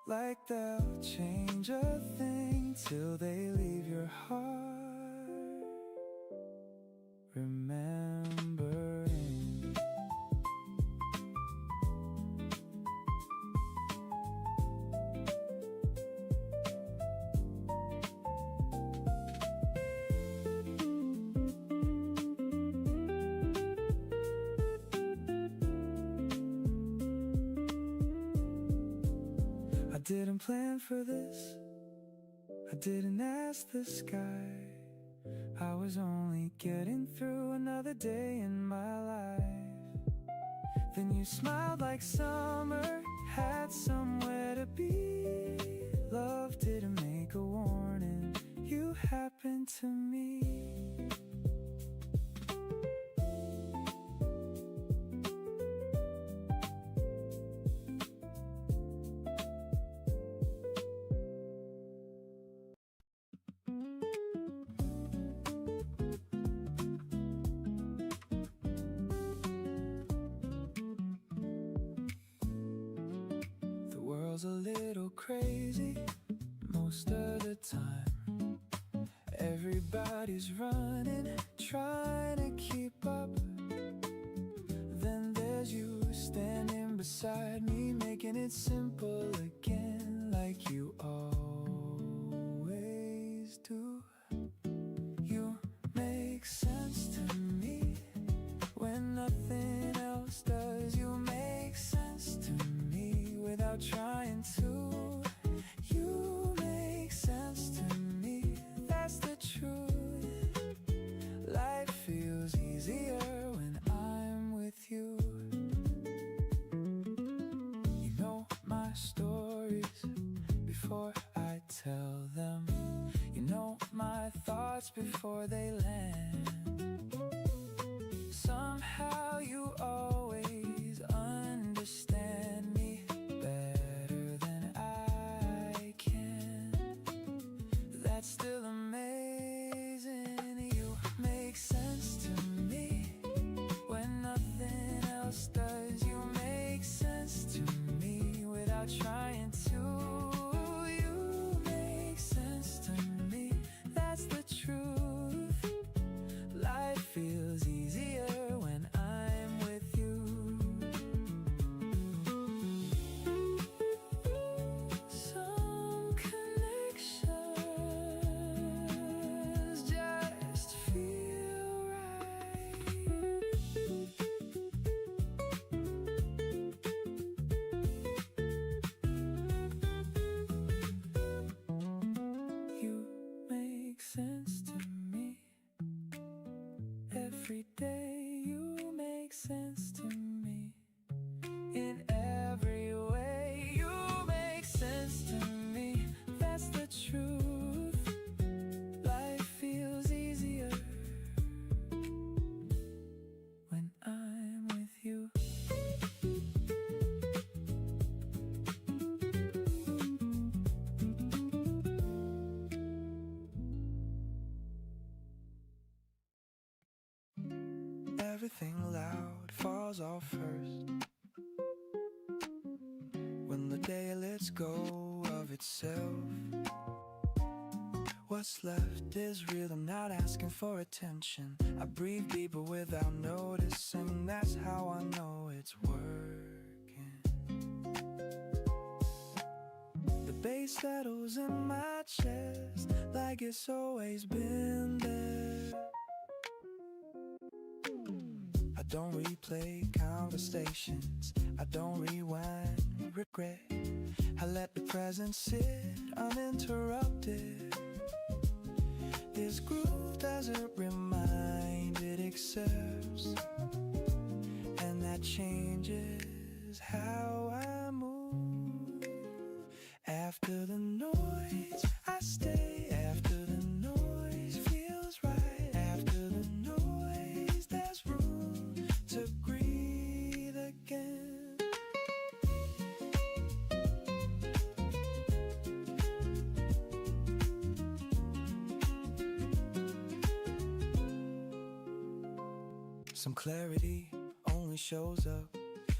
like they'll change a thing till they leave your heart remembering. I didn't plan for this, I didn't ask the sky. I was only getting through another day in my life. Then you smiled like summer had somewhere to be. Love didn't make a warning, you happened to me. goes a little crazy most of the time. Everybody's running, trying to keep up. Then there's you standing beside me, making it simple again, like you always do. You make sense to me when nothing else does. You make sense to me without trying to. You make sense to me, that's the truth. Life feels easier when I'm with you. You know my stories before I tell them. You know my thoughts before they land. Somehow you always understand me better than I can. That's still amazing. You make sense to me when nothing else does. You make sense to me without trying to. You make sense to me, that's the truth. Life feels easier when I'm with you. Some connections just feel right. You make sense to me. Every day you make sense to me. In every way you make sense to me. That's the truth. Life feels easier when I'm with you. Everything loud falls off first. When the day lets go of itself, what's left is real. I'm not asking for attention. I breathe deeper without noticing. That's how I know it's working. The bass settles in my chest like it's always been there. I don't replay conversations, I don't rewind regret. I let the present sit uninterrupted. This groove doesn't remind, it accepts. And that changes how I move. After the noise, I stay. After the noise feels right. After the noise, there's room to breathe again. Some clarity only shows up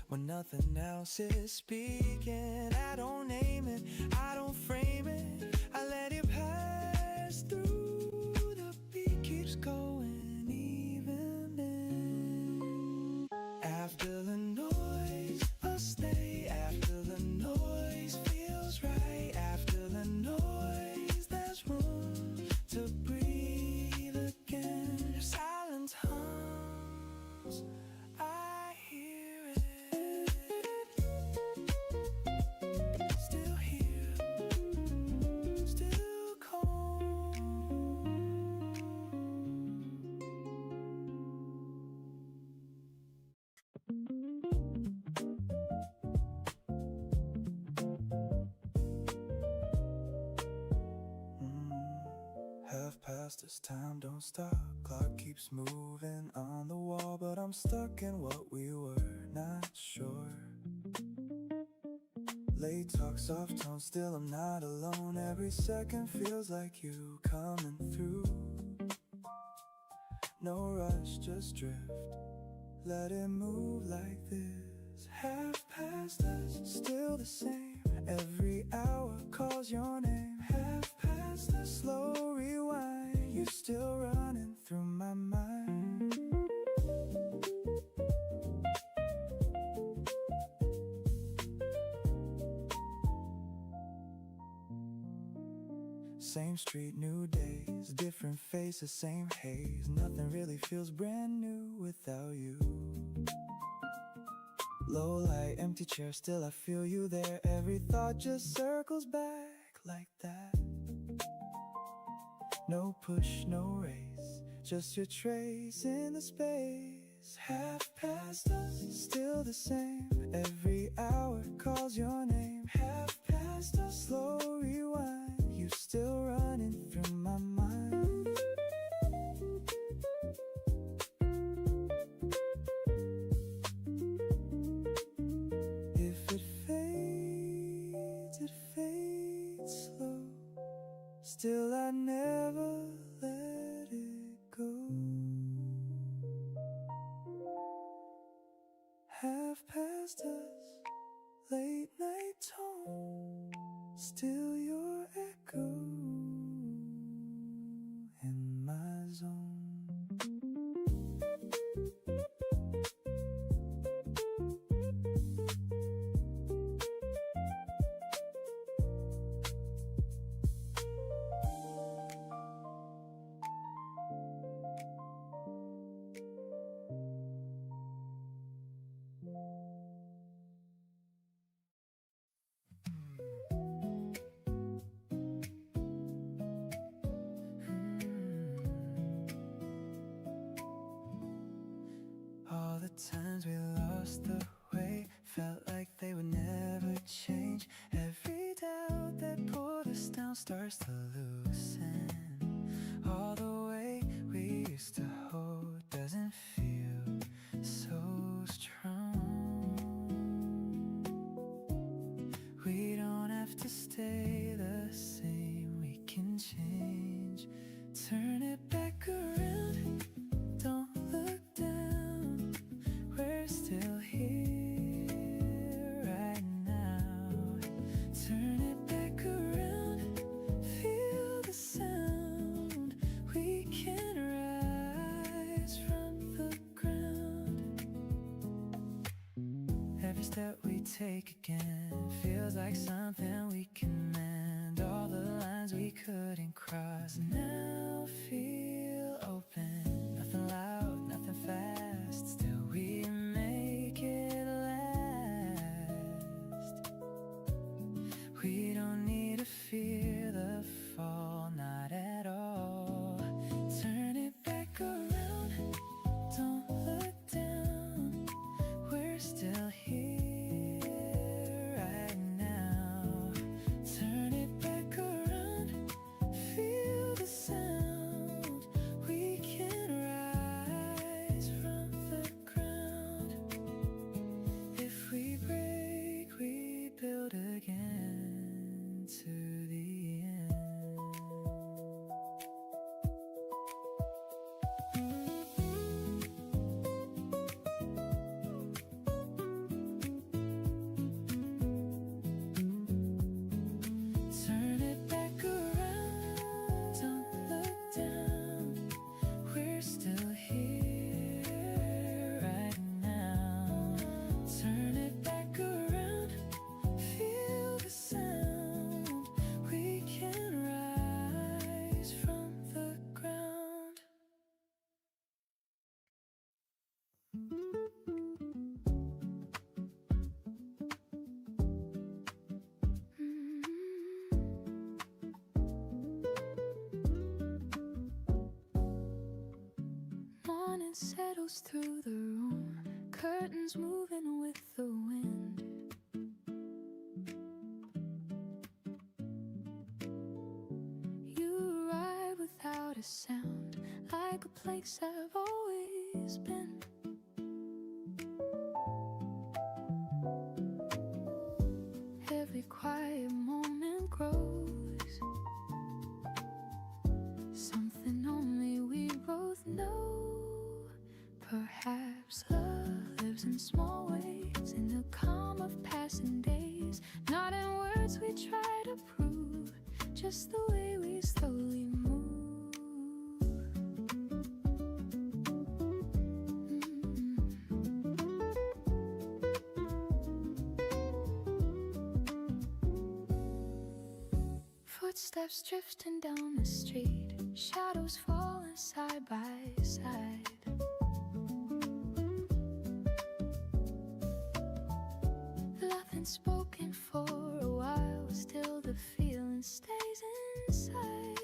when nothing else is speaking. I don't name it, I don't frame it, I let it pass through. The beat keeps going even then. After the noise, I'll stay. After the noise feels right. After the noise, there's room to breathe again. Silence hums, I hear it. Still here, still cold. Half past this time, don't stop. Clock keeps moving on the wall, but I'm stuck in what we were, not sure. Late talk, soft tone, still I'm not alone. Every second feels like you coming through. No rush, just drift. Let it move like this. Half past us, still the same. Every hour calls your name. Half past the slow rewind. You're still running through my mind. Same street, new days, different faces, same haze. Nothing really feels brand new without you. Low light, empty chair, still I feel you there. Every thought just circles back like that. No push, no race, just your trace in the space. Half past us, still the same. Every hour calls your name. Half past us, slow rewind. You still running through my mind. If it fades slow. Still I never let it go. Half past us, late night tone, still your echo in my zone. All the times we lost the way, felt like they would never change. Every doubt that pulled us down starts to loosen. All the way we used to hold doesn't feel so strong. We don't have to stay the same, we can change. Turn it back around, don't look down. We're still here right now. Turn it back around, feel the sound. We can rise from the ground. Every step we take again feels like something we can mend. All the lines we couldn't cross now feel open. Nothing loud, nothing fast, still we make it last. We don't need to fear the fall, not at all. Turn it back around, don't look down. We're still here right now. Turn it back around, feel the sound. We can rise from the ground. If we break, we build again to the end. Turn it back around, don't look down. We're still here right now. Turn it back around, feel the sound. We can rise from the ground. Morning settles through the room, curtains moving with the wind. You arrive without a sound, like a place I've always been. Every quiet moment grows, something only we both know. Perhaps love lives in small ways, in the calm of passing days. days. Not in words we try to prove, just the way we slowly move. Footsteps drifting down the street, shadows falling side by side. Nothing spoken for a while, still the feeling stays inside.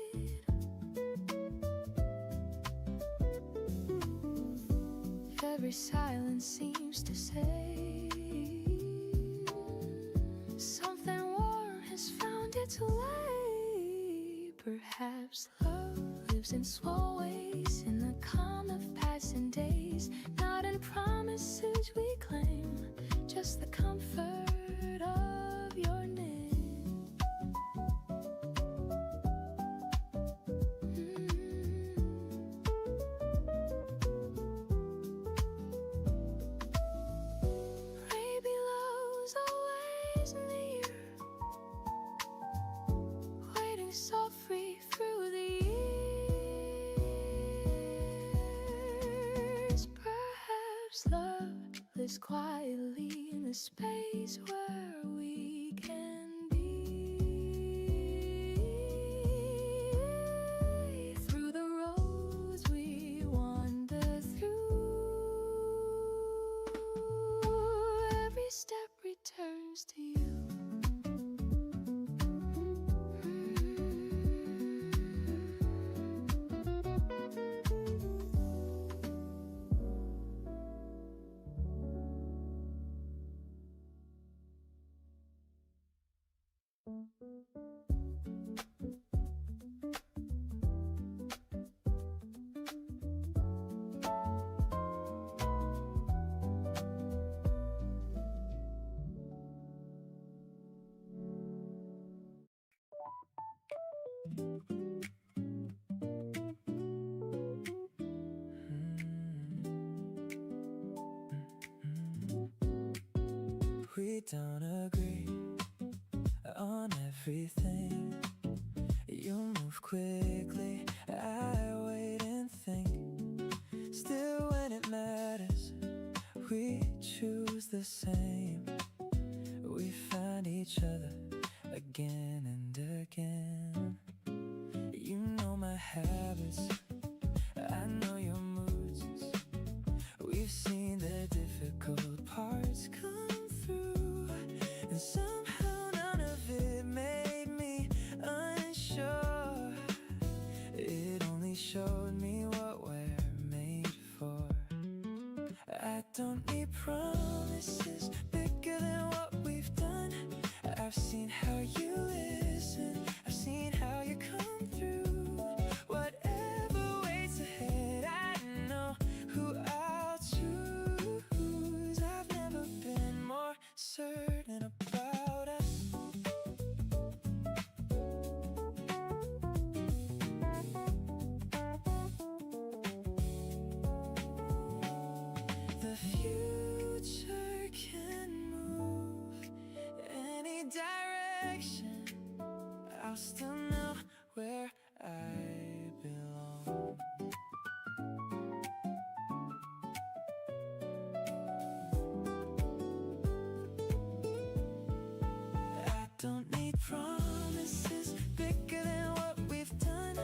Every silence seems to say something warm has found its way. Perhaps love lives in small ways, in the calm of passing days. Not in promises we claim, just the comfort of your name. Pray below's always near, waiting softly through the years. Perhaps love lives quietly in the space where we can be. Through the roads we wander through, every step returns to you. We don't agree on everything. You move quickly, I wait and think. Still when it matters, we choose the same. We find each other again and again. You know my habits, I know your moods. We've seen the difficult parts come through, and somehow none of it made me unsure. It only showed me what we're made for. I don't need promises bigger than what we've done. I've seen how you listen, I've seen how you come through. Whatever waits ahead, I know who I'll choose. I've never been more certain about us. The future can move any direction, I'll still know where I belong. I don't need promises bigger than what we've done.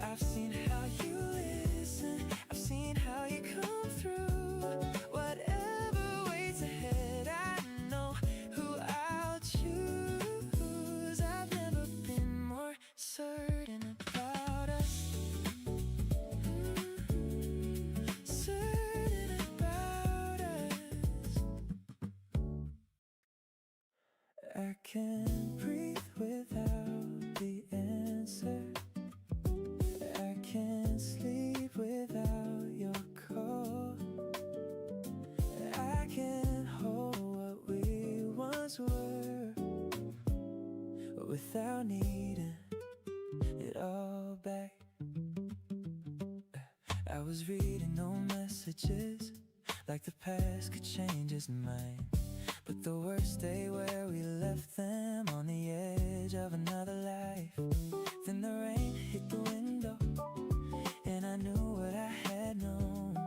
I've seen how you listen, I've seen how you come through. Whatever waits ahead, I know who I'll choose. I've never been more certain about us. Certain about us. I can't breathe without the answer. I can't sleep without your call. I can't hold what we once were without needing it all back. I was reading no messages, like the past could change its mind. But the worst day where we left them on the edge of another life. Then the rain hit the window, and I knew what I had known.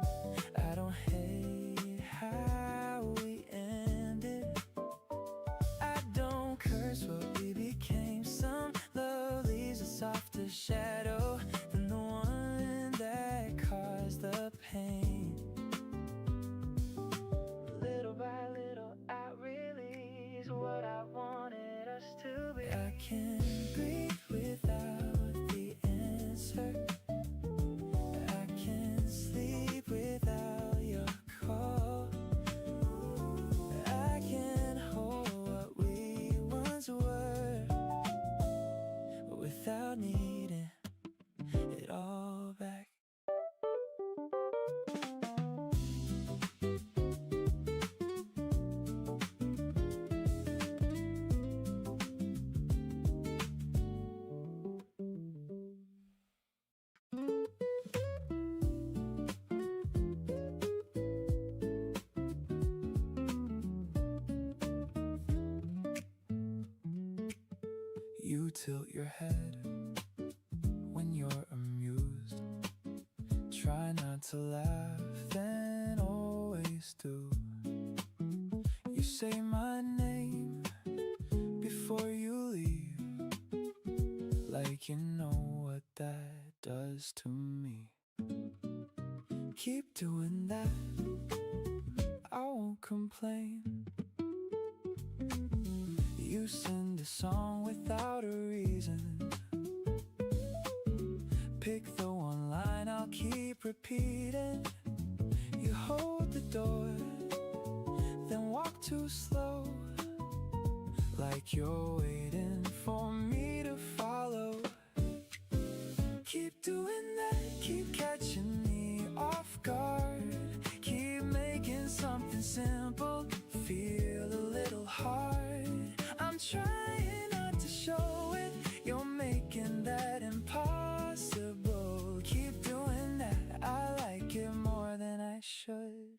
I don't hate how we ended. I don't curse what we became. Some love leaves a softer shadow than the one that caused the pain. Little by little, I release what I wanted us to be. I can't breathe without the answer. I can't sleep without your call. I can't hold what we once were without needing it all back. You tilt your head when you're amused. Try not to laugh, then always do. You say my name before you leave, like you know what that does to me. Keep doing that, I won't complain. You send a song without a reason. Pick the one line I'll keep repeating. You hold the door, then walk too slow, like you're waiting for me to follow. Keep doing that, keep catching me off guard. Keep making something simple feel a little hard. I'm trying not to show it, you're making that impossible. Keep doing that, I like it more than I should.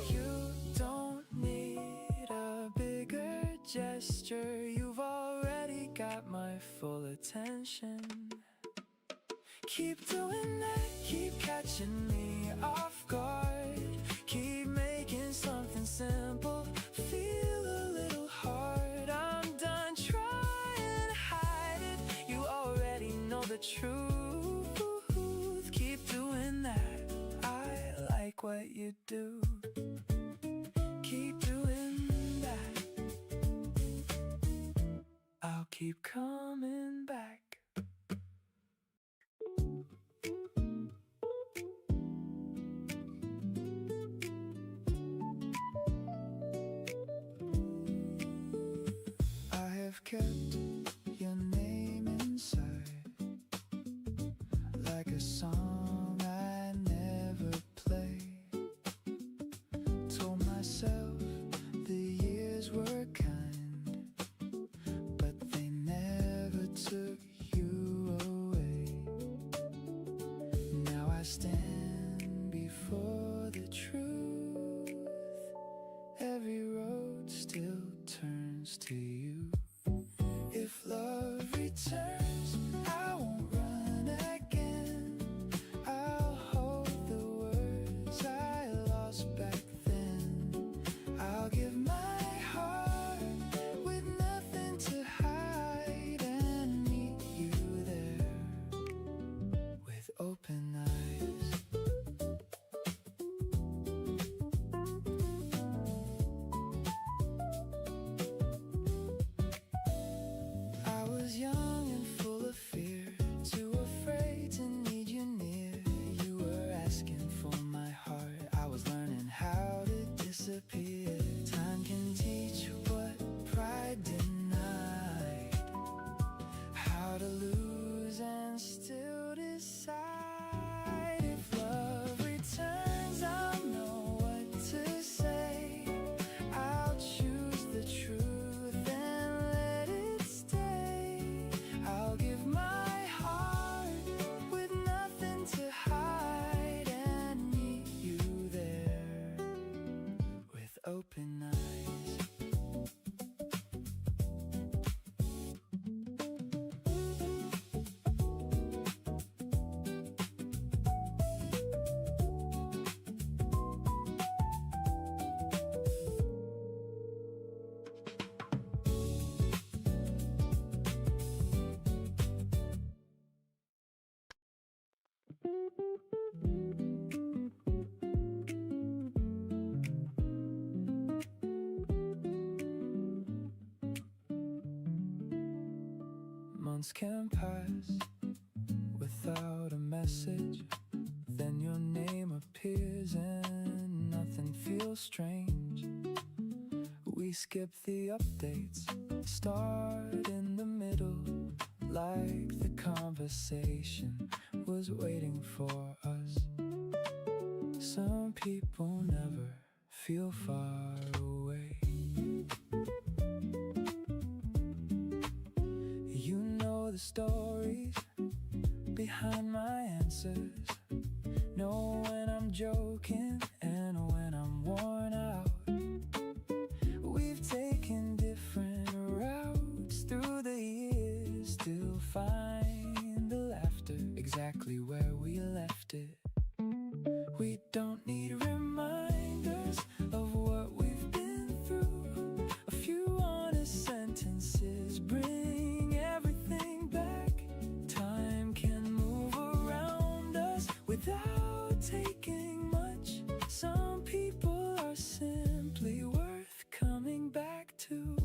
You don't need a bigger gesture, you've already got my full attention. Keep doing that, keep catching me off guard. Keep making something simple feel a little hard. I'm done trying to hide it, you already know the truth. Keep doing that, I like what you do. Keep doing that, I'll keep coming back. I have kept your name inside, like a song I never play. Told myself the years were kind, but they never took you away. Now I stand before the truth, every road still turns to you. If love returns, I won't run again. I'll hold the words I lost back then. I'll give my heart with nothing to hide and meet you there with open eyes. I was young and full of fear, too afraid to need you near. You were asking for my heart, I was learning how to disappear. Time can teach what pride denied, how to lose and still decide. If love returns, I'll know what to say. I'll choose the truth and let it months can pass without a message. Then your name appears and nothing feels strange. We skip the updates, start in the middle, like the conversation was waiting for us. Some people never feel far away. You know the stories behind my answers. Know when I'm joking and when I'm worn out. We've taken different routes through the years, still find the laughter exactly where we left it. We don't need reminders of what we've been through. A few honest sentences bring everything back. Time can move around us without taking much. Some people are simply worth coming back to.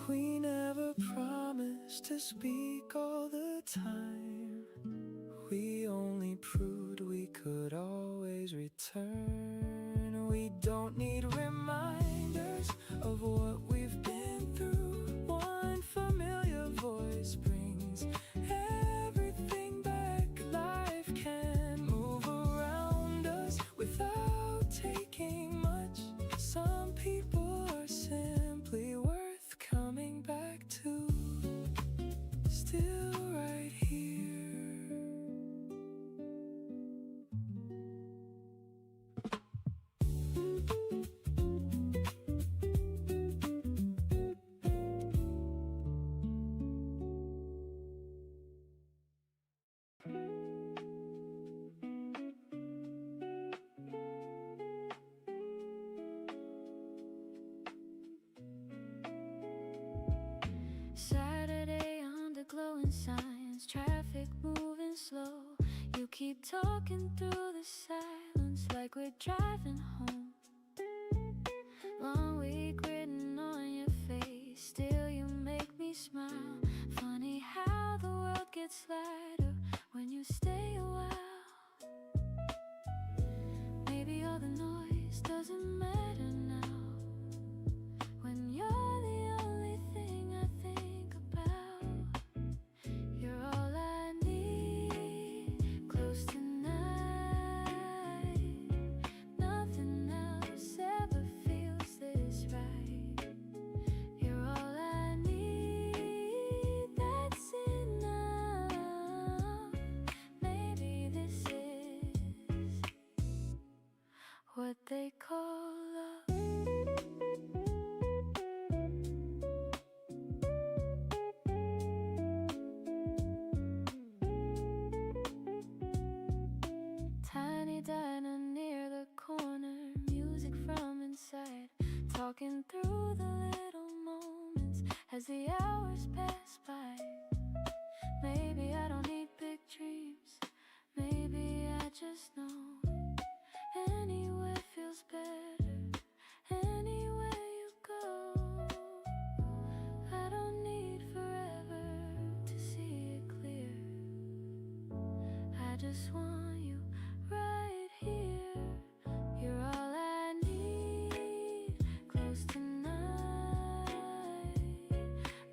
We never promised to speak all the time. We only proved we could always return. We don't need reminders of what we've been through. One familiar voice brings everything back. Life can move around us without taking much. Some people are simply worth coming back to. Still right here. Saturday under glowing signs, traffic moving slow. You keep talking through the silence like we're driving home. Long week written on your face, still you make me smile. Funny how the world gets lighter when you stay a while. Maybe all the noise doesn't matter now, when you're the only thing I think about. You're all I need, close tonight. Nothing else ever feels this right. You're all I need, that's enough. Maybe this is what they call love. Tiny diner near the corner, music from inside, talking through the little moments as the hours pass by. Maybe I don't need big dreams, maybe I just know anywhere feels better, anywhere you go. I don't need forever to see it clear. I just want you right here. You're all I need, close tonight.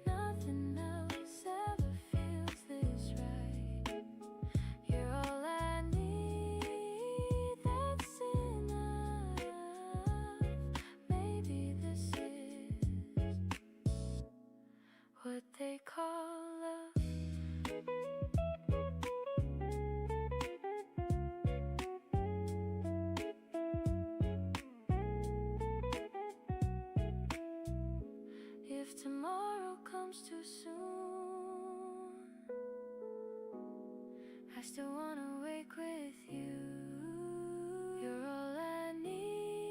Nothing else ever feels this right. You're all I need, that's enough. Maybe this is what they call love. If tomorrow comes too soon, I still wanna wake with you. You're all I need.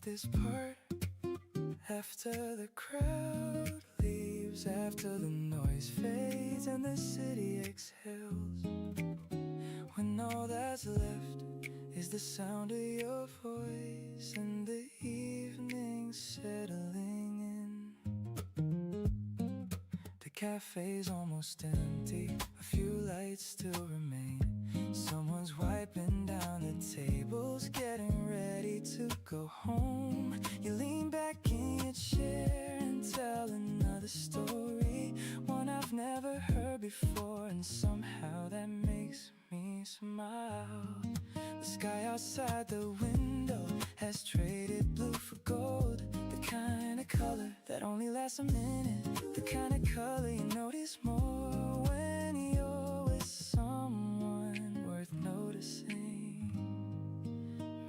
this part. After the crowd leaves, after the noise fades and the city exhales, when all that's left is the sound of your voice and the evening settling in. The cafe's almost empty, a few lights still remain. Someone's wiping down the tables, getting ready to go home. You lean back in your chair and tell another story, one I've never heard before, and somehow that makes me smile. The sky outside the window has traded blue for gold, the kind of color that only lasts a minute, the kind of color you notice more when you're with someone worth noticing.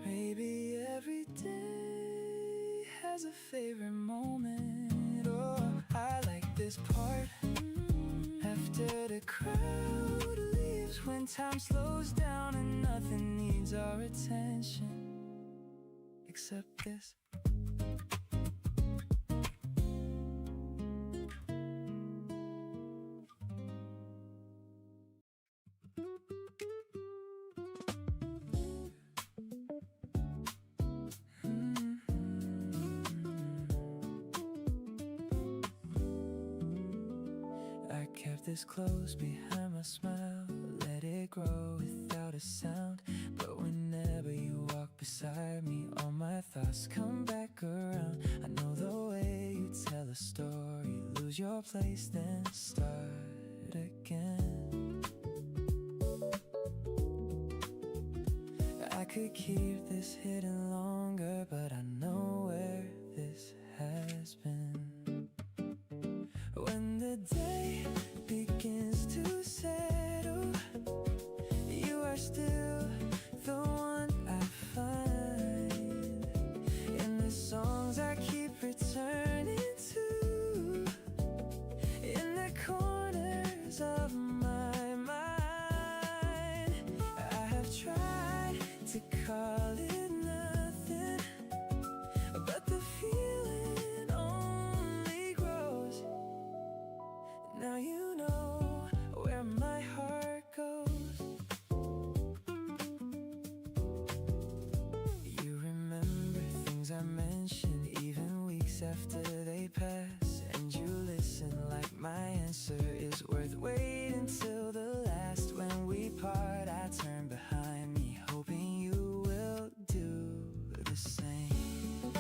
Maybe every day has a favorite moment. Oh, I like this part. After the crowd leaves, when time slows down and nothing needs our attention except this. I kept this close behind my smile, let it grow without a sound. But whenever you walk beside me, all my thoughts come back around. I know the way you tell a story, lose your place then start again. I could keep this hidden longer, but I know where this has been. When the day begins to settle, you are still the one I find in the songs I keep returning to, in the corners of my mind. I have tried to call it nothing, but the feeling only grows. Now you know where my heart goes. You remember things I mentioned even weeks after they pass, and you listen like my answer is worth waiting till the last. When we part, I turn behind me, hoping you will do the same.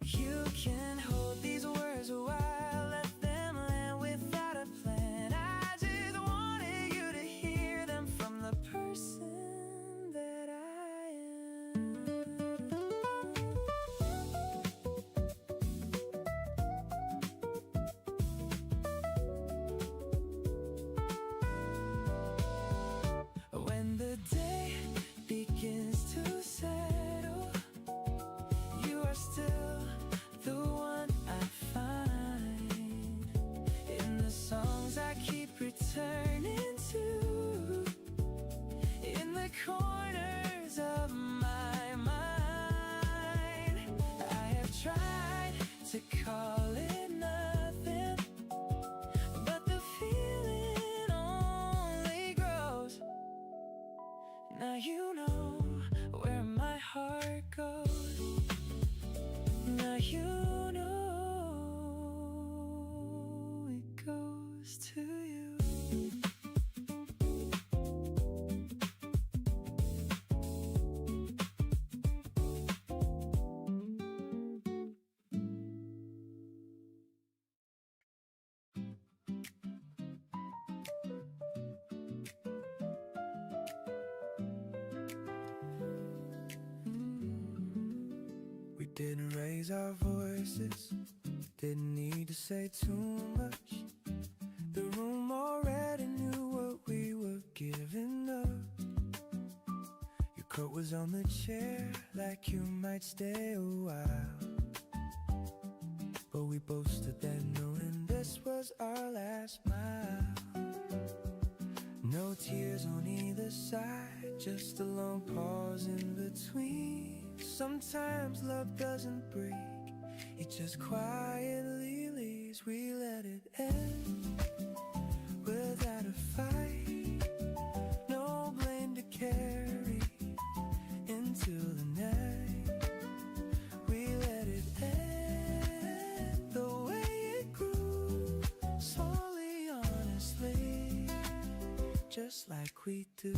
You can hold these words a while, let them land without a plan. I just wanted you to hear them from the person that I am. When the day begins to settle, you are still the one I find in the songs I keep returning to, in the corners of my mind. I have tried to call it nothing, but the feeling only grows. Now you know where my heart goes. Now you know it goes to you. We didn't raise our voices, didn't need to say too much. The room already knew what we were giving up. Your coat was on the chair like you might stay a while, but we both stood there knowing this was our last mile. No tears on either side, just a long pause in between. Sometimes love doesn't break, it just quietly leaves. We let it end without a fight, no blame to carry into the night. We let it end the way it grew, slowly, honestly, just like we do.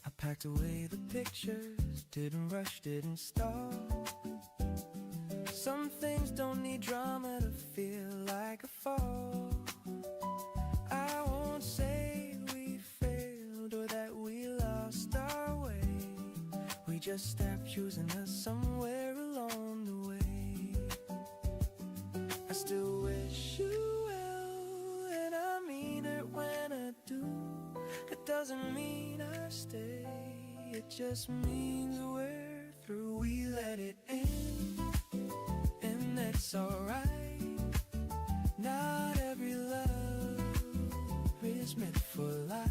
I packed away the pictures, didn't rush, didn't stall. Some things don't need drama to feel like a fall. I won't say we failed or that we lost our way. We just stopped choosing us somewhere along the way. I still wish you well, and I mean it when I do. It doesn't mean I stay, it just means we're through. We let it end, and that's alright. Not every love is meant for life.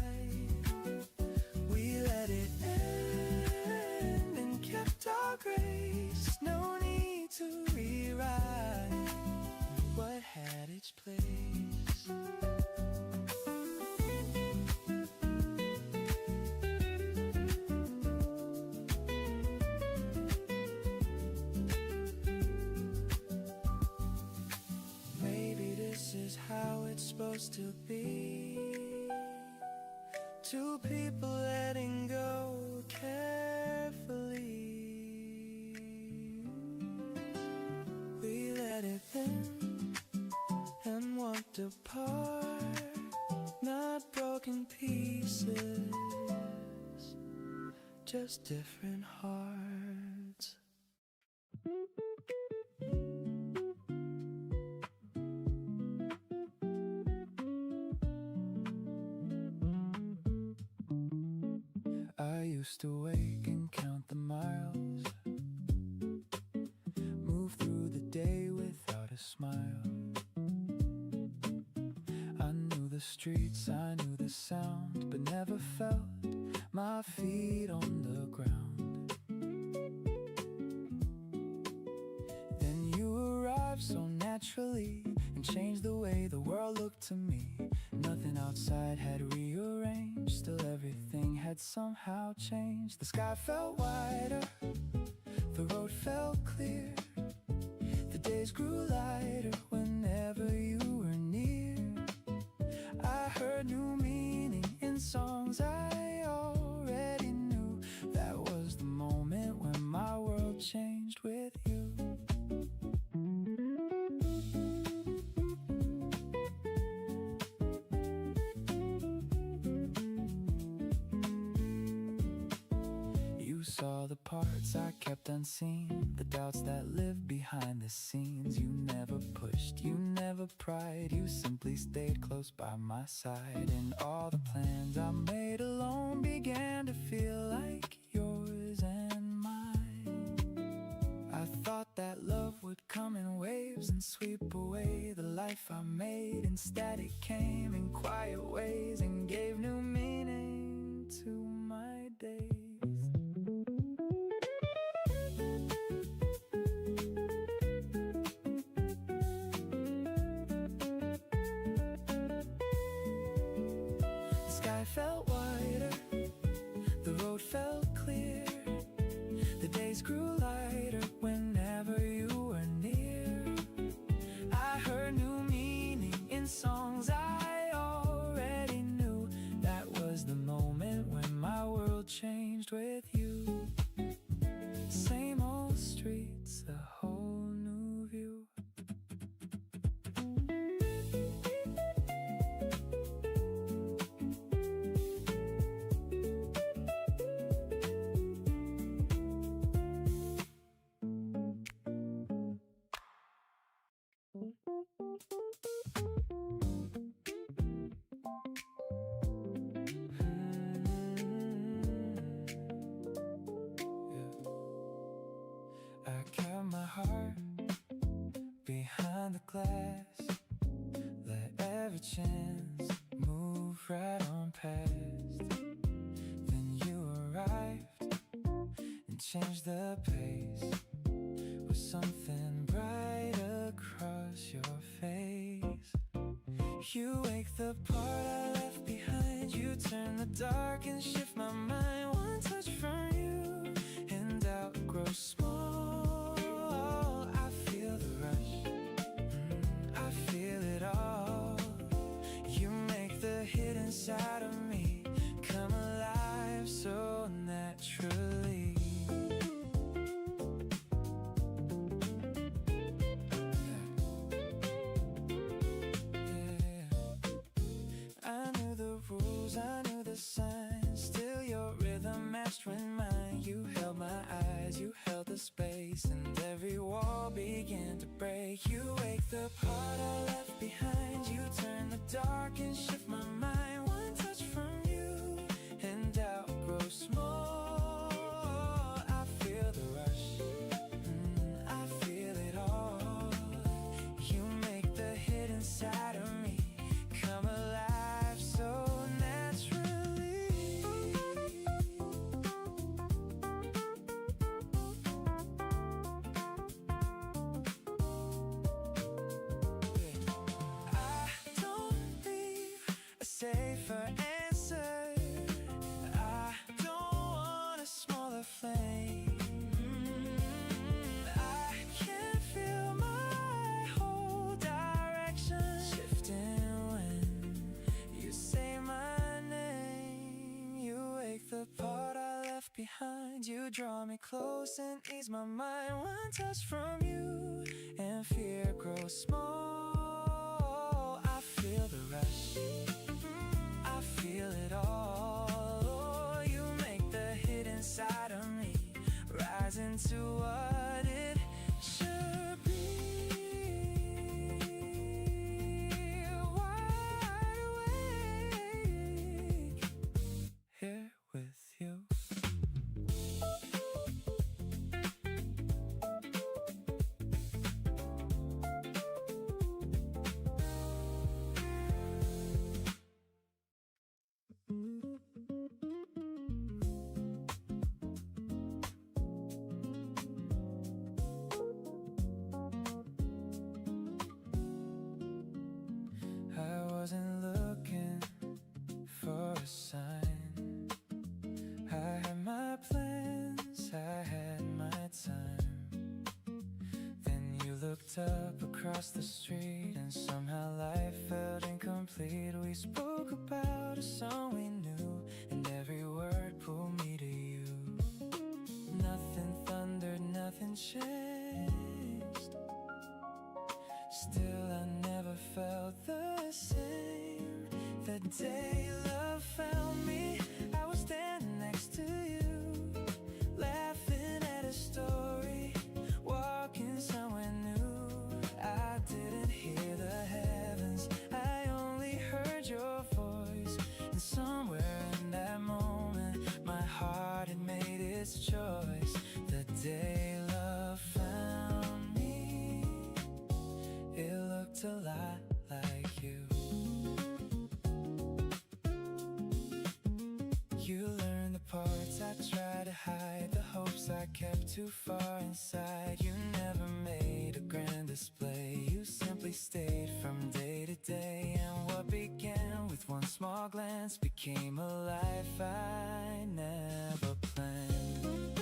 We let it end and kept our grace. No need to rewrite what had its place. Maybe this is how it's supposed to be. Two people letting go carefully. We let it in and walked apart, not broken pieces, just different hearts. I used to wake and count the miles, move through the day without a smile. I knew the streets, I knew the sound, but never felt my feet on the ground. Then you arrived so naturally and changed the way the world looked to me. Nothing outside had rearranged, still everything had somehow changed. The sky felt wider, the road felt clear, the days grew lighter whenever you were near. I heard new meaning in songs I already knew. That was the moment when my world changed with you. You saw the parts I kept unseen, the doubts that lived behind the scenes. You never pushed, you never pried, you simply stayed close by my side. And all the plans I made alone began to feel like yours and mine. I thought that love would come in waves and sweep away the life I made. Instead it came in quiet ways and gave new meaning to my days. The sky felt wider, the road felt clear, the days grew lighter whenever you were near. I heard new meaning in songs I already knew. That was the moment when my world changed with you. Same old streets, a whole new view. I kept my heart behind the glass, let every chance move right on past. change the pace with something bright across your face. You wake the part I left behind. You turn the dark and shift my mind. One touch from you and doubt grows small. I feel the rush, I feel it all. You make the hidden side of me come alive so naturally. I knew the rules, I knew the signs. Still your rhythm matched with mine. You held my eyes, you held the space, and every wall began to break. You wake the part I left behind. You turn the dark and shift my mind. One touch from you and doubt grows small. I feel the rush, I feel it all. You make the hidden side of me come alive so naturally. I don't leave a safer answer. I don't want a smaller flame. I can feel my whole direction shifting when you say my name. You wake the part I left behind. You draw me close and ease my mind. One touch from you and fear grows small. I feel the rush, I feel it all. Oh, you make the hidden side of me rise into what it should be. Wide awake here with you. I wasn't looking for a sign. I had my plans, I had my time. Then you looked up across the street, and somehow life felt incomplete. We spoke about a song we knew, and every word pulled me to you. Nothing thundered, nothing changed. Still I never felt the same. The day love found me, I was standing next to you, laughing at a story, walking somewhere new. I didn't hear the heavens, I only heard your voice. And somewhere in that moment, my heart had made its choice. The day love found me, it looked a lot like you. You learned the parts I tried to hide, the hopes I kept too far inside. You never made a grand display, you simply stayed from day to day. And what began with one small glance became a life I never planned.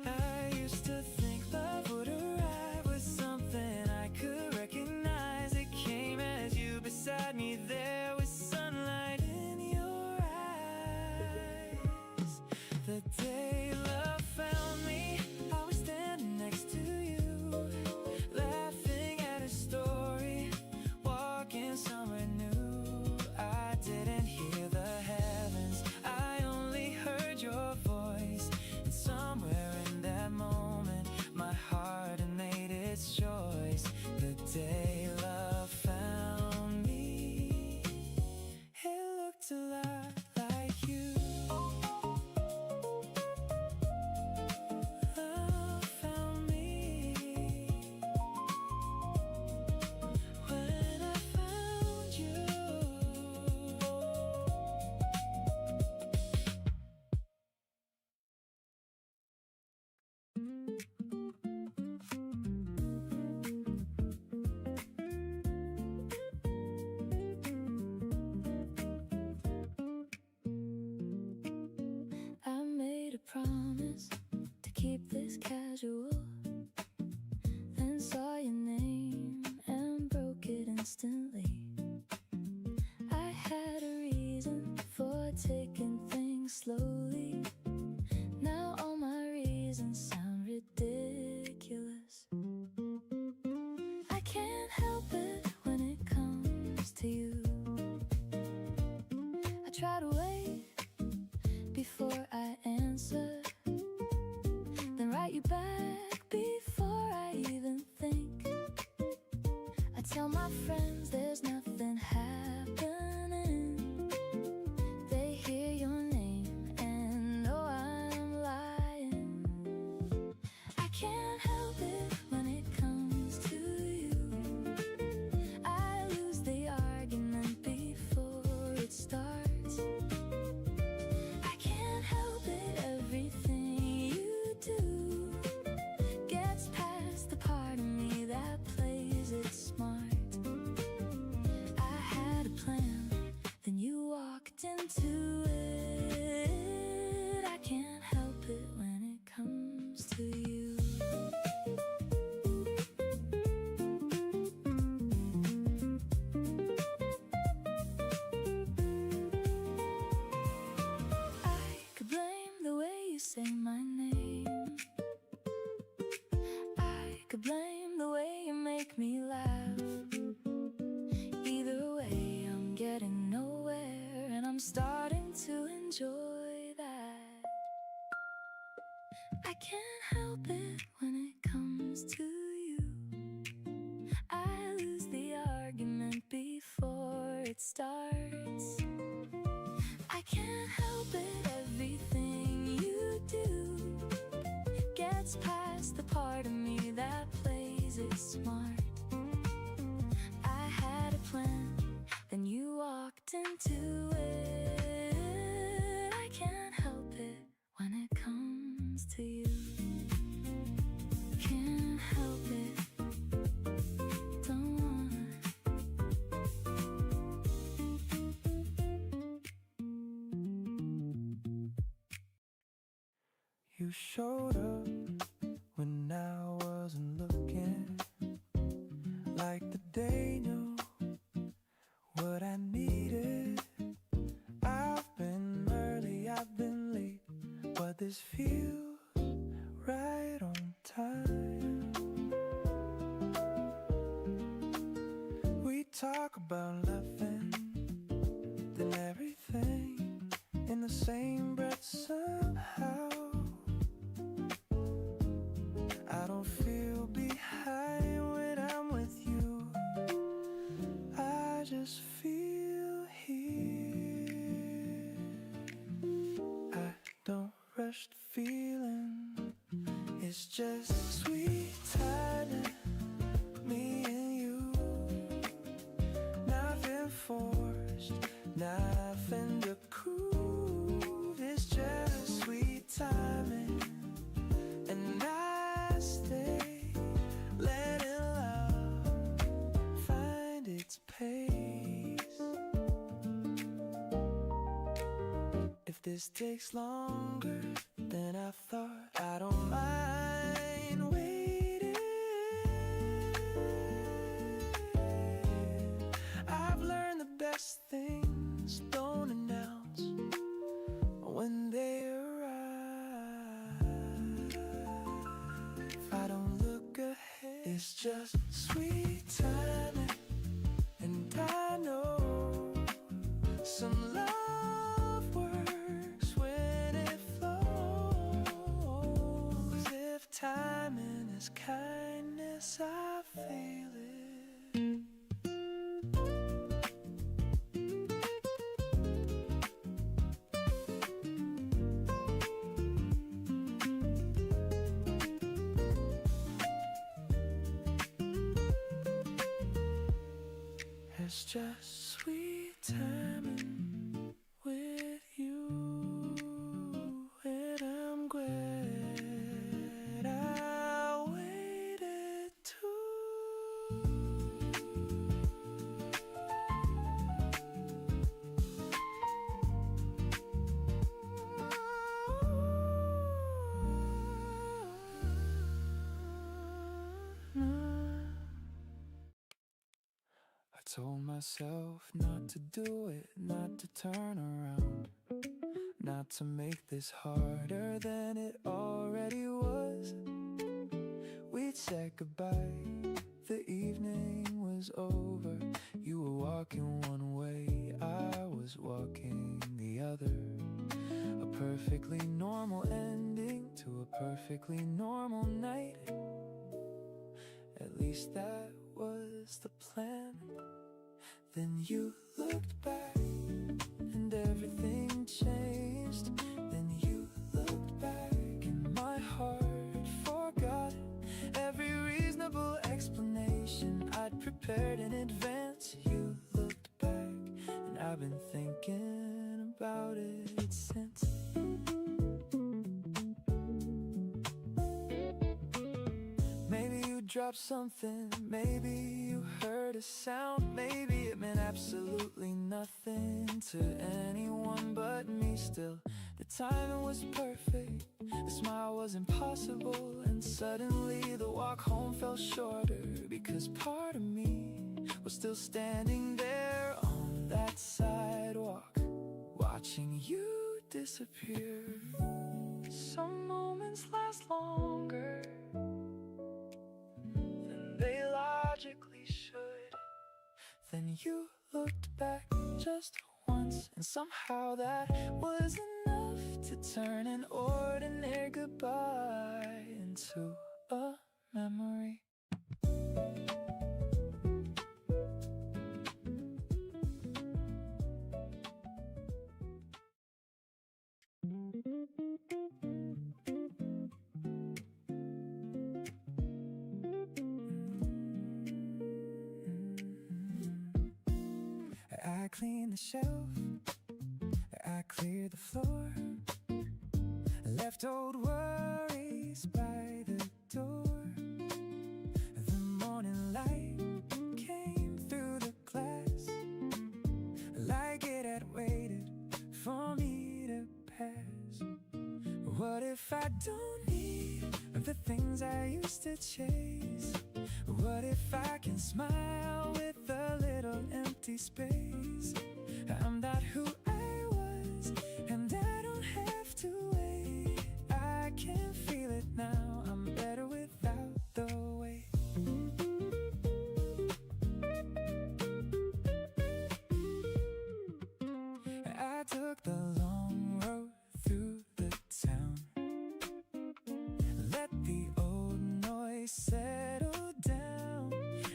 I used to think love would arrive with something I could recognize. It came as you beside me there with sunlight in your eyes. The day love found me, I was standing next to you, laughing at a story, walking somewhere new. I casual, then saw your name and broke it instantly. I had a reason for taking things slowly. Now all my reasons sound ridiculous. I can't help it when it comes to you. I try to wait before I answer, then write you back before I even think. I tell my friends there's nothing happening. They hear your name and know I'm lying. I can't help it when it comes to you. I lose the argument before it starts. I can't help it, everything you do gets past the part of me that plays it smart. I had a plan, then you walked into it. I can't help it when it comes to you. I could blame the way you say my name. I could blame the way you make me laugh. Either way, I'm getting nowhere, and I'm starting to enjoy that. I can't help it when it comes to you. I lose the argument before it starts. I can't help it, everything you do gets past the part of me that plays it smart. I had a plan, then you walked into it. I can't help it when it comes to you. Can't help it, don't wanna. You showed up when I wasn't looking, like the day knew what I needed. I've been early, I've been late, but this feels right on time. We talk about loving, then everything in the same breath somehow. I don't feel behind when I'm with you. I just feel here. I don't rush the feeling. It's just sweet timing, me and you. Nothing forced, nothing to prove. It's just sweet timing, and I stay, letting love find its pace. If this takes longer than I thought, I don't mind waiting. I've learned the best things don't announce when they arrive. If I don't look ahead, it's just sweet timing, and I know some love works when it flows. If timing is kindness, I feel it. It's just sweet timing with you, and I'm glad I waited too. told myself not to do it, not to turn around, not to make this harder than it already was. We'd said goodbye, the evening was over. You were walking one way, I was walking the other. A perfectly normal ending to a perfectly normal night. At least that was the plan. Then you looked back and everything changed. Then you looked back and my heart forgot every reasonable explanation I'd prepared in advance. You looked back and I've been thinking about it since. Maybe you dropped something, maybe you heard a sound, maybe it meant absolutely nothing to anyone but me. Still, the timing was perfect, the smile was impossible, and suddenly the walk home felt shorter, because part of me was still standing there on that sidewalk, watching you disappear. Some moments last longer than they logically should. Then you looked back just once, and somehow that was enough to turn an ordinary goodbye into a memory. I cleaned the shelf, I cleared the floor, left old worries by the door. The morning light came through the glass, like it had waited for me to pass. What if I don't need the things I used to chase? What if I can smile with a little empty space? I'm not who I was, and I don't have to wait. I can feel it now, I'm better without the weight. I took the long road through the town, let the old noise settle down.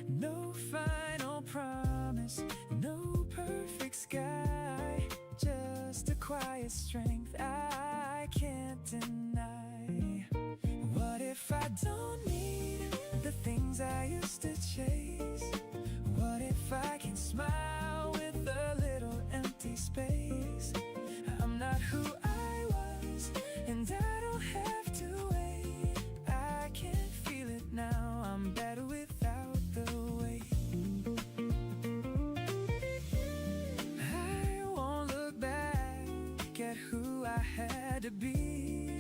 No final promise, no perfect sky, just a quiet strength I can't deny. What if I don't need the things I used to chase? What if I can smile with a little empty space? I'm not who I was, and I don't have to wait. I can feel it now, I'm better without the weight. I won't look back at who I had to be.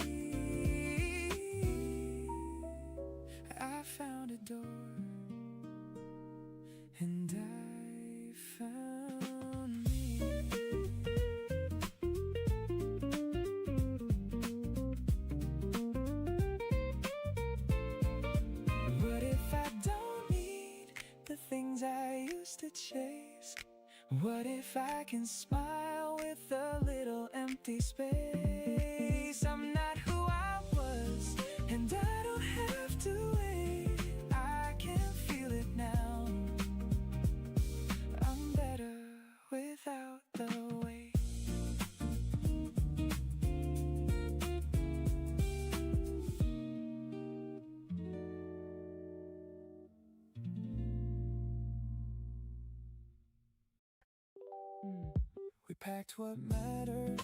I found a door, and I found me. What if I don't need the things I used to chase? What if I can smile with a little empty space? I'm not who I was, and I don't have to wait. I can feel it now, I'm better without the weight. We packed what mattered,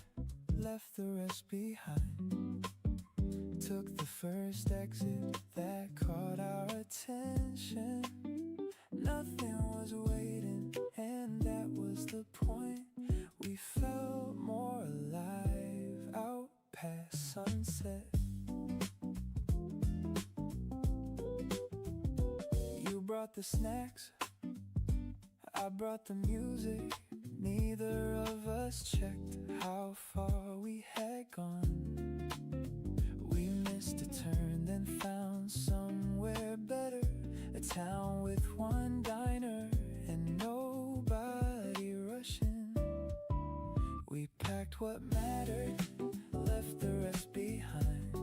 left the rest behind. Took the first exit that caught our attention. Nothing was waiting, and that was the point. We felt more alive out past sunset. You brought the snacks, I brought the music, neither of us checked how far we had gone. We missed a turn, then found somewhere better, a town with one diner and nobody rushing. We packed what mattered, left the rest behind.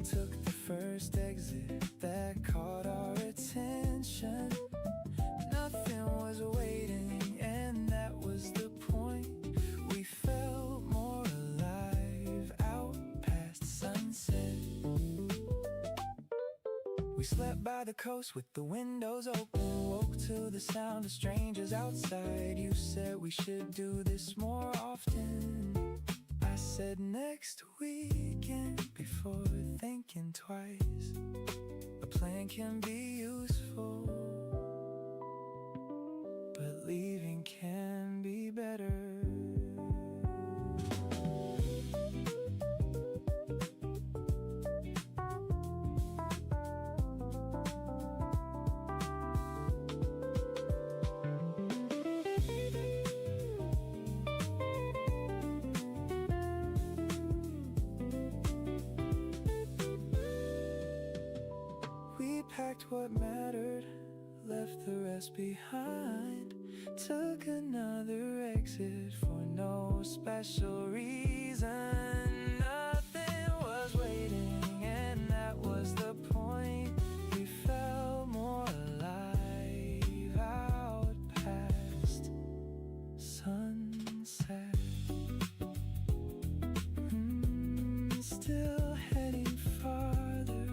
Took the first exit that caught our attention. Nothing was waiting, and that was the point. We felt more alive out past sunset. We slept by the coast with the windows open, woke to the sound of strangers outside. You said we should do this more often. I said next weekend before thinking twice. A plan can be useful, but leaving can be better. We packed what mattered, left the rest behind. Took another exit for no special reason. Nothing was waiting, and that was the point. We felt more alive out past sunset. Still heading farther.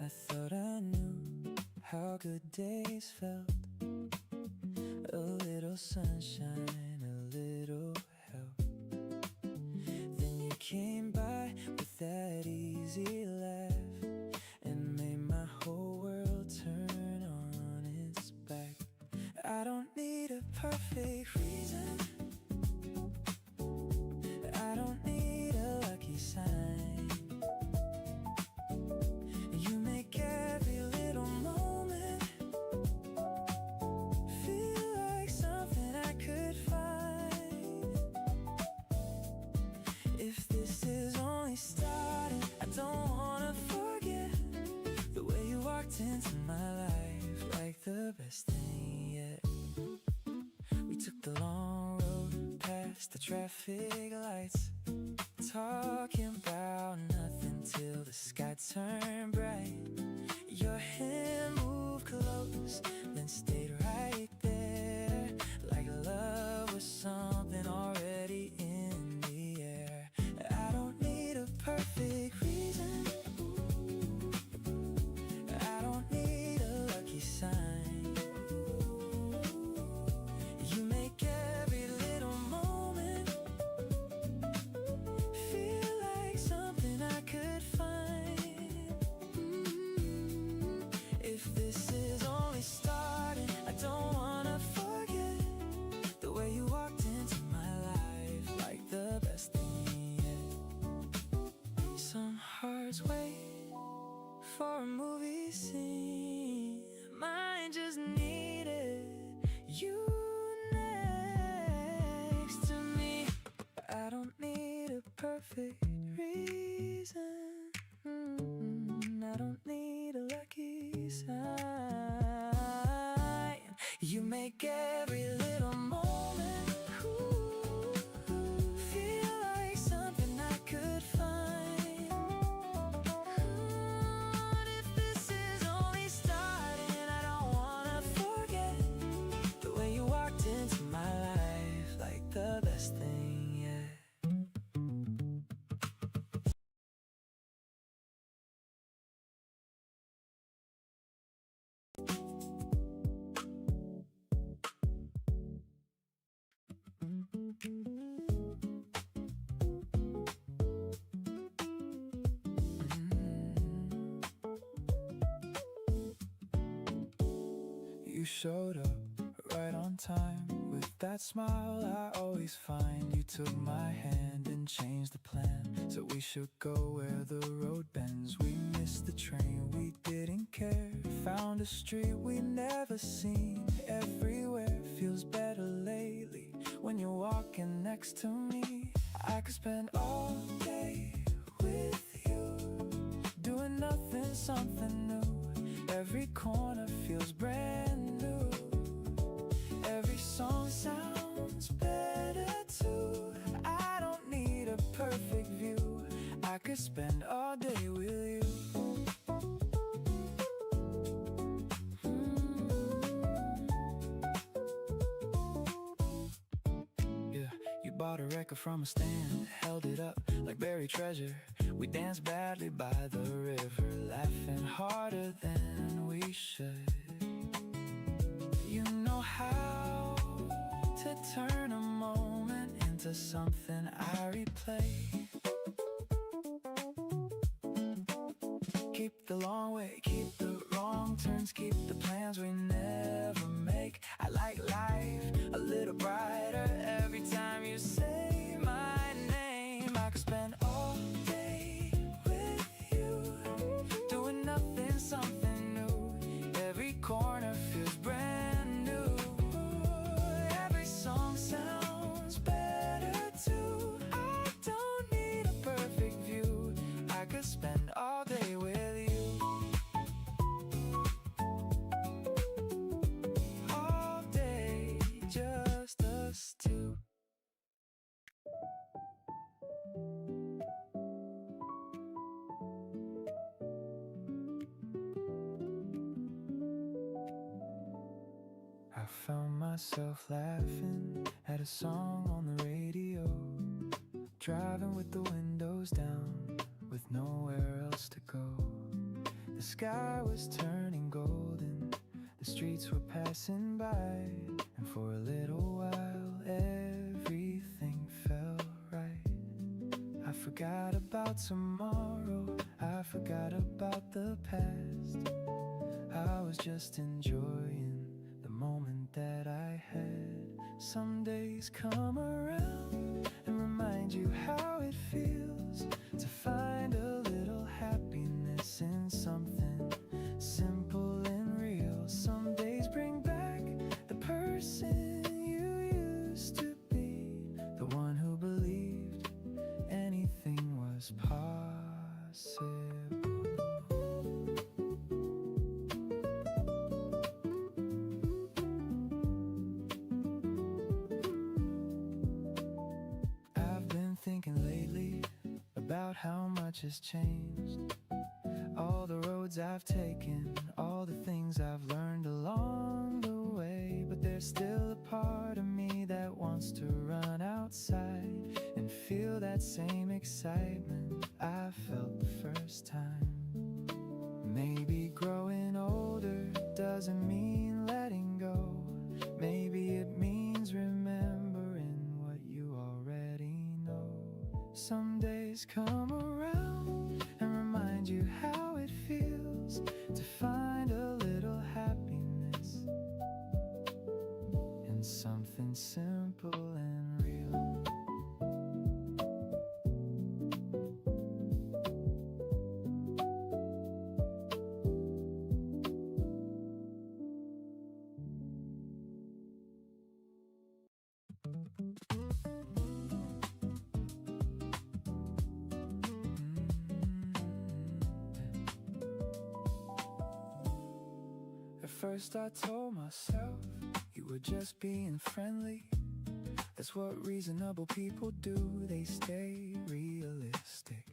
I thought I knew how good days felt. A little sunshine, a little help. Then you came by with that easy laugh and made my whole world turn on its back. I don't need a perfect reason, I don't need a lucky sign. You make every little moment feel like something I could find. If this is only starting, I don't wanna forget the way you walked into my life like the best thing yet. We took the long road past the traffic lights, talking about nothing till the sky turned bright. Your hand moved close, then stayed right there, like love was something already in the air. I don't need a perfect reason, I don't need a lucky sign. You make every little moment feel like something I could find. If this is only starting, I don't wanna forget the way you walked into my life like the best thing yet. Some hearts wait for a movie scene, mine just needed you next to me. I don't need a perfect reason, I don't need a lucky sign. You make every little moment feel like something I could find. If this is only starting, I don't wanna forget the way you walked into my life like the best thing yet. you showed up right on time. With that smile I always find, you took my hand and changed the plan. So we should go where the road bends. We missed the train, we didn't care. Found a street we never seen. Everywhere feels better lately when you're walking next to me. I could spend all day with you, doing nothing, something new. Every corner feels brand new. Every song sounds better too. I don't need a perfect view. I could spend all day with you. Yeah, you bought a record from a stand, held it up like buried treasure. We danced badly by the river, laughing harder than we should. You know how to turn a moment into something I replay. Keep the long way, keep the wrong turns, keep the plans we never make. I like life a little brighter every time you say my name. I could spend all day with you, doing nothing, something new. Every corner feels brand new. Every song sounds better too. I don't need a perfect view. I could spend all day with you. All day, just us two. I found myself laughing at a song on the radio, driving with the windows down, with nowhere else to go. The sky was turning golden, the streets were passing by, and for a little while everything felt right. I forgot about tomorrow, I forgot about the past. I was just enjoying the moment that I had. Some days come around and remind you how it feels to find a little happiness in something simple and real. Some days bring back the person you used to be, the one who believed anything was possible. Thinking lately about how much has changed. All the roads I've taken, all the things I've learned along the way. But there's still a part of me that wants to run outside and feel that same excitement I felt the first time. Maybe growing older doesn't mean letting go. Maybe it means remembering what you already know. Some days come around and remind you how it feels to find a little happiness in something simple and real. At first I told myself you were just being friendly. That's what reasonable people do, they stay realistic.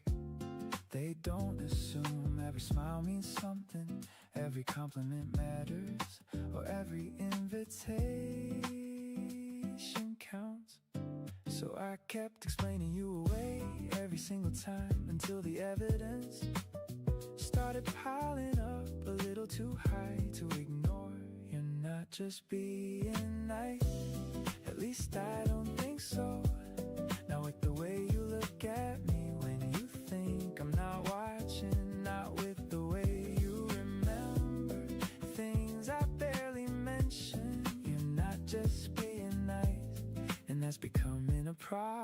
They don't assume every smile means something, every compliment matters, or every invitation counts. So I kept explaining you away every single time until the evidence started piling up a little too high to ignore. You're not just being nice, at least I don't think so. Now with the way you look at me when you think I'm not watching, not with the way you remember things I barely mentioned.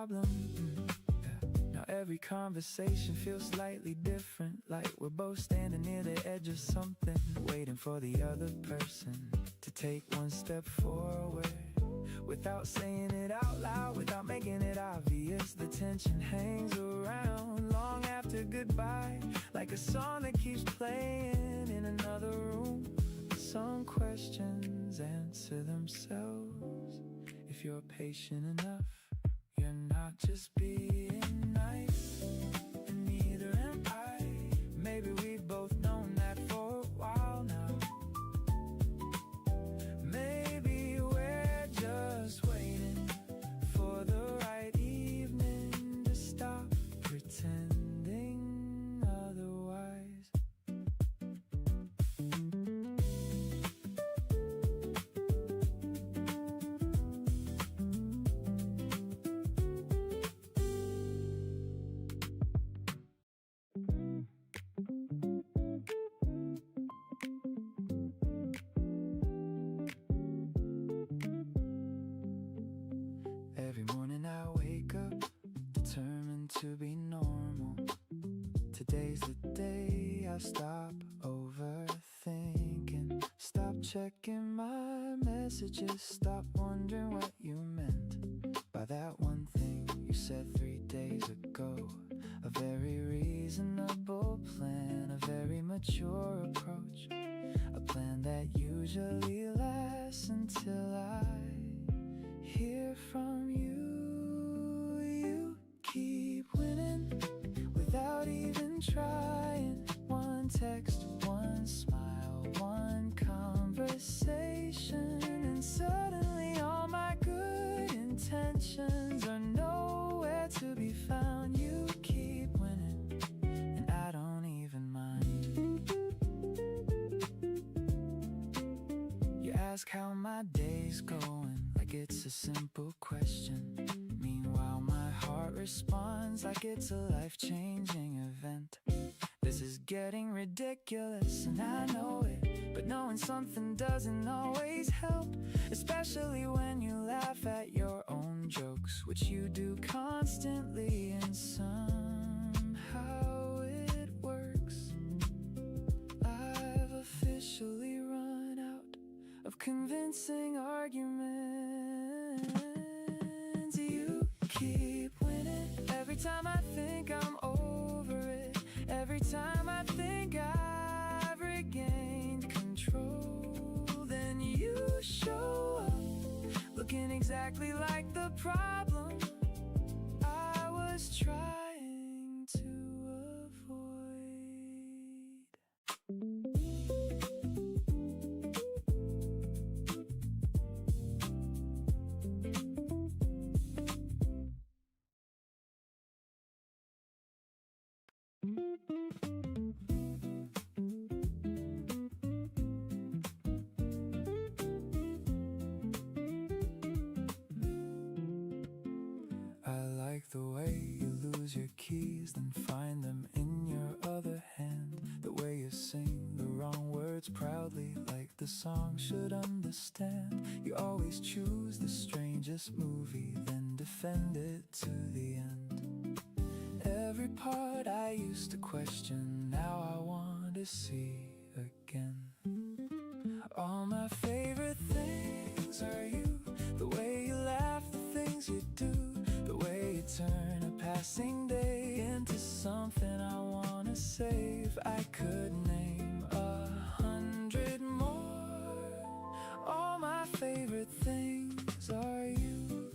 problem. Yeah. Now every conversation feels slightly different, like we're both standing near the edge of something, waiting for the other person to take one step forward. Without saying it out loud, without making it obvious, the tension hangs around long after goodbye, like a song that keeps playing in another room. Some questions answer themselves. If you're patient enough, you're not just being nice, and neither am I. Maybe we've both known that for a while now. Maybe we're just waiting for the right evening to stop pretending otherwise. Every morning I wake up, determined to be normal. Today's the day I stop overthinking, stop checking my messages, stop wondering what you meant by that one thing you said 3 days ago. A very reasonable plan, a very mature approach, a plan that usually lasts until I hear from you. You keep winning without even trying. One text, one smile, one conversation, and suddenly all my good intentions are nowhere to be found. You keep winning, and I don't even mind. You ask how my day's going, like it's a simple question. Meanwhile, my heart responds like it's a life-changing event. This is getting ridiculous, and I know it, but knowing something doesn't always help, especially when you laugh at your own jokes, which you do constantly, and somehow it works. I've officially run out of convincing arguments. You keep winning every time I think I'm over it, every time I think I've regained control. Then you show up, looking exactly like the problem I was trying to avoid. I like the way you lose your keys, then find them in your other hand. The way you sing the wrong words proudly, like the song should understand. You always choose the strangest movie, then defend it to the end. Every part I used to question, now I want to see again. All my favorite things are you, the way you laugh, the things you do, the way you turn a passing day into something I wanna save. I could name 100 more. All my favorite things are you.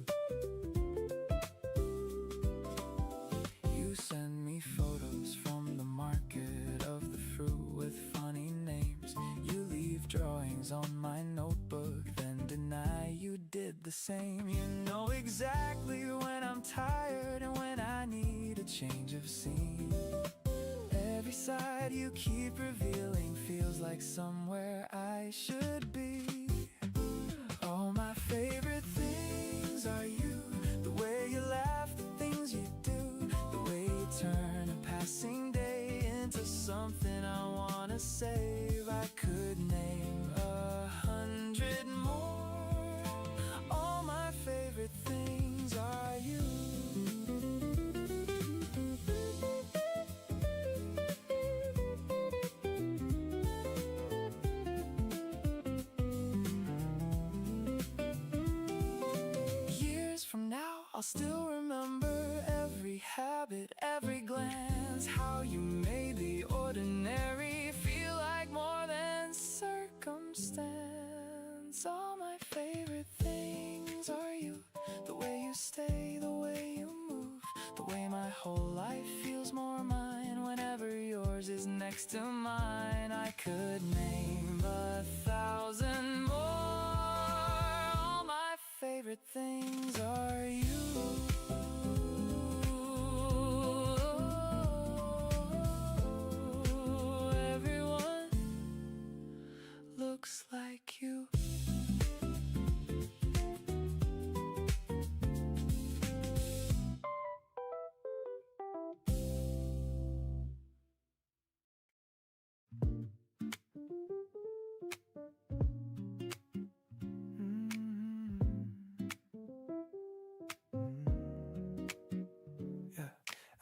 You send me photos from the market of the fruit with funny names. You leave drawings on my notebook, then deny you did the same. You know exactly when I'm tired and when I need a change of scene. Every side you keep revealing feels like somewhere I should be. All my favorite things are you, the way you laugh, the things you do, the way you turn a passing day into something I wanna save. I could name 100 more. All my favorite things are you. I'll still remember every habit, every glance, how you made the ordinary feel like more than circumstance. All my favorite things are you, the way you stay, the way you move, the way my whole life feels more mine whenever yours is next to mine. I could name 1,000 more. All my favorite things are you. Everyone looks like you.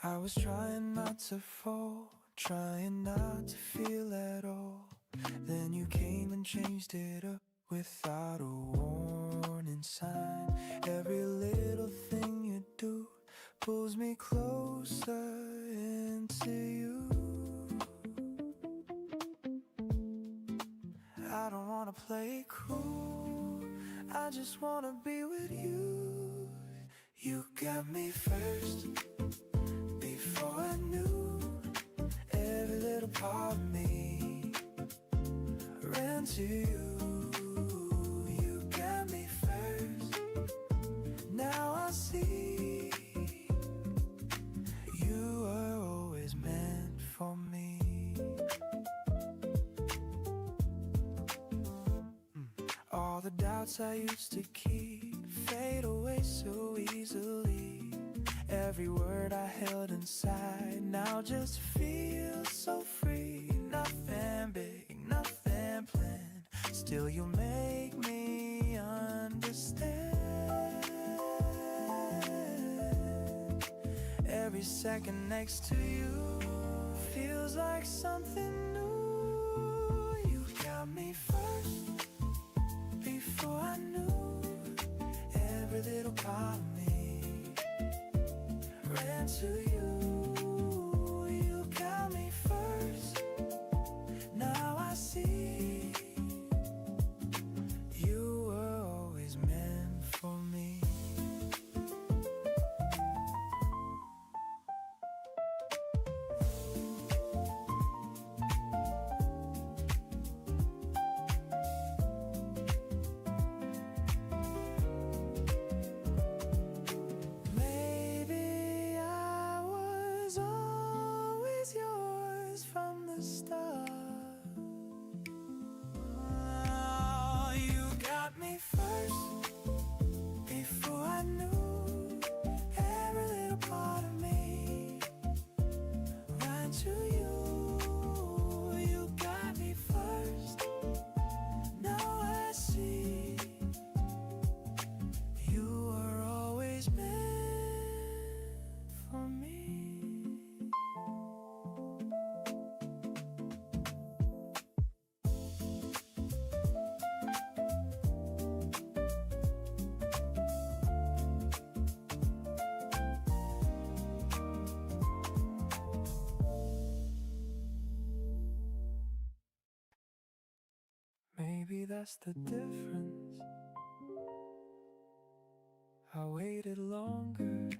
I was trying not to fall, trying not to feel at all. Then you came and changed it up without a warning sign. Every little thing you do pulls me closer into you. I don't wanna play it cool, I just wanna be with you. You got me first. Before I knew, every little part of me ran to you. You got me first. Now I see you were always meant for me. All the doubts I used to keep fade away so easily. Every word I held inside now just feels so free. Nothing big, nothing planned, still you make me understand. Every second next to you feels like something new. You got me first. Before I knew, every little part of me ran to you. You got me first. Now I see you were always meant for me. Maybe that's the difference. I waited longer.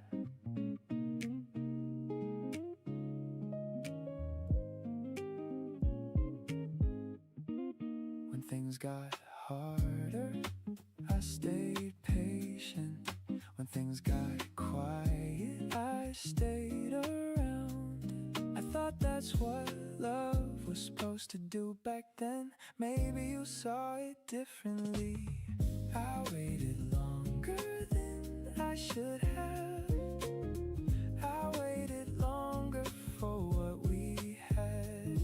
When things got harder, I stayed patient. When things got quiet, I stayed around. I thought that's what love was supposed to do back then. Maybe you saw it differently. I waited longer than I should have. I waited longer for what we had.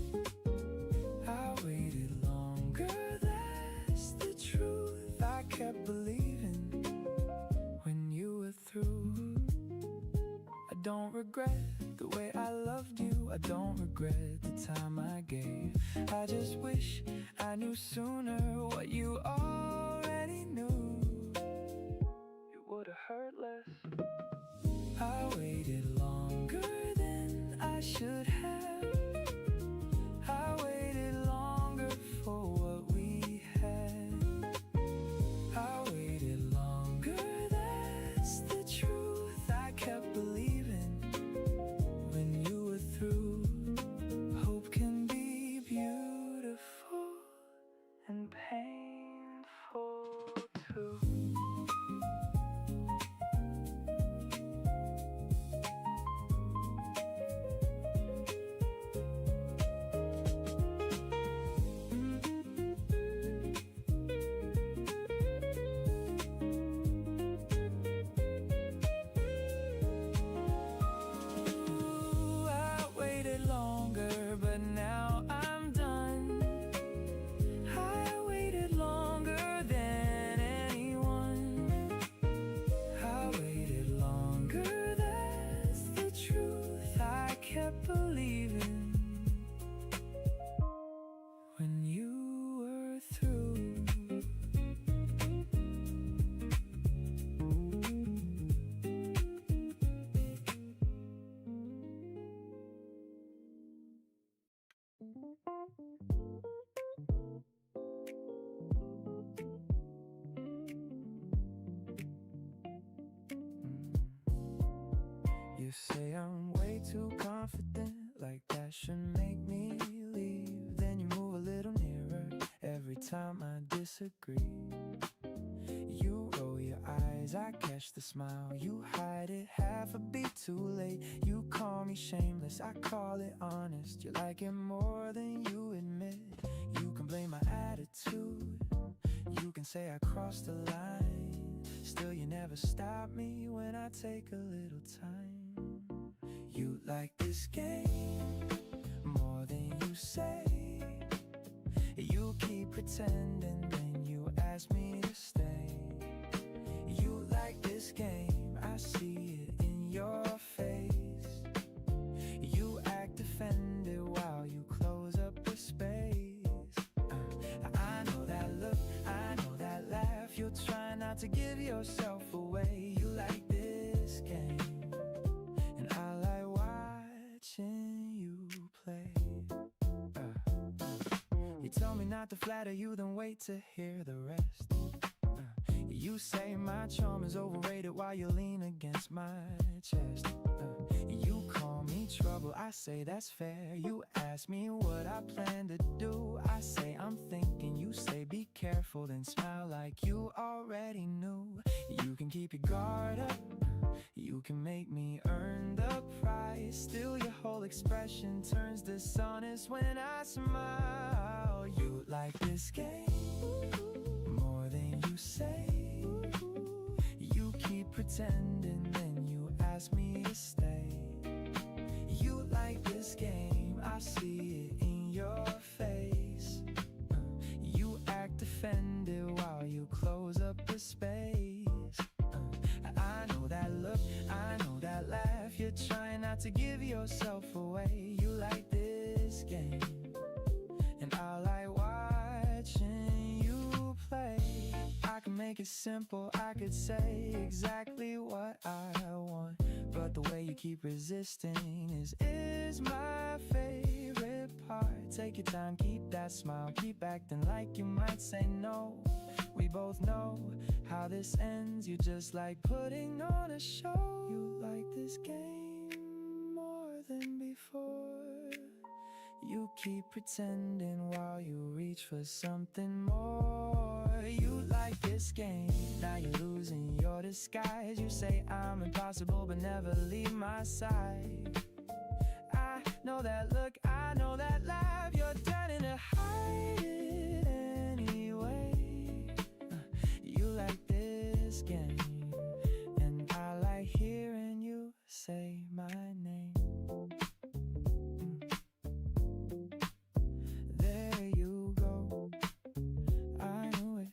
I waited longer, that's the truth. I kept believing when you were through. I don't regret the way I loved you. I don't regret the time I gave. I just wish I knew sooner what you already knew. It would've hurt. hurt less. I waited longer than I should have. I waited longer for what we had. I waited longer, that's the truth. I kept believing when you were through. Hope can be beautiful and painful too. When you were through. You say I'm way too confident, like that should make me leave. Then you move a little nearer every time I disagree. You roll your eyes, I catch the smile. You hide it half a beat too late. You call me shameless, I call it honest. You like it more than you admit. You can blame my attitude, you can say I crossed the line. Still you never stop me when I take a little time. You like this game more than you say. You keep pretending, then you ask me to stay. You like this game, I see it in your face. You act offended while you close up the space. I know that look, I know that laugh. You're trying not to give yourself away. You like this game, and I like watching you play. You tell me not to flatter you, then wait to hear the rest. You say my charm is overrated while you lean against my chest. You call me trouble, I say that's fair. You ask me what I plan to do, I say I'm thinking. You say be careful, then smile like you already knew. You can keep your guard up, you can make me earn the price. Still your whole expression turns dishonest when I smile. You like this game more than you say. You keep pretending, then you ask me to stay. You like this game, I see it in your face. You act offended while you close up the space. I know that look, I know that laugh. You're trying not to give yourself away. You like this game, and I like watching you play. I can make it simple, I could say exactly what I want, but the way you keep resisting is my favorite part. Take your time, keep that smile, keep acting like you might say no. We both know how this ends, you just like putting on a show. You like this game more than before. You keep pretending while you reach for something more. You like this game, now you're losing your disguise. You say I'm impossible but never leave my side. I know that look, I know that laugh. You're turning to hide it anyway. You like this game, and I like hearing you say my name. There you go, I knew it.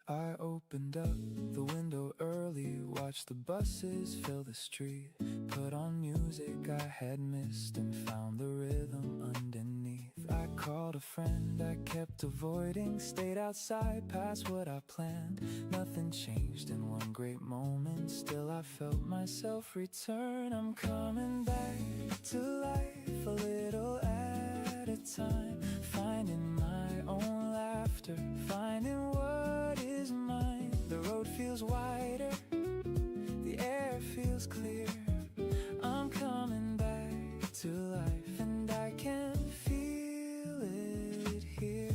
I opened up the window early while watched the buses fill the street, put on music I had missed and found the rhythm underneath. I called a friend I kept avoiding, stayed outside past what I planned. Nothing changed in one great moment, still I felt myself return. I'm coming back to life, a little at a time, finding my own laughter, finding what is mine. The road feels wider, the air feels clear. I'm coming back to life and I can feel it here.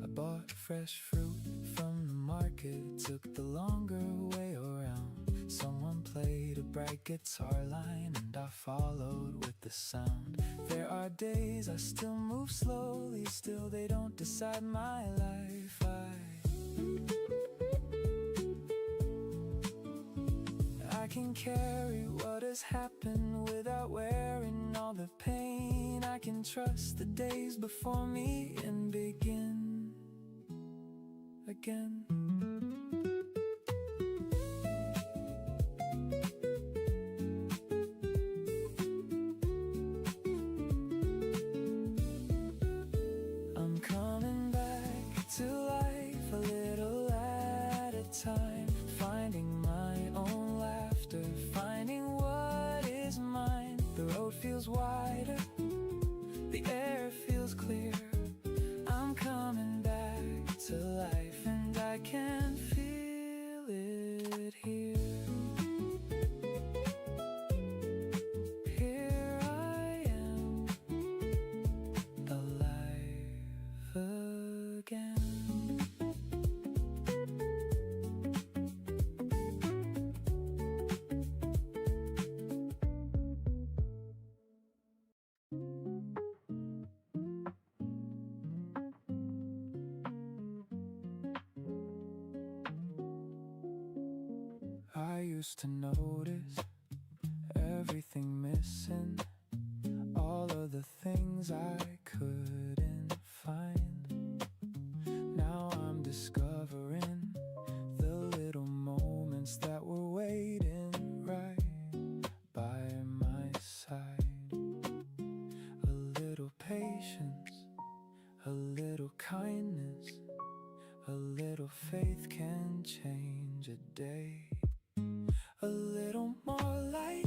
I bought fresh fruit from the market, took the longer way around. Someone played a bright guitar line and I followed with the sound. There are days I still move slowly, still they don't decide my life. I can carry what has happened without wearing all the pain. I can trust the days before me and begin again. I'm coming back to life, a little at a time, finding my own laughter, finding what is mine. The road feels wider, the air feels clear. I'm coming back to life and I can feel it here. Here I am, alive again. I used to notice everything missing, all of the things I couldn't find. Now I'm discovering the little moments that were waiting right by my side. A little patience, a little kindness, a little faith can change a day. A little more light,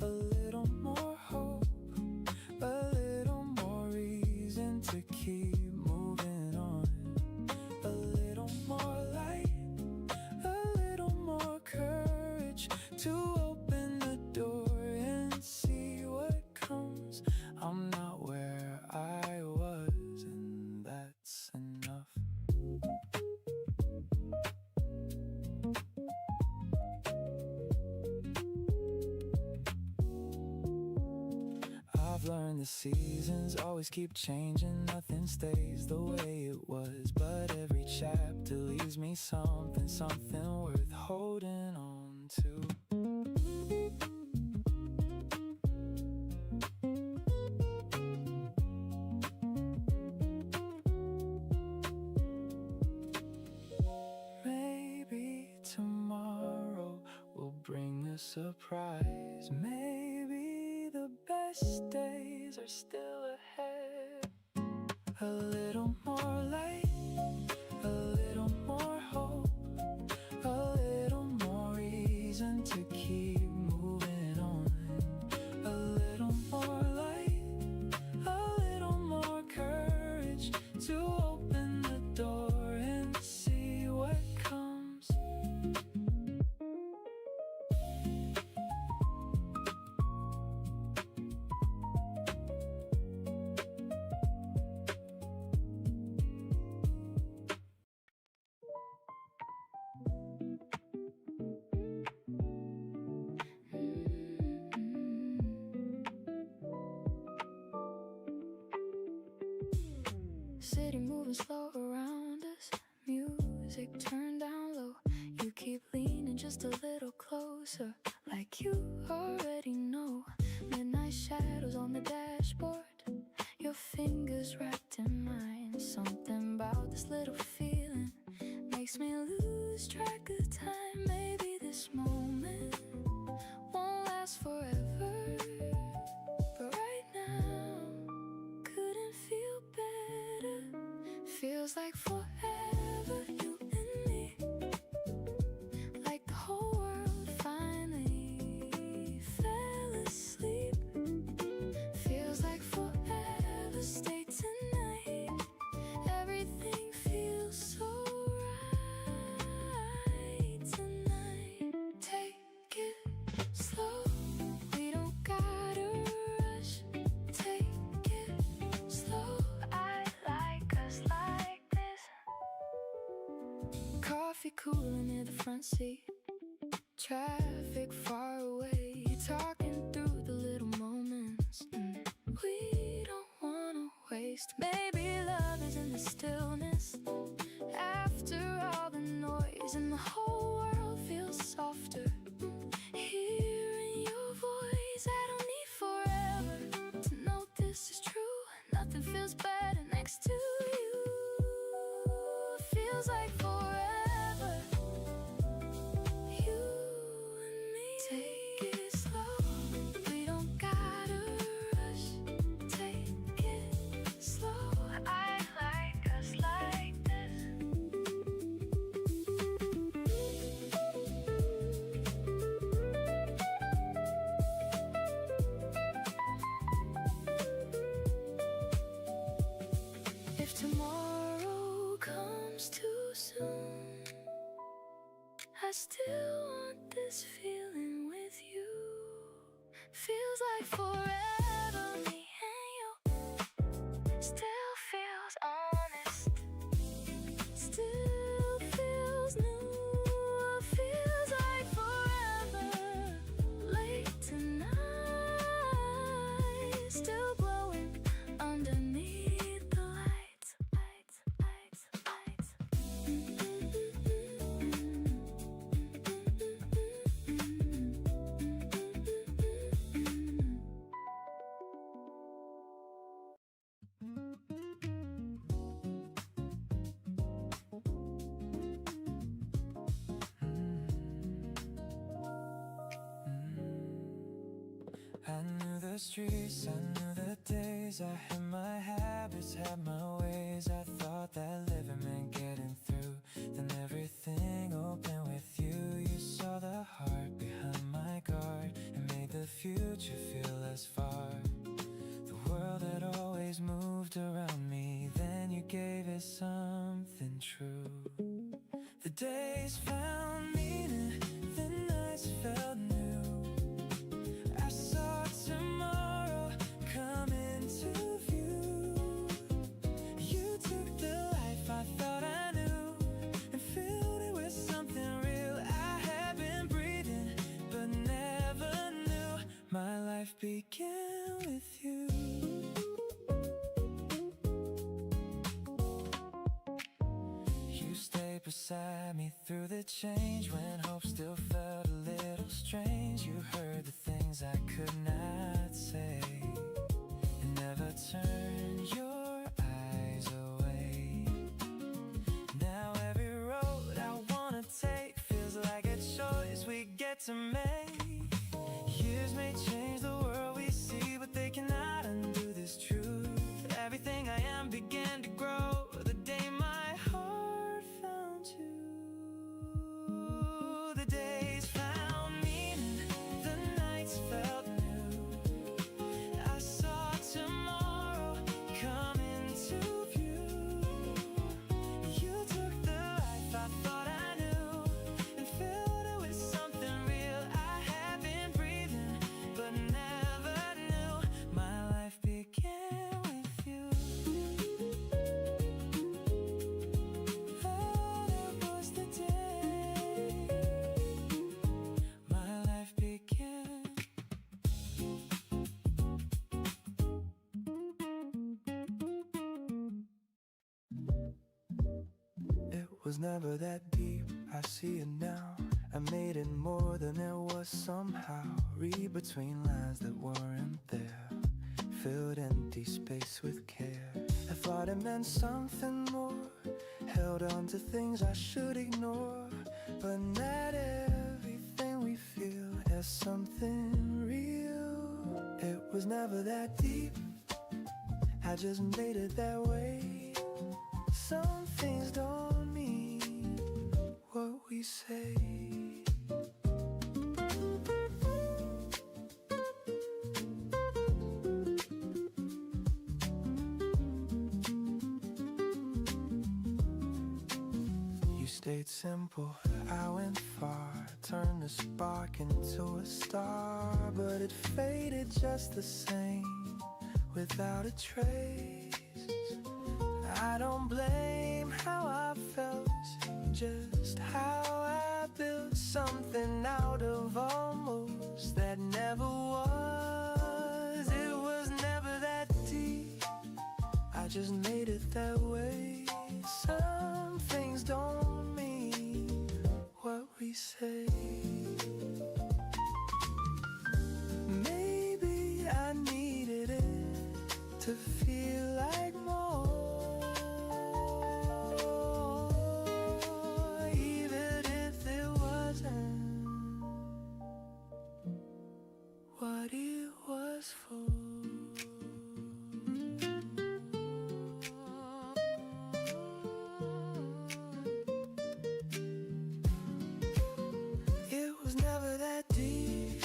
a little more hope, a little more reason to keep moving on. A little more light, a little more courage to open the door and see what comes. I'm not where I was, and that's enough. I've learned the seasons always keep changing, nothing stays the way it was. But every chapter leaves me something, something worth holding on to. Maybe tomorrow will bring a surprise. Maybe the best days are still ahead. A little more light, a little more hope, a little more reason to keep moving on. A little more light, a little more courage to open the door and see what comes. City moving slow around us, music turned down low. You keep leaning just a little closer, like you already know. Midnight shadows on the dashboard, your fingers wrapped in mine. Something about this little feeling makes me lose track of time. Maybe this moment won't last forever, but right now couldn't feel better. Feels like forever, you and me, like the whole world finally fell asleep. Feels like forever, stay tonight. Everything feels so right tonight. Take it slow, we don't gotta rush. Take it slow, I like us like this. Coffee cooling near the front seat, traffic far away, talking through the little moments we don't wanna waste. Maybe love is in the stillness, after all the noise, and the whole world feels softer. Hearing your voice, I don't need forever to know this is true. Nothing feels better next to you. Feels like forever, you and me. Take it slow, we don't gotta rush. Take it slow, I like us like this. If tomorrow comes too soon, I still want this feeling with you. Feels like forever, me and you. Still feels honest, still feels new. Feels like forever, late tonight. Still glowing underneath the lights, lights, lights, lights. I knew the streets, I knew the days. I had my habits, had my ways. I thought that living meant getting through. Then everything opened with you. You saw the heart behind my guard and made the future feel less far. The world had always moved around me, then you gave it something true. The days found meaning, the nights felt new. I saw tomorrow come into view. You took the life I thought I knew and filled it with something real. I had been breathing but never knew my life began with you. You stayed beside me through the change when hope still felt a little strange. You heard the things I could not say and never turned your eyes away. Now every road I wanna take feels like a choice we get to make. Years may change the world we see, but they cannot undo this truth. Everything I am began to grow the day my heart found you. The days found meaning, the nights felt new. I saw tomorrow come into view. You took the life I thought I knew and filled it with something real. I had been breathing but never knew my life began with you. Oh, that was the day my life began. It was never that deep, I see it now. I made it more than it was somehow. Read between lines that weren't there. filled empty space with care. I thought it meant something more, held on to things I should ignore. But not everything we feel has something real. It was never that deep, I just made it that way. Some things don't mean what we say. You stayed simple, I went far, turned the spark into a star. But it faded just the same, without a trace. I don't blame how I felt, just how I built something out of almost that never was. It was never that deep, I just made it that way. Some things don't mean what we say. Maybe I needed it to feel like more. Even if it wasn't what it was for. It was never that deep,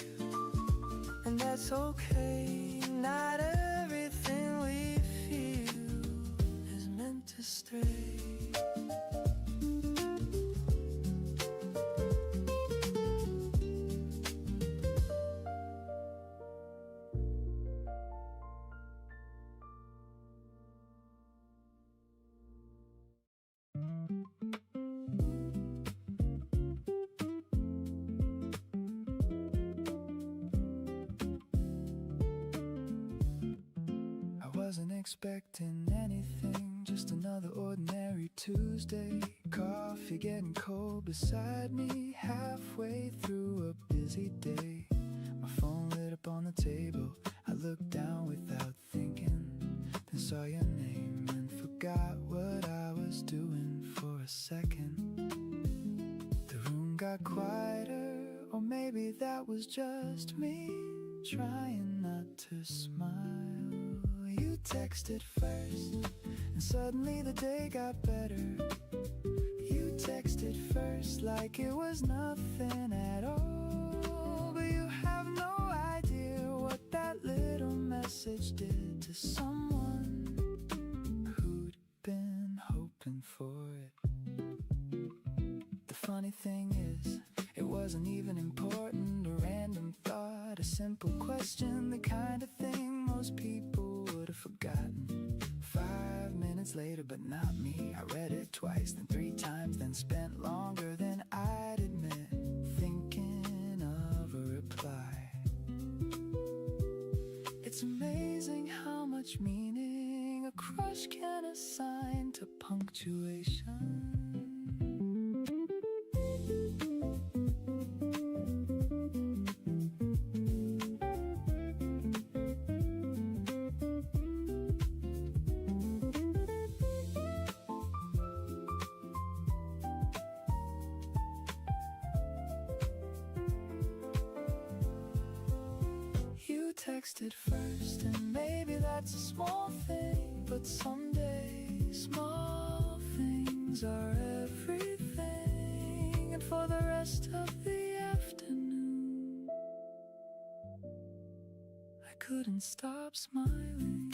and that's okay. Not everything we feel is meant to stay. I wasn't expecting anything, just another ordinary Tuesday. Coffee getting cold beside me, halfway through a busy day. My phone lit up on the table, I looked down without thinking, then saw your name and forgot what I was doing for a second. The room got quieter, or maybe that was just me trying not to smile. You texted first, and suddenly the day got better. You texted first like it was nothing at all, but you have no idea what that little message did to someone who'd been hoping for it. The funny thing is, it wasn't even important, a random thought, a simple question, the kind of thing most people would have forgotten. 5 minutes later, but not me. I read it twice, then 3 times, then spent longer than I'd admit thinking of a reply. It's amazing how much meaning a crush can assign to punctuation. You texted first, and maybe that's a small thing, but someday small things are everything. And for the rest of the afternoon, I couldn't stop smiling.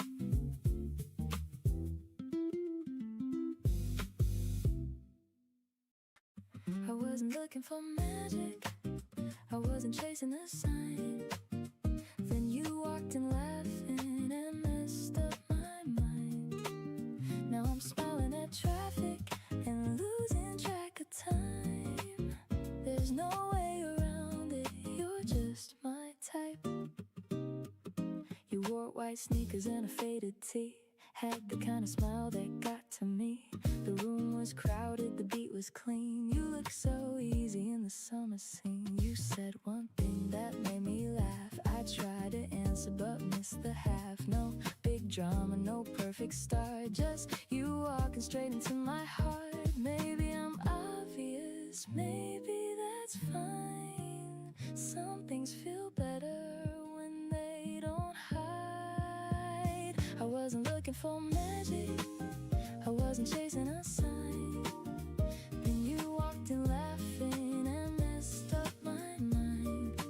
I wasn't looking for magic, I wasn't chasing a sign. Then you walked in laughing and messed up my mind. Now I'm smiling at traffic and losing track of time. There's no way around it, you're just my type. You wore white sneakers and a faded tee, had the kind of smile that got to me. The room was crowded, the beat was clean. You looked so easy in the summer scene. You said one thing that made me laugh. I tried to answer answer but missed the half. No big drama, no perfect start, just you walking straight into my heart. Maybe I'm obvious, maybe that's fine. Some things feel better when they don't hide. I wasn't looking for magic, I wasn't chasing a sign. Then you walked in laughing and messed up my mind.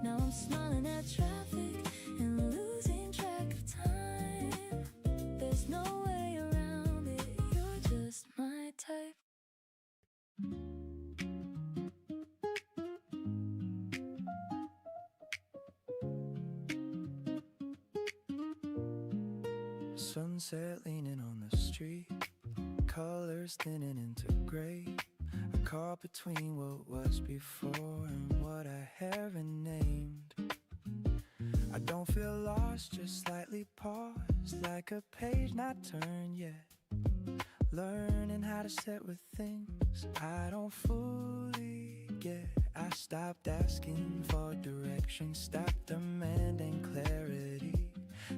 Now I'm smiling at traffic and losing track of time. There's no way around it, you're just my type. Sunset leaning on the street, colors thinning into gray. I caught between what was before and what I haven't named. I don't feel lost, just slightly paused, like a page not turned yet. Learning how to sit with things I don't fully get. I stopped asking for direction, stopped demanding clarity.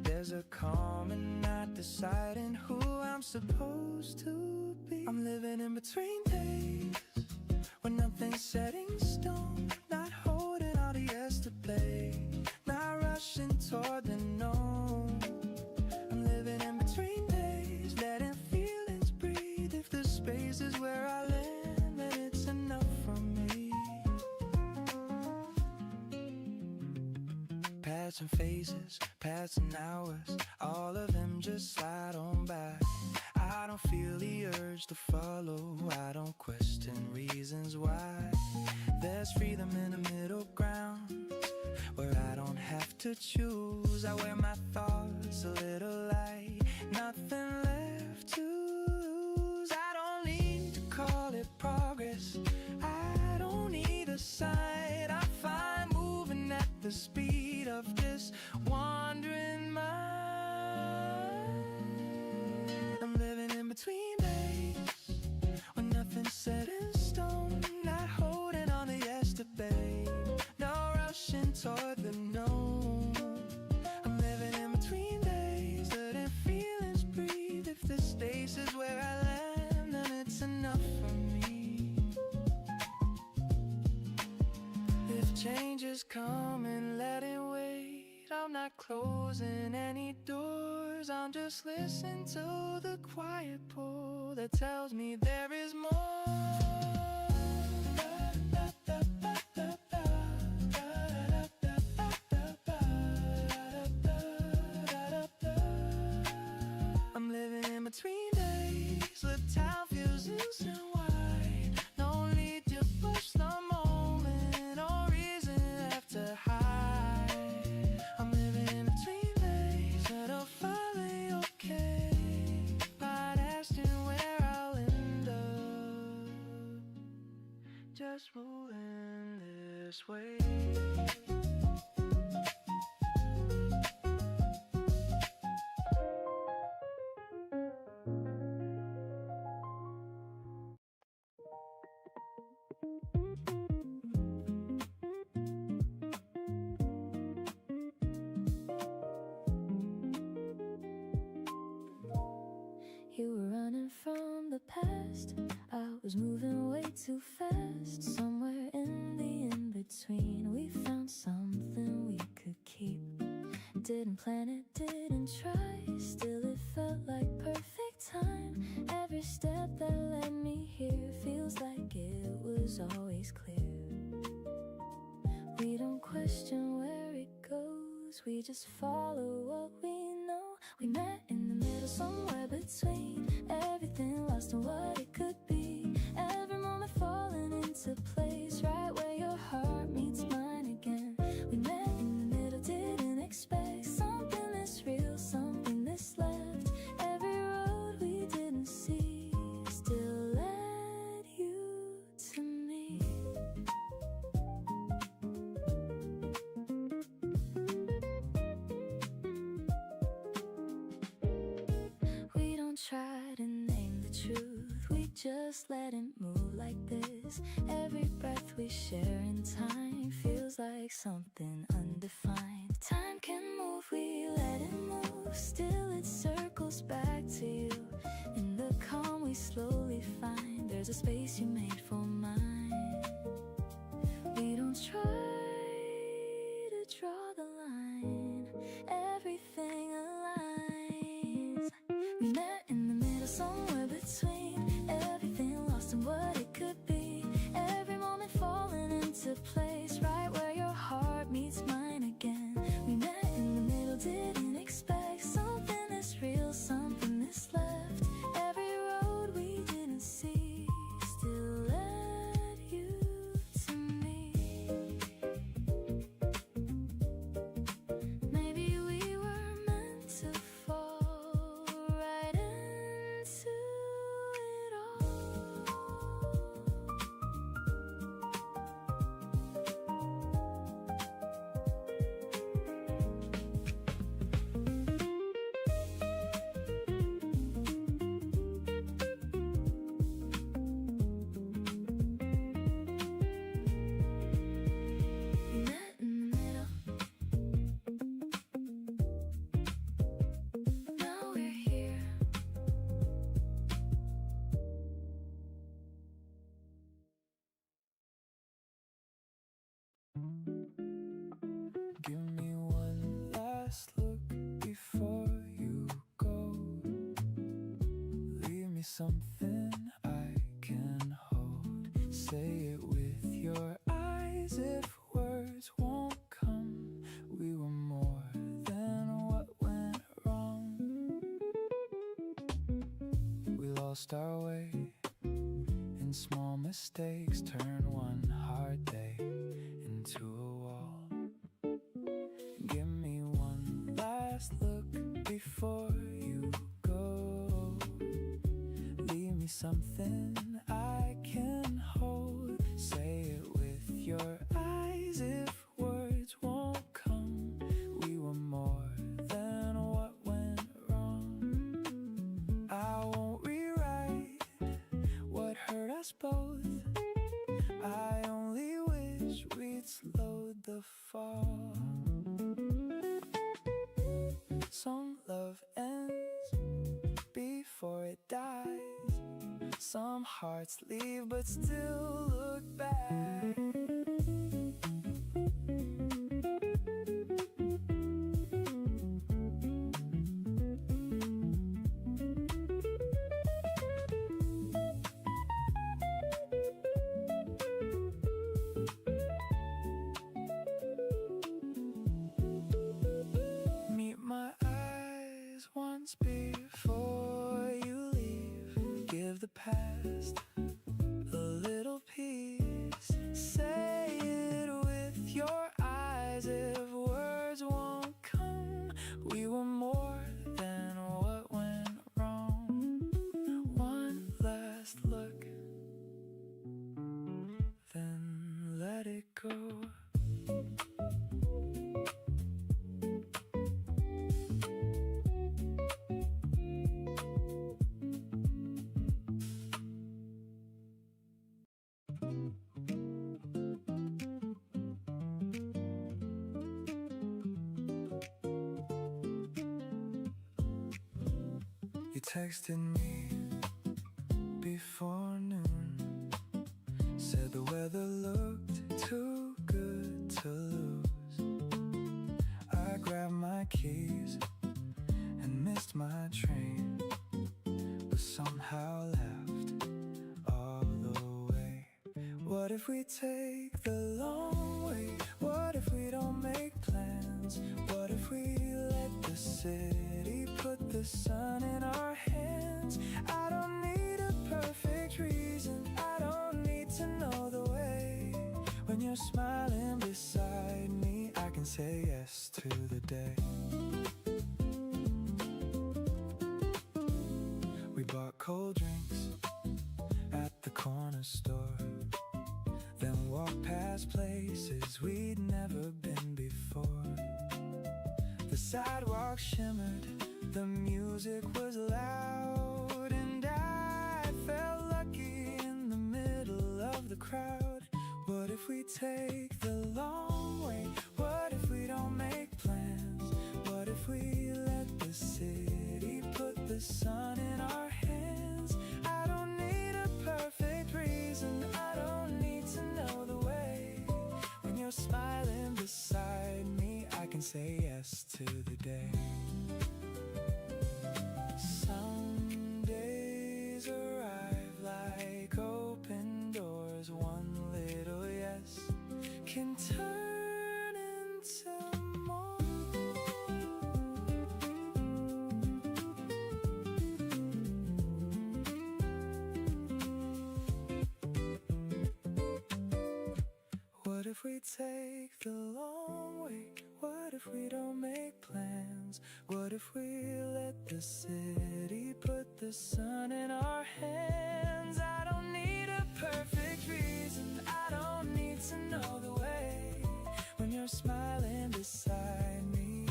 There's a calm in not deciding who I'm supposed to be. I'm living in between days when nothing's set in stone, not holding all the yesterday, not rushing toward the known. I'm living in between days, letting feelings breathe. If the space is where I land, then it's enough for me. Passing phases, passing hours, all of them just slide on by. I don't feel the urge to follow, I don't question reasons why. There's freedom in the middle ground, where I don't have to choose. I wear my thoughts a little light, nothing left to lose. I don't need to call it progress, I don't need a sign. I'm fine moving at the speed of this wandering mind. I'm living in between days when nothing's set in stone, not holding on to yesterday, no rushing toward the known. I'm living in between days, letting feelings breathe. If the space is where I land, then it's enough for me. If change is coming, let it wait. I'm not closing any doors, I'm just listening to the quiet pull that tells me there is more. I'm living in between days, the town feels loose and wide. No need to push the moment, no reason left to hide. I'm living in between days, but I'll finally okay. Not asking where I'll end up, just moving this way. You were running from the past, I was moving way too fast. Somewhere in the in-between, we found something we could keep. Didn't plan it, didn't try, still it felt like perfect time. Every step that led me here feels like it was always clear. We don't question where it goes, we just follow what we know. We met in the middle, somewhere between everything lost and what it could be. Every moment falling into place, right where your heart meets mine again. We met in the middle, didn't expect something this real, something this left. Every road we didn't see still led you to me. We don't try to name the truth, we just let it move like this. Every breath we share in time feels like something undefined. Time can let it move, still it circles back to you. In the calm we slowly find there's a space you made for mine. We don't try to draw the line, everything aligns. We met in the middle, somewhere between everything lost and what it could be. Every moment falling into place, right where your heart meets mine again. We met in the middle, didn't expect something this real, something this left. Every road we didn't see still led you to me. Maybe we were meant to fall right into it all. We met in the middle. Now we're here. Give me one last look before you go. Leave me something I can hold. Say it with your eyes if words won't come. We were more than what went wrong. We lost our way, and small mistakes turn one hard day into a wall. Give me one last look before you go. Leave me something I can hold. Say it with your eyes if words won't come. We were more than what went wrong. I won't rewrite what hurt us both. I only wish we'd slowed the fall. Some love ends before it dies. Some hearts leave but still look back. Meet my eyes once before you leave. Give the past a little peace. Say it with your eyes if words won't come. We were more than what went wrong. One last look, then let it go. You texted me before noon, said the weather looked too good to lose. I grabbed my keys and missed my train, but somehow left all the way. What if we take the long way? What if we don't make plans? What if we let the city put the sun in our hands? I don't need a perfect reason, I don't need to know the way. When you're smiling beside me, I can say yes to the day. We bought cold drinks at the corner store, then walked past places we'd never been before. The sidewalk shimmered, the music was loud, and I felt lucky in the middle of the crowd. What if we take the long way? What if we don't make plans? What if if we let the city put the sun in our hands? I don't need a perfect reason, I don't need to know the way. When you're smiling beside me, I can say yes to the day. Some days arrive like open doors. One little yes can turn into more. What if we take the long way? What if we don't make plans? What if we let the city put the sun in our hands? I don't need a perfect reason, I don't need to know the way. When you're smiling beside me,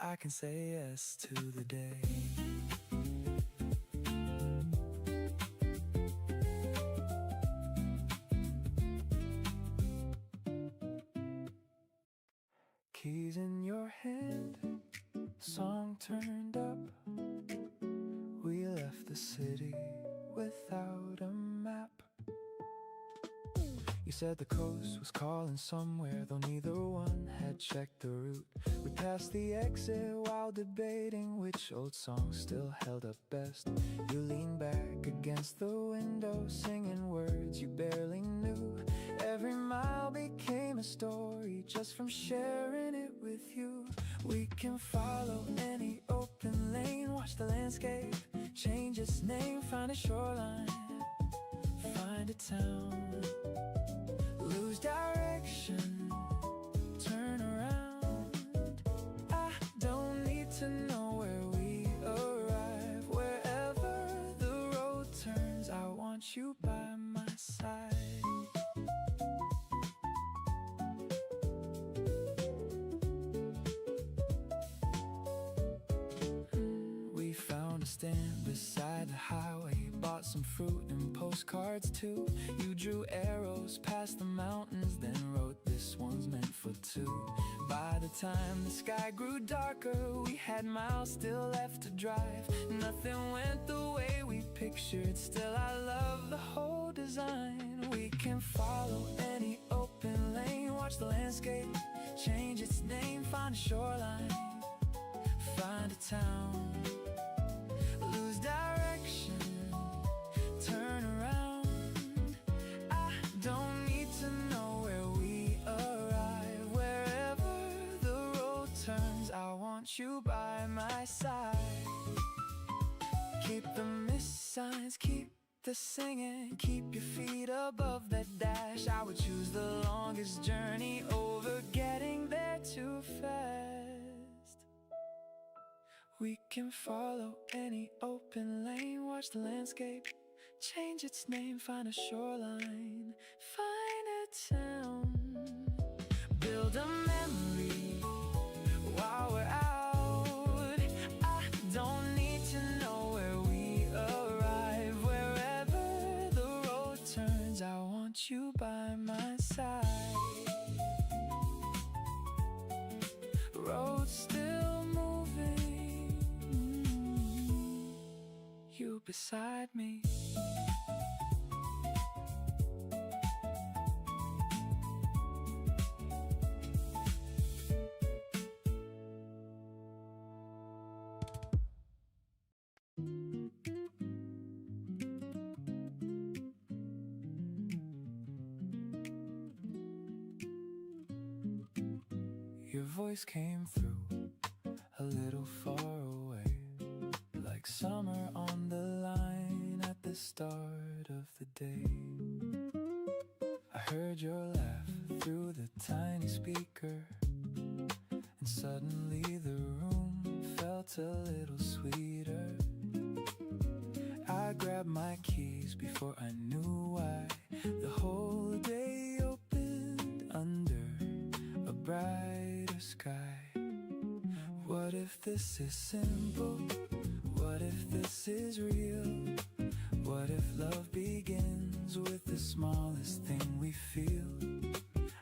I can say yes to the day. Keys in your hand, song turned up. We left the city without a map. You said the coast was calling somewhere, though neither one had checked the route. We passed the exit while debating which old song still held up best. You leaned back against the window, singing words you barely knew. Every mile became a story just from sharing it with you. We can follow any open lane, watch the landscape change its name, find a shoreline, find a town, lose direction, turn around. I don't need to know where we arrive. Wherever the road turns, I want you by my side. We found a stand beside the highway, bought some fruit and postcards too. You drew arrows past the mountains, then wrote, "This one's meant for two." By the time the sky grew darker, we had miles still left to drive. Nothing went the way we pictured, still I love the whole design. We can follow any open lane, watch the landscape change its name, find a shoreline, find a town, lose direction, turn around. I don't need to know where we arrive. Wherever the road turns, I want you by my side. Keep the missed signs, keep the singing, keep your feet above that dash. I would choose the longest journey over getting there too fast. We can follow any open lane, watch the landscape change its name, find a shoreline, find a town, build a memory while we're out. I don't need to know where we arrive. Wherever the road turns, I want you by my side. Road still moving, you beside me. Your voice came through a little far away, like summer on the line at the start of the day. I heard your laugh through the tiny speaker, and suddenly the room felt a little sweeter. I grabbed my keys before I knew why. The whole day opened under a brighter sky. What if this is simple? What if this is real? What if love begins with the smallest thing we feel?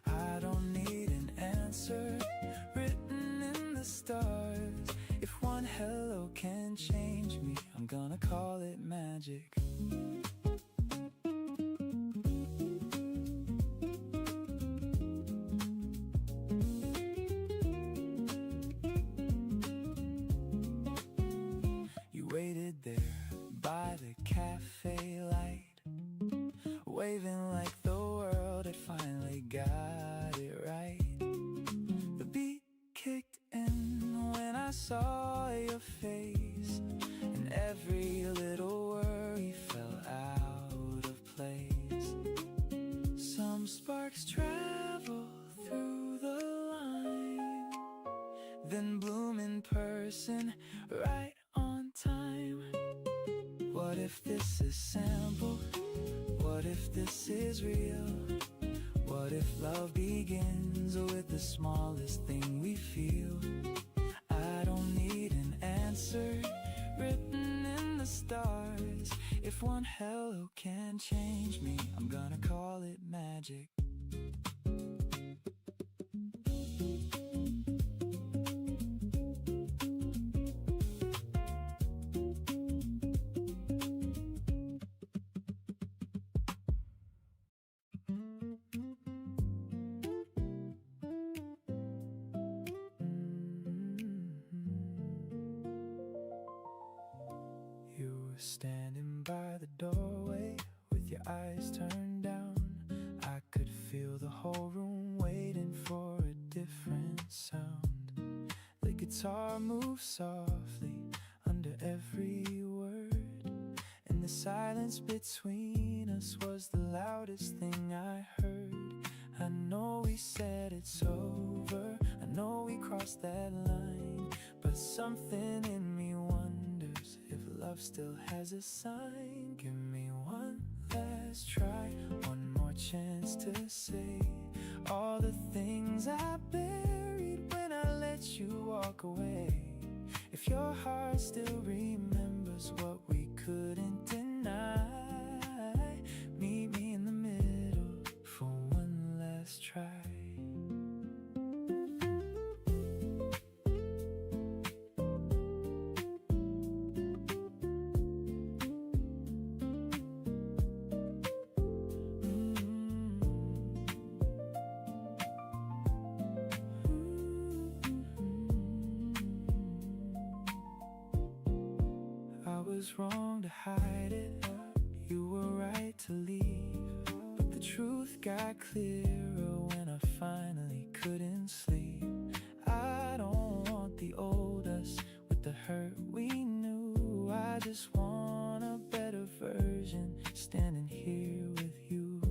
I don't need an answer written it magic. You waited there by the cafe light, waving like the world had finally got it right. The beat kicked in when I saw your face, and every little worry fell out of place. Some sparks travel through the line, then bloom in person right on time. What if this is sample? What if this is real? What if love begins with the smallest thing we feel? I don't need an answer written in the stars. If one hello can change me, I'm gonna call it magic. You were standing by the doorway with your eyes turned down. I could feel the whole room waiting for a different sound. The guitar moved softly under every word, and the silence between us was the loudest thing I heard. I know we said it's over, I know we crossed that line, but something in me wonders if love still has a sign. Give me one last try, one more chance to say all the things I buried when I let you walk away. If your heart still remembers what we couldn't deny, meet me in the middle for one last try. I was wrong to hide it, you were right to leave, but the truth got clearer when I finally couldn't sleep. I don't want the old us with the hurt we knew. I just want a better version, standing here with you.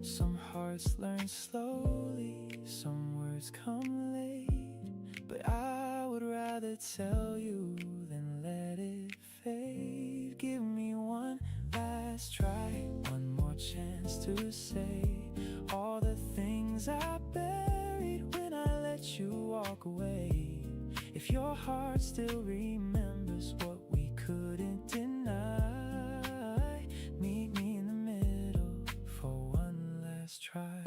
Some hearts learn slowly, some words come late, but I would rather tell you than let it fade. Give me one last try, one more chance to say all the things I buried when I let you walk away. If your heart still remembers what we couldn't deny, meet me in the middle for one last try.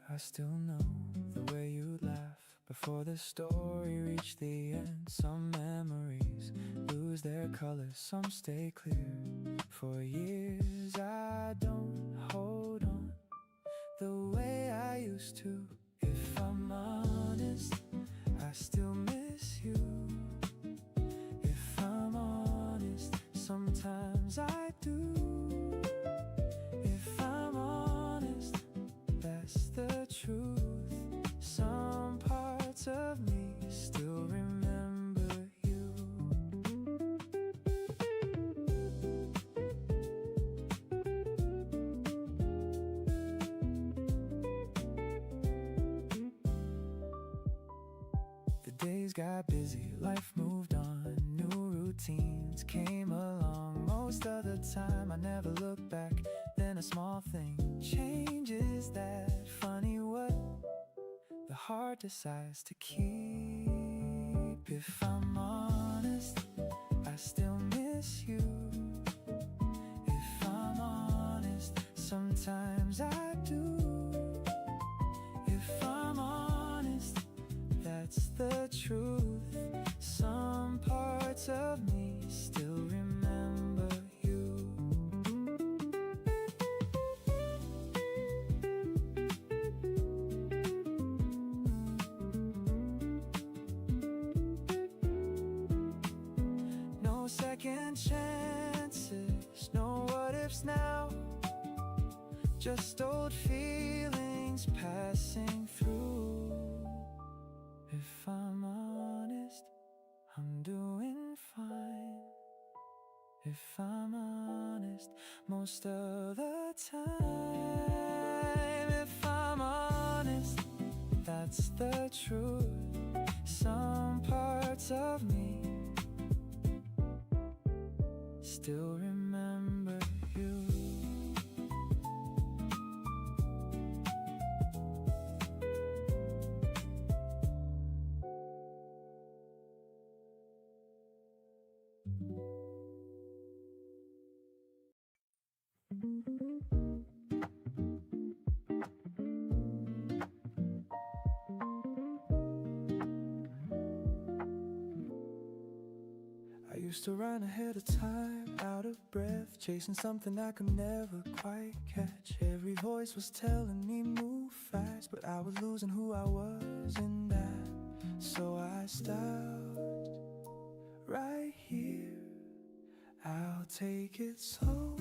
I still know the way you'd laugh before the story reached the end. Some memories lose their color, some stay clear. For years I don't hold on the way I used to. If I'm honest, I still miss you. If I'm honest, sometimes I do. If I'm honest, that's the truth. Some parts of me still remember you. The days got busy, life moved on, new routines came along. Most of the time I never look back. Then a small thing changes that. Funny what the heart decides to keep. If I'm honest, I still miss you. If I'm honest, sometimes I do. If I'm honest, that's the truth. Some parts of me still remember you. No second chances, no what ifs now. Just old feelings passing through. If I'm honest, I'm doing fine. If I'm honest, most of the time. If I'm honest, that's the truth. Some parts of me still remember you. I used to run ahead of time, out of breath, chasing something I could never quite catch. Every voice was telling me move fast, but I was losing who I was in that. So I stopped right here. I'll take it slow,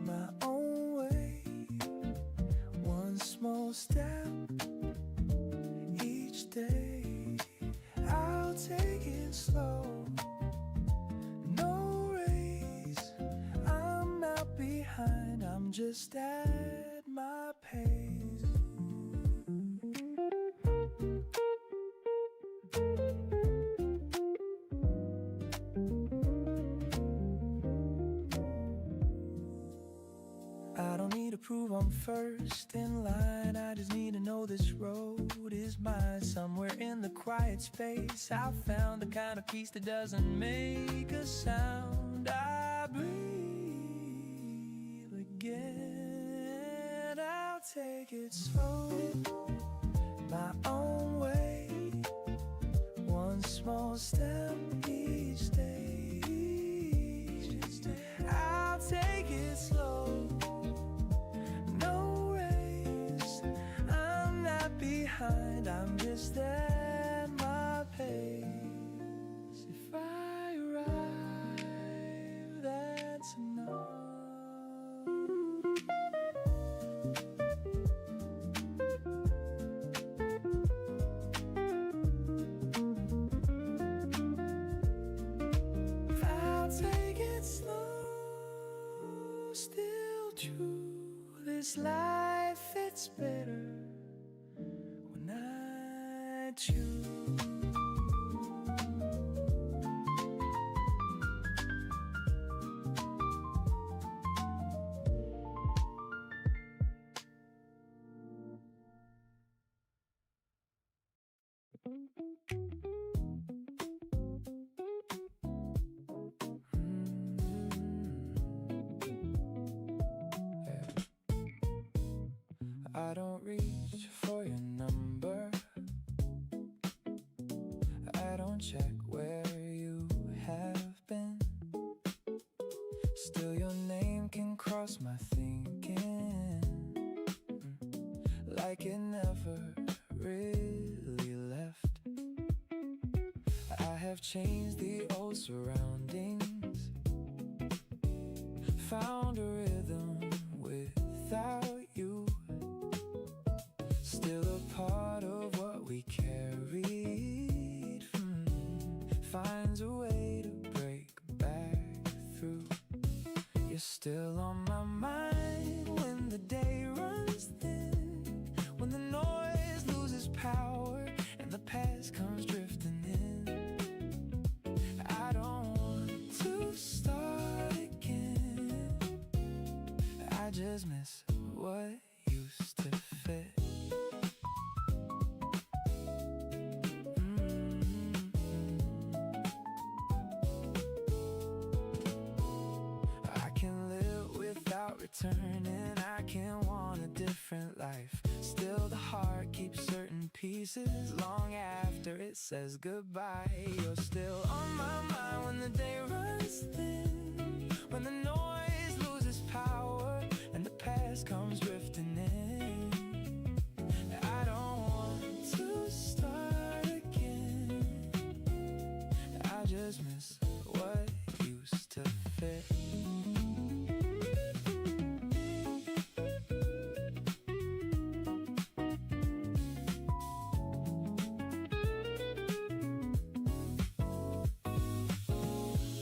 my own way. One small step each day. I'll take it slow, no race. I'm not behind, I'm just at my pace. I don't need to prove I'm first in line. I just need to know this road is mine. Somewhere in the quiet space I found the kind of peace that doesn't make a sound. I breathe again. I'll take it slow, my own way. One small step each day. I'll take it slow, I'm just at my pace. If I arrive, that's enough. I'll take it slow, still true. This life, it's better when I choose. I don't reach for your number, I don't check where you have been. Still your name can cross my thinking, like it never really left. I have changed the old surroundings, found a rhythm without you. Still a part of what we carried, finds a way to break back through. You're still on my mind when the day runs thin, when the noise loses power and the past comes drifting in. I don't just miss what used to fit. I can live without returning, I can want a different life. Still the heart keeps certain pieces long after it says goodbye. You're still on my mind when the day runs thin, when the noise loses power and the past comes drifting in. I don't want to start again, I just miss what used to fit.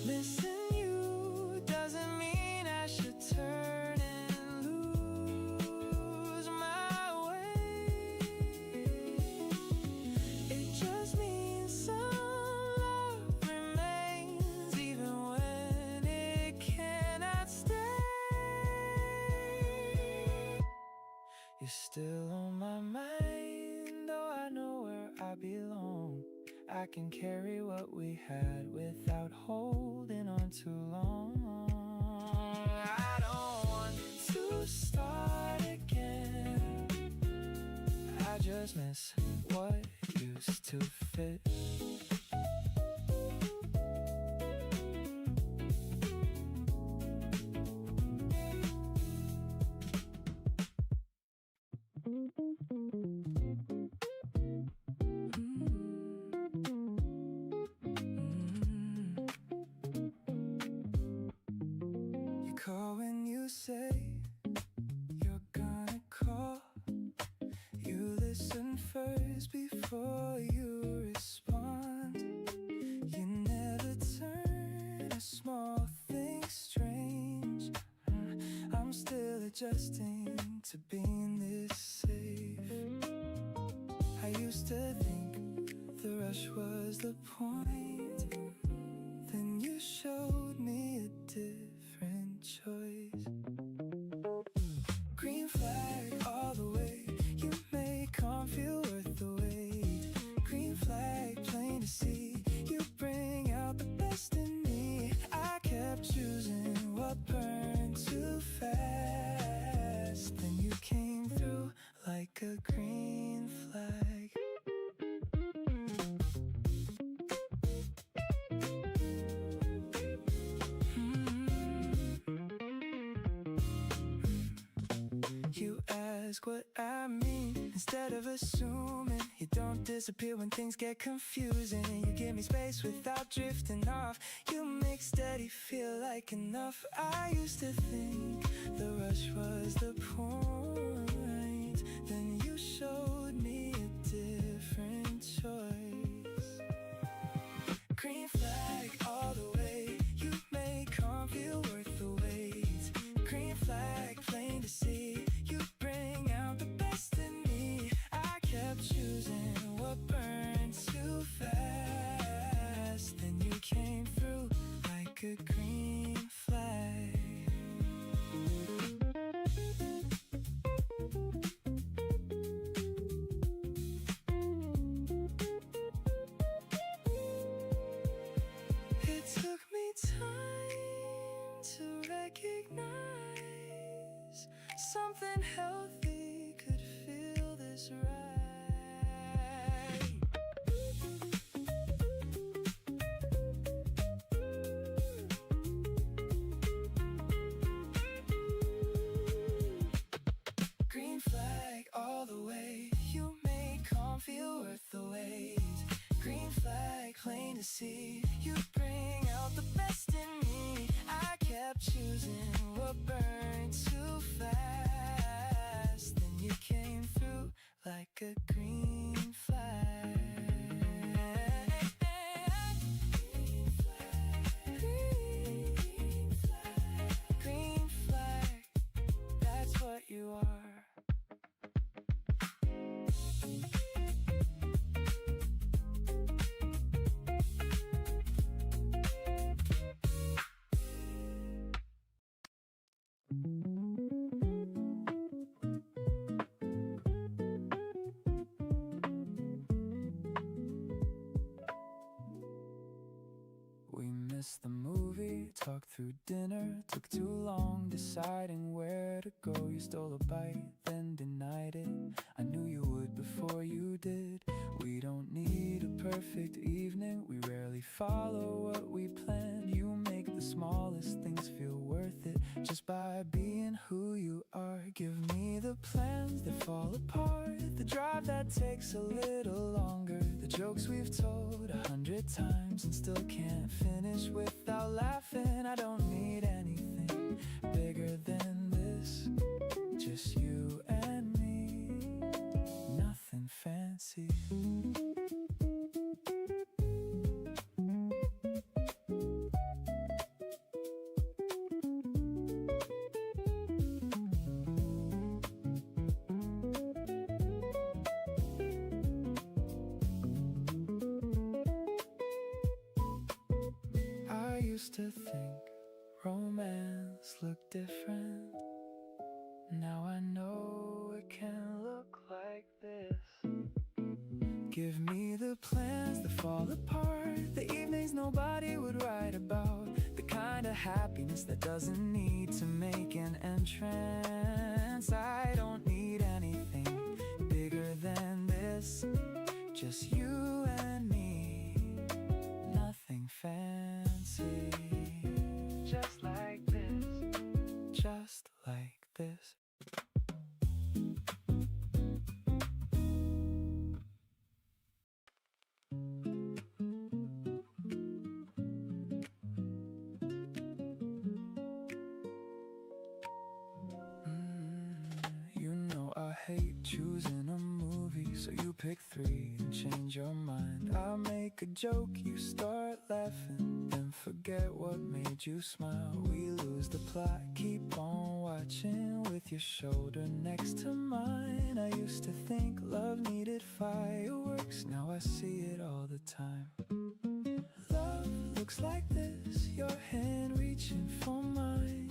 Missing you doesn't mean I should turn and lose my way. It just means some love remains even when it cannot stay. You're still on my mind, though I know where I belong. I can carry what we had without holding on too long. I don't want to start again, I just miss what used to fit. You call when you say you're gonna call. You listen first before you respond. You never turn a small thing strange. I'm still adjusting to being this safe. I used to think the rush was the point. Then you showed me a different choice. Green flag all the way, you make calm feel worth the wait. Green flag plain to see, you bring out the best in me. I kept choosing what burned too fast. Then you came through like a green flag. You ask what I mean instead of assuming. You don't disappear when things get confusing. You give me space without drifting off. You make steady feel like enough. I used to think the rush was the point. Then you showed me a different choice. Green flag all the way, you make calm feel worth the wait. Green flag plain to see, you bring out the best in me. I kept choosing what burned too fast. Then you came through like a green flag. It took me time to recognize something healthy could feel this right. Green flag all the way, you make calm feel worth the wait. Green flag plain to see, you bring out the best in me. I kept choosing what burned too fast. Then you came through like a green flag. Green flag, green flag, that's what you are. talked through dinner. Took too long deciding where to go. You stole a bite, then denied it. I knew you would before you did. We don't need a perfect evening. We rarely follow what we planned. You make the smallest things feel worth it just by being who you are. Give me the plans that fall apart, the drive that takes a little longer, the jokes we've told 100 times and still can't finish without laughing. I don't need anything bigger than this, just you and me, nothing fancy. I used to think romance looked different. Now I know it can look like this. Give me the plans that fall apart, the evenings nobody would write about, the kind of happiness that doesn't need to make an entrance. I don't need anything bigger than this, just you and me, nothing fancy. Just like this, just like this. You know I hate choosing a movie, so you pick 3 and change your mind. I make a joke, you start laughing, then forget what made you smile. We lose the plot, keep on watching with your shoulder next to mine. I used to think love needed fireworks, now I see it all the time. Love looks like this, your hand reaching for mine,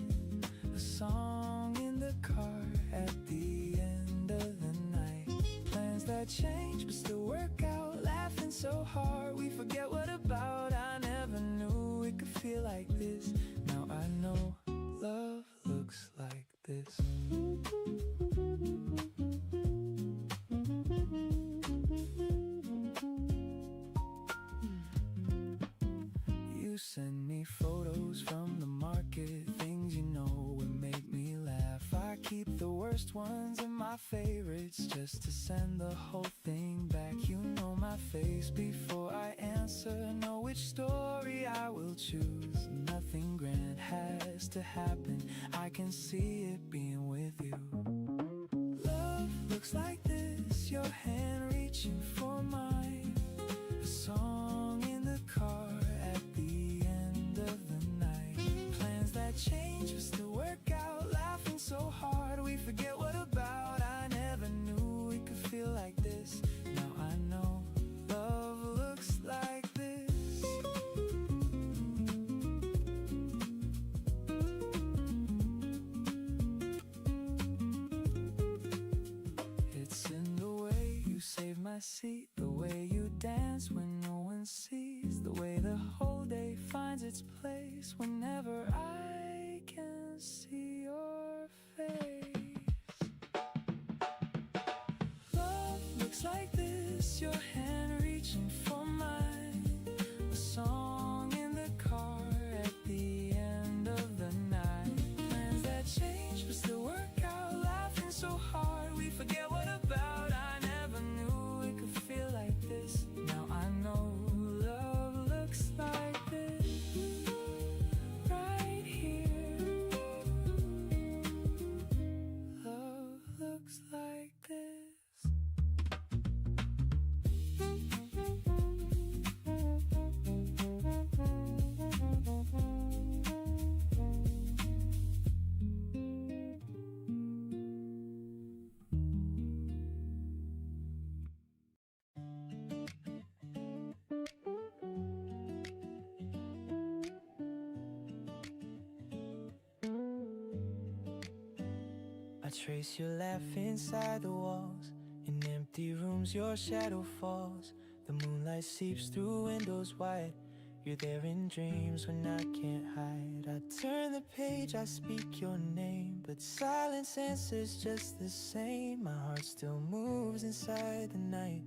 a song in the car at the end of the night. Plans that change but still work out, laughing so hard we forget what about. I never knew it could feel like this. Now I know love looks like this. You send me photos from the market, things you know would make me laugh. I keep the worst ones in my favorites just to send the whole thing back. You know my face before I answer, know which story I will choose. Nothing grand has to happen, I can see it being with you. Love looks like this, your hand reaching for mine, a song in the car at the end of the night. Plans that change but still work out, laughing so hard we forget what about. I never knew it could feel like this. Now I know love looks like this. It's in the way you save my seat, the way you dance when no one sees, the way the whole day finds its place whenever I can see your face. Love looks like this, your hand reaching for mine, a song in the car at the end of the night. Plans that change but still work out, laughing so hard we forget what about. I never knew it could feel like this. Now I know love looks like this, right here. Love looks like this. I trace your laugh inside the walls, in empty rooms your shadow falls. The moonlight seeps through windows wide, You're there in dreams when I can't hide. I turn the page, I speak your name, but silence answers just the same. My heart still moves inside the night,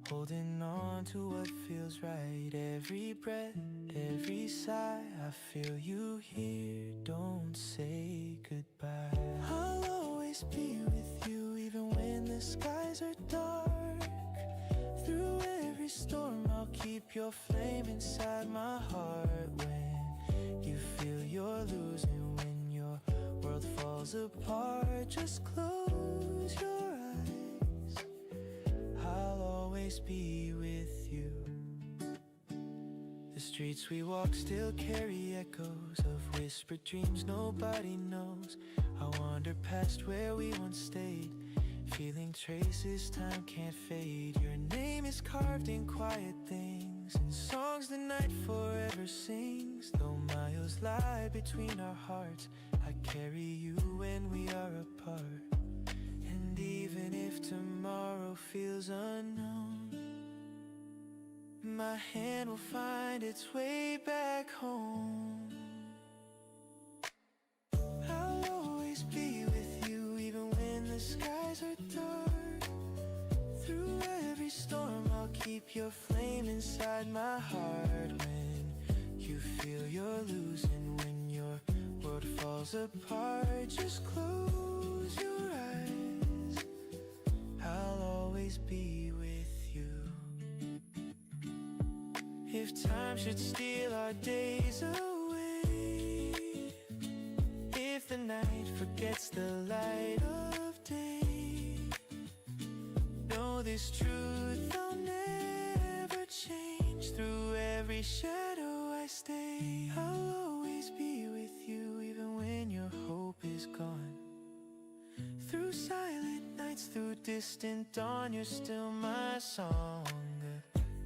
holding on to what feels right. Every breath, every sigh, I feel you here. Don't say goodbye. I'll always be with you, even when the skies are dark. Through every storm, I'll keep your flame inside my heart. When you feel you're losing, when your world falls apart, just close your eyes. I'll always be with you. The streets we walk still carry echoes of whispered dreams nobody knows. I wander past where we once stayed, feeling traces time can't fade. Your name is carved in quiet things, in songs the night forever sings. Though miles lie between our hearts, I carry you when we are apart. And even if tomorrow feels unknown, my hand will find its way back home. I'll always be with you, even when the skies are dark. Through every storm, I'll keep your flame inside my heart. When you feel you're losing, when your world falls apart, just close your eyes. I'll always be with you. If time should steal our days away, if the night forgets the light of day, know this truth, I'll never change. Through every shadow I stay, I'll always be with you, even when your hope is gone. Through silent nights, through distant dawn, you're still my song.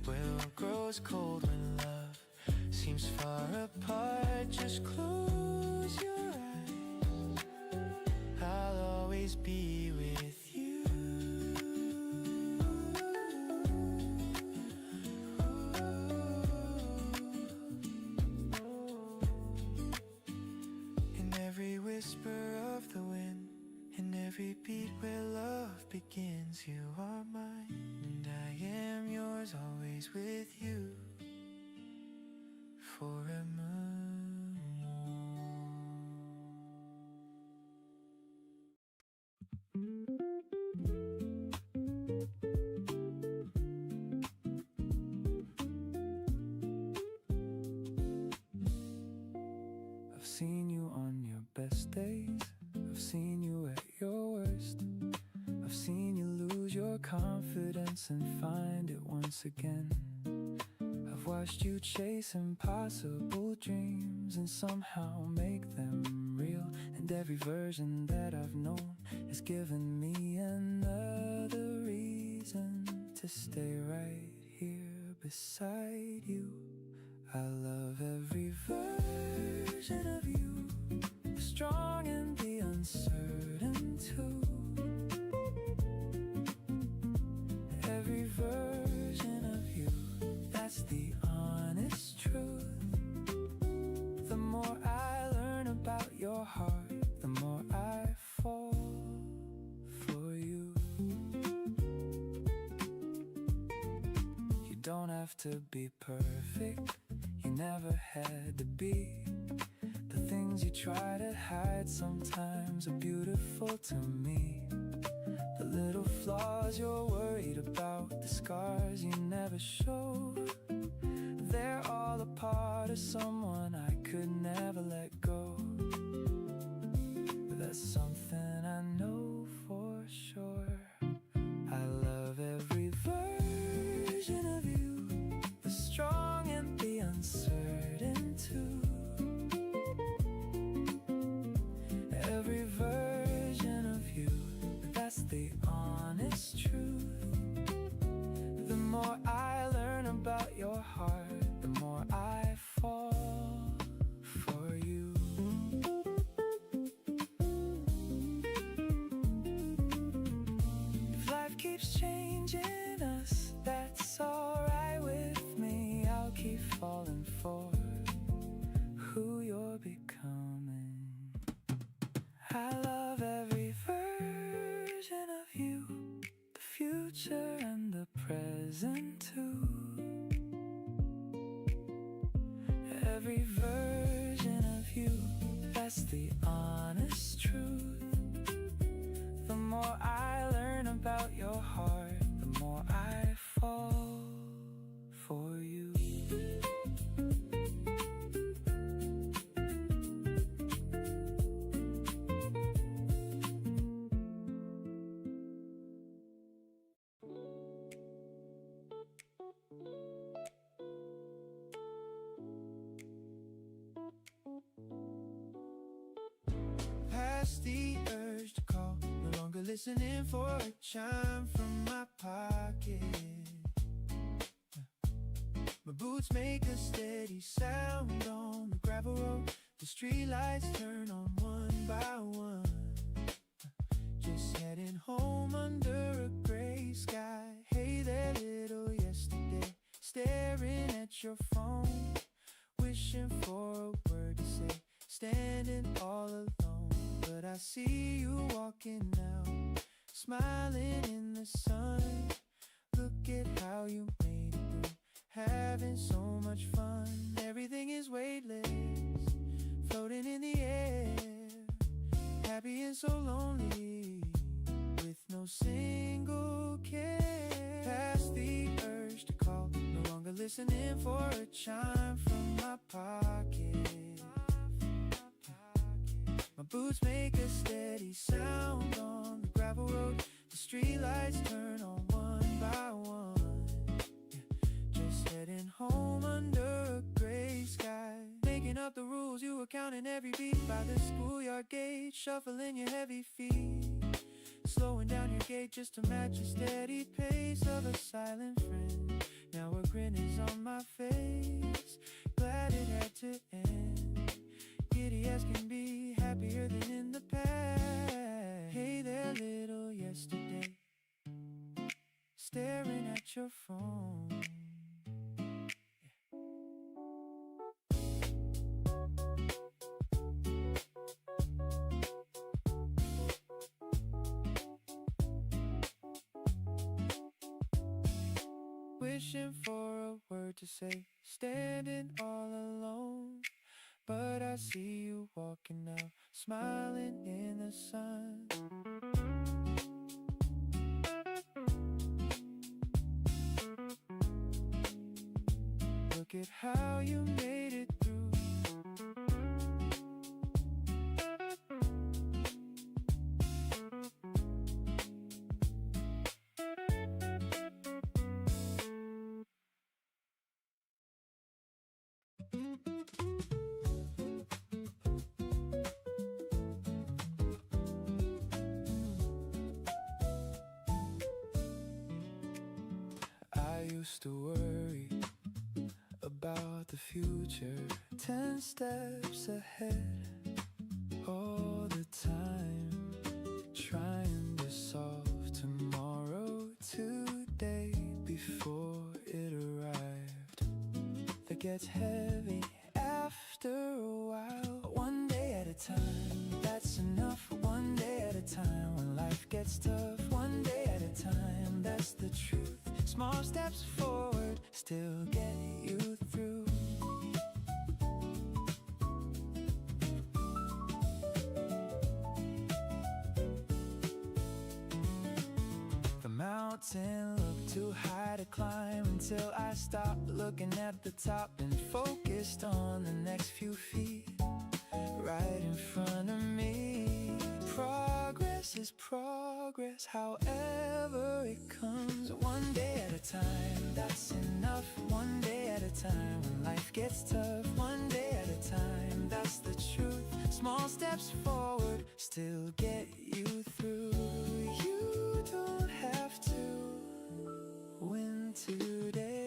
The world grows cold when love seems far apart. Just close your eyes, I'll always be with you. In every whisper of the wind, in every beat where love begins, you are mine, and I am yours, always with you forevermore. I've seen you on your best days, I've seen you at your worst. I've seen you lose your confidence and find it once again. I've watched you chase impossible dreams and somehow make them real. And every version that I've known has given me another reason to stay right here beside you. I love every version of you, the strong and the uncertain too. Every version of you, that's the honest truth. The more I learn about your heart, the more I fall for you. You don't have to be perfect, you never had to be. The things you try to hide sometimes are beautiful to me. The little flaws you're worried about, the scars you never showed, they're all a part of someone I could never let go. But that's something I know for sure. I love every version of you, the strong and the uncertain too. Every version of you, that's the honest truth. The more I learn about your heart, the more I fall for you. If life keeps changing us, that's alright with me. I'll keep falling for future and the present too. Every version of you, that's the honest truth. The more I learn about your heart, the more I fall for you. Past the urge to call, no longer listening for a chime from my pocket. My boots make a steady sound on the gravel road. The streetlights turn on one by one. Just heading home under a gray sky. Hey there, little yesterday, staring at your phone, wishing for a word to say, standing all alone. But I see you walking now, smiling in the sun. Look at how you made it through, having so much fun. Everything is weightless, floating in the air, happy and so lonely, with no single care. Past the urge to call, no longer listening for a chime from my pocket. My boots make a steady sound on the gravel road. The streetlights turn on one by one. Just heading home under a gray sky. Making up the rules, you were counting every beat by the schoolyard gate, shuffling your heavy feet, slowing down your gait just to match the steady pace of a silent friend. Now a grin is on my face, glad it had to end. Giddy as can be, happier than in the past. Hey there, little yesterday, staring at your phone. Wishing for a word to say, standing all alone. But I see you walking out, smiling in the sun. Look at how you made it through. I used to worry about the future, 10 steps ahead all the time, trying to solve tomorrow today before it arrived. That gets heavy after a while. One day at a time, that's enough. One day at a time. When life gets tough, one day at a time, that's the truth. Small steps forward still get you through. The mountain looked too high to climb until I stopped looking at the top and focused on the next few feet right in front of me. Progress is progress, however it comes. One day at a time, that's enough. One day at a time. When life gets tough, one day at a time, that's the truth. Small steps forward still get you through. You don't have to win today.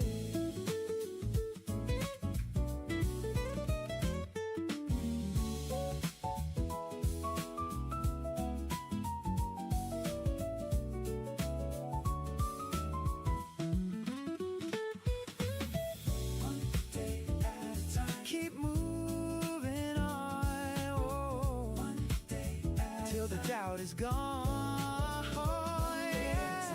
Doubt is gone. Yeah.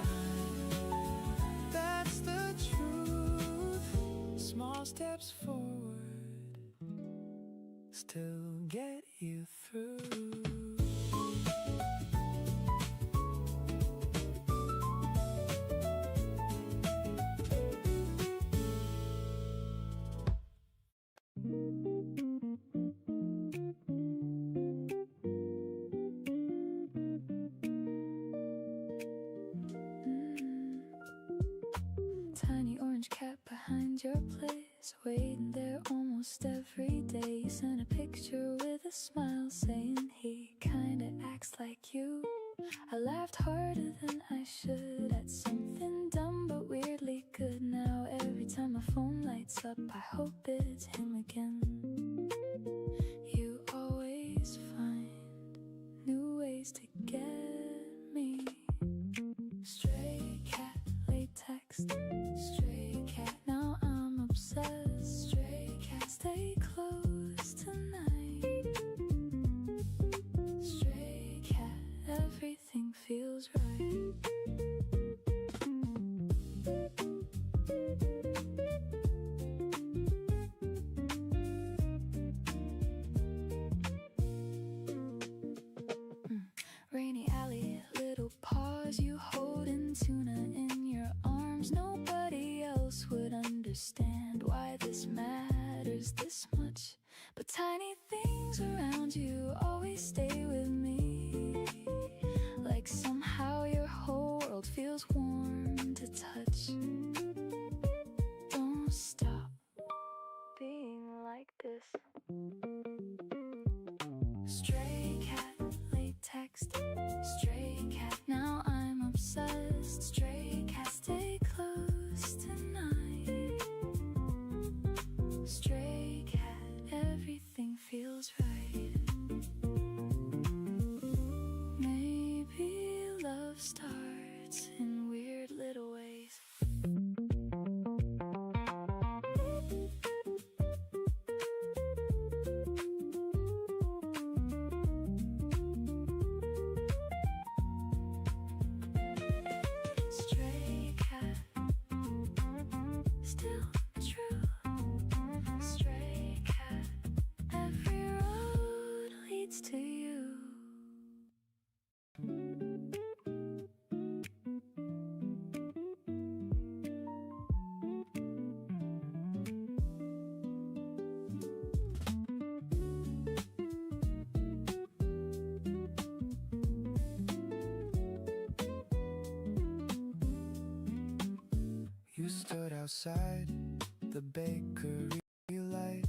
steps forward still get you through. Tiny orange cat behind your place, waiting there almost every day. You sent a picture with a smile saying he kinda acts like you. I laughed harder than I should at something dumb but weirdly good. Now every time my phone lights up, I hope it's him again. You always find new ways to get me. Stray cat, late text. Stray cat, now I'm obsessed. Stray cat, stay close tonight. Stray cat, everything feels right. Rainy alley, little paws you hold in tuna in your arms. Nobody else would understand why this matters this much, but tiny things around you always stay with me. Like somehow your whole world feels warm to touch. Don't stop being like this. Stray cat, late text. Stray cat, now I'm obsessed. Stray cat, stay close tonight. Stray cat, everything feels right. Maybe love starts in weird little ways. Stray cat, still true. Stray cat, every road leads to you. You stood outside the bakery light.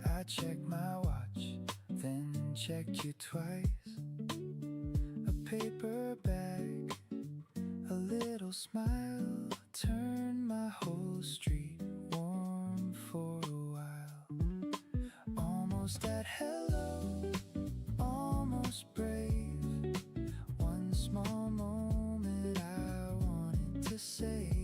I checked my watch, then checked you twice. A paper bag, a little smile, turned my whole street warm for a while. Almost at hello, almost brave. One small moment I wanted to save.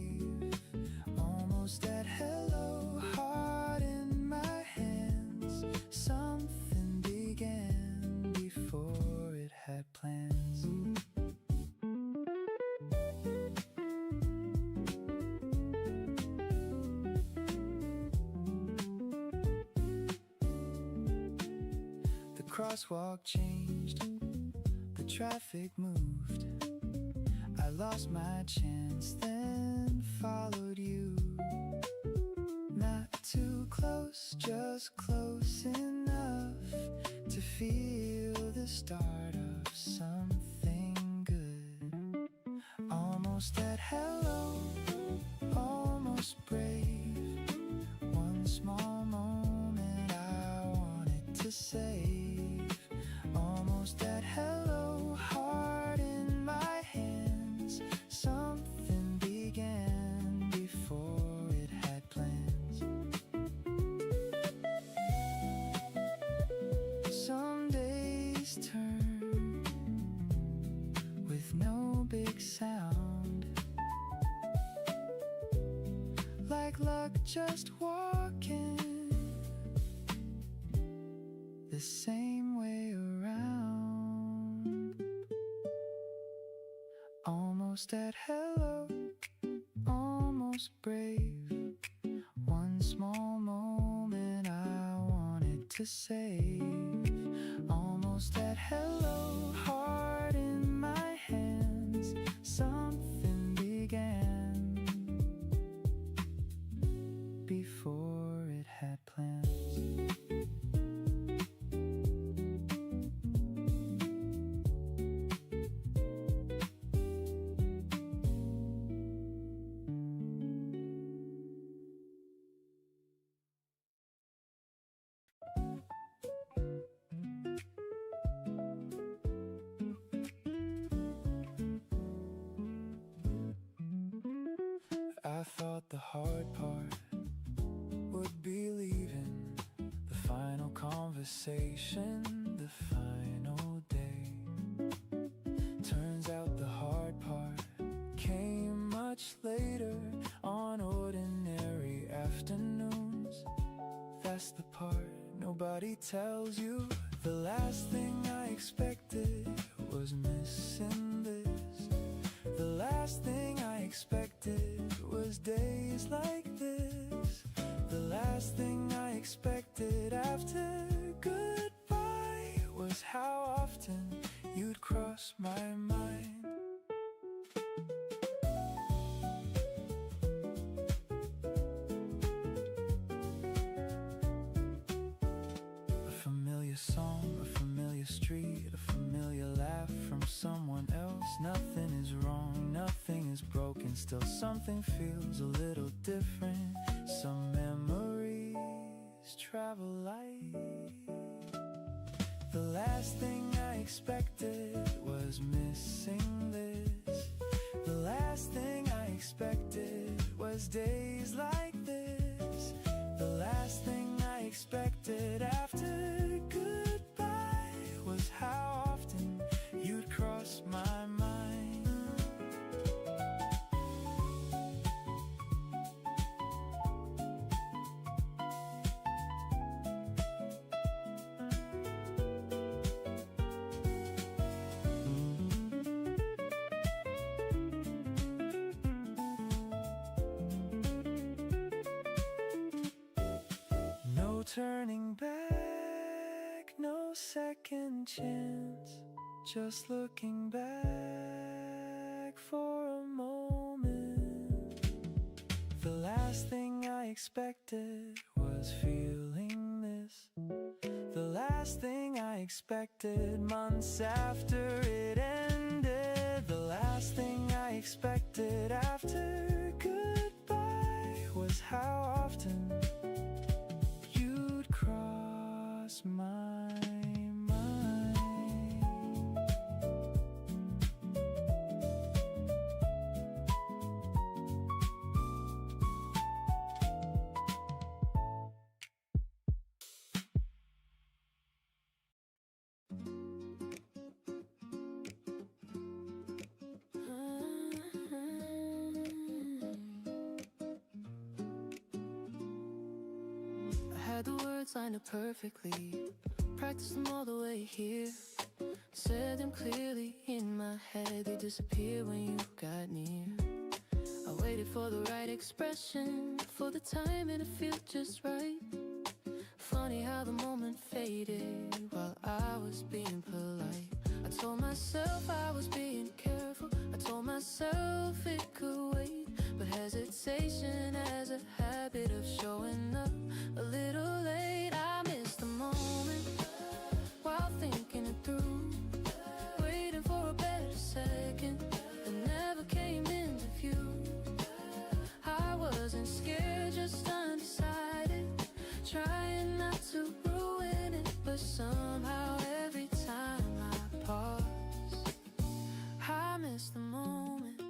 Almost at hello, heart in my hands. Something began before it had plans. The crosswalk changed, the traffic moved. I lost my chance, then followed you. Not too close, just close enough to feel the start of something good. Almost at hello, almost brave. One small moment I wanted to save. Almost at hello, heart in my hands. Something began before it had plans. Some days turn with no big sound, like luck just walking the same way around. Almost at hello, almost brave. One small moment I wanted to save. Almost at hello, heart in my hands. Something began before it had plans. I thought the hard part would be leaving, the final conversation, the final day. Turns out the hard part came much later, on ordinary afternoons. That's the part nobody tells you. The last thing I expected was missing this. The last thing I expected was days like this. The last thing I expected after goodbye was how often you'd cross my mind. A familiar song, a familiar street, a familiar laugh from someone else. Nothing is wrong, nothing is broken, still something feels a little different. Some memories travel light. The last thing I expected was missing this. The last thing I expected was days like this. The last thing I expected after goodbye was how often you'd cross my mind. No turning back, no second chance. Just looking back for a moment. The last thing I expected was feeling this. The last thing I expected months after it ended. The last thing I expected after goodbye was how often you'd cross my mind. I had the words lined up perfectly, practiced them all the way here. Said them clearly in my head, they disappeared when you got near. I waited for the right expression, for the timing to feel just right. Funny how the moment faded while I was being polite. I told myself I was being careful, I told myself it could wait. But hesitation has a habit of showing up a little late. I missed the moment while thinking it through, waiting for a better second that never came into view. I wasn't scared, just undecided, trying not to ruin it. But somehow every time I pause, I miss the moment.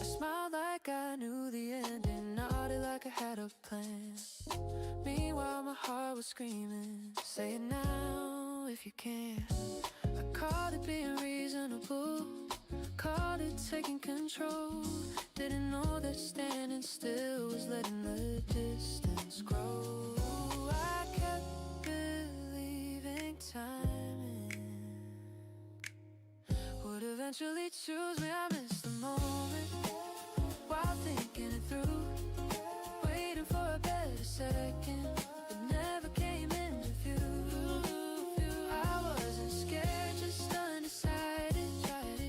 I smiled like I knew the ending, nodded like I had a plan. Meanwhile my heart was screaming, say it now if you can. I called it being reasonable, called it taking control. Didn't know that standing still was letting the distance grow. I kept believing timing would eventually choose me. I missed the moment thinking it through, waiting for a better second. It never came into view. I wasn't scared, just undecided,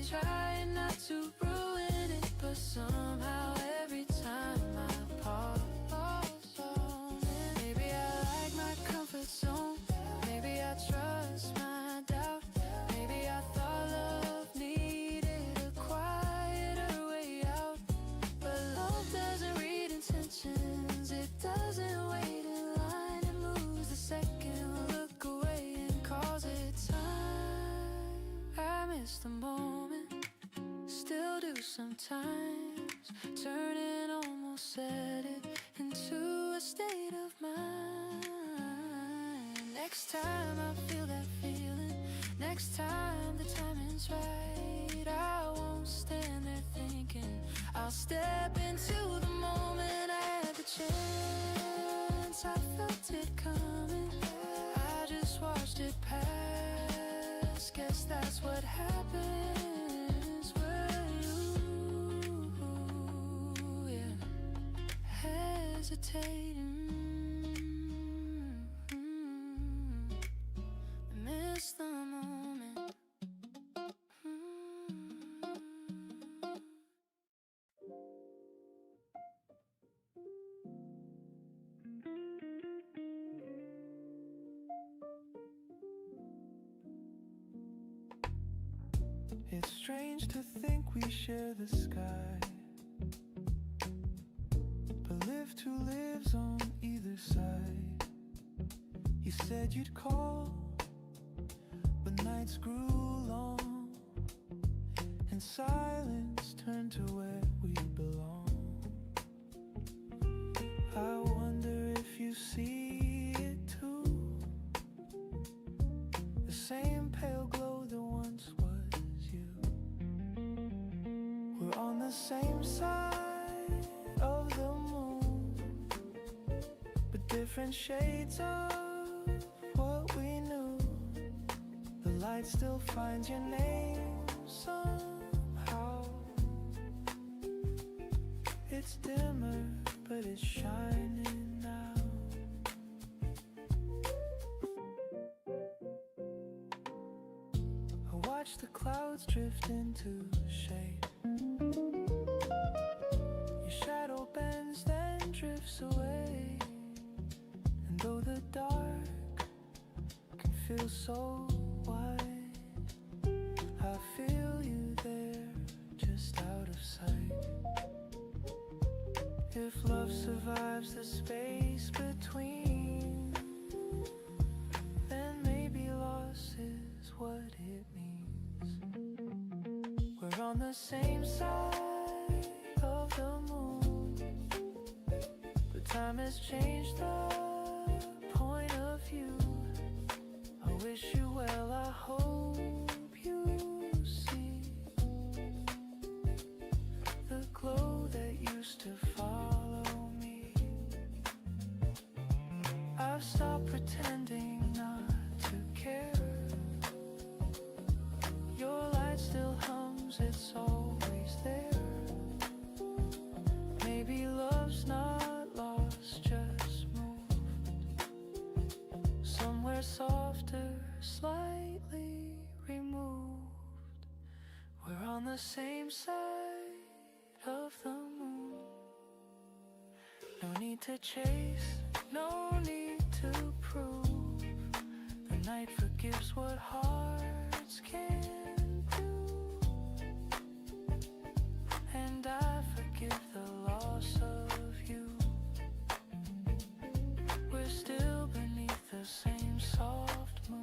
trying not to ruin it, but somehow every time I pause. Maybe I like my comfort zone, maybe I trust my doubt, maybe I thought love needed a quieter way out. But love doesn't read intentions, it doesn't wait in line, it moves the second look away and calls it time. I miss the moment, still do sometimes, turn and almost set it into a state of mind. Next time I feel that feeling, next time the timing's right, I won't stand there thinking, I'll step into the moment. I had the chance, I felt it coming, I just watched it pass. Guess that's what happens when you, yeah, hesitating. Miss the moment. It's strange to think we share the sky, but live two lives on either side. You said you'd call, but nights grew long, and silence turned to where we belong. I wonder if you see it too, the same pale glow that once was you. We're on the same side of the moon, but different shades of what we knew. The light still finds your name somehow. It's dimmer, but it's shining now. I watch the clouds drift into shape. Your shadow bends, then drifts away. And though the dark can feel so wide, I feel you there, just out of sight. If love survives the space between, then maybe loss is what it means. We're on the same side of the moon, but time has changed the point of view. I wish you well, I hope you see the glow that used to follow me. I've stopped pretending not to care. Your light still hums, it's always there. Maybe love's not lost, just moved somewhere softer, slightly removed. We're on the same side of the moon. No need to chase, no need to prove. The night forgives what hearts can do, and I forgive the loss of you. We're still beneath the same soft moon.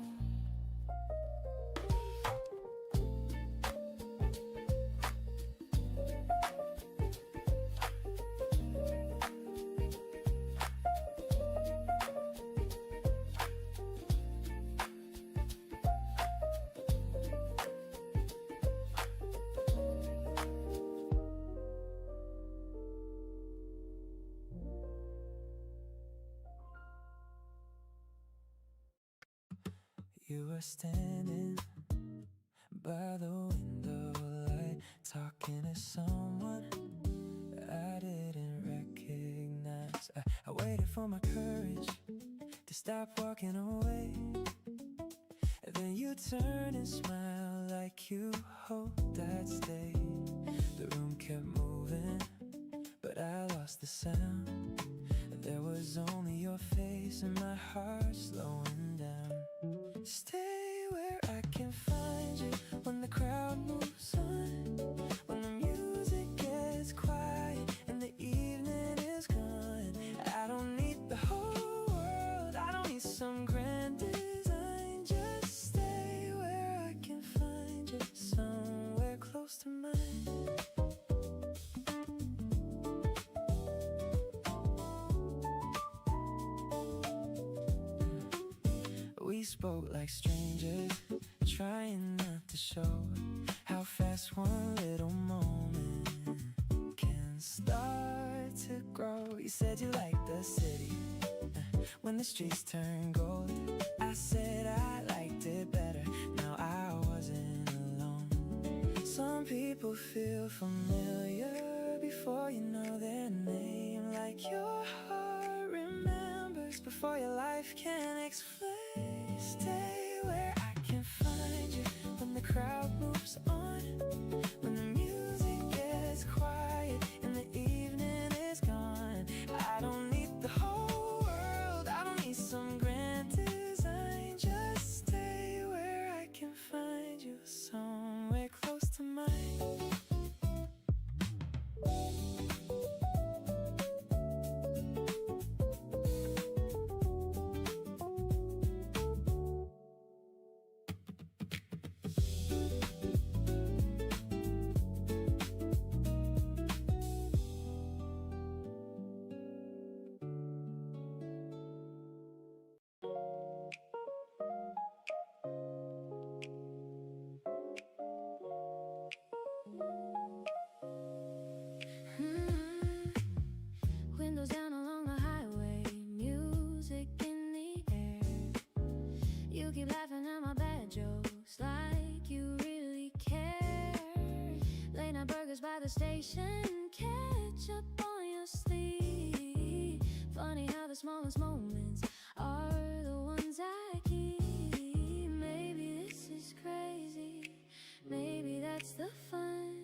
You were standing by the window light, talking to someone I didn't waited for my courage to stop walking away. And then you turn and smile like you hoped I'd stay. The room kept moving, but I lost the sound. There was only your face and my heart slowing down. Stay where I can find you when the crowd moves on, when the music gets quiet and the evening is gone. I don't need the whole world, I don't need some grand design. Just stay where I can find you, somewhere close to mine. We spoke like strangers, trying not to show how fast one little moment can start to grow. You said you liked the city when the streets turn gold. I said I liked it better, now I wasn't alone. Some people feel familiar before you know their name, like your heart remembers before your life can explain. Stay where I can find you when the crowd moves on, when the music gets quiet and the evening is gone. I don't need the whole world, I don't need some grand design. Just stay where I can find you, somewhere close to mine. Windows down along the highway, music in the air. You keep laughing at my bad jokes like you really care. Late night burgers by the station, catch up on your sleep. Funny how the smallest moments are the ones I keep. Maybe this is crazy, maybe that's the fun.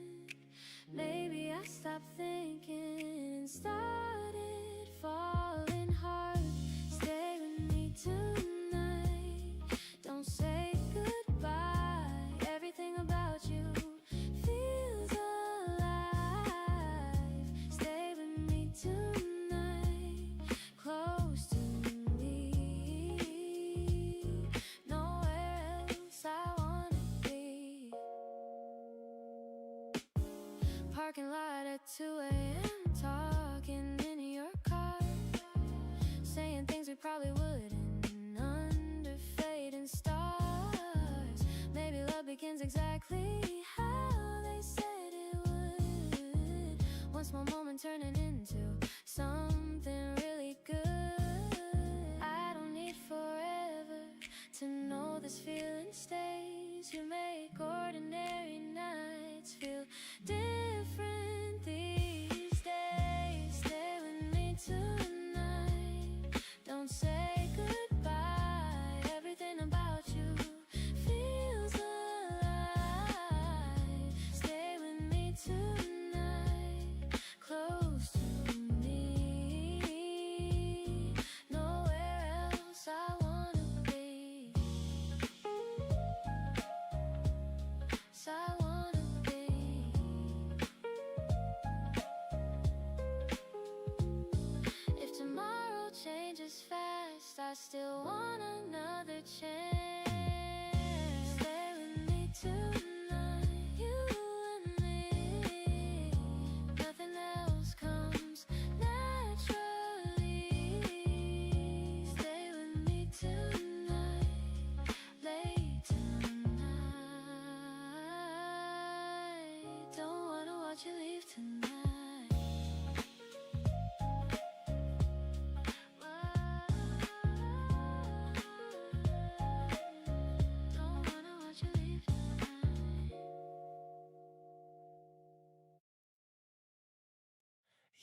Maybe I stopped thinking and started falling hard. Stay with me tonight, don't say goodbye. Everything about you feels alive. Stay with me tonight, close to me. Nowhere else I wanna be. Parking lot at 2 a.m. talking in your car, saying things we probably wouldn't under fading stars. Maybe love begins exactly how they said it would. One small moment turning into something really good. I don't need forever to know this feeling stays. You make ordinary nights feel different these days. Stay with me tonight, don't say goodbye. Everything about you feels alive. Stay with me tonight, close to me. Nowhere else I wanna be. So I wanna be. If tomorrow changes fast,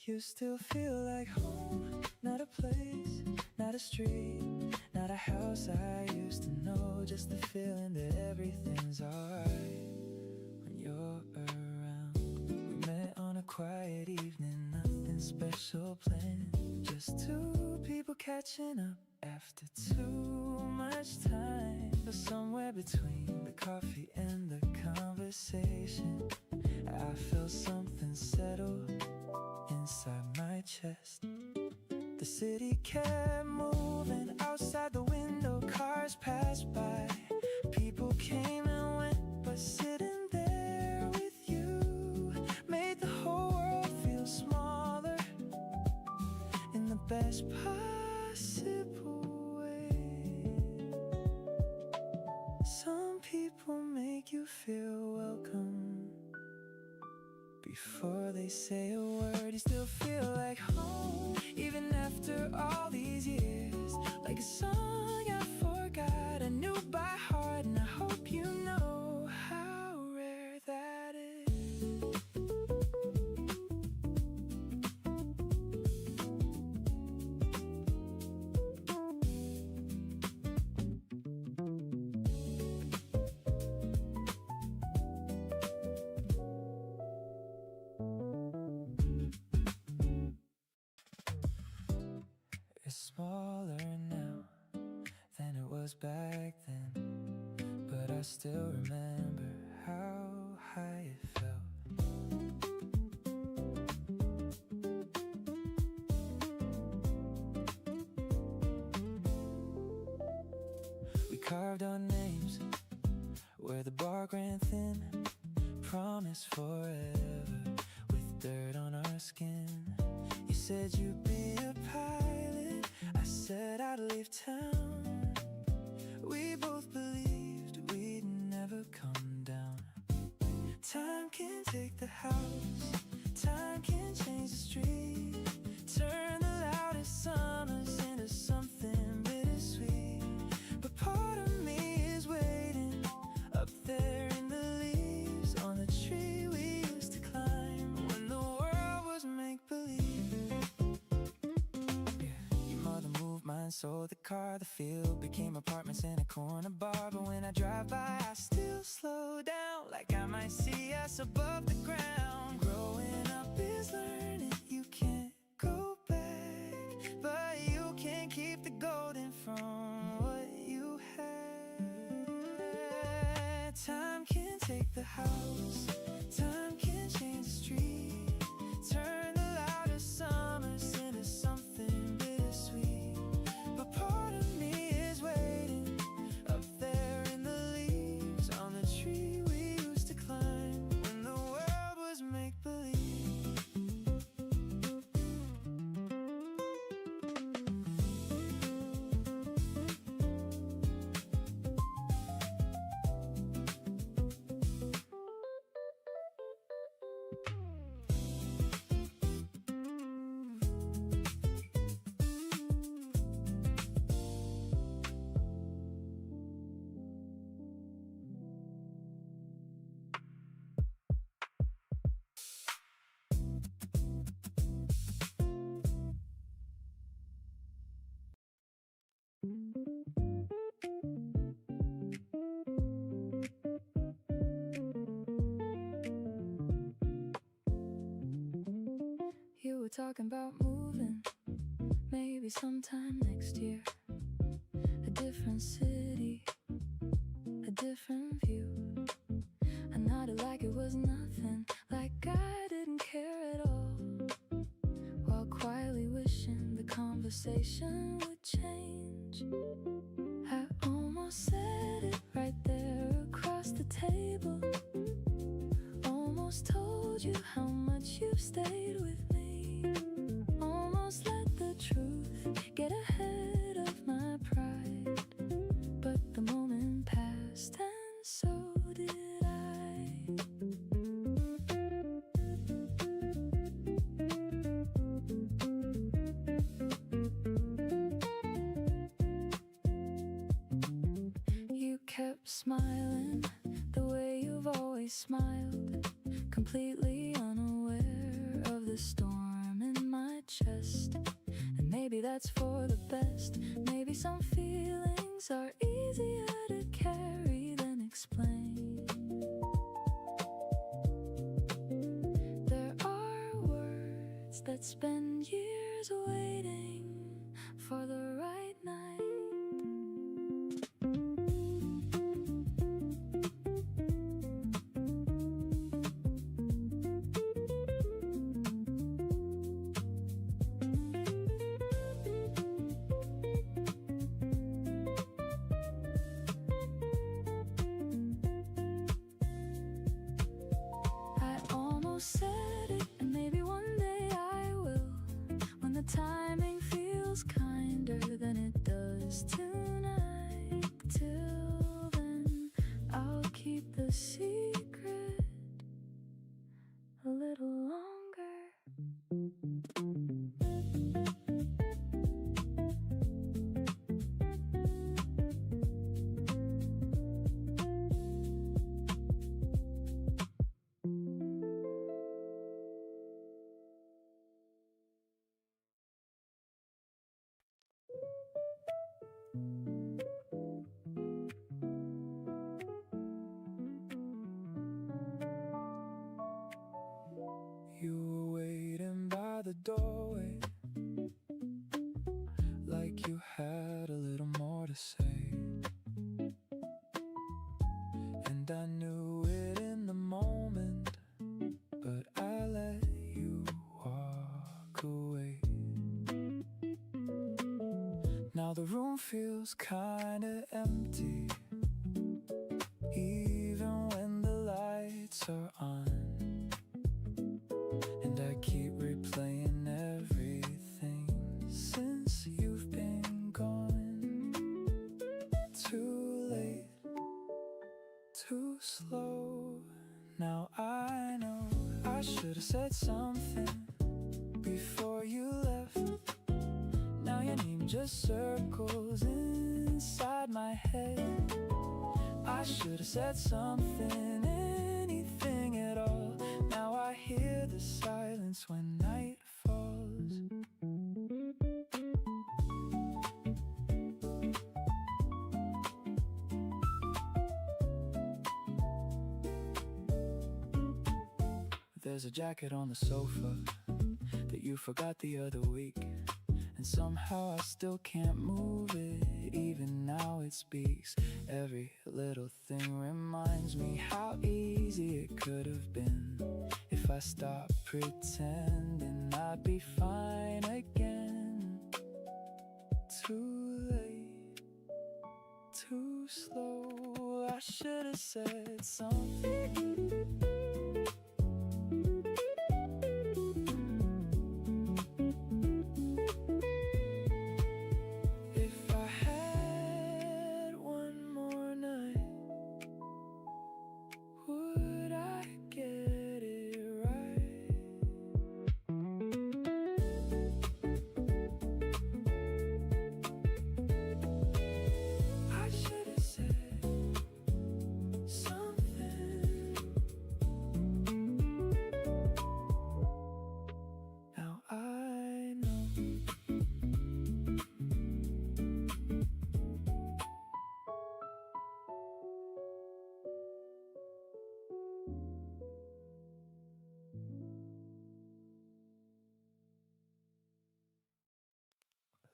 you still feel like home. Not a place, not a street, not a house I used to know. Just the feeling that everything's alright when you're around. We met on a quiet evening, nothing special planned. Just two people catching up after too much time. But somewhere between the coffee and the conversation, I felt something settle inside my chest. The city kept moving, outside the window cars passed by. People came and went, but sitting there with you made the whole world feel smaller in the best possible way. Some people make you feel welcome before they say a word. You still feel like home, even after all these years. Like a song I forgot, I knew by heart, and I hope you know how rare that is. It's smaller now than it was back then, but I still remember how high it felt. We carved our names where the bark ran thin, promised forever with dirt on our skin. You said you'd be a pilot, I said I'd leave town. We both believed we'd never come down. Time can take the house, time can change the street, turn the loudest summers into something bittersweet. But part of me is waiting up there in the leaves on the tree we used to climb when the world was make-believe. Your mother moved mine, sold the car, the field became apartments and a corner bar. But when I drive by, I still slow down, like I might see us above the ground. Growing up is learning, you can't go back, but you can keep the golden from what you had. Time can take the house, time can change the street, turn the loudest summers into something bittersweet. But part of me is waiting up there in the leaves on the tree we used to climb when the world was make-believe. You were talking about moving, maybe sometime next year. A different city, a different view. I nodded like it was nothing, like I didn't care at all, while quietly wishing the conversation would change. I almost said it right there across the table, almost told you how much you've stayed with me, almost let the truth get ahead of my pride. But the moment passed and so did I. You kept smiling the way you've always smiled, completely unaware of the storm in it's for the best. Maybe some feelings are easier to carry than explain. There are words that spend years waiting for the right night. Said it, and maybe one day I will, when the timing feels kinder than it does tonight. Till then, I'll keep the secret a little longer. You were waiting by the doorway, like you had a little more to say. And I knew it in the moment, but I let you walk away. Now the room feels kinda empty, even when the lights are on. And I keep replaying everything since you've been gone. Too late, too slow. Now I know I should have said something before you left. Now your name just circles inside my head. I should have said something, anything at all. Now I hear the silence when night falls. There's a jacket on the sofa that you forgot the other week, and somehow I still can't move it. Even now it speaks. Every little thing reminds me how easy it could have been if I stopped pretending I'd be fine again. Too late, too slow. I should have said something.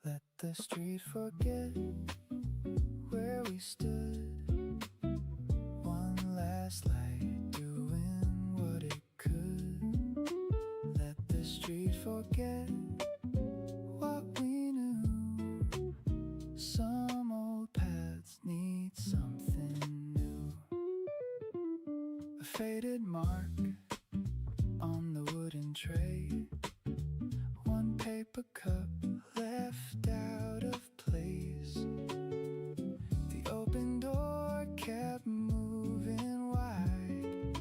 Let the street forget where we stood. One last light doing what it could. Let the street forget what we knew. Some old paths need something new. A faded mark on the wooden tray. One paper cup left out of place. The open door kept moving wide.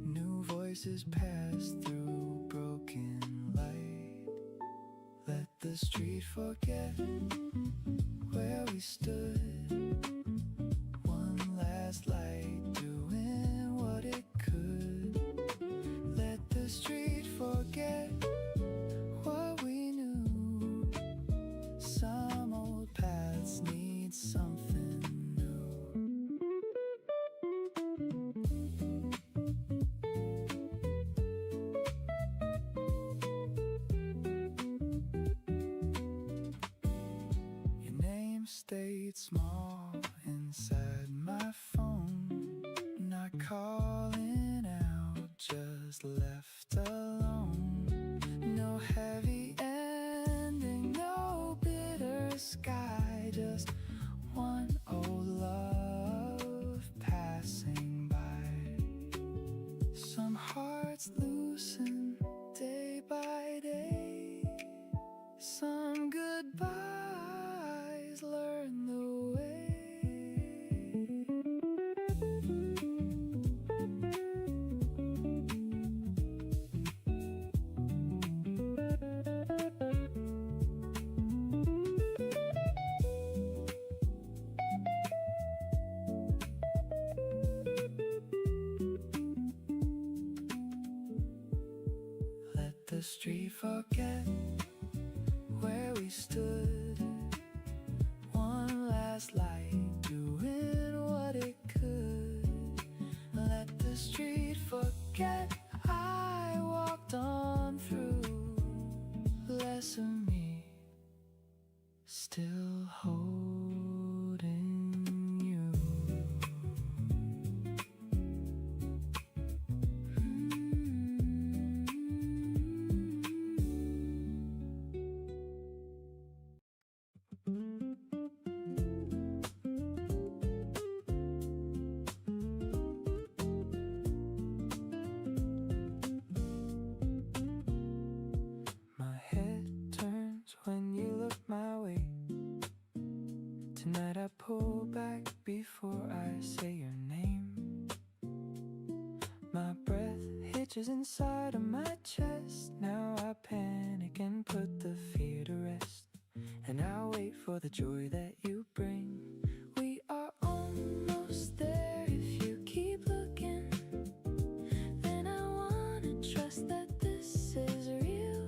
New voices passed through broken light. Let the street forget where we stood. One last light doing what it could. Let the street forget what we knew. stayed small inside my phone. Not calling out, just left alone. No heavy ending, no bitter sky, just one old love passing by. Some hearts loosen day by day, some goodbyes learn the way. Let the street forget where we stood. One last light doing what it could. Let the street forget I walked on through. Less of me, still holding you. My head turns when you look my way. Tonight I pull back before I say your name. My breath hitches inside of my chest. Now I panic and put the fear to rest. And I wait for the joy that you bring. We are almost there if you keep looking. Then I wanna trust that this is real.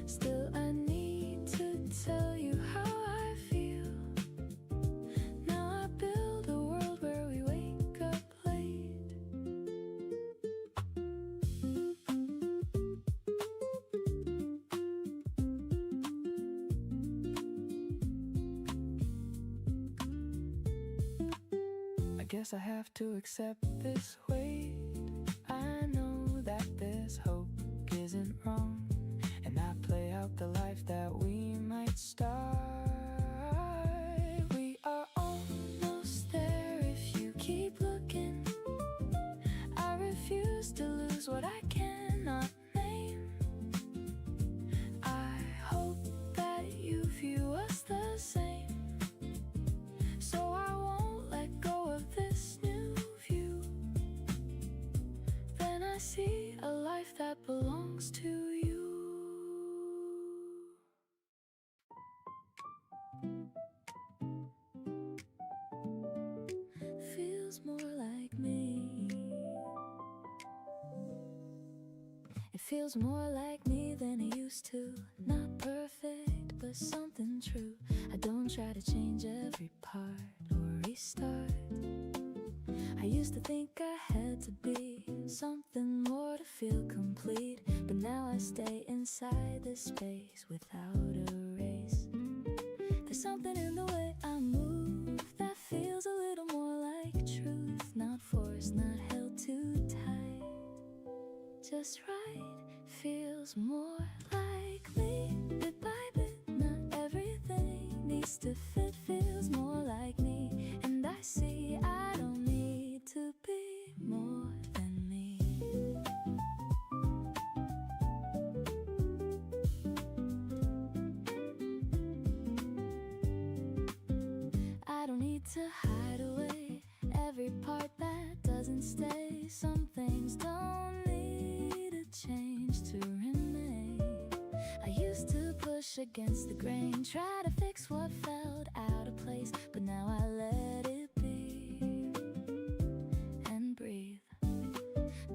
Still I need to tell you how I feel. Now I build a world where we wake up late. I guess I have to accept this weight. I know that this hope isn't wrong, and I play out the life that we might start. We are almost there if you keep looking. I refuse to lose what I cannot name. I hope that you view us the same, so I won't let go of this new view. Then I see a life that belongs to you. Feels more like me. It feels more like me than it used to. Not perfect, but something true. I don't try to change every part or restart. I used to think I had to be something more to feel complete, but now I stay inside this space without a race. There's something in the way I move that feels a little more like truth. Not forced, not held too tight, just right. Feels more like me, bit by bit. Not everything needs to fit. Feels more like me, and I see I don't need to be more than me. I don't need to hide away every part that doesn't stay. Some things don't need a change to remain. I used to push against the grain, try to fix what felt out of place, but now I let it be and breathe.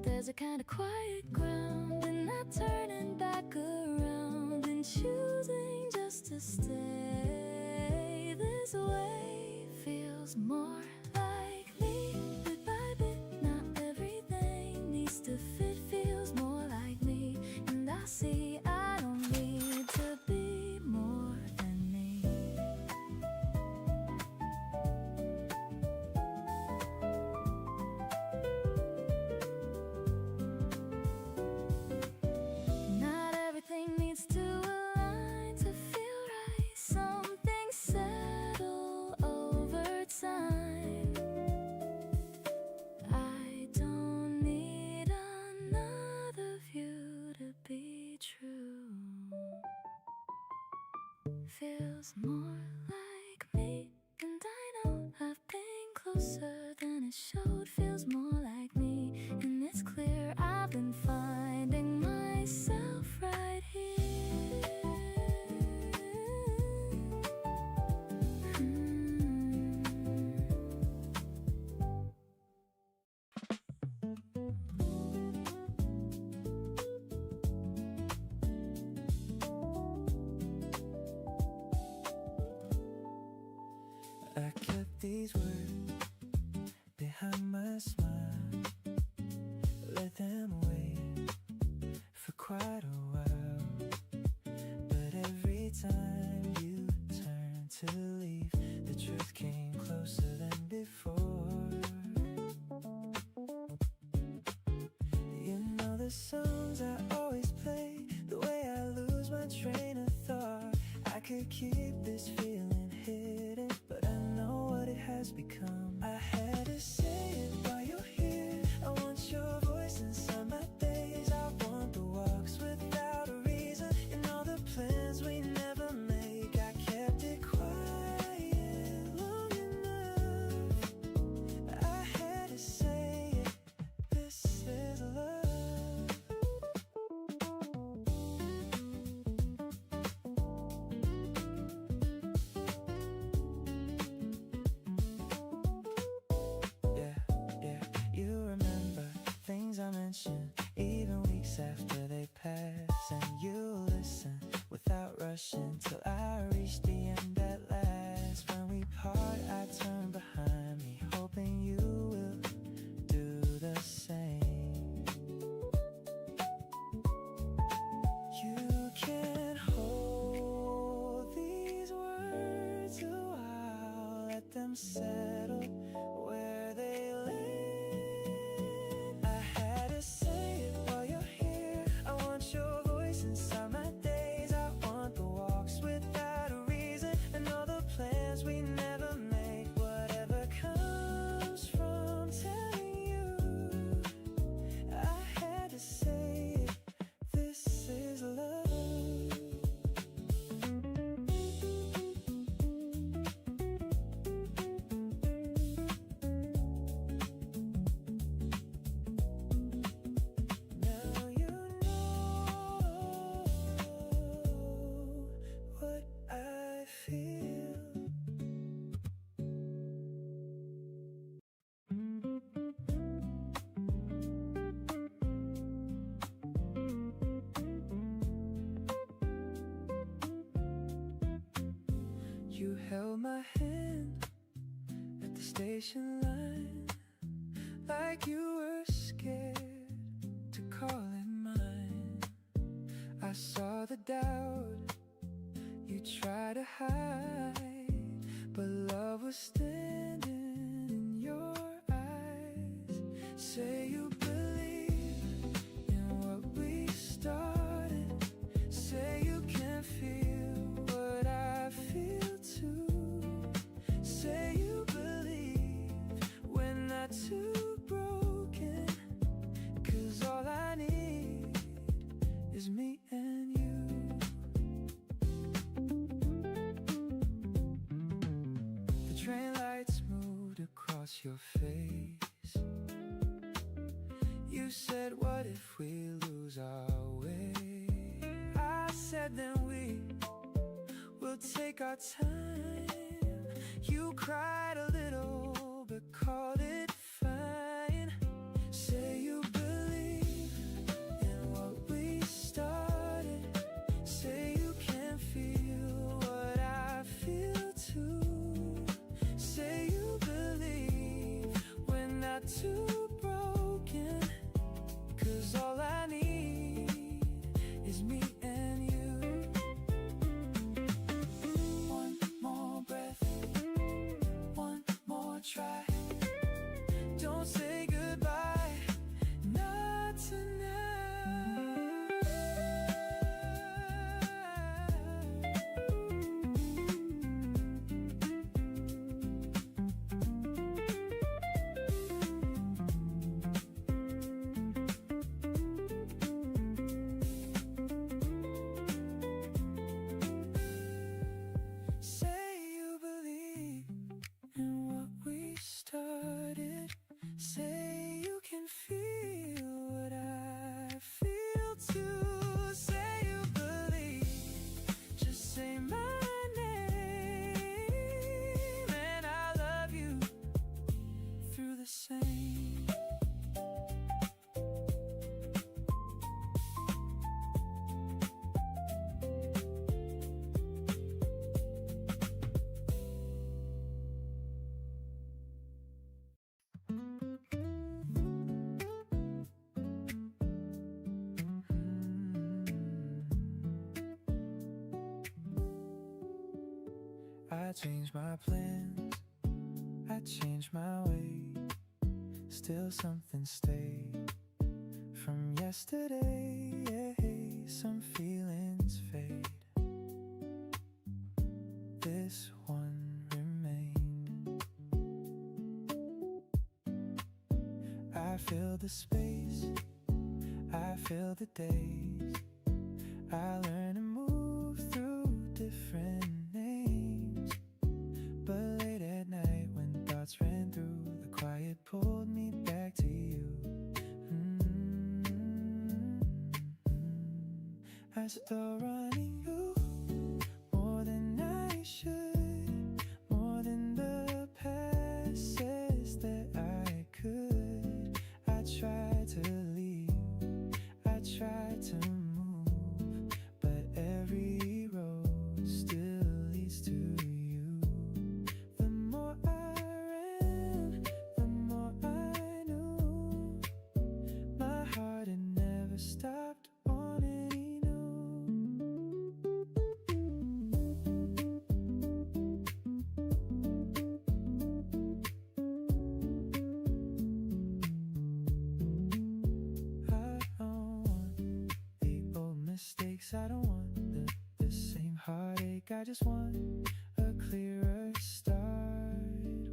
There's a kind of quiet ground, and not turning back around, and choosing just to stay this way. Feels more like me, bit by bit. Not everything needs to fit. Feels more like me, and I see I don't need to be more than me. feels more like me. And I know I've been closer than it showed. Feels more like me, and it's clear I've been finding myself right here. I kept these words behind my smile, let them wait for quite a while. But every time you turned to leave, the truth came closer than before. You know the songs I always play, the way I lose my train of thought. I could keep this feeling hidden, but I know what it has become. I had to say it while you're here. I want your voice inside my days. I want the walks without a reason, and all the plans we never make. I kept it quiet long enough. I had to say it. This is love. I mention, even weeks after they pass, and you listen without rushing till I reach the end at last. When we part, I turn behind me, hoping you will do the same. You can hold these words a while, let them settle where they lay. Say it while you're here. I want your voice inside my days. I want the walks without a reason, and all the plans we never make. Whatever comes from telling you, I had to say it. This is love. You held my hand at the station line, like you were scared to call it mine. I saw the doubt you tried to hide, but love was standing in your eyes. Say you believe in what we started. Say you can feel what I feel too. Say you believe we're not too broken, 'cause all I need is me and you. The train lights moved across your face. You said, what if we lose our way? I said, then we will take our time. You cried a little, but called it fine. Say you believe in what we started. Say you can feel what I feel too. Say you believe we're not too broken, 'cause all I need is me and you. One more breath, one more try. Don't say goodbye, not tonight. changed my plans, I changed my way. Still something stayed from yesterday. Some feelings fade, this one remained. I fill the space, I fill the days. I learn to move through different names. But late at night when thoughts ran through, the quiet pulled me back to you. I start running you more than I should, more than the past says that I could. I try to leave, I try to move, but every road still leads to you. The more I ran, the more I knew my heart had never stopped wanting you. I don't want the old mistakes, I don't want the same heartache. I just want a clearer start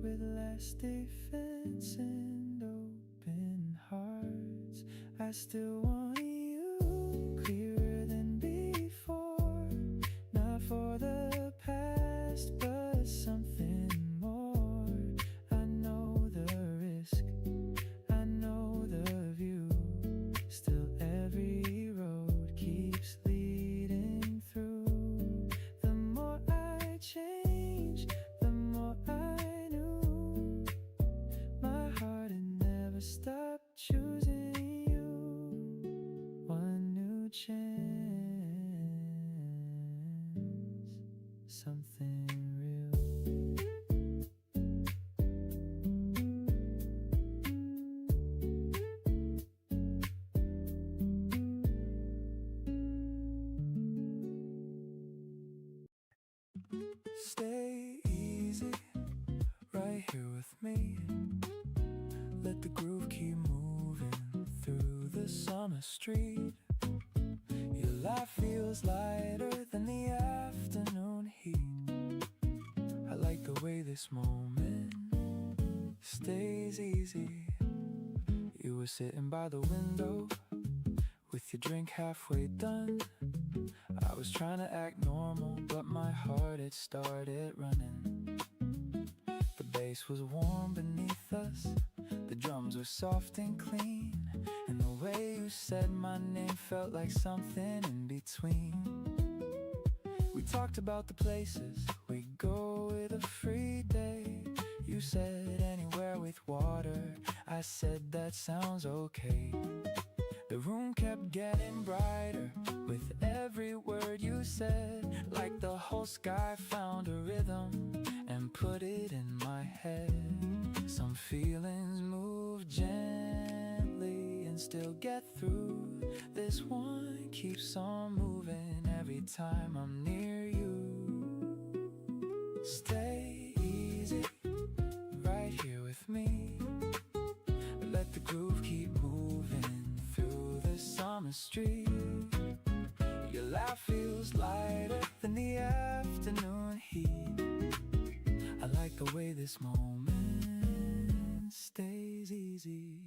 with less defense and open hearts. I still want you clearer than before, not for the past but something more. I know the risk, I know the view, still every road keeps leading through. The more I change, the more I knew my heart had never stopped choosing you. One new chance, something real. Stay easy, right here with me. Let the groove keep moving through the summer street. Your life feels lighter than the afternoon heat. I like the way this moment stays easy. You were sitting by the window with your drink halfway done. I was trying to act normal, but my heart had started running. The bass was warm beneath us, the drums were soft and clean, and the way you said my name felt like something in between. We talked about the places we go with a free day. You said anywhere with water, I said that sounds okay. The room kept getting brighter with every word you said, like the whole sky found a rhythm and put it in my head. Some feelings move gently and still get through. This one keeps on moving every time I'm near you. Stay easy, right here with me. Let the groove keep moving through the summer street. Your laugh feels lighter than the afternoon heat. I like the way this moment stays easy.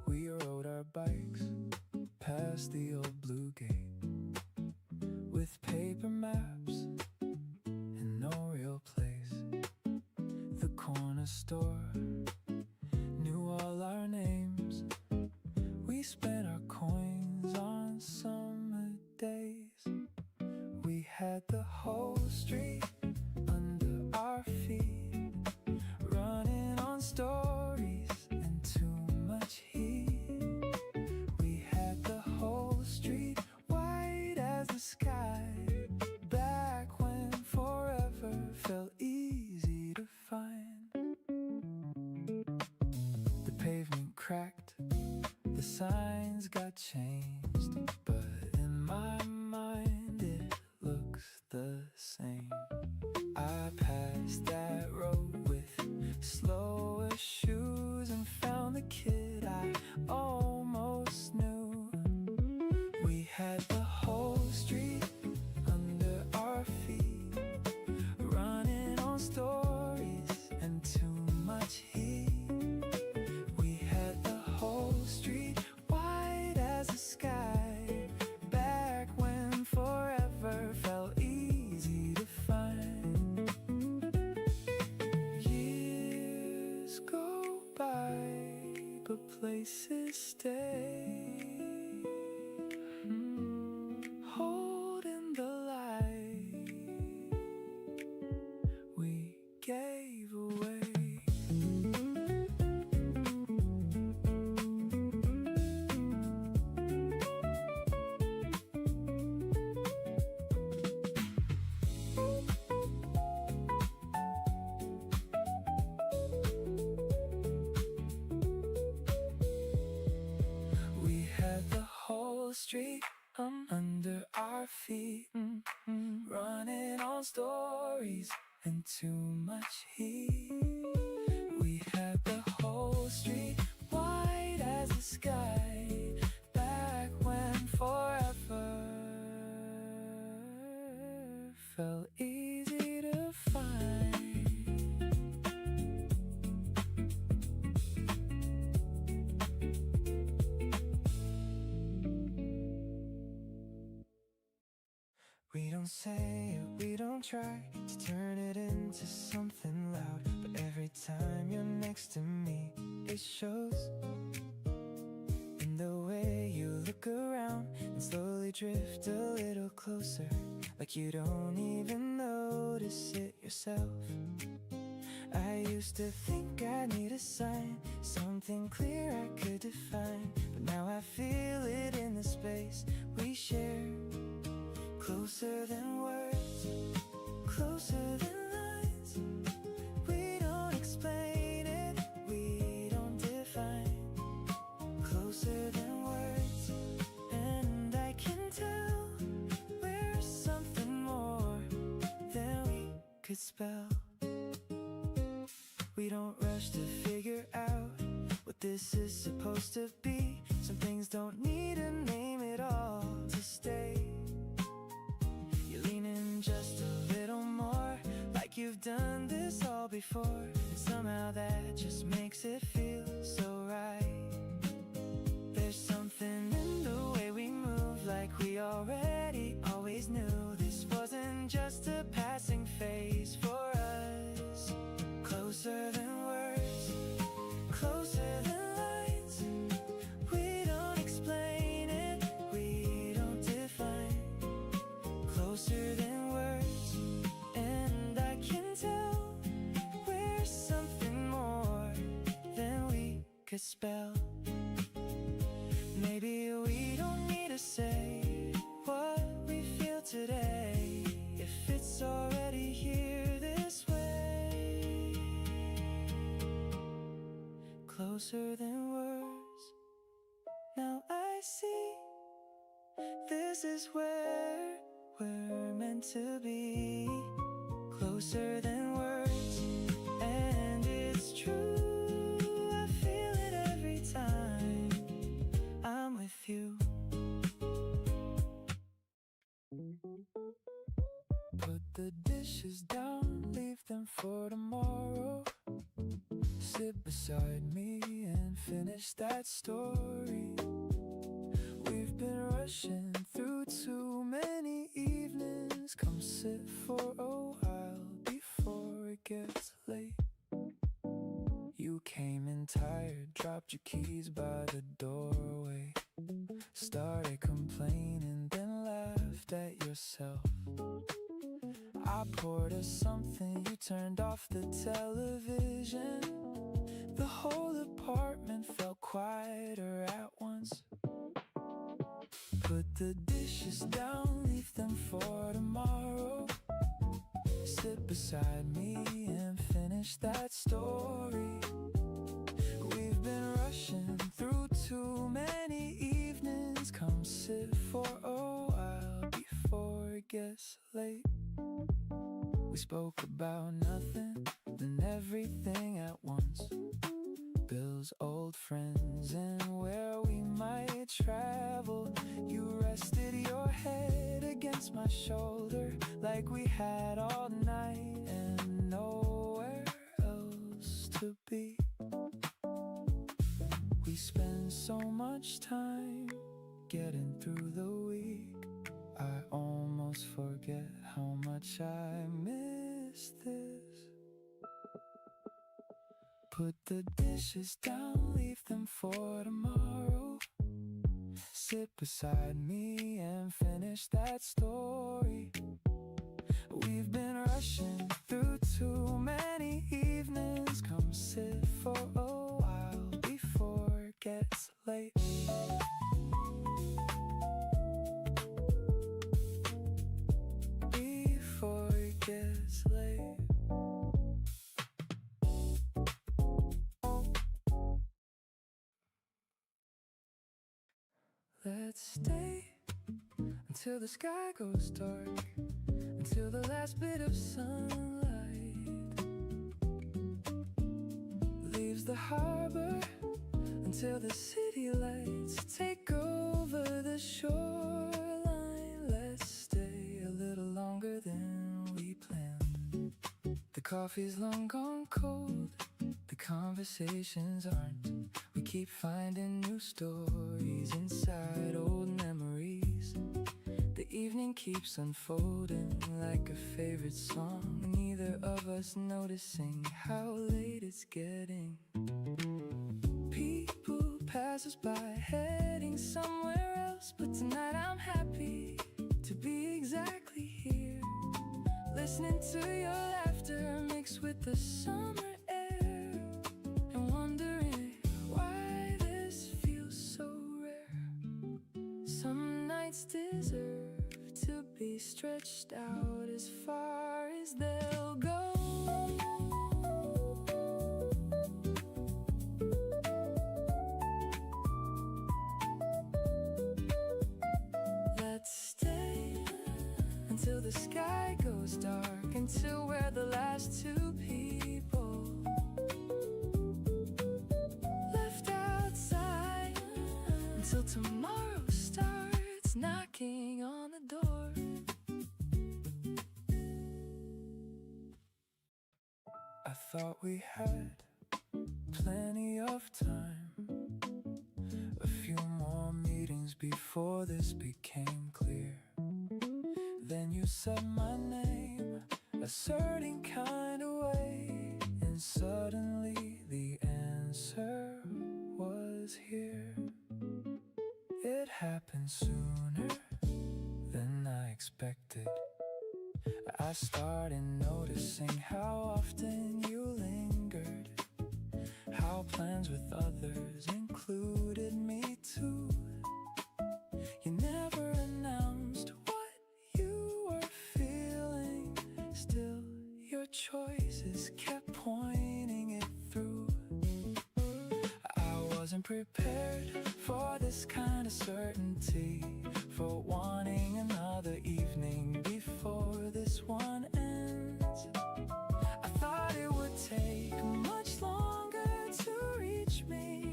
We rode our bikes past the old blue gate with paper maps and no real place. The corner store knew all our names. We spent our coins on summer days. We signs got changed, but in my mind it looks the same. I passed that road with slower shoes and found the kid I almost knew. We had the whole street under our feet, running on stories and too much heat. We had the whole street white as the sky, back when forever felt easy to find. Years go by, but places stay. Holding the light we gave away. We had the whole street under our feet, running on stories and too much heat. We had the whole street white as the sky, back when forever felt easy to find. We don't say it, we don't try to turn it into something loud, but every time you're next to me, it shows. In the way you look around and slowly drift a little closer, like you don't even notice it yourself. I used to think I need a sign, something clear I could define, but now I feel it in the space we share. Closer than words, closer than lines. We don't explain it, we don't define. Closer than words, and I can tell we're something more than we could spell. We don't rush to figure out what this is supposed to be. Some things don't need a name at all to stay. You're leaning just a little more, like you've done this all before, and somehow that just makes it feel so right. There's something in the way we move, like we already always knew this wasn't just a passing phase for us. Closer than words, closer than lines. We don't explain it, we don't define. Closer than words, and I can tell we're something more than we could spell. Maybe we don't need to say what we feel today, if it's already here this way. Closer than words, now I see this is where we're meant to be. Closer than words, and it's true, I feel it every time I'm with you. Put the dishes down, leave them for tomorrow. Sit beside me and finish that story. We've been rushing through too many evenings. Come sit for a while before it gets late. You came in tired, dropped your keys by the doorway, started complaining, then laughed at yourself. I poured us something, you turned off the television. The whole apartment felt quieter at once. Put the dishes down, leave them for tomorrow. Sit beside me and finish that story. We've been rushing through too many come sit for a while before it gets late. We spoke about nothing, then everything at once. Bill's old friends and where we might travel. You rested your head against my shoulder like we had all night and nowhere else to be. We spend so much time getting through the week. I almost forget how much I miss this. Put the dishes down, leave them for tomorrow. Sit beside me and finish that story. We've been rushing through too many evenings. Come sit for a while before it gets late. Before it gets late. Let's stay until the sky goes dark, until the last bit of sunlight leaves the harbor, until the city lights take over the shoreline. Let's stay a little longer than we planned. The coffee's long gone cold, the conversations aren't. We keep finding new stories inside old memories. The evening keeps unfolding like a favorite song, neither of us noticing how late it's getting. People pass us by heading somewhere else, but tonight I'm happy to be exactly here, listening to your laughter mixed with the summer air, and wondering why this feels so rare. Some nights deserve to be stretched out as far as they'll go. Let's stay until the sky goes dark, until we're the last two people left outside, until tomorrow starts knocking on the door. I thought we had plenty of time, a few more meetings before this became clear. Then you said my name a certain kind of way, and suddenly the answer was here. It happened sooner than I expected. I started noticing how often you lingered, how plans with others included me too. You never announced what you were feeling, still your choices kept pointing it through. I wasn't prepared for this kind of certainty, for wanting another evening before this one ends. I thought it would take much longer to reach me,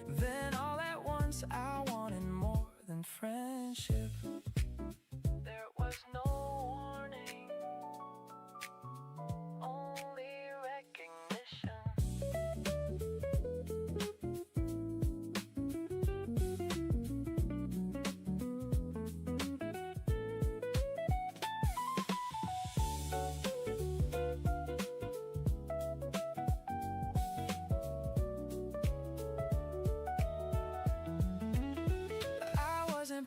then all at once I wanted more than friendship. There was no warning, only recognition.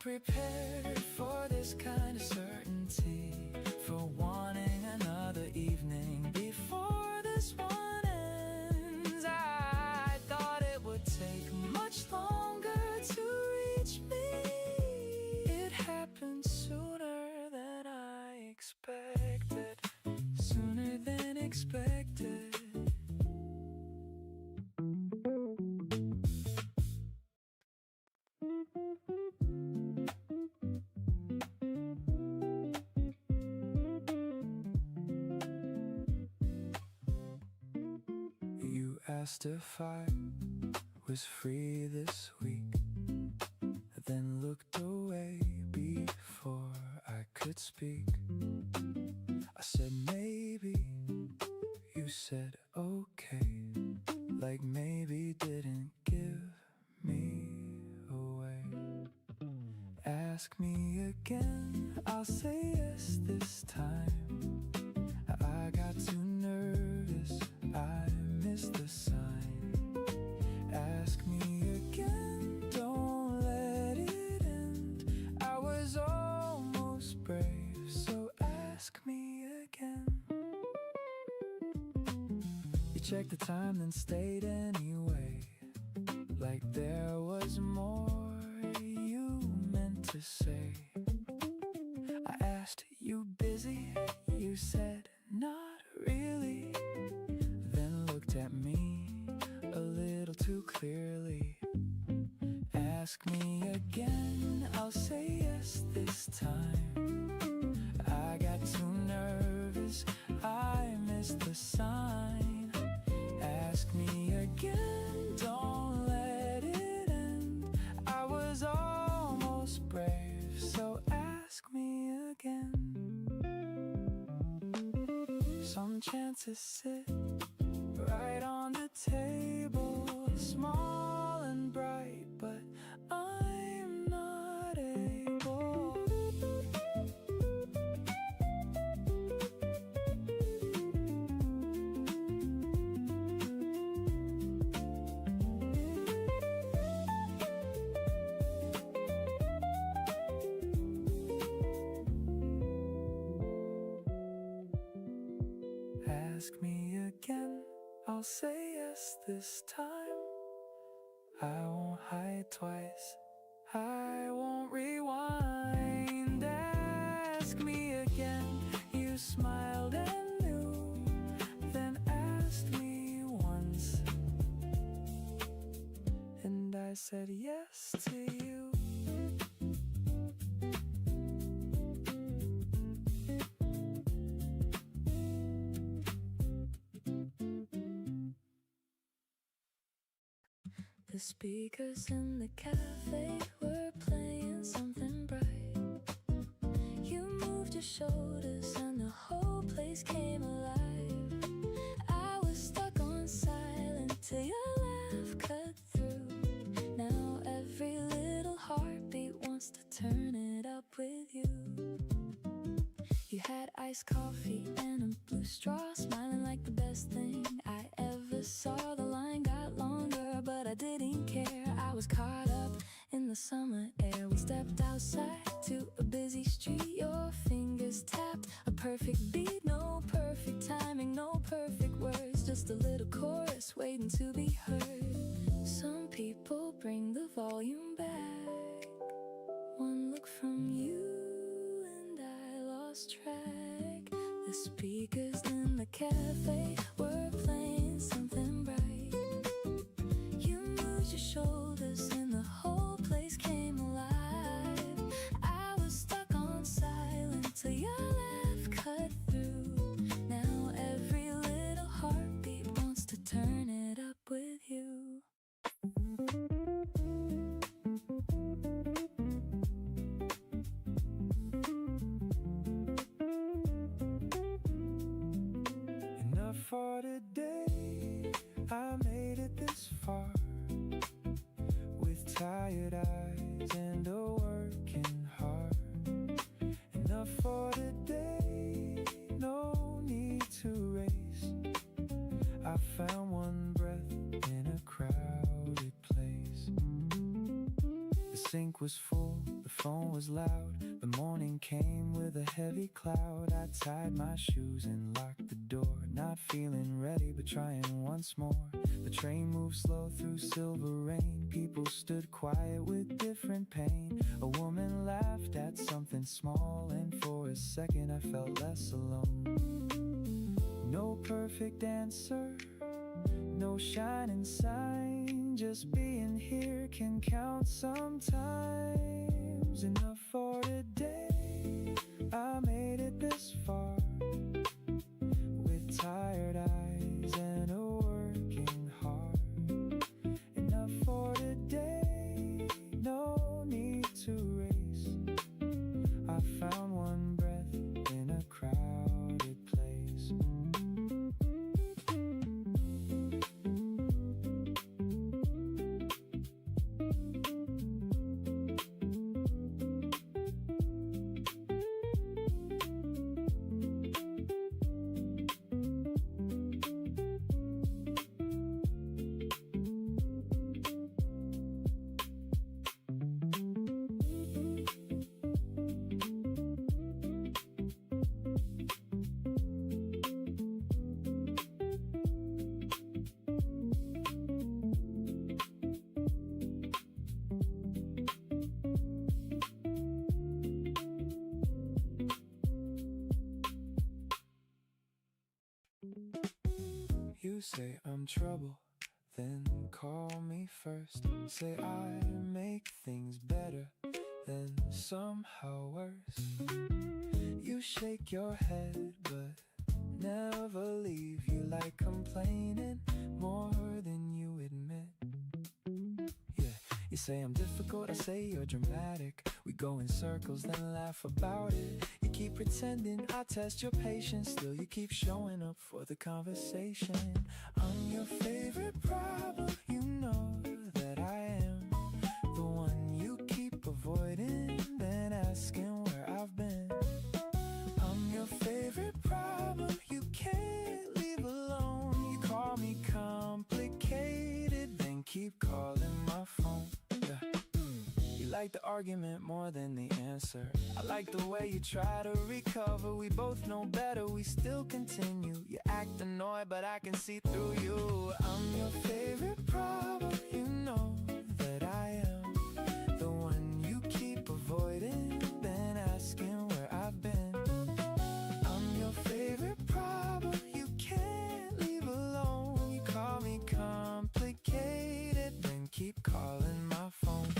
Prepared for this kind of certainty, for wanting another evening before this one ends. I thought it would take much longer to reach me. It happened sooner than I expected, sooner than expected. asked if I was free this week, then looked away before I could speak. I said maybe, you said okay, like maybe didn't give me away. Ask me again, I'll say yes this time. I got too nervous, I missed the sign. Ask me again, don't let it end. I was almost brave, so ask me again. You checked the time, then stayed anyway, like there was more you meant to say. I asked, you busy? You said, not really. Then looked at me a little too clearly. Ask me again, I'll say yes this time. I got too nervous, I missed the sign. Ask me again, don't let it end. I was almost brave, so ask me again. Some chances sit right on the table, small and bright, but I'm not able. Ask me again, I'll say yes this time. I won't hide twice, I won't rewind. Ask me again, you smiled and knew, then asked me once, and I said yes to you. The speakers in the cafe were playing something bright. You moved your shoulders and the whole place came alive. I was stuck on silent till your laugh cut through. Now every little heartbeat wants to turn it up with you. You had iced coffee and a blue straw, smiling like the best thing I ever saw. The line got longer, but I didn't care. I was caught up in the summer air. We stepped outside to a busy street. Your fingers tapped a perfect beat. No perfect timing, no perfect words, just a little chorus waiting to be heard. Some people bring the volume back. One look from you and I lost track. The speakers in the cafe were playing something bright. You moved your shoulders and the whole place came alive. I was stuck on silent till your laugh cut through. Now every little heartbeat wants to turn it up with you. Enough for today, I made it this far, with tired eyes and a working heart. Enough for today, no need to race. I found one breath in a crowded place. The sink was full, the phone was loud. The morning came with a heavy cloud. I tied my shoes and locked the door, not feeling ready but trying once more. The train moved slow through silver rain. People stood quiet with different pain. A woman laughed at something small, and for a second I felt less alone. No perfect answer, no shining sign, just being here can count sometimes. Enough for today, I made it this far, with tired eyes and a working heart. You say I'm trouble, then call me first. Say I make things better, then somehow worse. You shake your head, but never leave. You like complaining more than you admit. Yeah, you say I'm difficult, I say you're dramatic. We go in circles, then laugh about it. You keep pretending I test your patience, still you keep showing up for the conversation. I'm your favorite problem, you know that I am. The one you keep avoiding, then asking where I've been. I'm your favorite problem, you can't leave alone. You call me complicated, then keep calling my phone. Yeah. You like the argument more than the answer. I like the way you try to recover. We both know better, we still continue. You act annoyed, but I can see through you. I'm your favorite problem, you know that I am. The one you keep avoiding, then asking where I've been. I'm your favorite problem, you can't leave alone. You call me complicated, then keep calling my phone.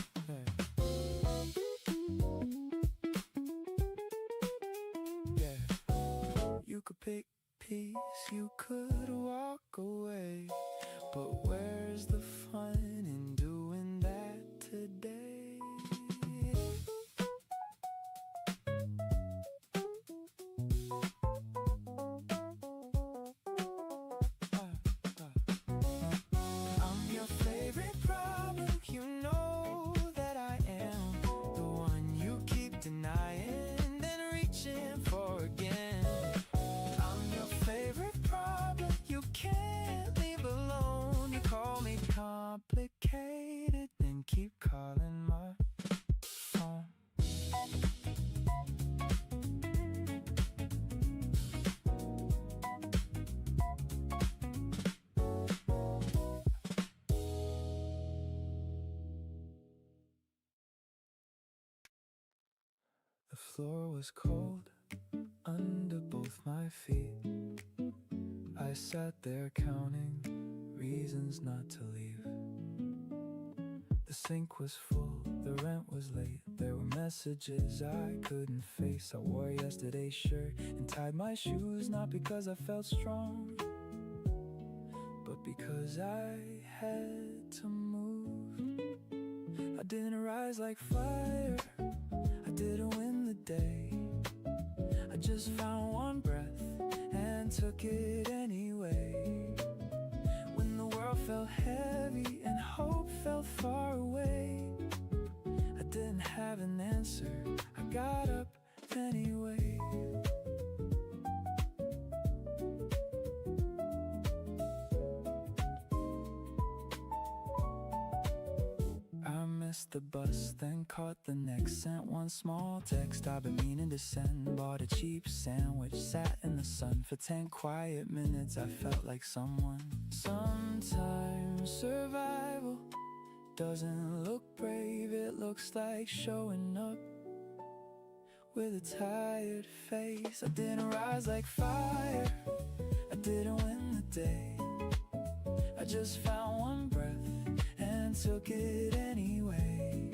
Yeah. You could pick peace, you could walk away, but where's the fun in doing that today? I'm your favorite problem, you know that I am. The one you keep denying, then reaching for again. I'm your favorite problem, you can't leave alone. You call me complicated, then keep calling my phone. The floor was cold under both my feet. I sat there counting reasons not to leave. The sink was full, the rent was late. There were messages I couldn't face. I wore yesterday's shirt and tied my shoes, not because I felt strong, but because I had to move. I didn't rise like fire, I didn't win the day. I just found one breath and took it anyway. When the world felt heavy and hope felt far away, I didn't have an answer, I got up anyway. I missed the bus, then caught the next. Sent one small text, I've been meaning to send. Bought a cheap sandwich, sat in the sun for 10 quiet minutes. I felt like someone. Sometimes survival doesn't look brave, it looks like showing up with a tired face. I didn't rise like fire, I didn't win the day. I just found one breath and took it anyway.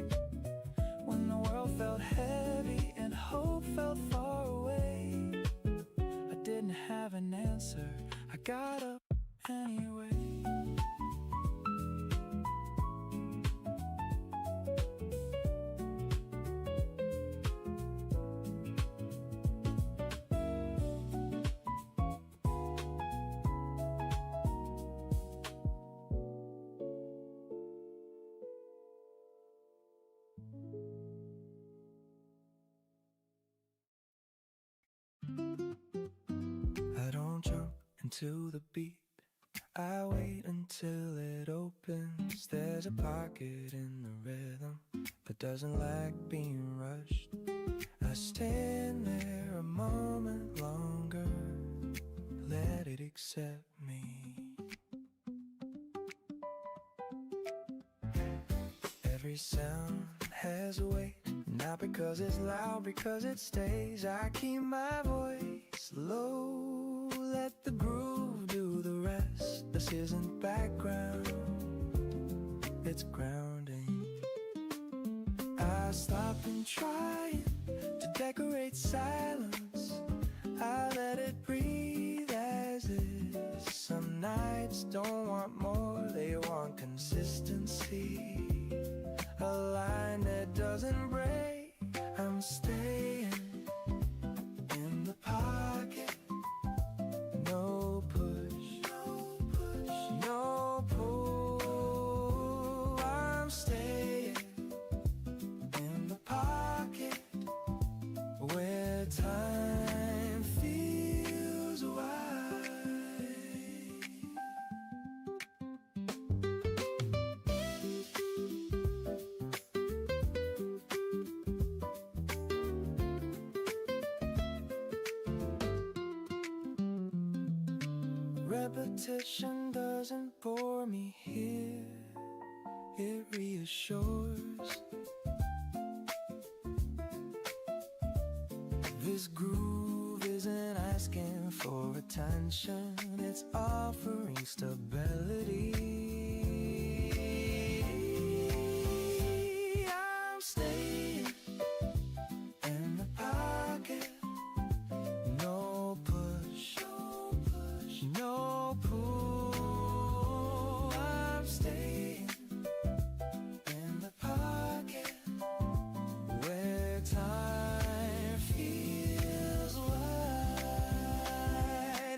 When the world felt heavy and hope felt far away, I didn't have an answer, I got up anyway. I don't jump into the beat, I wait until it opens. There's a pocket in the rhythm that doesn't like being rushed. I stand there a moment longer, let it accept me. Every sound has a weight, not because it's loud, because it stays. I keep my voice low, let the groove do the rest. This isn't background, it's grounding. I stop and try to decorate silence. I let it breathe as is. Some nights don't want more, they want consistency. A line that doesn't break. I'm staying in the pocket. No push, no pull. I'm staying in the pocket where time feels wide. Repetition doesn't bore me here, it reassures. This groove isn't asking for attention, it's offering stability. I'm staying in the pocket. No push, no pull. I'm staying in the pocket where time feels wide.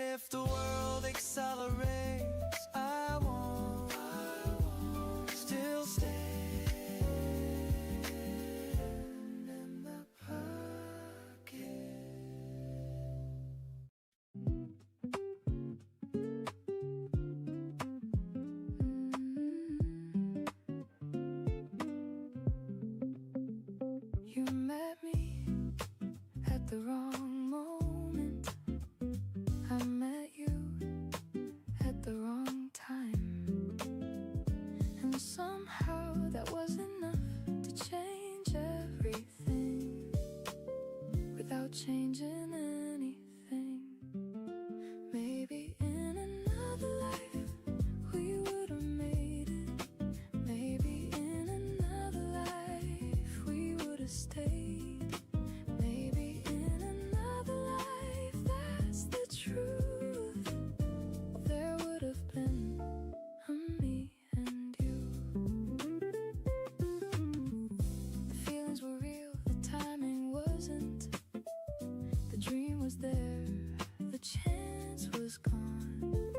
If the world accelerates, I won't still stand in the pocket. You met me at the wrong moment. I met you at the wrong time. And somehow that was enough to change everything without changing anything. Maybe in another life we would have made it. Maybe in another life we would have stayed. Maybe in another life, that's the truth. There would have been a me and you. The feelings were real, the timing wasn't. The dream was there, the chance was gone.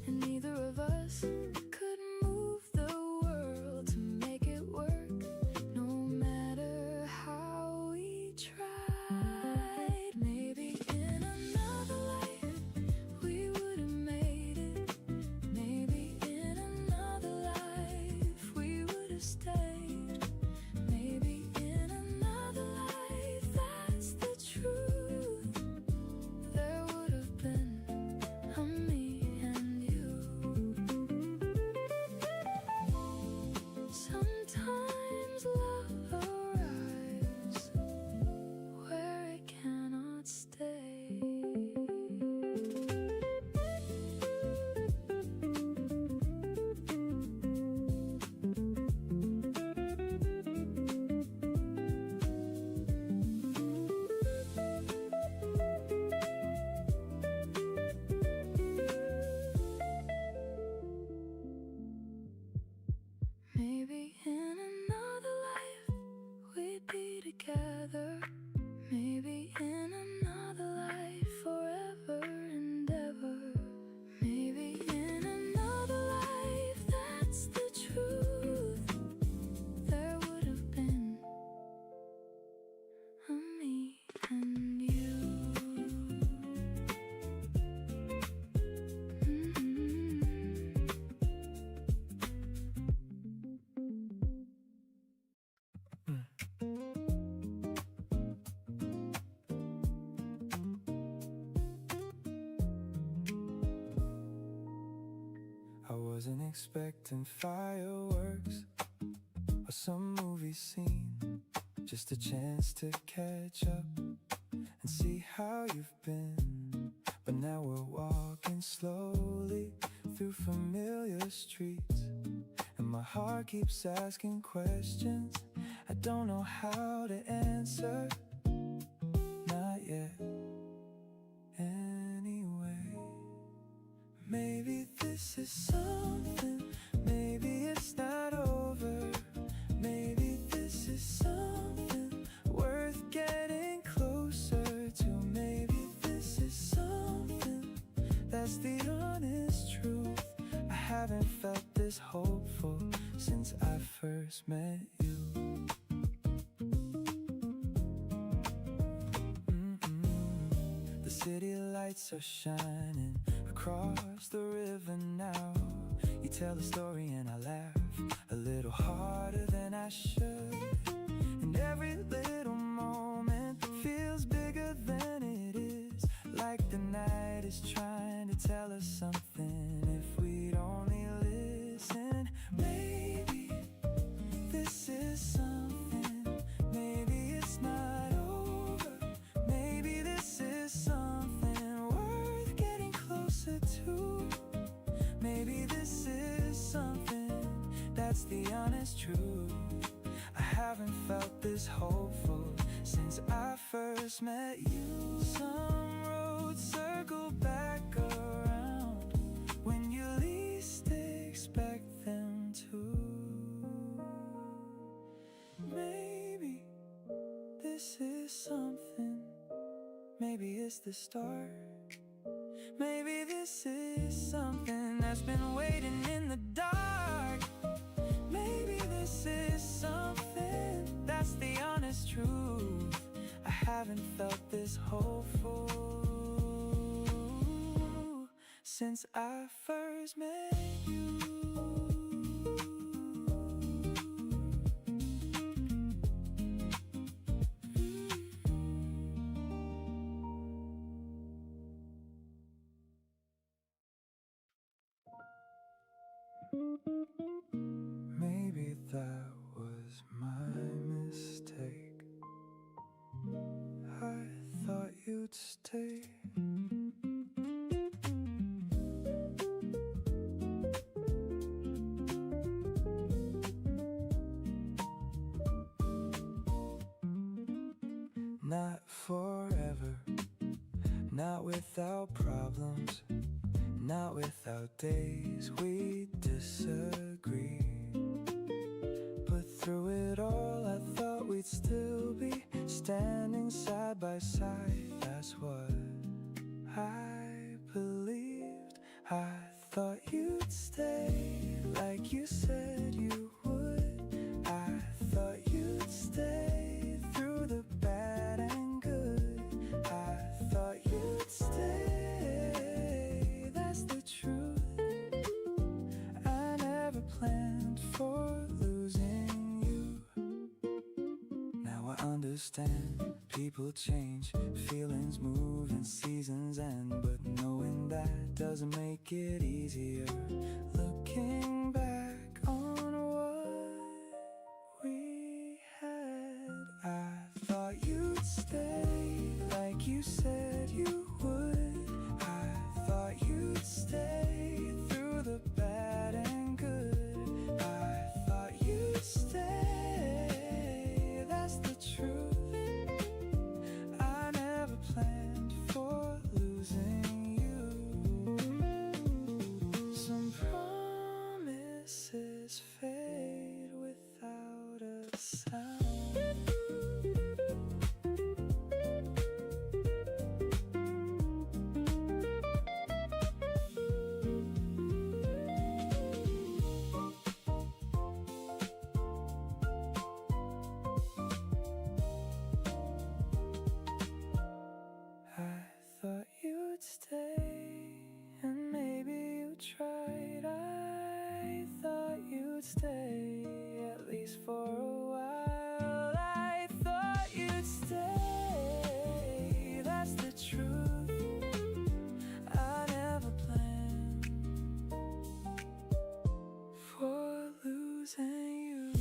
And neither of us could move the world to make it work, no matter how we tried. Maybe in another life we would have made it. Maybe in another life we would have stayed. Maybe in another life, that's the truth. There would have been a me and you. Sometimes love arrives where it cannot stay. Maybe in another life we'd be together. Maybe in another life forever and ever. Maybe in another life, that's the truth. There would have been a me and you. I wasn't expecting fireworks or some movie scene, just a chance to catch up and see how you've been. But now we're walking slowly through familiar streets, and my heart keeps asking questions I don't know how to answer. Not yet. Anyway, maybe this is something, maybe it's not over. Maybe this is something worth getting closer to. Maybe this is something that's the honest truth. I haven't felt this hopeful since I first met you. The city lights are shining across the river now. You tell the story and I laugh a little harder than I should. And every little moment feels bigger than it is, like the night is trying to tell us something if we'd only listen. Maybe this is something, maybe it's not over. Maybe this is something worth getting closer to. Maybe this is something that's the honest truth. I haven't felt this hopeful since I first met you. Some roads circle back around when you least expect them to. Maybe this is something, maybe it's the start. Maybe this is something that's been waiting in the dark. Maybe this is something that's the honest truth. I haven't felt this hopeful since I first met you. Maybe that was my mistake. I thought you'd stay. Not forever, not without problems, not without days we disagree. But through it all I thought we'd still be standing side by side. That's what I believed. I thought you'd stay like you said you would. I thought you'd stay through the bad and good. I thought you'd stay, that's the truth. I never planned for losing you. Now I understand, people change, feelings move and seasons end. But knowing that doesn't make it easier. Looking back on what we had, I thought you'd stay like you said you would. I thought you'd stay through the bad and good. I thought you'd stay, that's the truth. I never planned for losing you. Some promises fade without a sound. I thought you'd stay, and maybe you tried. I thought you'd stay, at least for a while. I thought you'd stay, that's the truth. I never planned for losing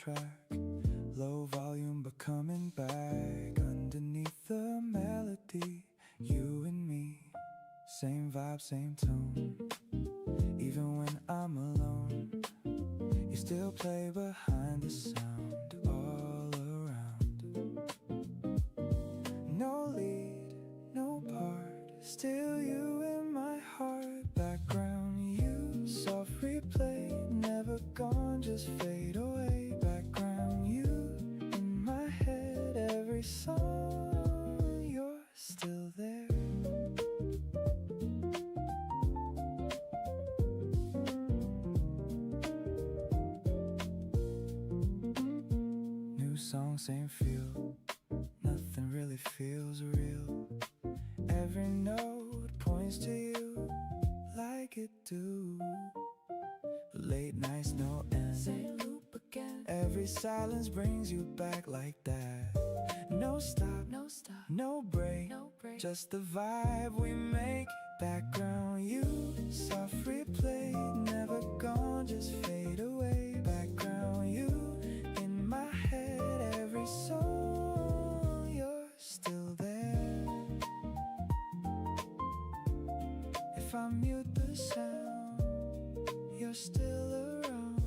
track, low volume but coming back. Underneath the melody, you and me, same vibe, same tone. Even when I'm alone, you still play behind the sound all around. No lead, no part, still you in my heart. Background, you, soft replay, never gone, just fade away. Background, you in my head, every song, you're still there. New song, same feel, nothing really feels real. Every note points to you like it do. Late nights, no end. Say loop again. Every silence brings you back like that. No stop, No stop, no break, no break. just the vibe we make. Background, you, soft replay, never gone, just fade away. Background, you in my head, every song, you're still there. If I mute the sound, you're still around.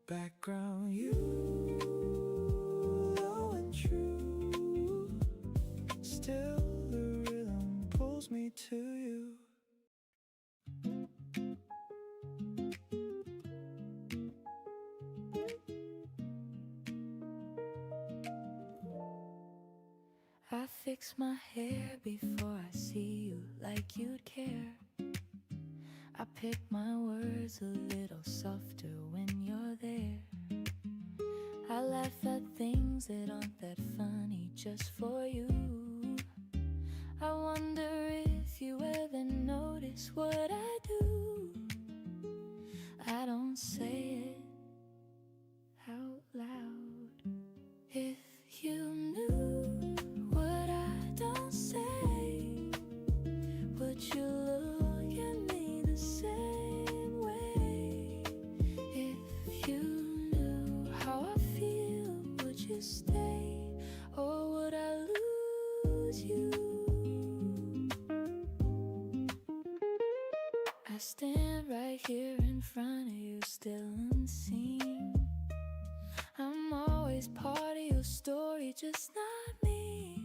Background, you, low and true, still the rhythm pulls me to you. I fix my hair before I see you like you'd care. I pick my words a little softer when you're there. I laugh at things that aren't that funny just for you. I wonder if you ever notice what I do. I don't say it out loud. If you knew what I don't say, would you look at me the same way? If you knew how I feel, would you stay, or would I lose you? I stand right here in front of you, still unseen. I'm always part of your story, just not me.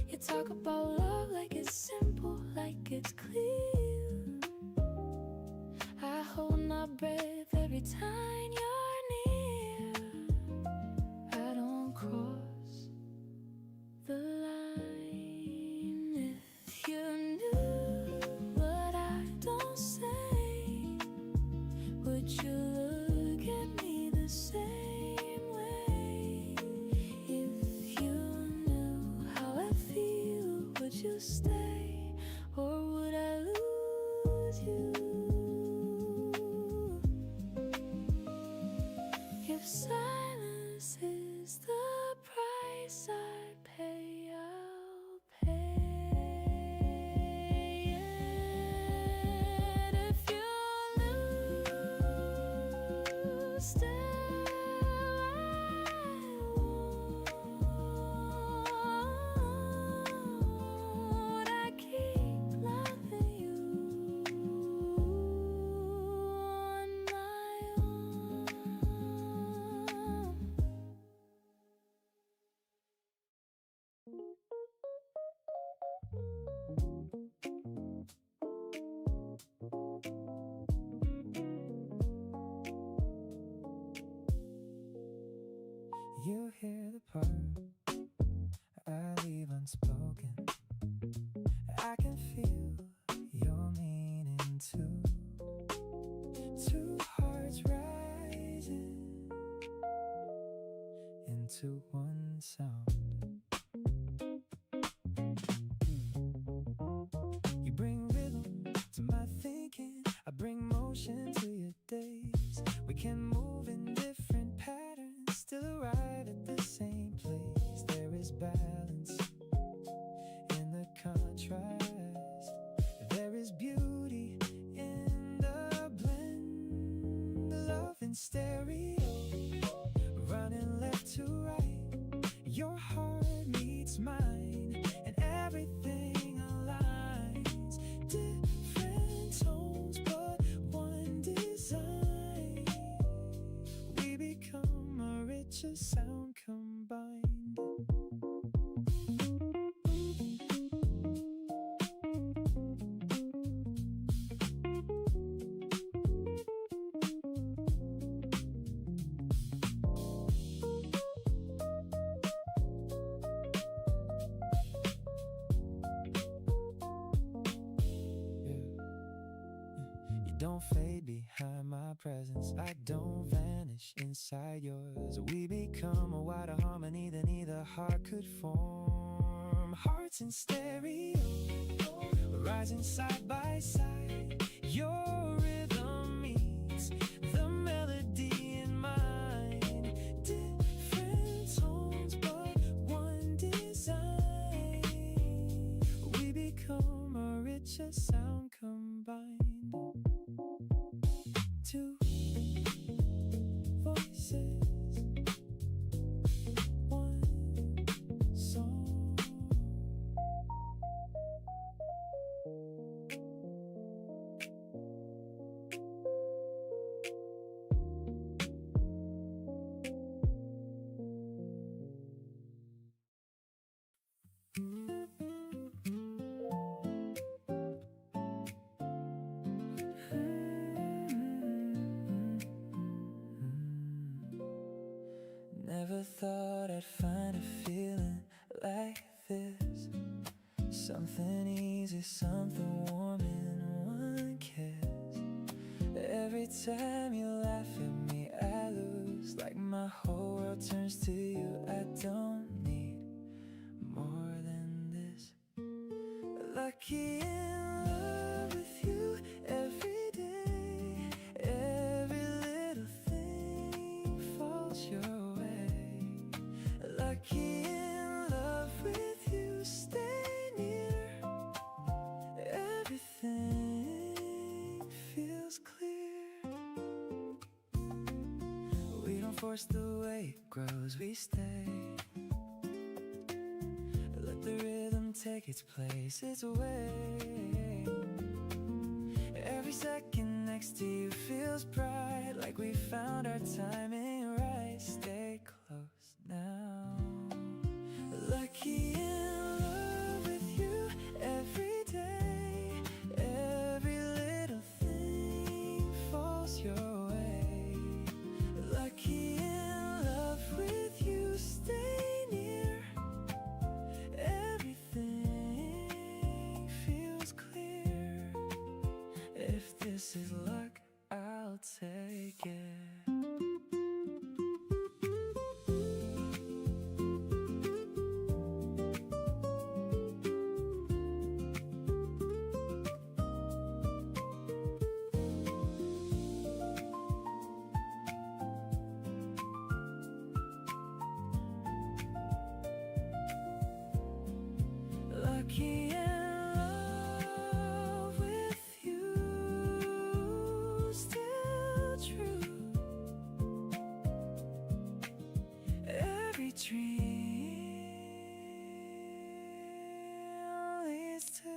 You talk about love like it's simple, like it's clear. I hold my breath every time you're near. I don't cross the line. If you knew what I don't say, would you look at me the same way? If you knew how I feel, would you stay, or would I lose you? If silence is the price I pay, I'll pay it. If you knew, still would I keep loving you on my own? You hear the part I leave unspoken. I can feel your meaning too. Two hearts rising into one sound. sound combined. You don't fade behind my presence, I don't vanish inside yours. We become a wider harmony than either heart could form. Hearts in stereo, rising side by side. Your rhythm meets the melody in mine. Different tones, but one design. We become a richer sound combined. Two voices, one song. Never thought I'd find a feeling like this. Something easy, something warm in one kiss. Every time you laugh at me, I lose. Like my whole world turns to you. I don't need more than this. Lucky in love with you every day. Every little thing falls your way. Lucky in love with you, stay near. Everything feels clear. We don't force the way it grows, we stay. Let the rhythm take its place, its way. Every second next to you feels bright, like we found our timing right. Stay close now. Lucky in love with you every day. Every little thing falls your way. Lucky in love with you, stay near. Everything feels clear. If this is luck, I'll take it. Lucky in love with you, still true. Every dream leads to you.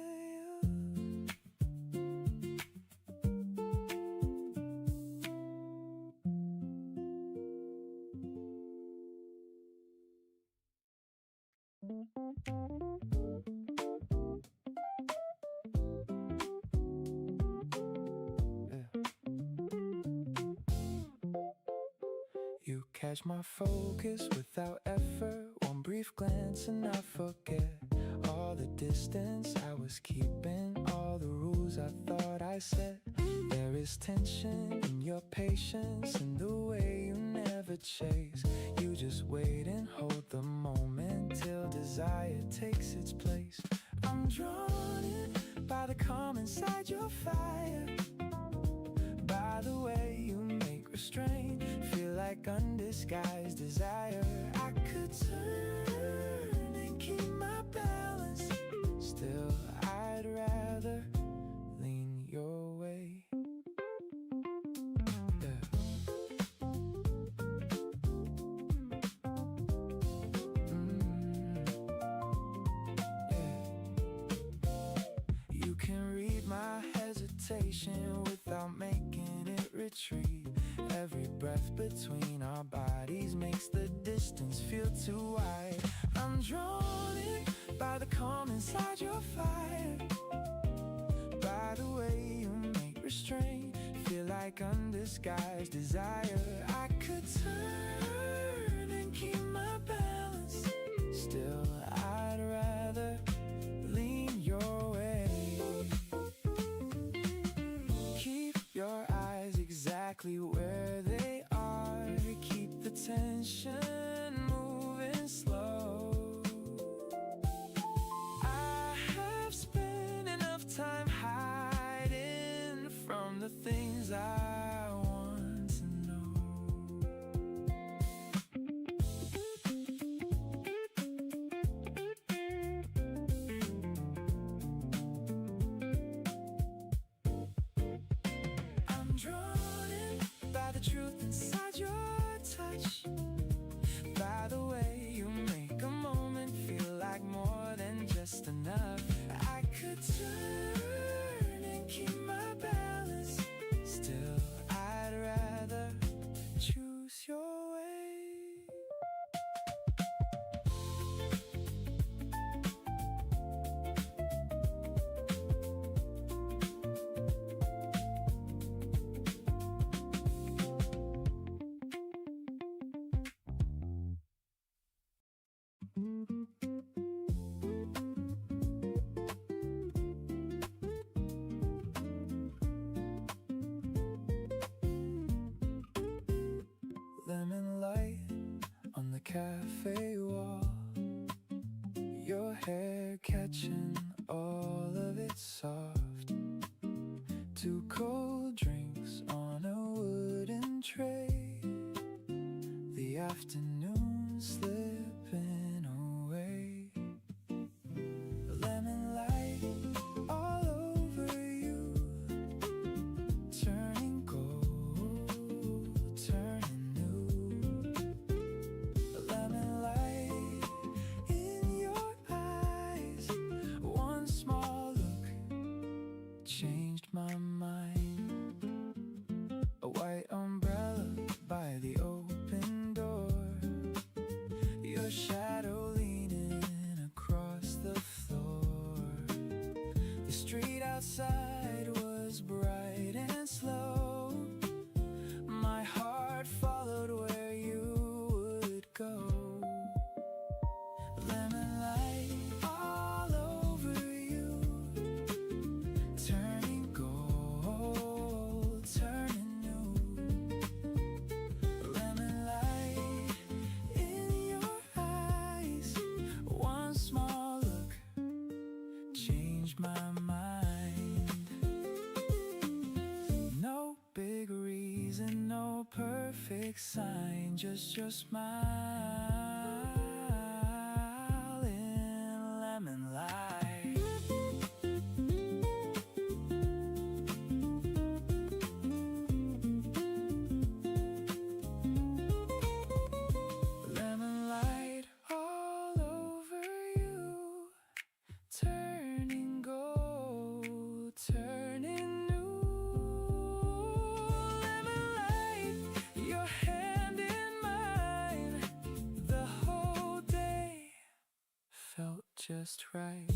You catch my focus without effort. One brief glance and I forget all the distance I was keeping, all the rules I thought I set. There is tension in your patience and the way you never chase. You just wait and hold the moment till desire takes its place. I'm drawn in by the calm inside your fire, by the way you make restraint feel like undisguised desire. I could turn and keep my balance. Still, I'd rather lean your way. Yeah. Yeah. You can read my hesitation without making it retreat. every breath between our bodies makes the distance feel too wide. I'm drawn in by the calm inside your fire, by the way you make restraint feel like undisguised desire. I could turn and keep my balance, still I'd rather lean your way. Keep your eyes exactly where they are, keep the tension moving slow. I have spent enough time hiding from the things I want to know. I'm drawn in by the truth inside your touch, by the way you make a moment feel like more than just enough. I could turn and keep my balance, still I'd rather choose your way. Lemon light on the cafe wall, your hair catching all of it soft. Two cold drinks on a wooden tray, the afternoon slipping away. Lemon light all over you, turning gold, turning new. Lemon light in your eyes, one small look changed my mind. A white umbrella by the open door, your shadow leaning across the floor. The street outside was bright and slow, my heart followed where you would go. Lemon light all over you, turning gold, turning new. Lemon light in your eyes, one small look changed my mind. No big reason, no perfect sign, just your smile in lemon light. Lemon light all over you, turning gold, turning new. Lemon light, your hand in mine, the whole day felt just right.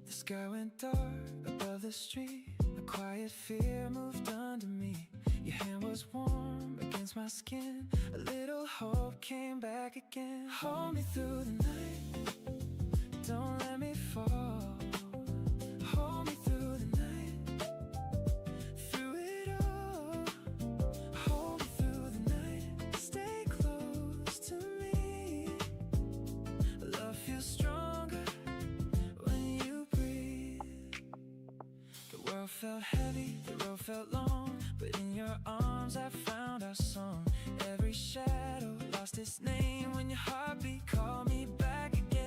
The sky went dark above the street, a quiet fear moved under me. Your hand was warm against my skin, a little hope came back again. Hold me through the night, don't let me fall. Hold me through the night, through it all. Hold me through the night, stay close to me. Love feels stronger when you breathe. The world felt heavy, the road felt long, but in your arms I found our song. Every shadow lost its name when your heartbeat called me back again.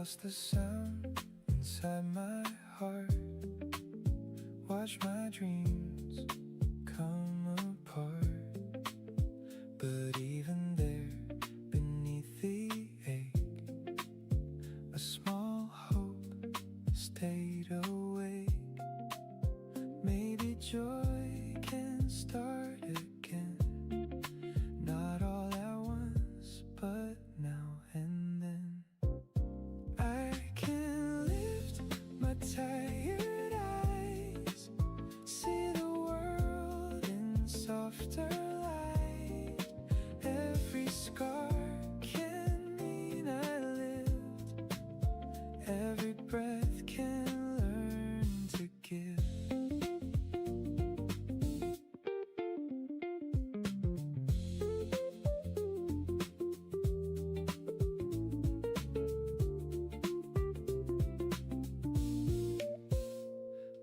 lost the sound inside my heart. Watch my dreams come apart. But even there, beneath the ache, a small hope stayed awake. Maybe joy can start again, not all at once, but now and then. I can lift my tired eyes, see the world in softer light. Every scar can mean I lived, every breath can learn to give.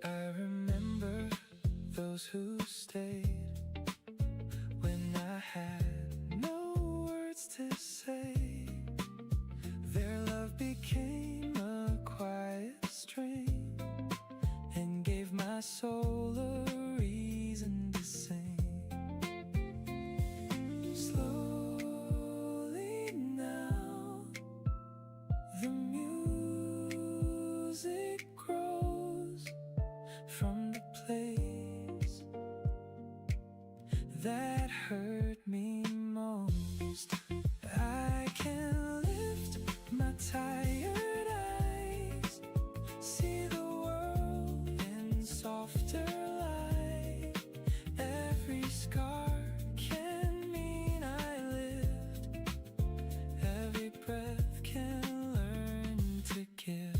I remember those who stayed when I had no words to say. Their love became a quiet strain and gave my soul a reason to sing. Slowly now, the music grows from the place that hurt me most. I can lift my tired eyes, see the world in softer light. Every scar can mean I lived, every breath can learn to give.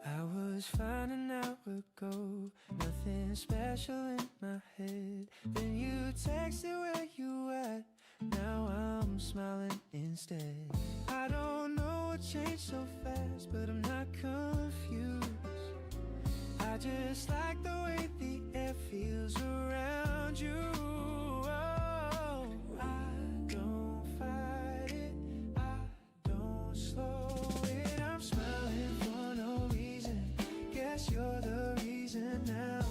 I was fine an hour ago, nothing special in my head. Then you texted where you at, now I'm smiling instead. I don't know what changed so fast, but I'm not confused. I just like the way the air feels around you. Oh, I don't fight it, I don't slow it. I'm smiling for no reason, guess you're the reason now.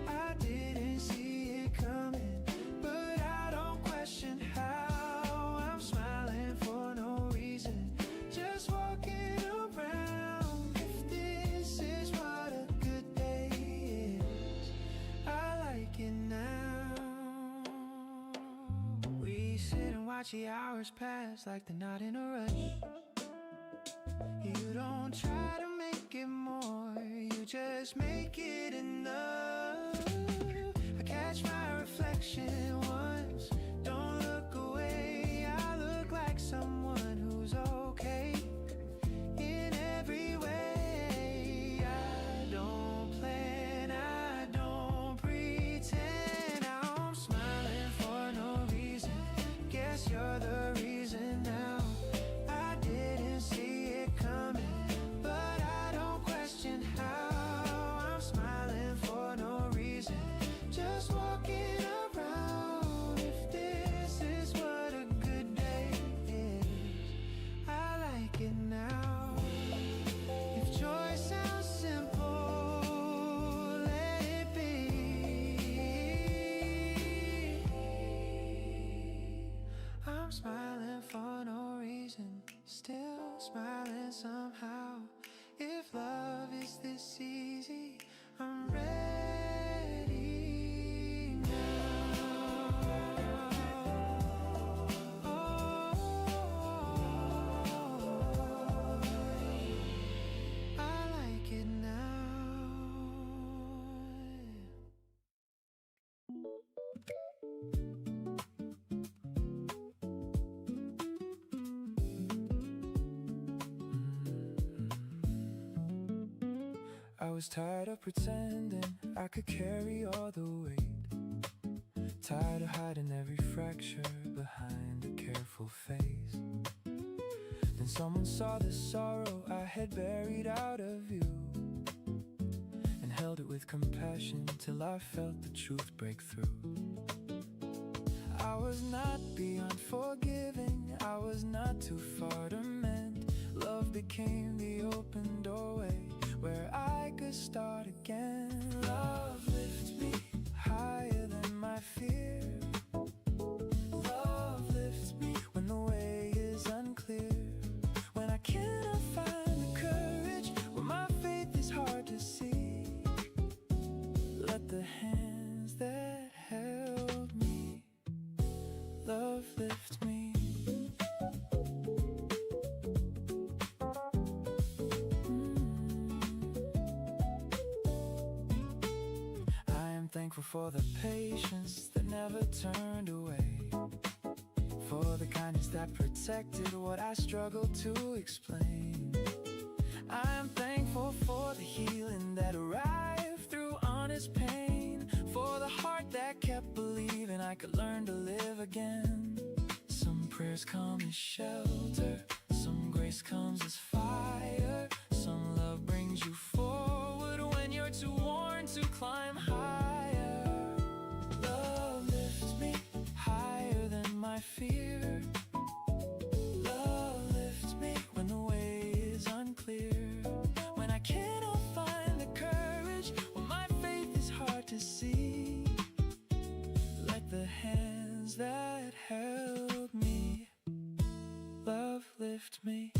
I didn't see it coming, but I don't question how. I'm smiling for no reason, just walking around. If this is what a good day is, I like it now. We sit and watch the hours pass like they're not in a rush. You don't try to make it more, you just make it enough. I catch my reflection once, don't look away. I look like someone who's okay in every way. I don't plan, I don't pretend. Now I'm smiling for no reason, guess you're the reason now. I didn't see it coming, but I don't question how. I'm smiling for no reason, just walking around. If this is what a good day is, I like it now. If joy sounds simple, let it be. I'm smiling for no reason, still smiling somehow. If love is this easy, I'm ready now. I like it now. was tired of pretending I could carry all the weight, tired of hiding every fracture behind a careful face. Then someone saw the sorrow I had buried out of view and held it with compassion till I felt the truth break through. I was not beyond forgiving, I was not too far to mend. Love became the open doorway where I could start again. Love lifts me higher than my fear. Love lifts me when the way is unclear, when I cannot find the courage, when my faith is hard to see. Let the hands that held me, love lift me. I am thankful for the patience that never turned away, for the kindness that protected what I struggled to explain. I am thankful for the healing that arrived through honest pain, for the heart that kept believing I could learn to live again. Some prayers come as shelter, some grace comes as fire, some love brings you forward when you're too worn to climb higher. Love lifts me higher than my fear. Love lifts me when the way is unclear, when I cannot find the courage, when my faith is hard to see. Let the hands that held me, love lift me.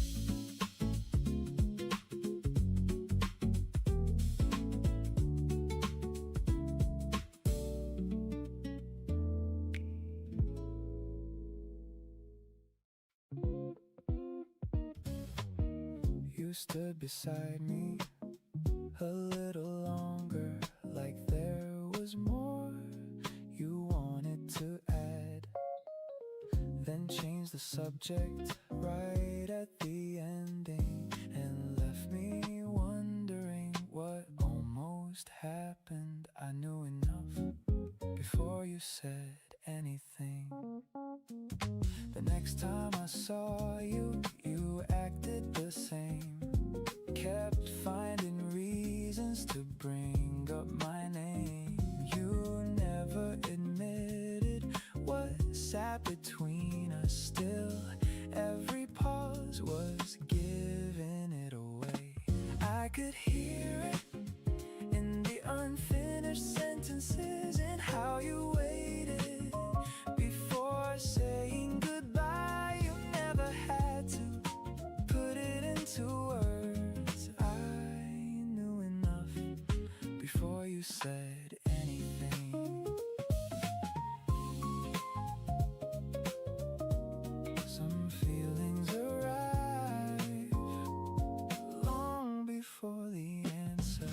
You stood beside me a little longer, like there was more you wanted to add, then changed the subject right at the ending and left me wondering what almost happened. I knew enough before you said anything. The next time I saw you, you acted the same, kept finding reasons to bring up my name. You never admitted what sat between us, still every pause was giving it away. I could hear it in the unfinished sentences and how you waited before saying goodbye. You never had to put it into words. I knew enough before you said anything. Some feelings arrive long before the answer.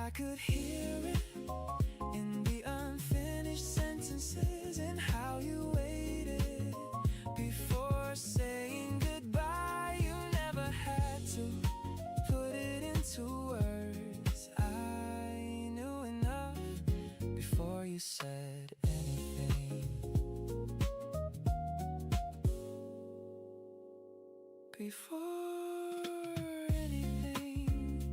I could hear it in the unfinished sentences and how you waited before saying goodbye. You never had to put it into words. I knew enough before you said anything. Before anything.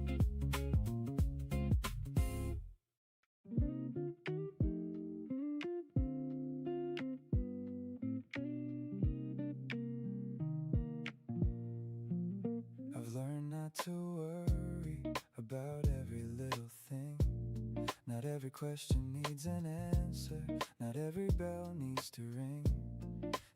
I've learned not to worry about every little thing. Not every question needs an answer, not every bell needs to ring.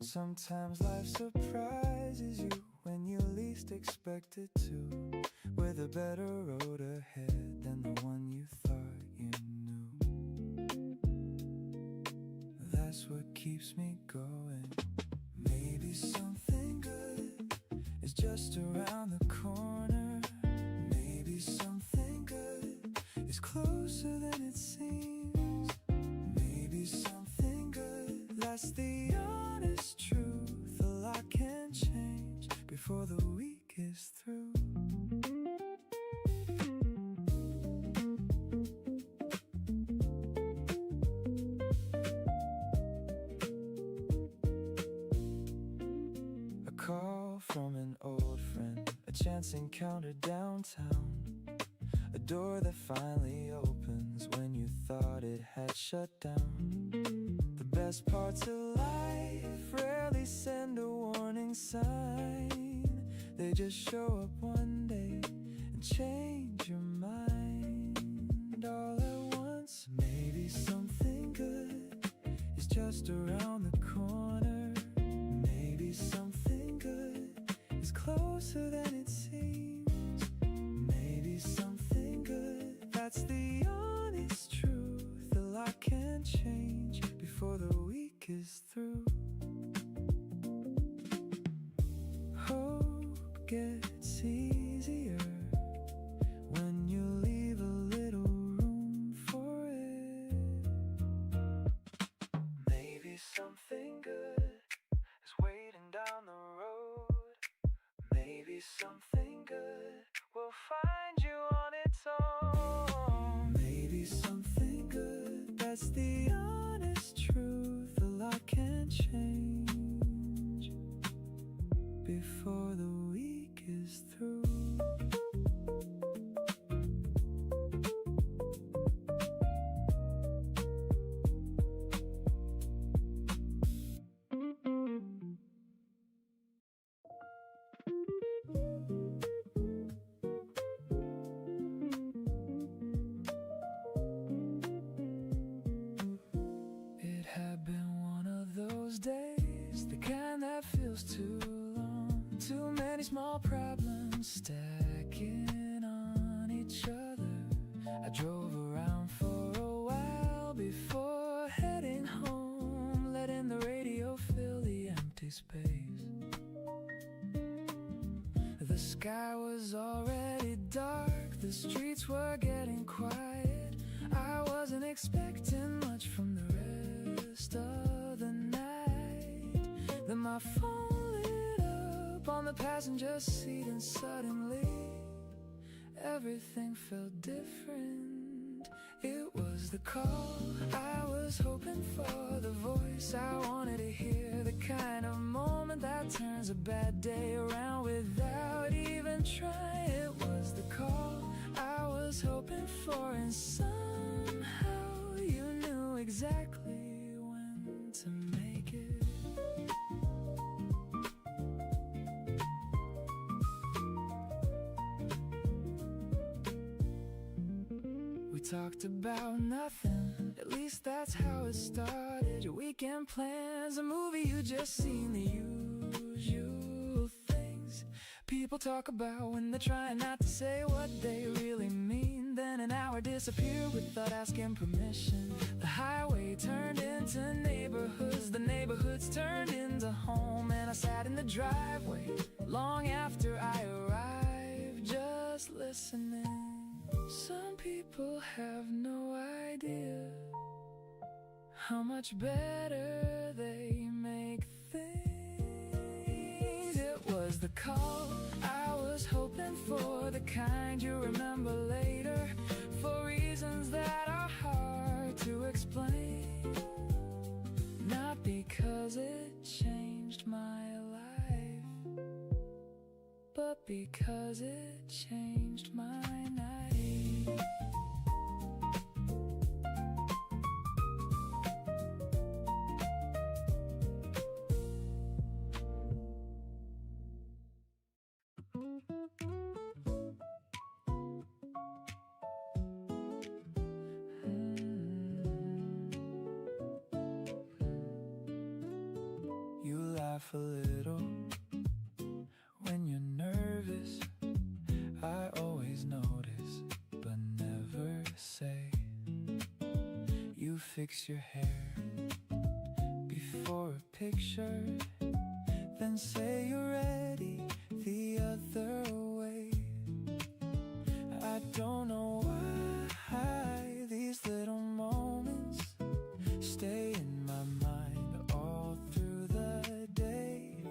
Sometimes life surprises you when you least expect it to, with a better road ahead than the one you thought you knew. That's what keeps me going. Maybe something good around the corner. Maybe something good is closer than it seems. Maybe something good, that's the honest truth. A lot can change before the week is through. A call from an old friend, a chance encounter downtown, a door that finally opens when you thought it had shut down. The best parts of life rarely send a warning sign. They just show up one day and change your mind all at once. Maybe something good is just around the corner. Maybe something good is closer than it seems. Maybe something good, that's the honest truth. A lot can change before the week is through. Hope gets easier when you leave a little room for it. Maybe something good is waiting down the road. Maybe something good will find you on its own. Maybe something good, that's the honest truth. A lot can change before the week is through. It had been one of those days, the kind that feels too long. Too many small problems stacking on each other. I drove around for a while before heading home, letting the radio fill the empty space. The sky was already dark, the streets were getting quiet. I wasn't expecting much from the rest of the night. Then my phone lit up on the passenger seat, and suddenly everything felt different. It was the call I was hoping for, the voice I wanted to hear, the kind of moment that turns a bad day around without even trying. It was the call I was hoping for, and somehow you knew exactly when to make it. We talked about nothing, at least that's how it started. Your weekend plans, a movie you just seen, the usual things people talk about when they're trying not to say what they really mean. Then an hour disappeared without asking permission. The highway turned into neighborhoods, the neighborhoods turned into home, and I sat in the driveway long after I arrived, just listening. Some people have no idea how much better they make things. It was the call I was hoping for, the kind you remember later, for reasons that are hard to explain. Not because it changed my life, but because it changed my night. You laugh a little when you're nervous. I always notice, but never say. You fix your hair before a picture, then say you're ready the other either way. I don't know why these little moments stay in my mind all through the day.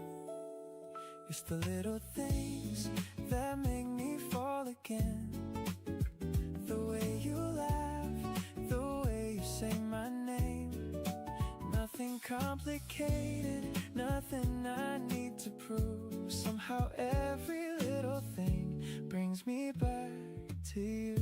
It's the little things that make me fall again. The way you laugh, the way you say my name. Nothing complicated, nothing I need to prove. Somehow every little thing brings me back to you.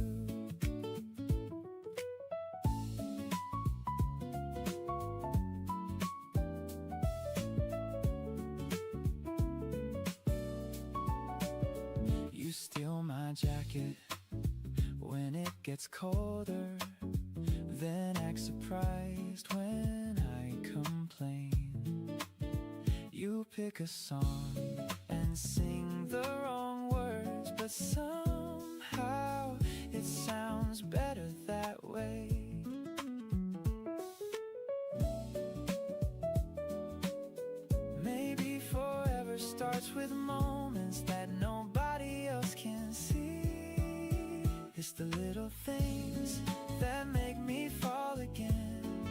You steal my jacket when it gets colder, then act surprised when I complain. You pick a song and sing the wrong words, but somehow it sounds better that way. Maybe forever starts with moments that nobody else can see. It's the little things that make me fall again.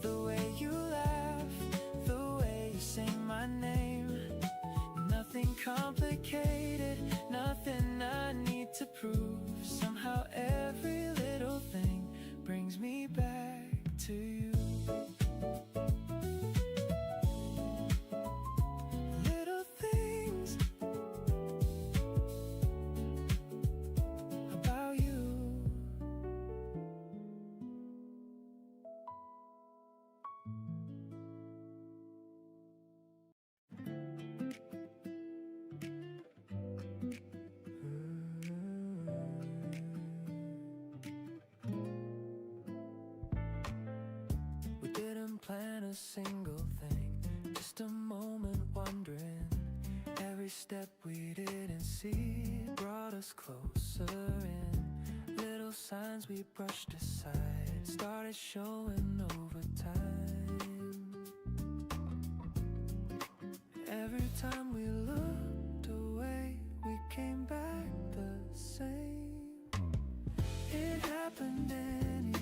The way you laugh, the way you sing my name. Nothing complicated, nothing I need to prove. Somehow every little thing brings me back to you. Little things about you. We didn't plan a single thing, just a moment wondering. Every step we didn't see brought us closer in. Little signs we brushed aside started showing over time. Every time we looked away, we came back the same. It happened anyway.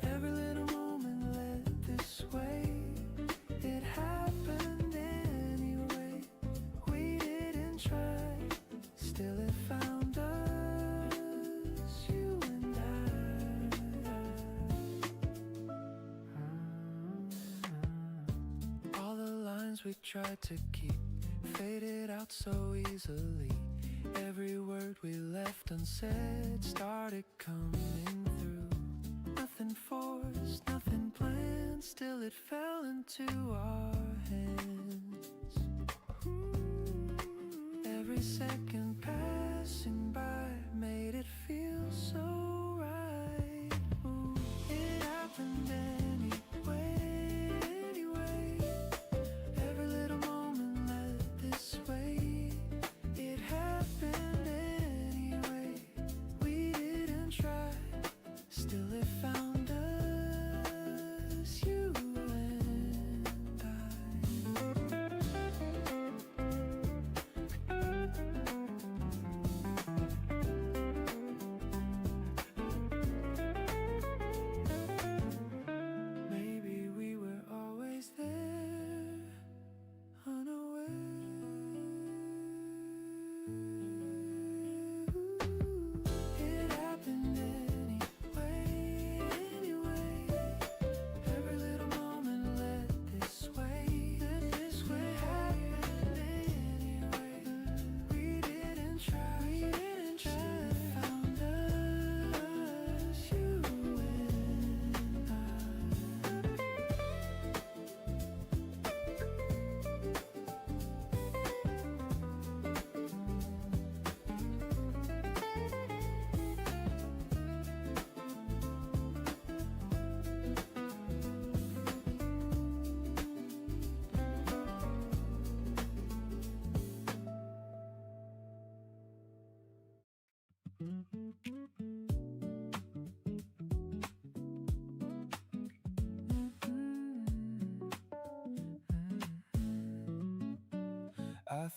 Every little moment led this way. It happened anyway. We didn't try, still it found us, you and I. All the lines we tried to keep faded out so easily. Every word we left unsaid started coming through. Nothing forced, nothing planned, still it fell into our hands. Every second passing by made it feel so right. Ooh, it happened anyway, anyway. Every little moment led this way. It happened anyway. We didn't try, still it found us, you and I.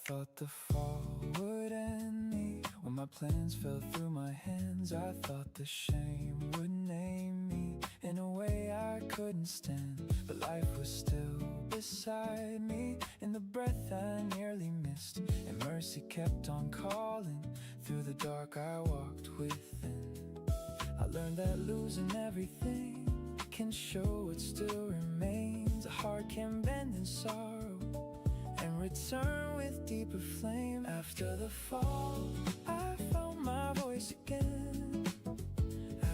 thought the fall would end me. When my plans fell through my hands, I thought the shame would name me in a way I couldn't stand. But life was still beside me in the breath I nearly missed, and mercy kept on calling. Through the dark I walked within. I learned that losing everything can show what still remains. A heart can bend in sorrow and return with deeper flame. After the fall, I found my voice again.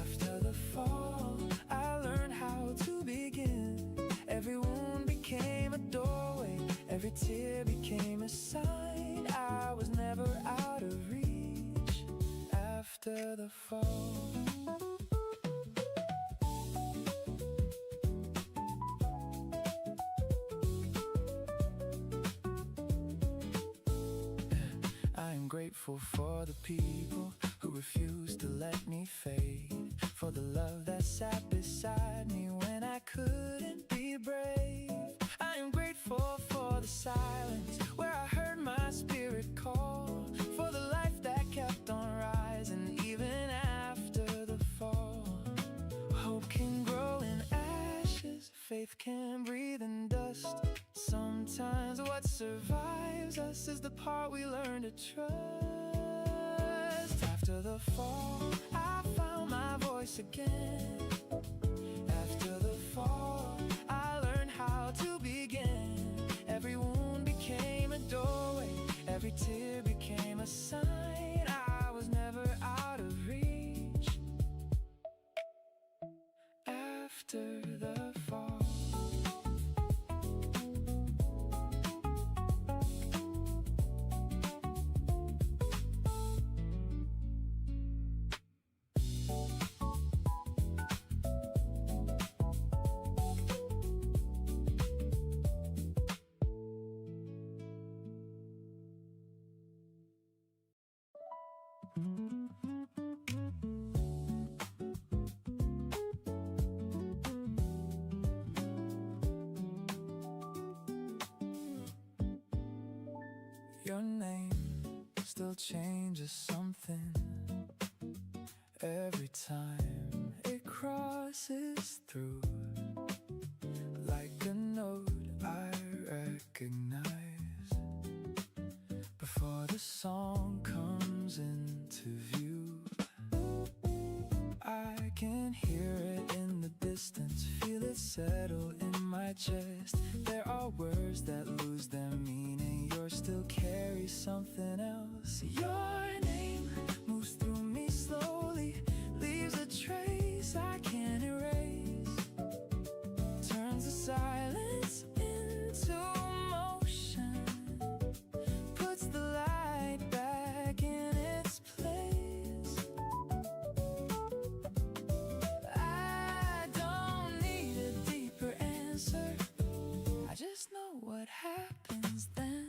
After the fall, I learned how to begin. Every wound became a doorway, every tear became a sign. I was never out of reach after the fall. I'm grateful for the people who refused to let me fade, for the love that sat beside me when I couldn't be brave. I am grateful for the silence where I heard my spirit call, for the life that kept on rising even after the fall. Hope can grow in ashes, faith can breathe in dust. Sometimes what survives us is the part we learn to trust. After the fall, I found my voice again. After the fall, I learned how to begin. Every wound became a doorway, every tear became a sign. I was never out of reach after the fall. Your name still changes something every time it crosses through, like a note I recognize before the song comes into view. I can hear it in the distance, feel it settle in my chest. There are words that lose their meaning, yours still carries something else. Your name moves through me slowly, leaves a trace I can't erase, turns the silence into motion, puts the light back in its place. I don't need a deeper answer, I just know what happens then.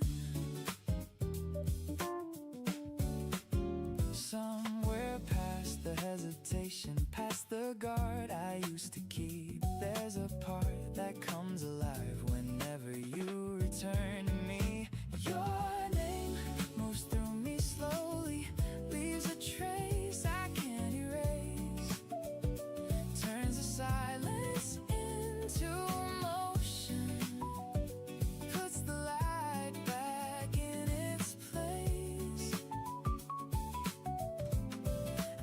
Somewhere past the hesitation, past the guard I used to keep, there's a part that comes alive whenever you return to me. Your name moves through me slowly, leaves a trace I can't erase, turns the silence into motion, puts the light back in its place.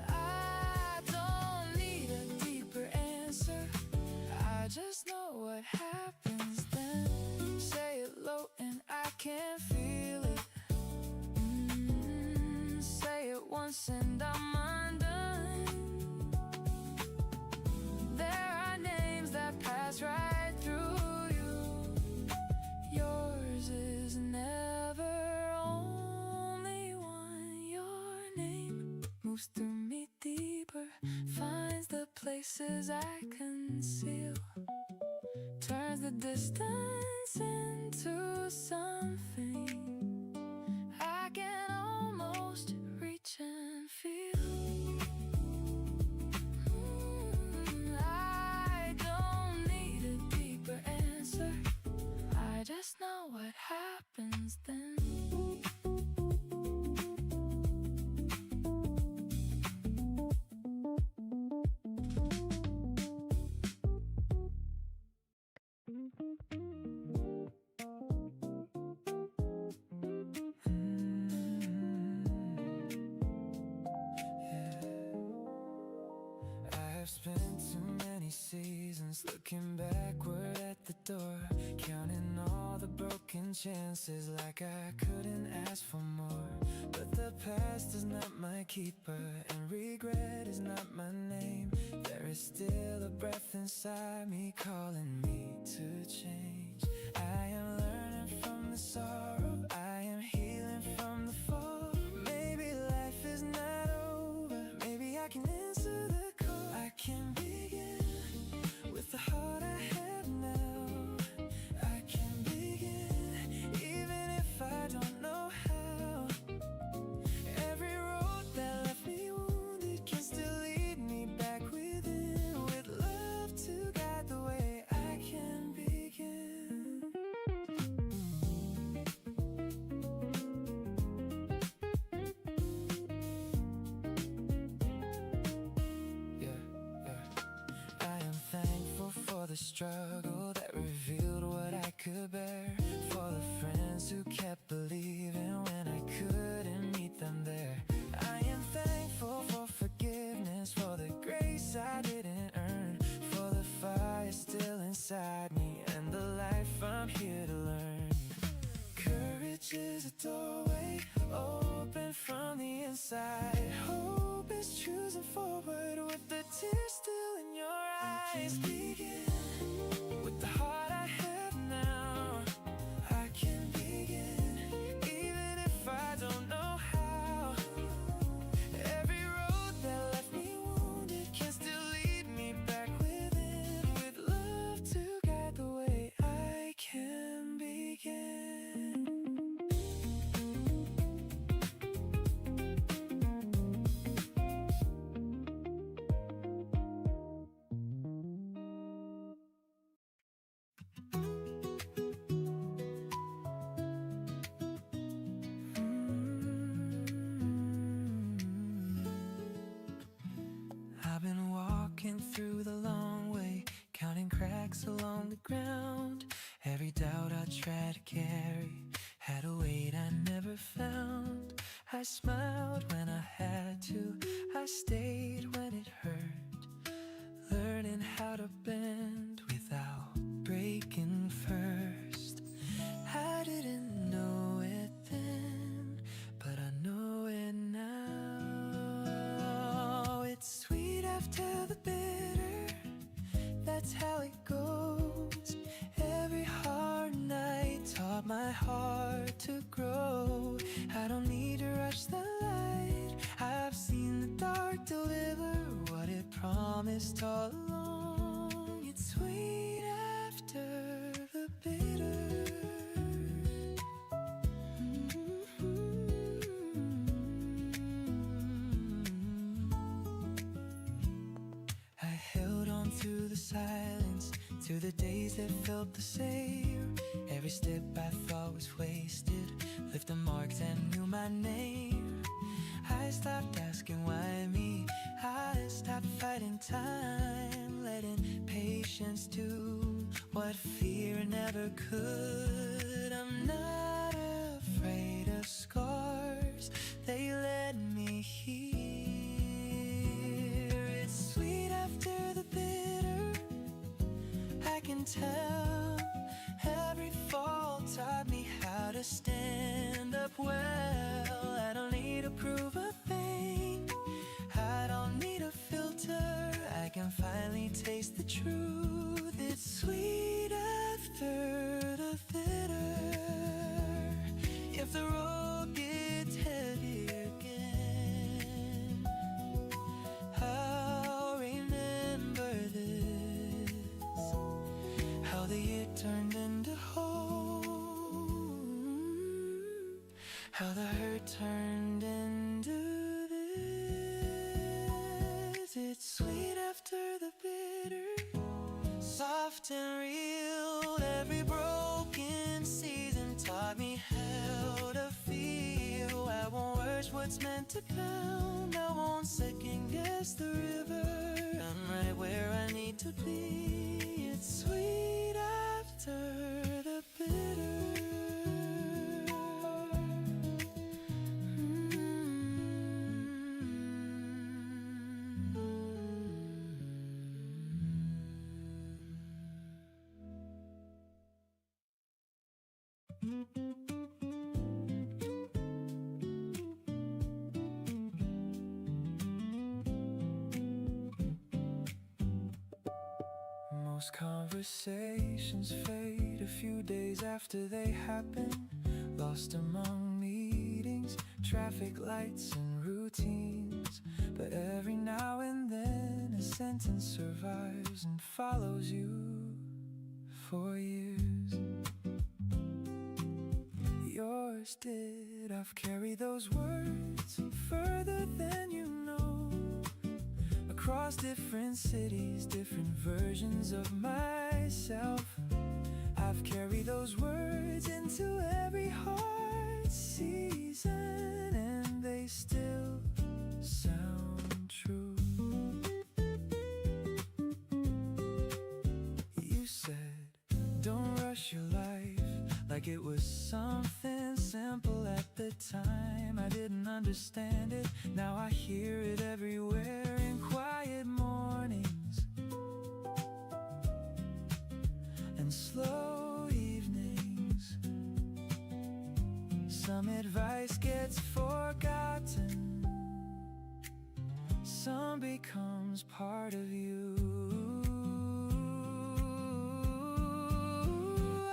I don't need a deeper answer, I just know what happens then. Say it low and I can feel it. Say it once and I'm undone. There are names that pass right through you, yours is never only one. Your name moves through me deeper, finds the places I conceal, turns the distance into something I can almost reach and feel. I don't need a deeper answer, I just know what happens then. I've spent too many seasons looking backward at the door, counting all the broken chances like I couldn't ask for more. But the past is not my keeper, and regret is not my name. There is still a breath inside me calling me to change. I am learning from the sorrow, I am healing from the fall. Maybe life is not over, maybe I can answer the call. I can begin with the heart I have now. I can begin even if I don't know how. Every road that left me wounded can still lead me back within. With love to guide the way, I can begin. I am thankful for the struggle that revealed what I could bear, for the friends who kept believing when I couldn't meet them there. I am thankful for forgiveness, for the grace I didn't earn, for the fire still inside me and the life I'm here to learn. Courage is a doorway, open from the inside. Hope is choosing forward with the tears still in your eyes. Begin with the heart I have now. I can begin even if I don't know how. Every road that left me wounded can still lead me back within. With love to guide the way, I can begin. I've been walking through the long way, counting cracks along the ground. Every doubt I tried to carry had a weight I never found. I smiled when I had to, I stayed when it hurt, learning how to bend without breaking first. I didn't know it then, but I know it now. It's sweet after the bitter, that's how it goes. Every hard night taught my heart to grow. I don't need to rush the light, I've seen the dark deliver what it promised all along. It's sweet after the bitter. I held on to the silence, to the days that felt the same. Every step I thought was wasted left the marks and knew my name. I stopped asking why me, I stopped fighting time, letting patience do what fear never could. I'm not afraid of scars, they let me hear. It's sweet after the bitter, I can tell. Every fall taught me how to stand up well. I don't need to prove a thing, I don't need a filter, I can finally taste the truth. It's sweet after the bitter. If the road gets heavy again, I'll remember this, how the year turned into hope, how the hurt turned into this. It's sweet after the bitter, soft and real. Every broken season taught me how to feel. I won't rush what's meant to come, I won't second guess the river. I'm right where I need to be. It's sweet after the bitter. Most conversations fade a few days after they happen, lost among meetings, traffic lights and routines. But every now and then a sentence survives and follows you for years. Yours did. I've carried those words further than you know, across different cities, different versions of myself. I've carried those words into every hard season, and they still sound true. You said, don't rush your life, like it was something simple at the time. I didn't understand it, now I hear it everywhere in quiet mornings and slow evenings. Some advice gets forgotten, some becomes part of you.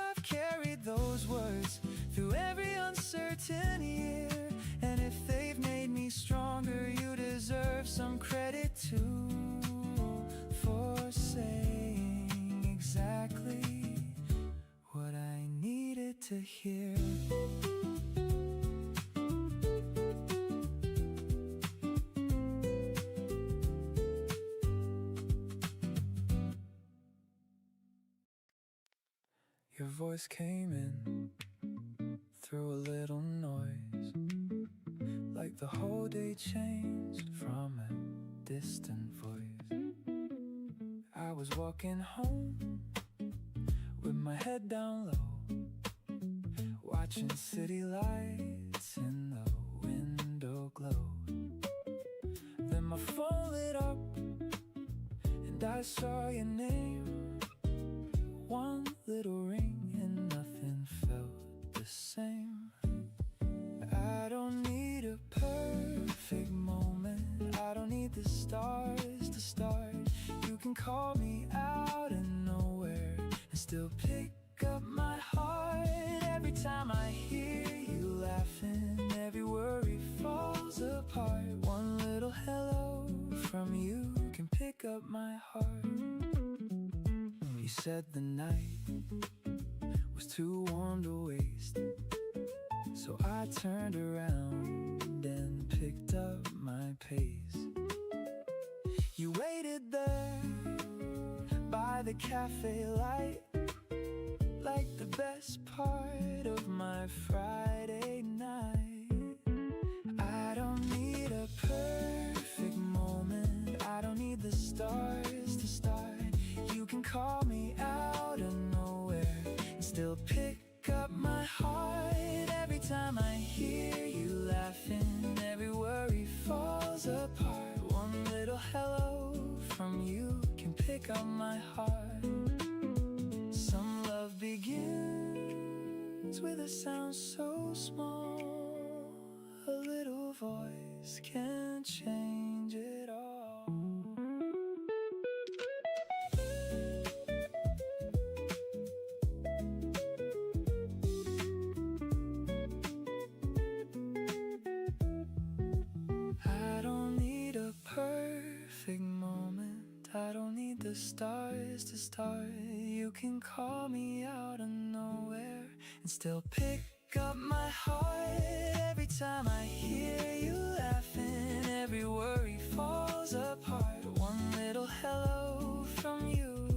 I've carried those words through every uncertain year, and if they've made me stronger, you deserve some credit too, for saying exactly what I needed to hear. Your voice came in through a little noise, like the whole day changed from a distant voice. I was walking home with my head down low, watching city lights in the window glow. Then my phone lit up and I saw your name. One little ring and nothing felt the same. I don't need a perfect moment, I don't need the stars to start. You can call me out of nowhere and still pick up my heart. Every time I hear you laughing, every worry falls apart. One little hello from you can pick up my heart. You said the night was too warm to waste, so I turned around and picked up my pace. You waited there by the cafe light, like the best part of my Friday night. I don't need a perfect moment, I don't need the stars to start. You can call me out of nowhere and still pick up my heart. Every time I hear you laughing, every worry falls apart. One little hello from you can pick up my heart. Some love begins with a sound so small, a little voice can change it all. Perfect moment, I don't need the stars to start. You can call me out of nowhere and still pick up my heart. Every time I hear you laughing, every worry falls apart. One little hello from you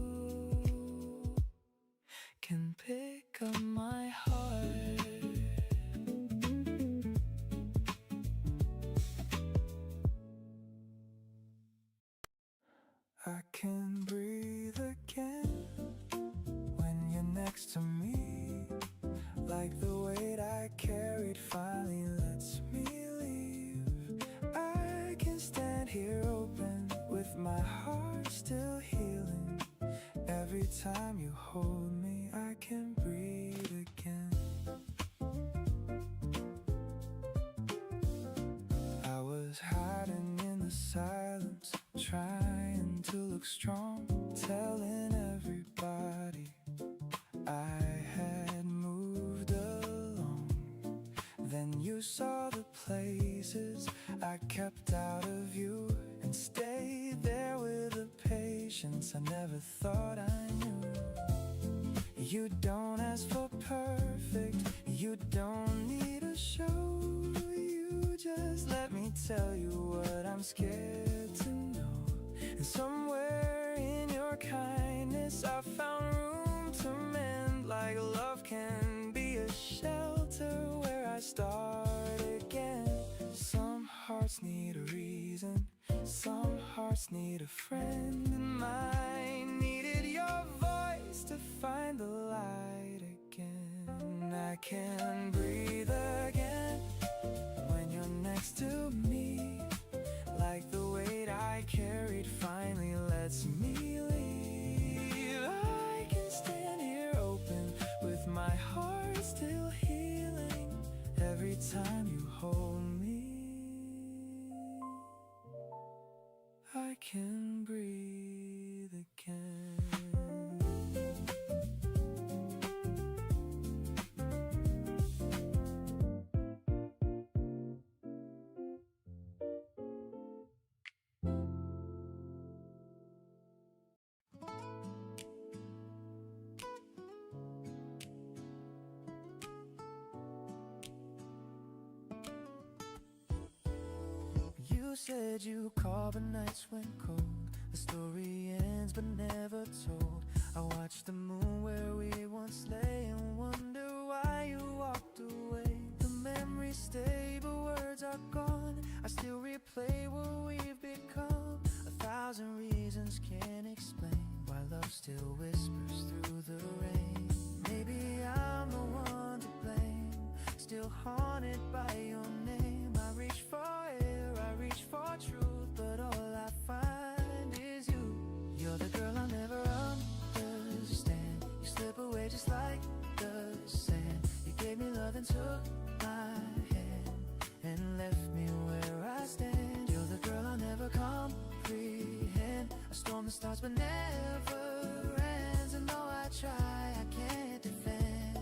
can pick up my heart. I can breathe again when you're next to me, like the weight I carried finally lets me leave. I can stand here open with my heart still healing. Every time you hold me, I can breathe again. I was hiding in the silence, trying to look strong, telling everybody you saw the places I kept out of you, and stayed there with a patience I never thought I knew. You don't ask for perfect, you don't need a show. You just let me tell you what I'm scared to know. And somewhere in your kindness I found room to mend, like love can be a shelter where I start again. Some hearts need a reason, some hearts need a friend, and mine needed your voice to find the light again. I can breathe again when you're next to me, like the weight I carried finally lets me leave. I can stand here open with my heart still healing every time you hold me. I can breathe again. You said you called but nights went cold. The story ends but never told. I watched the moon where we once lay and wonder why you walked away. The memories stay but words are gone. I still replay what we've become. 1,000 reasons can't explain why love still whispers through the rain. Maybe I'm the one to blame, still haunted by your name. I reach for air, I reach for truth, but all I find is you. You're the girl I'll never understand. You slip away just like the sand. You gave me love and took my hand and left me where I stand. You're the girl I'll never comprehend. A storm that starts but never ends, and though I try, I can't defend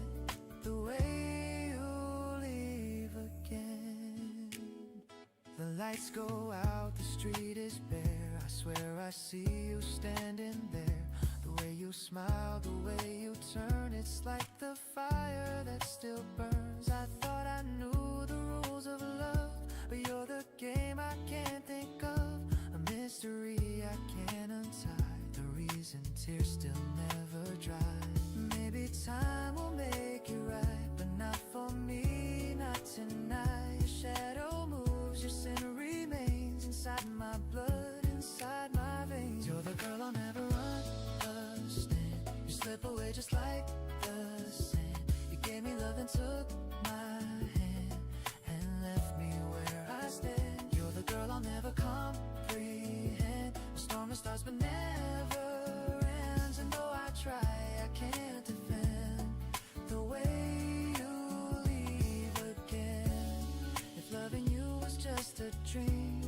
the way you leave again. The lights go out, the street is bare. I swear I see you standing there. The way you smile, the way you turn, it's like the fire that still burns. I thought I knew the rules of love, but you're the game I can't think of. A mystery I can't untie, the reason tears still never dry. Maybe time will make it right, but not for me, not tonight. Your shadow moves, your sin remains inside my blood, inside my veins. You're the girl I'll never understand. You slip away just like the sand. You gave me love and took my hand and left me where I stand. You're the girl I'll never comprehend. The storm that starts but never ends, and though I try, I can't defend the way you leave again. If loving you was just a dream,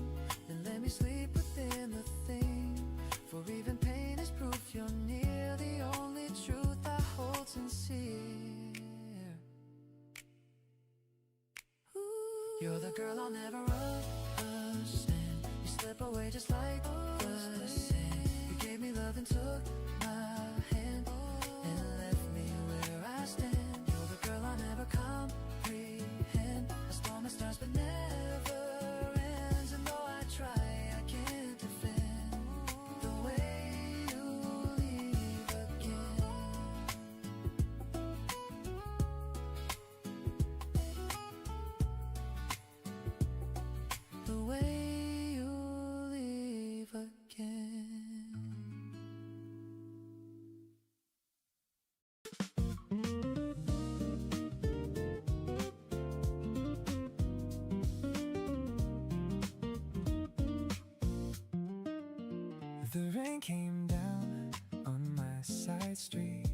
then let me sleep within the thing. For even pain is proof you're near, the only truth I hold sincere. You're the girl I'll never understand. You slip away just like the sand. You gave me love and took my hand and left me where I stand. You're the girl I'll never comprehend. A storm that starts but never ends, and though I try, I can't defend the way you leave again. The way you leave again. The rain came down on my side street.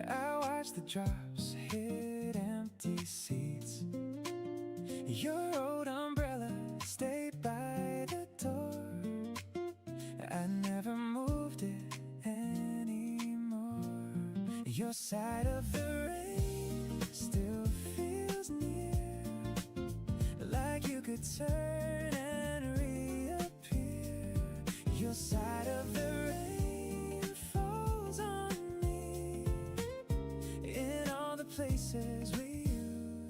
I watched the drops hit empty seats. Your old umbrella stayed by the door. I never moved it anymore. Your side of the rain still feels near. could turn and reappear. Your side of the rain falls on me in all the places we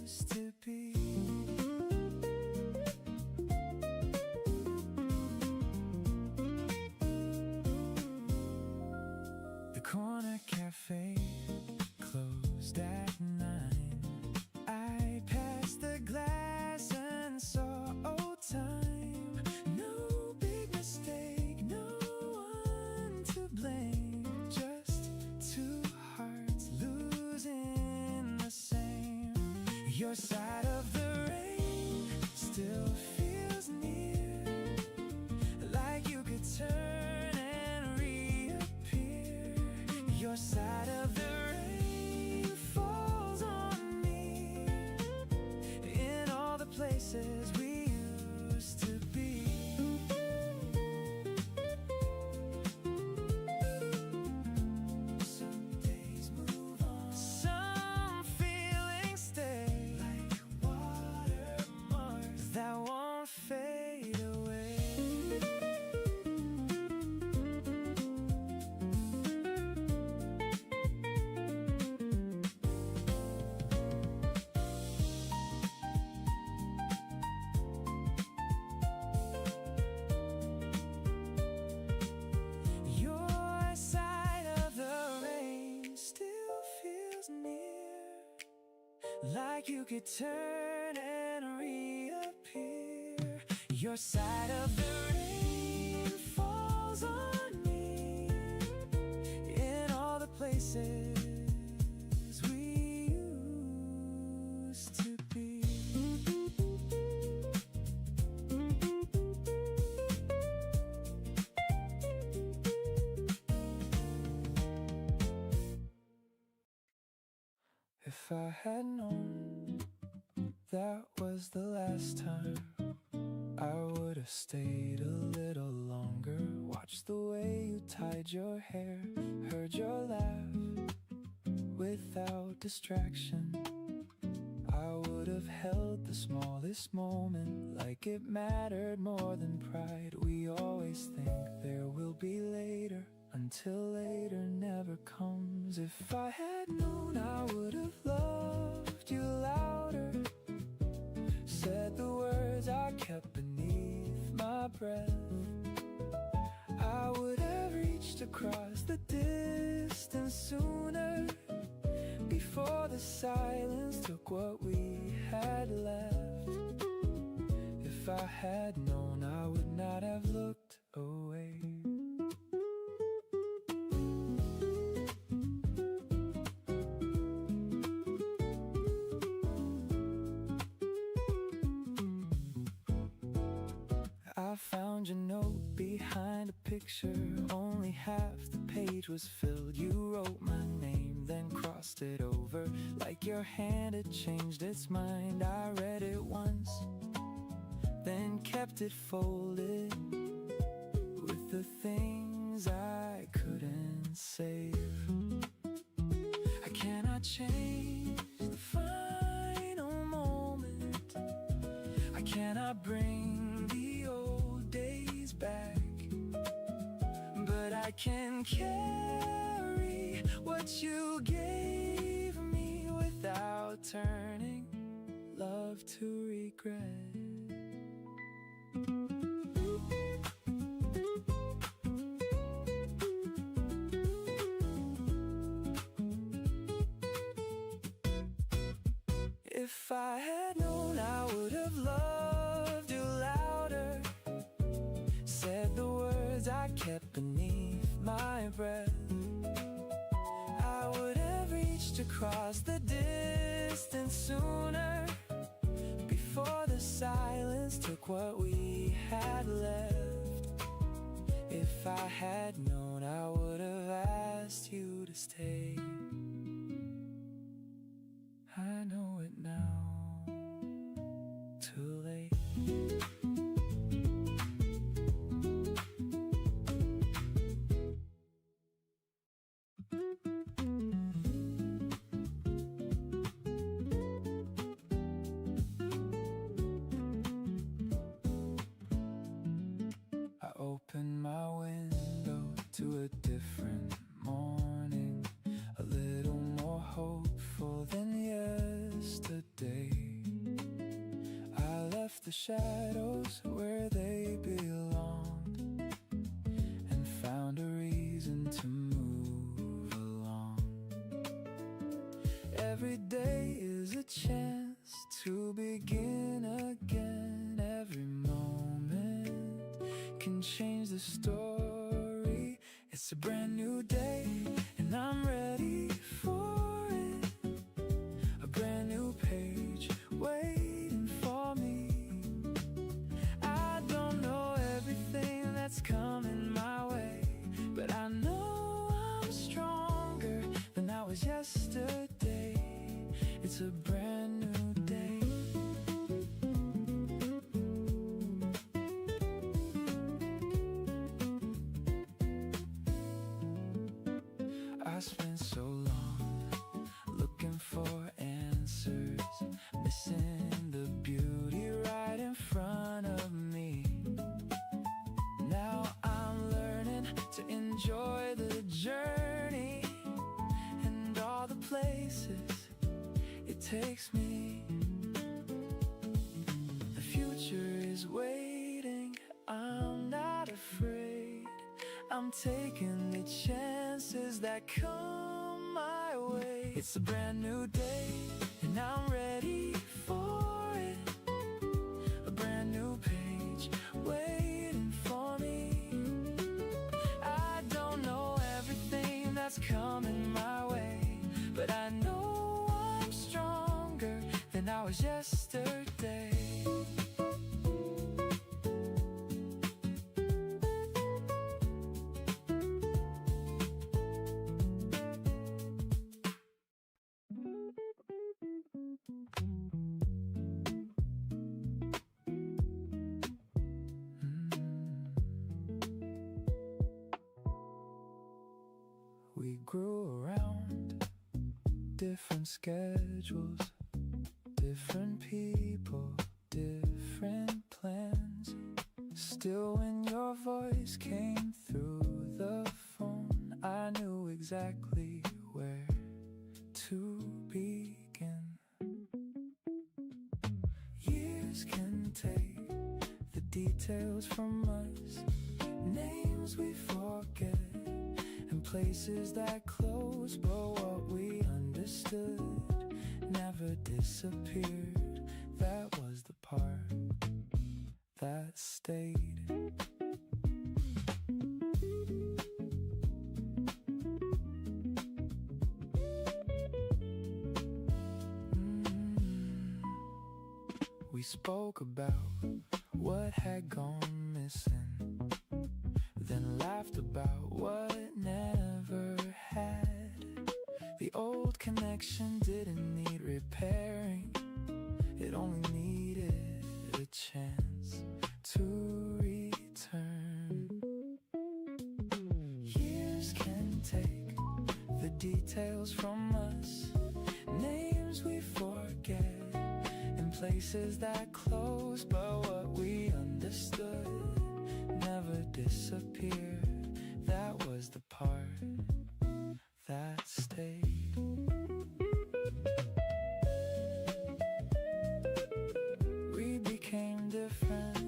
used to be. The corner cafe closed at 9. I passed the glass and saw old time. No big mistake, no one to blame. Just two hearts losing the same. Your side of the rain still feels near, like you could turn and reappear. Your side of the rain falls on me in all the places we used to be. Some days move on, some feelings stay, like watermarks that won't fade away. Your side of the rain still feels near, like you could turn and reappear. Your side of the rain falls on me in all the places we used to be. If I had known that was the last time, I would have stayed a little longer. Watched the way you tied your hair, heard your laugh without distraction. I would have held the smallest moment like it mattered more than pride. We always think there will be later, until later never comes. If I had known, I would have loved you louder, said the words I kept beneath my breath. I would have reached across the distance sooner, before the silence took what we had left. If I had known, I would not have looked away. I found your note behind a picture. Only half the page was filled. You wrote my name, then crossed it over, like your hand had changed its mind. I read it once, then kept it folded with the things I couldn't save. I cannot change the final moment. I cannot bring the old days back, but I can carry what you gave me without turning love to regret. If I had known, I would have loved you louder, said the words I kept beneath my breath. I would have reached across the distance sooner, before the silence took what we had left. If I had known, I would have asked you to stay. I know it now, too late. my window to a different morning, a little more hopeful than yesterday. I left the shadows where they belonged and found a reason to move along. Every day is a chance to begin again. Every moment can change the story. It's a brand new day and I'm ready for it. A brand new page waiting for me. I don't know everything that's coming my way, but I know I'm stronger than I was yesterday. It's a brand new day. I spent so long looking for answers, missing the beauty right in front of me. Now I'm learning to enjoy the journey and all the places it takes me. The future is waiting, I'm not afraid. I'm taking the chances that come my way. It's a brand new day and I'm ready for it. A brand new page waiting for me. I don't know everything that's coming my way, but I know I'm stronger than I was yesterday. We grew around different schedules, different people, different plans. Still, when your voice came through the phone, I knew exactly where to begin. Years can take the details from us, names we forget, and places that close, but what we understood never disappeared. That was the part that stayed. We spoke about what had gone missing, then laughed about what never had. The old connection didn't need repairing, it only needed a chance to return. Years can take the details from us, names we forget, and places that close, but what we understood never disappeared. That was the part that stayed. We became different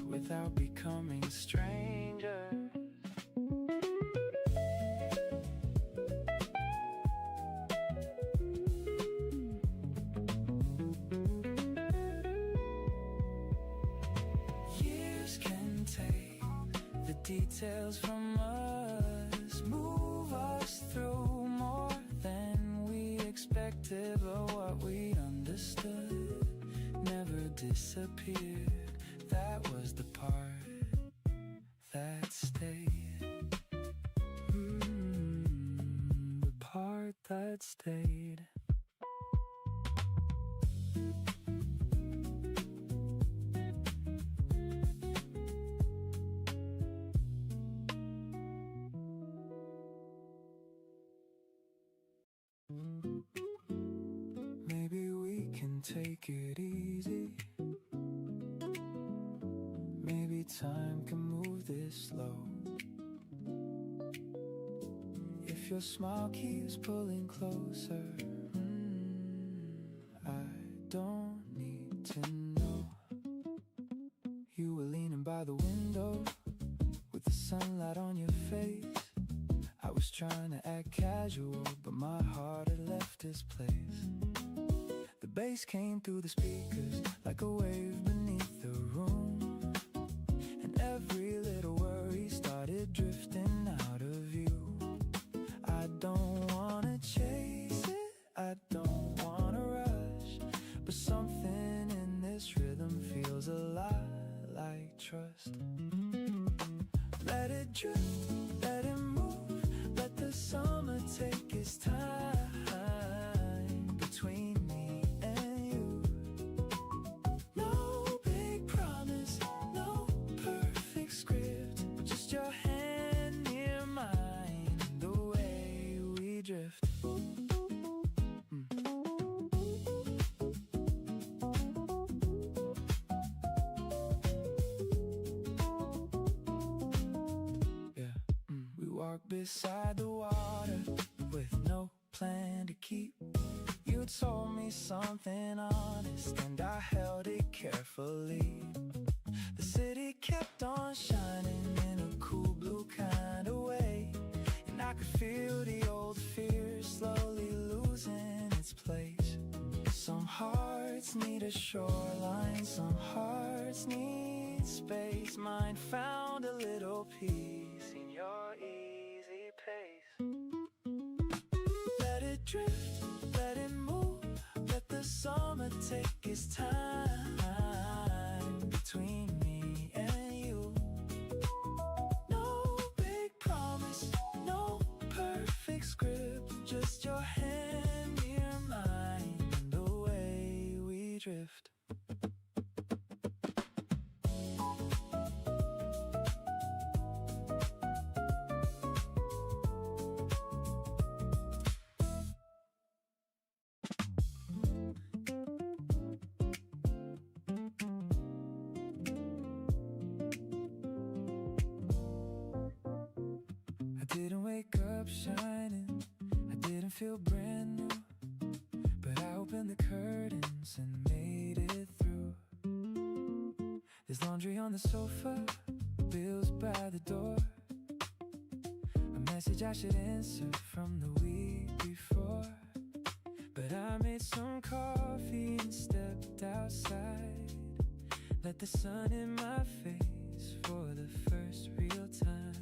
without becoming strangers. Years can take the details from us, move us through more than we expected, but what we understood never disappeared. That was the part that stayed. The part that stayed. Maybe we can take it easy. Maybe time can move this slow. If your smile keeps pulling closer, I don't need to know. You were leaning by the window with the sunlight on your face. I was trying to act casual, but my heart had left its place. The bass came through the speakers like a wave beneath the room, and every little worry started drifting out of view. I don't wanna chase it, I don't wanna rush, but something in this rhythm feels a lot like trust. Let it drift, let it move, let the summer take its time between me and you. No big promise, no perfect script, just your hand near mine, the way we drift. We walked beside the water with no plan to keep. You told me something honest and I held it carefully. The city kept on shining in a cool blue kind of way, and I could feel the old fear slowly losing its place. Some hearts need a shoreline, some hearts need space. Mine found a little peace in your easy pace. Let it drift, let it move, let the summer take its time between me and you. No big promise, no perfect script, just your hand near mine, and the way we drift. I didn't wake up shining, I didn't feel brand new, but I opened the curtains and made it through. There's laundry on the sofa, bills by the door, a message I should answer from the week before. But I made some coffee and stepped outside, let the sun in my face for the first real time.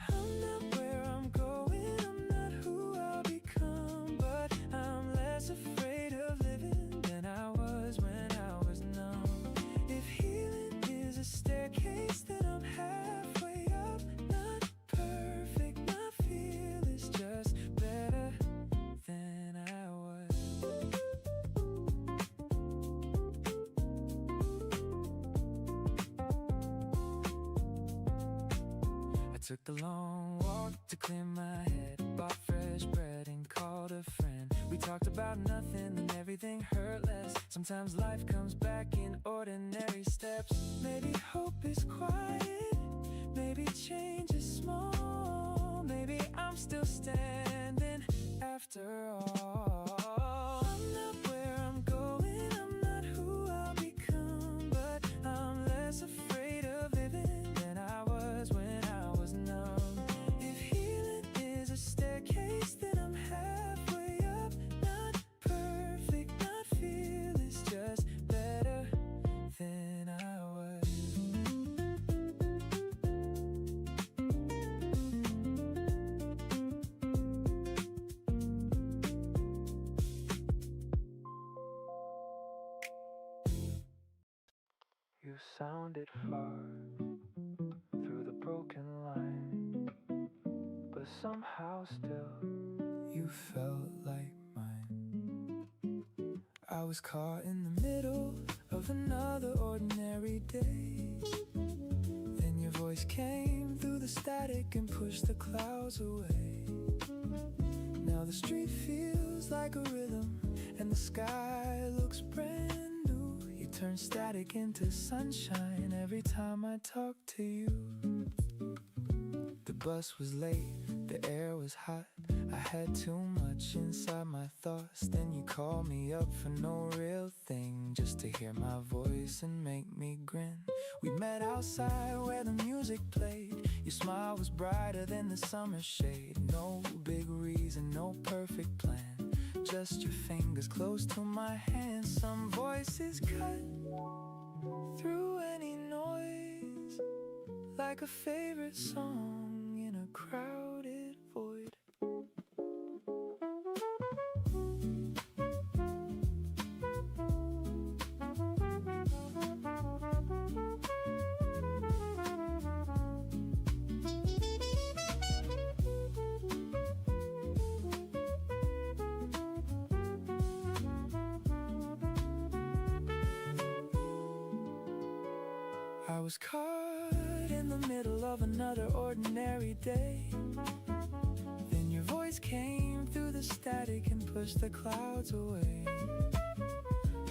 I'm not where I'm going, I'm not who I'll become, but I'm less afraid of living than I was when I was numb. If healing is a staircase, then I'm halfway up. Not perfect, not fearless, just better than I was. I took the long walk to clear my head, bought fresh bread and called a friend. We talked about nothing and everything hurt less. Sometimes life comes back in ordinary steps. Maybe hope is quiet, maybe change is small, maybe I'm still standing after all. I'm not where I'm going, I'm not who I'll become, but I'm less afraid of living than I was when I was numb. If healing is a staircase, then I'm halfway up. Not perfect, not fearless, just better than I was. You sounded far through the broken line, but somehow still you felt like mine. I was caught in the middle of another ordinary day. Then your voice came through the static and pushed the clouds away. Now the street feels like a rhythm and the sky looks brand new. You turn static into sunshine every time I talk to you. The bus was late, the air was hot, I had too much inside my thoughts. Then you called me up for no real thing, just to hear my voice and make me grin. We met outside where the music played. Your smile was brighter than the summer shade. No big reason, no perfect plan, just your fingers close to my hand. Some voices cut through any noise, like a favorite song in a crowded void. I was caught in the middle of another ordinary day. Then your voice came through the static and pushed the clouds away.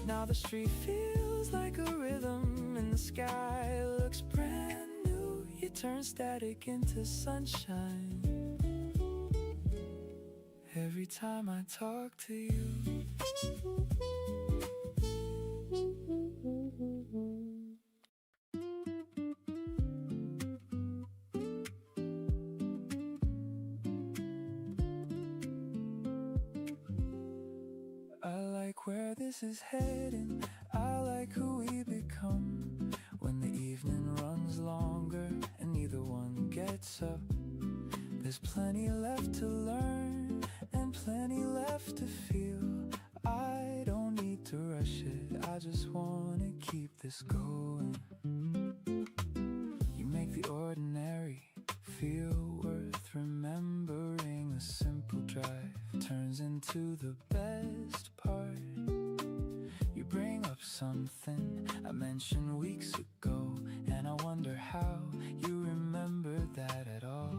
Now the street feels like a rhythm and the sky looks brand new. You turn static into sunshine every time I talk to you. I like where this is heading, I like who we become. When the evening runs longer and neither one gets up, there's plenty left to learn and plenty left to feel. I don't need to rush it, I just wanna keep this going. You make the ordinary feel worth remembering. A simple drive turns into the best part. You bring up something I mentioned weeks ago, and I wonder how you remember that at all.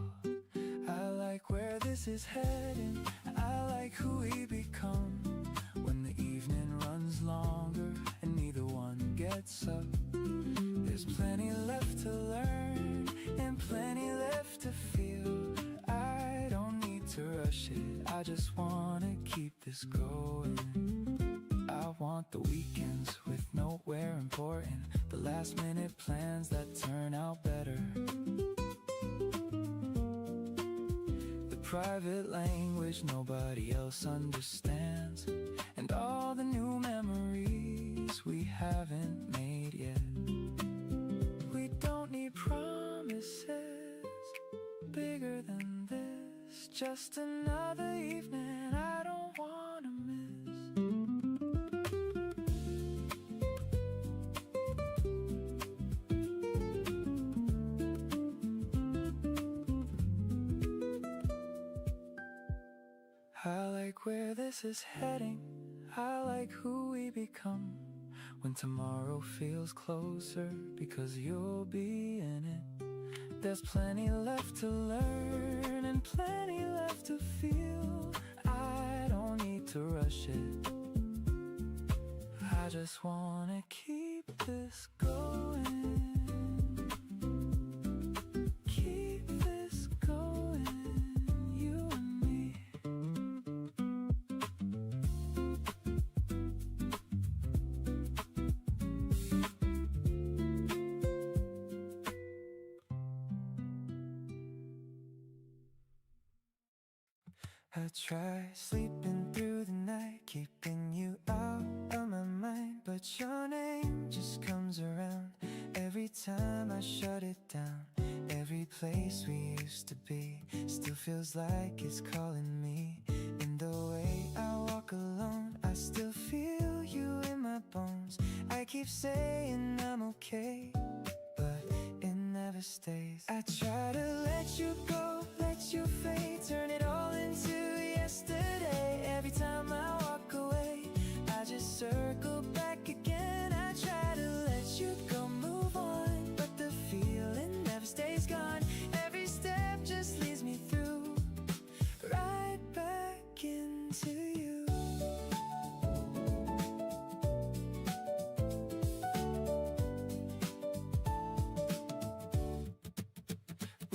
I like where this is heading, I like who we become. When the evening runs longer and neither one gets up, there's plenty left to learn and plenty left to feel. I don't need to rush it, I just wanna keep this going. I want the weekends with nowhere important, the last minute plans that turn out better. The private language nobody else understands, and all the new memories we haven't made yet. We don't need promises bigger than this, just another evening I don't wanna miss. I like where this is heading, I like who we become. When tomorrow feels closer because you'll be in it, there's plenty left to learn and plenty left to feel. I don't need to rush it, I just wanna keep this going. Keep this going, you and me. I try sleeping through the night, keeping you out of my mind, but your name just comes around every time I shut it down. Every place we used to be still feels like it's calling me. In the way I walk alone, I still feel you in my bones. I keep saying I'm okay, but it never stays. I try to let you go, let you fade, turn it all into yesterday. Every time I walk away, I just circle back again. I try to let you go, move on, but the feeling never stays gone. Every step just leads me through, right back into you.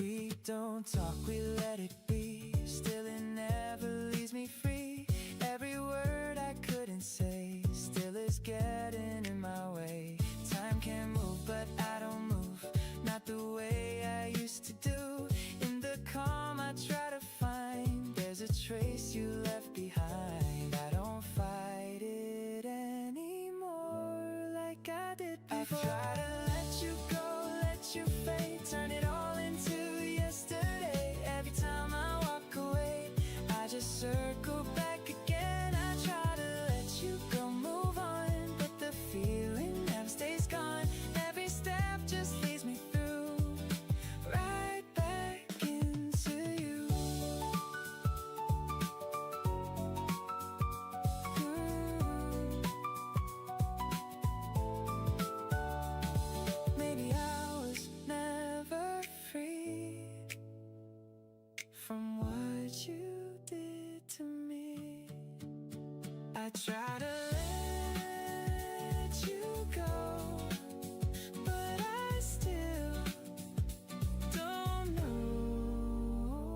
We don't talk, we let it be. Still it never leaves me free. Every word I couldn't say still is getting in my way. Time can move, but I don't move, not the way I used to do. In the calm I try to find, there's a trace you left behind. I don't fight it anymore like I did before. I try to let you go, let you fade, turn it all into yesterday. Every time I walk away, I just circle back again. I try to let you go, move on, but the feeling never stays gone. Every step just leads me through, right back into you. Maybe I was never free from what you did to me. I try to let you go, but I still don't know.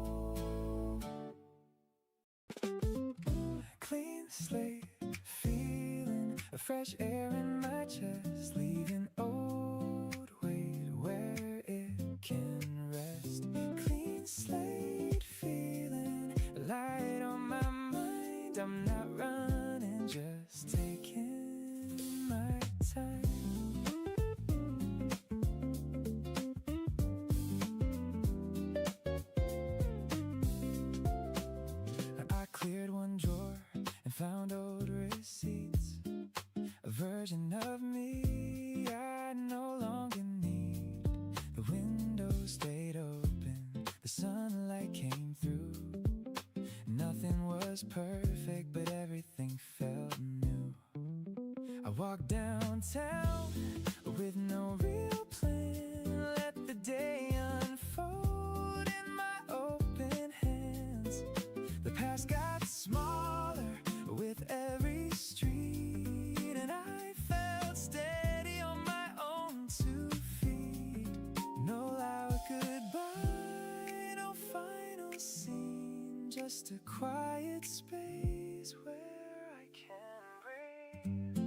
Clean slate, feeling a fresh air in my chest, leaving old weight where it can rest. Clean slate, feeling light on my mind. I'm not running, just taking my time. I cleared one drawer and found old receipts, a version of me I no longer need. The window stayed open, the sunlight came through. Nothing was perfect, but everything felt new. I walked downtown with no real plan, let the day unfold in my open hands. The past got smaller with every street, and I felt steady on my own 2 feet. No loud goodbye, no final scene, just a quiet space where I can breathe.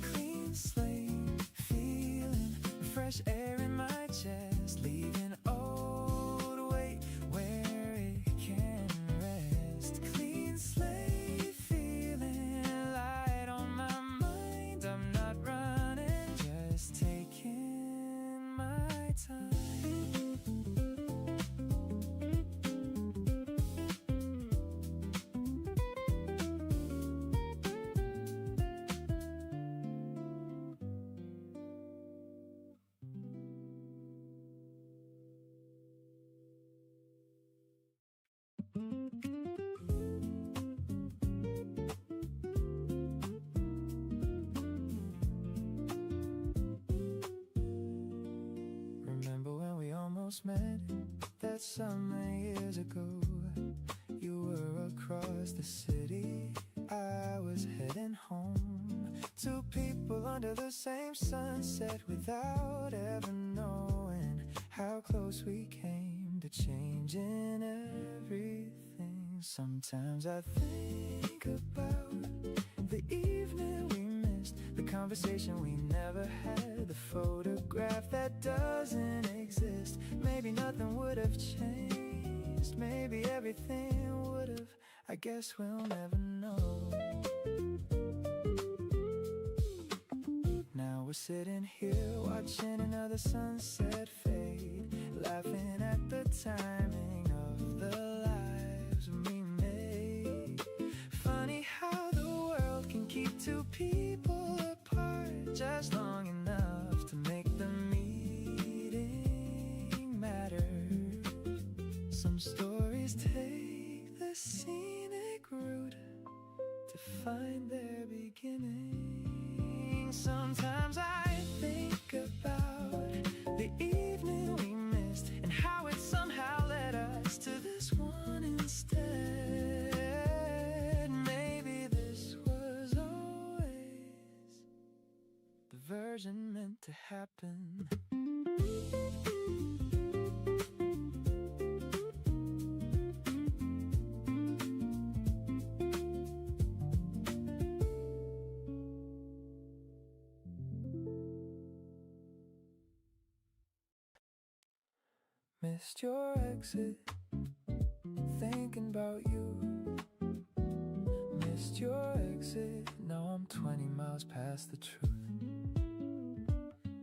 Clean slate, feeling fresh air in my chest, leaving old weight where it can rest. Clean slate, feeling light on my mind. I'm not running, just taking my time. Remember when we almost met that summer years ago? You were across the city, I was heading home. 2 people under the same sunset without ever knowing how close we came to changing everything. Sometimes I think about the evening we missed, the conversation we never had, the photograph that doesn't exist. Maybe nothing would have changed, maybe everything would have. I guess we'll never know. Now we're sitting here watching another sunset fade, laughing at the timing of the lives we made. Funny how the world can keep 2 people apart just long enough to make the meeting matter. Some stories take the scenic route to find their beginning. Sometimes I think about the evening we missed and how it somehow led us to this one instead. Maybe this was always the version meant to happen. Missed your exit, thinking about you. Missed your exit, now I'm 20 miles past the truth.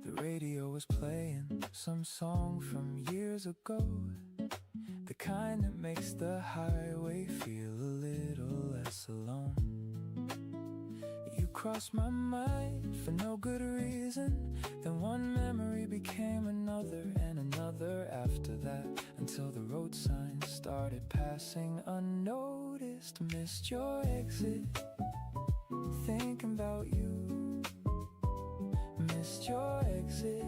The radio was playing some song from years ago, the kind that makes the highway feel a little less alone. You crossed my mind for no good reason, then one memory became another and another after that, until the road signs started passing unnoticed. Missed your exit, thinking about you. Missed your exit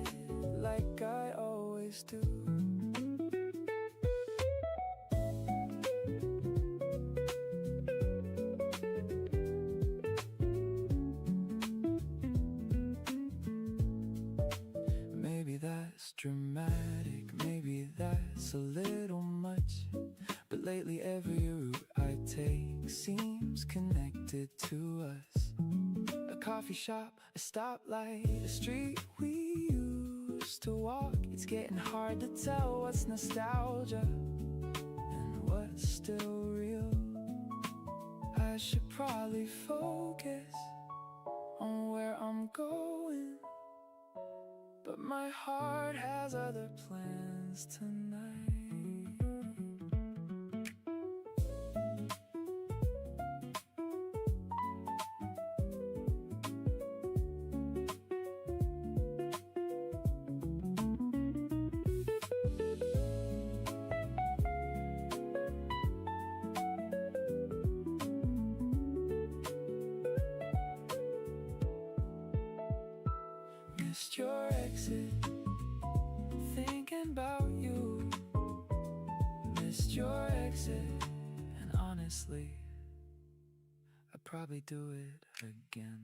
like I always do. Maybe that's dramatic, maybe that's a little much, but lately every route I take seems connected to us. A coffee shop, a stoplight, a street we used to walk. It's getting hard to tell what's nostalgia and what's still real. I should probably focus on where I'm going, but my heart has other plans tonight. Missed your exit, thinking about you. Missed your exit, and honestly, I'd probably do it again.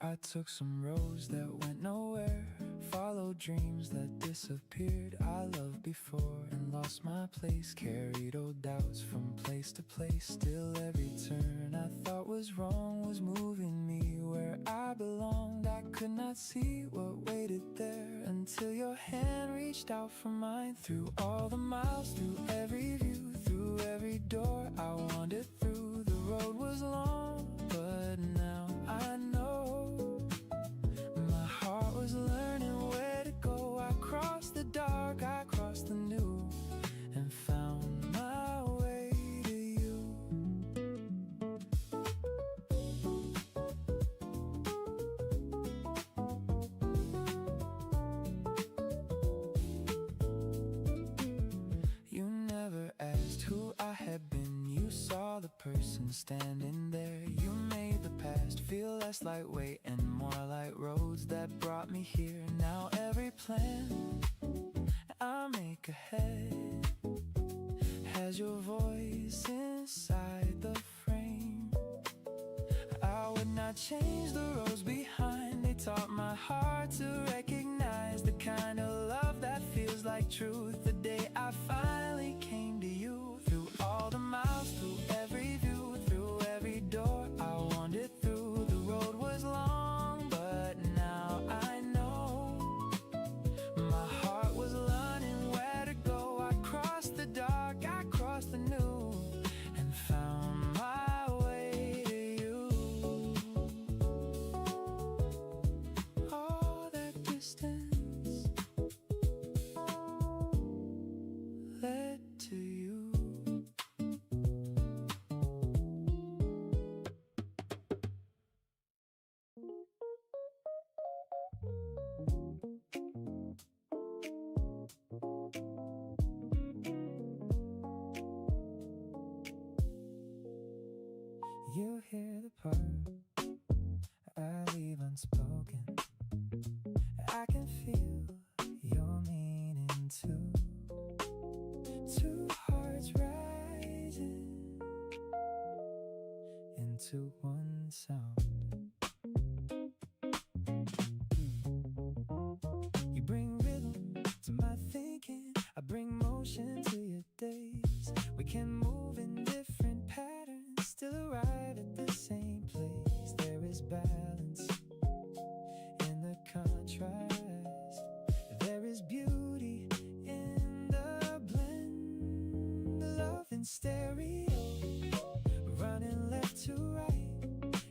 I took some roads that went nowhere, followed dreams that disappeared. I loved before and lost my place, carried old doubts from place to place. Still every turn I thought was wrong was moving me where I belonged. I could not see what waited there until your hand reached out for mine. Through all the miles, through every view, through every door I wandered through. The road was long, but now I know my heart was learning where to go. I crossed the dark, I crossed the new, and found my way to you. You never asked who I had been, you saw the person standing there. You made the past feel less lightweight and more like roads that brought me here. Now every plan I make ahead has your voice inside the frame. I would not change the roads behind. They taught my heart to recognize the kind of love that feels like truth. The day I finally came to you, through all the miles, through every view, through every door I wandered through. The road was long, but now I know my heart was learning where to go. I crossed the dark, I crossed the new, and found my way to you. All that distance led to you. You hear the part I leave unspoken. I can feel your meaning too. Two hearts right to one sound. You bring rhythm to my thinking, I bring motion to your days. We can move in different patterns, still arrive at the same place. There is balance in the contrast. There is beauty in the blend. Love in stereo, running left to right.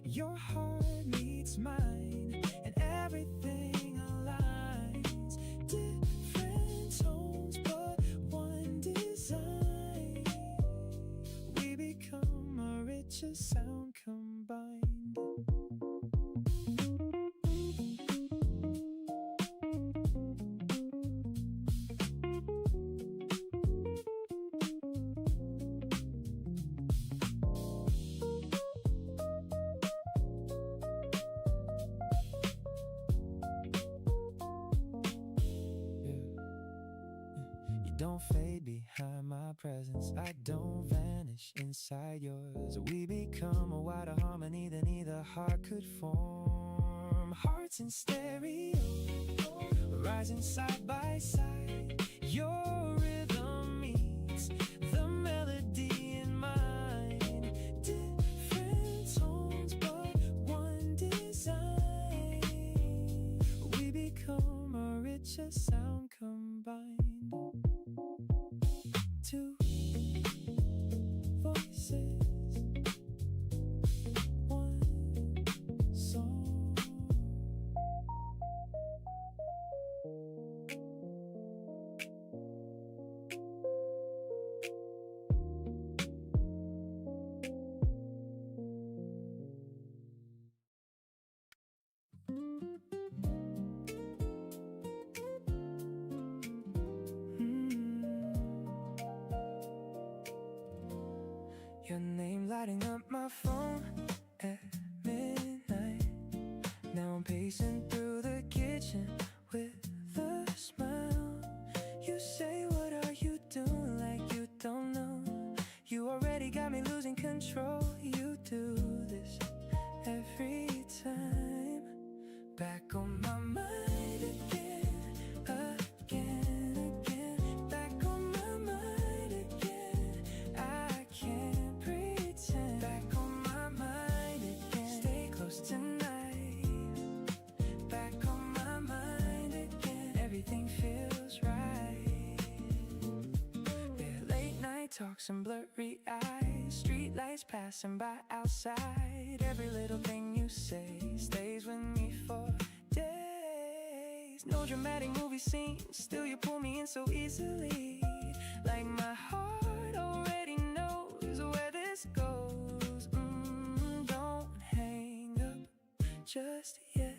Your heart meets mine, and everything aligns. Different tones, but one design. We become a richer sound combined. You don't fade behind my presence, I don't vanish inside yours. We become a wider harmony than either heart could form. Hearts in stereo, rising side by side. Your rhythm meets the melody in mine. Different tones, but one design. We become a richer sound combined. Two voices, one song. Your name lighting up my phone at midnight. Now I'm pacing through the kitchen with a smile. You say, what are you doing? Like you don't know. You already got me losing control. You do this every time. Back on my mind again, again, again. Back on my mind again. I can't pretend. Back on my mind again. Stay close tonight. Back on my mind again. Everything feels right. Yeah, late night talks and blurry eyes. Street lights passing by outside. Every little thing you say stays with me for days. No dramatic movie scene, still you pull me in so easily. Like my heart already knows where this goes. Don't hang up just yet.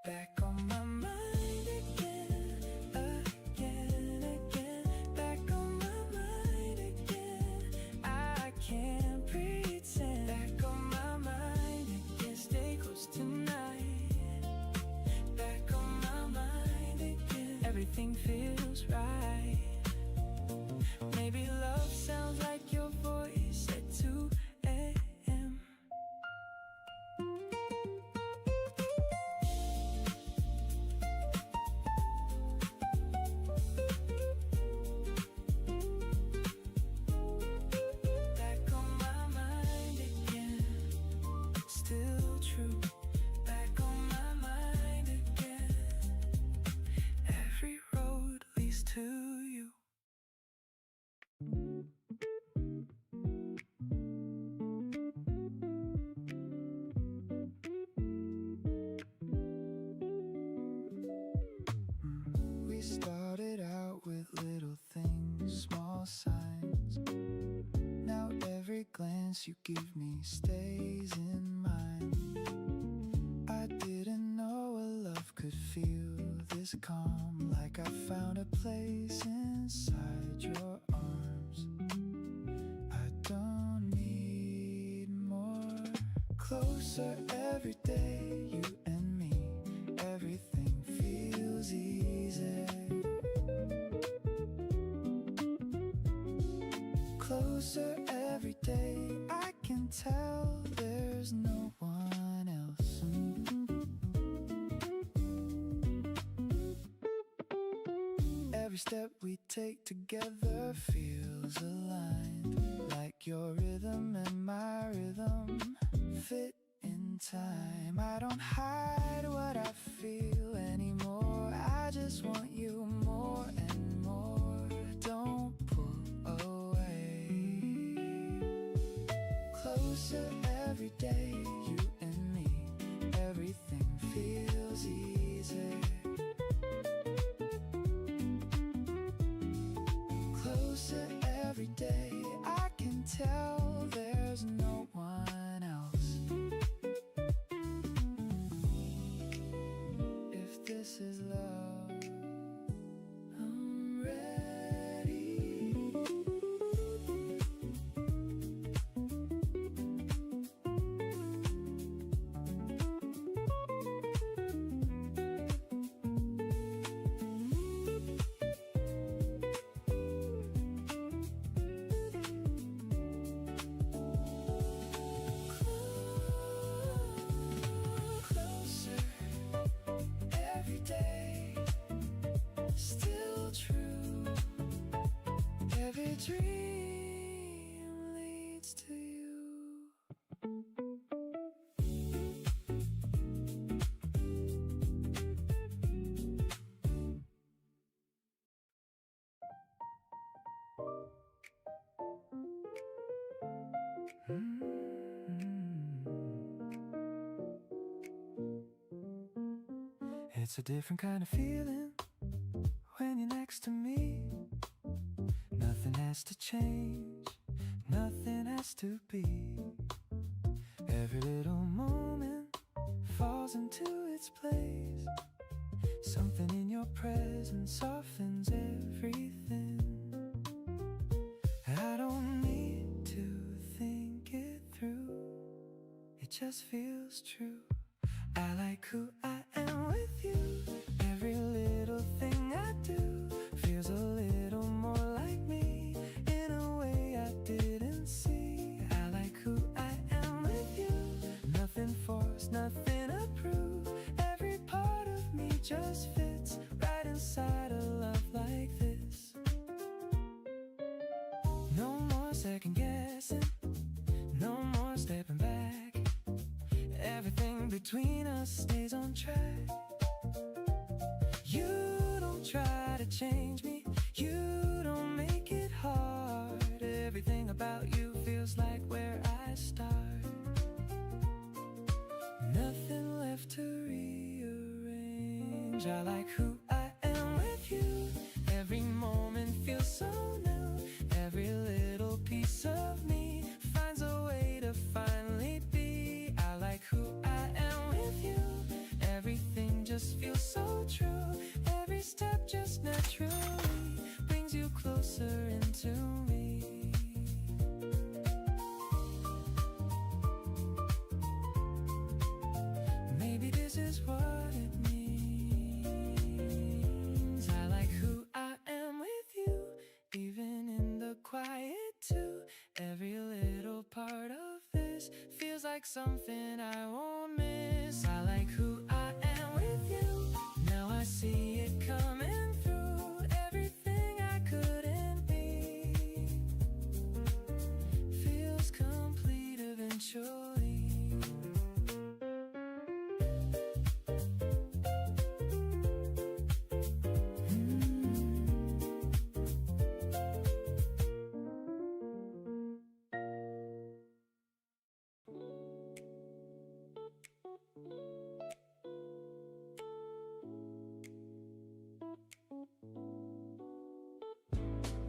Back on my mind again, again, again. Back on my mind again. I can't pretend. Back on my mind again. Stay close tonight. Back on my mind again. Everything feels right. Maybe love sounds like your voice at 2 a.m. Back on my mind again. Still true. Back on my mind again. Every road leads to you. We started out with little things, small signs. Now every glance you give me stays in mind. I didn't know a love could feel this calm. Like I found a place inside your arms. I don't need more. Closer every day, you and me. Everything feels easy. Closer every day, I can tell Every step we take together feels aligned, like your rhythm and my rhythm fit in time. I don't hide what I feel anymore. I just want you more and more. Don't pull away. Closer every day, you and me. Everything feels easier. Closer every day, I can tell there's no one else. If this is love, I'm ready. Closer every day, still true. Every dream leads to you. It's a different kind of feeling when you're next to me. Nothing has to change, nothing has to be. Every little moment falls into its place. Something in your presence softens everything. I don't need to think it through, it just feels true. I like who I am with you. Every little thing I do feels a little more like me in a way I didn't see. I like who I am with you. Nothing forced, nothing approved. Every part of me just fits right inside a love like this. No more second guessing, no more stepping back. Everything between us stays on track. You don't try to change me, you don't make it hard. Everything about you feels like where I start. Nothing left to rearrange. I like who I am with you. Every moment feels so new. Every little piece of me finds a way to finally be. I like who I am with you. Everything just feels so true. Every step just naturally brings you closer into me. Maybe this is what it means. I like who I am with you, even in the quiet too. Every little part of this feels like something I won't miss. I like who I am with you. Now I see it coming through. Everything I couldn't be feels complete eventually.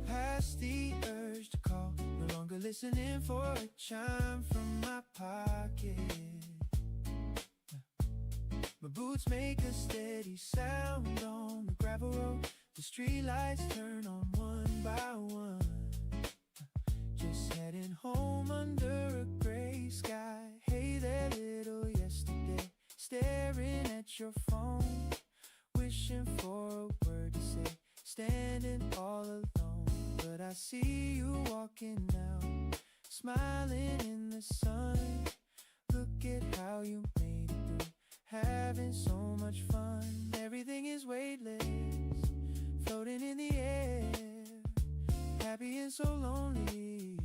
Past the urge to call, no longer listening for a chime from my pocket. My boots make a steady sound on the gravel road. The streetlights turn on one by one. Just heading home under a gray sky. Hey there, little yesterday, staring at your phone, wishing for a word to say, standing all alone. But I see you walking now, smiling in the sun. Look at how you made it through, having so much fun. Everything is weightless, floating in the so lonely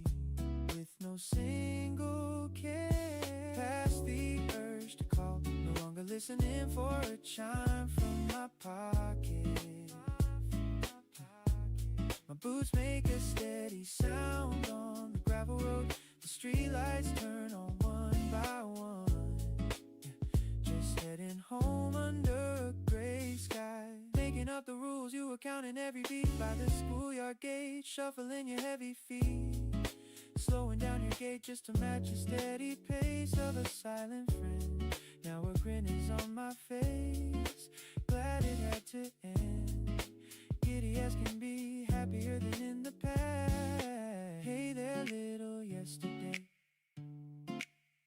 with no single care. Past the urge to call, no longer listening for a chime from my pocket. My boots make a steady sound on the gravel road. The streetlights turn on one by one. Just heading home under a gray sky. Making up the rules, you were counting every beat by the schoolyard gate. Shuffling your heavy feet, slowing down your gait just to match the steady pace of a silent friend. Now a grin is on my face, glad it had to end. Giddy as can be, happier than in the past. Hey there, little yesterday,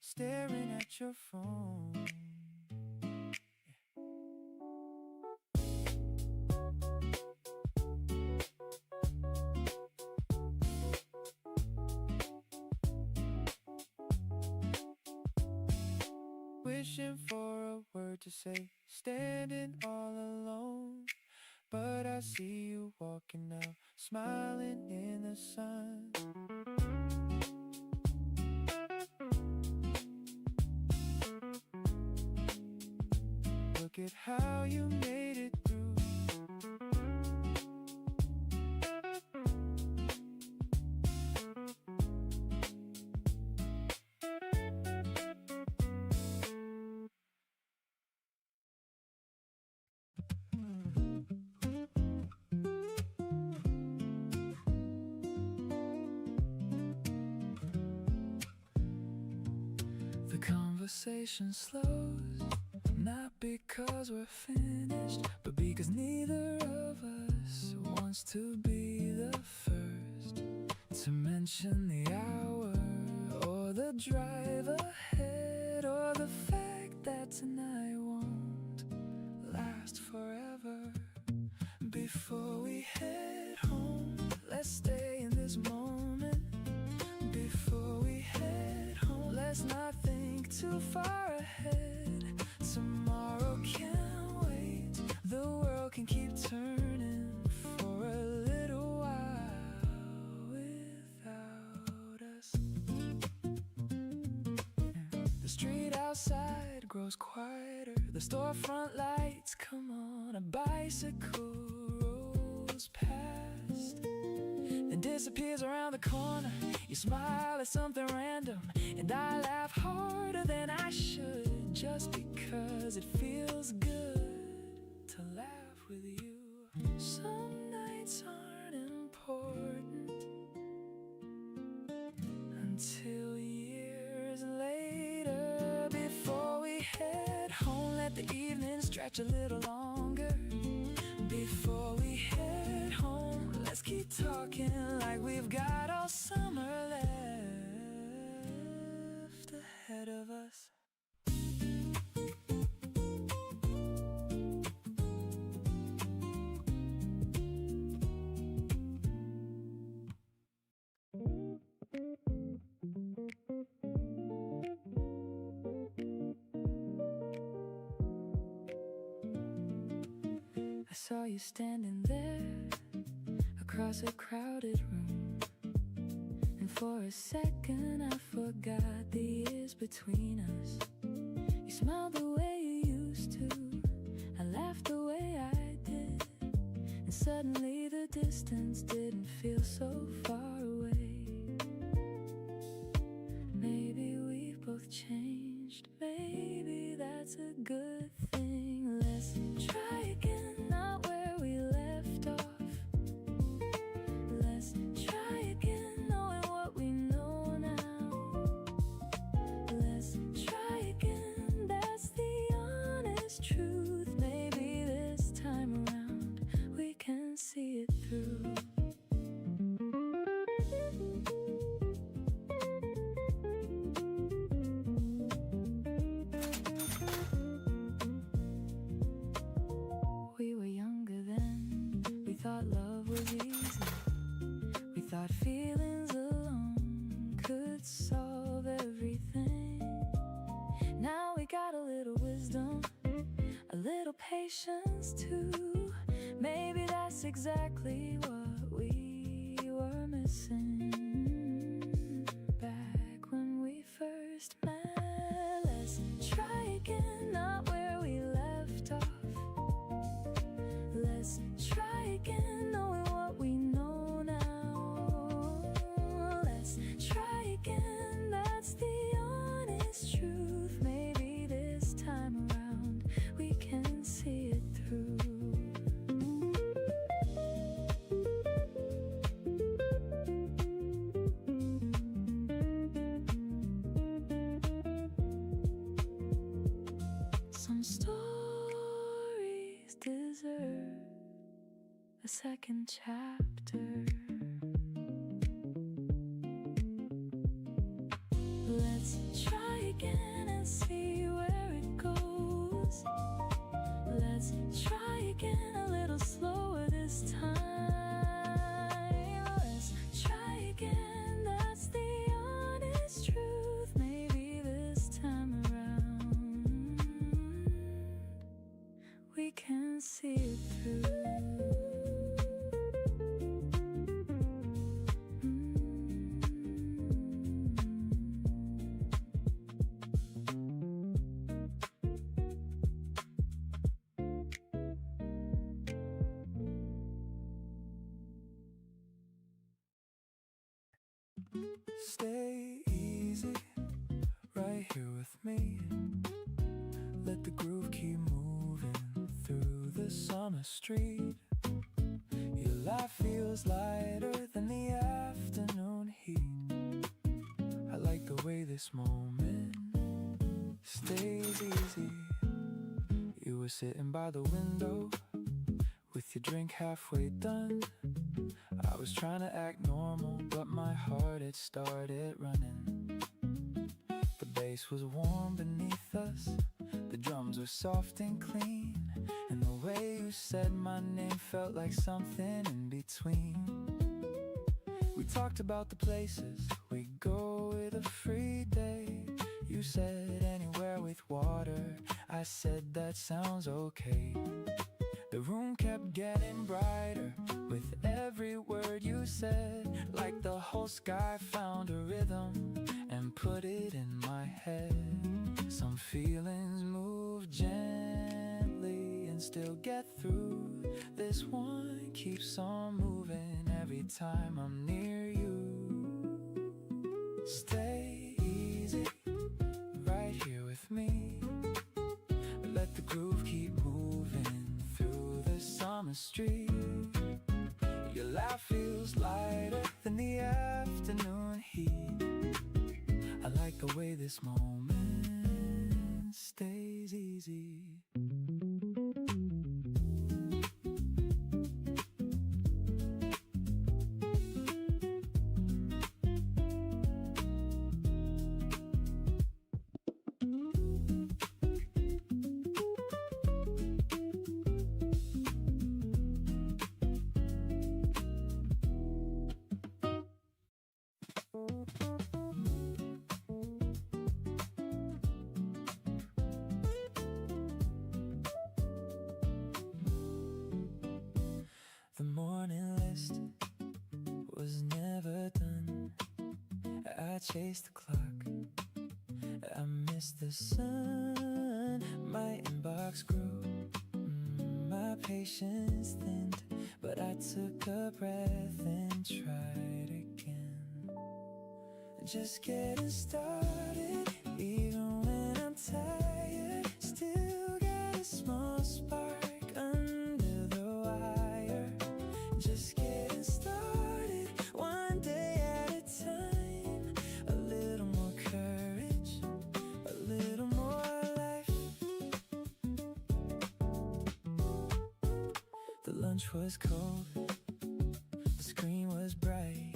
staring at your phone. Wishing for a word to say, standing all alone. But I see you walking out, smiling in the sun. Look at how you made it through. The conversation slows, not because we're finished, but because neither of us wants to be the first to mention the hour, or the drive ahead, or the fact that tonight won't last forever. Before we head home, let's stay in this moment. Before we head home, let's not think too far ahead. Tomorrow can't wait, the world can keep turning for a little while without us. The street outside grows quieter, the storefront lights come on, a bicycle rolls past, then disappears around the corner. You smile at something random, and I laugh harder than I should, just because it feels good to laugh with you. Some nights aren't important until years later. Before we head home, let the evening stretch a little longer. Before we head home, let's keep talking like we've got all summer left ahead of us. I saw you standing there across a crowded room, and for a second I forgot the years between us. You smiled the way you used to, I laughed the way I did, and suddenly the distance didn't feel so far away. Maybe we've both changed, maybe that's a good thing. Let's try again, not where we left off. Let's try again, knowing what we know now. Let's try again, that's the honest truth. Maybe this time around we can see it through. We were younger then, we thought love was easy. We thought feelings alone could solve everything. Now we got a little wisdom, a little patience too. Maybe that's exactly what we were missing. listen back when we first met. Let's try again, not where we left off. Let's try again, knowing what we know now. Let's try again, that's the honest truth. Maybe this time around we can see it through. Some stories deserve a second chapter. Let's try again and see where it goes. Let's try again a little slower this time. Let's try again, that's the honest truth. Maybe this time around we can see it through. Stay easy, right here with me. Let the groove keep moving through the summer street. Your life feels lighter than the afternoon heat. I like the way this moment stays easy. You were sitting by the window with your drink halfway done. I was trying to act normal, but my heart had started running. The bass was warm beneath us, the drums were soft and clean, and the way you said my name felt like something in between. We talked about the places we go with a free day. You said anywhere with water, I said that sounds okay. The room kept getting brighter with every word you said, like the whole sky found a rhythm and put it in my head. Some feelings move gently and still get through. This one keeps on moving every time I'm near you. Stay easy, right here with me. Let the groove keep moving through the summer street. Your laugh feels lighter than the afternoon heat. I like the way this moment stays easy. The morning list was never done. I chased the clock, I missed the sun. My inbox grew, my patience thinned, but I took a breath and tried again. Just getting started, even when I'm tired. Still got a small spark under the wire. Just getting started, one day at a time. A little more courage, a little more life. The lunch was cold, the screen was bright.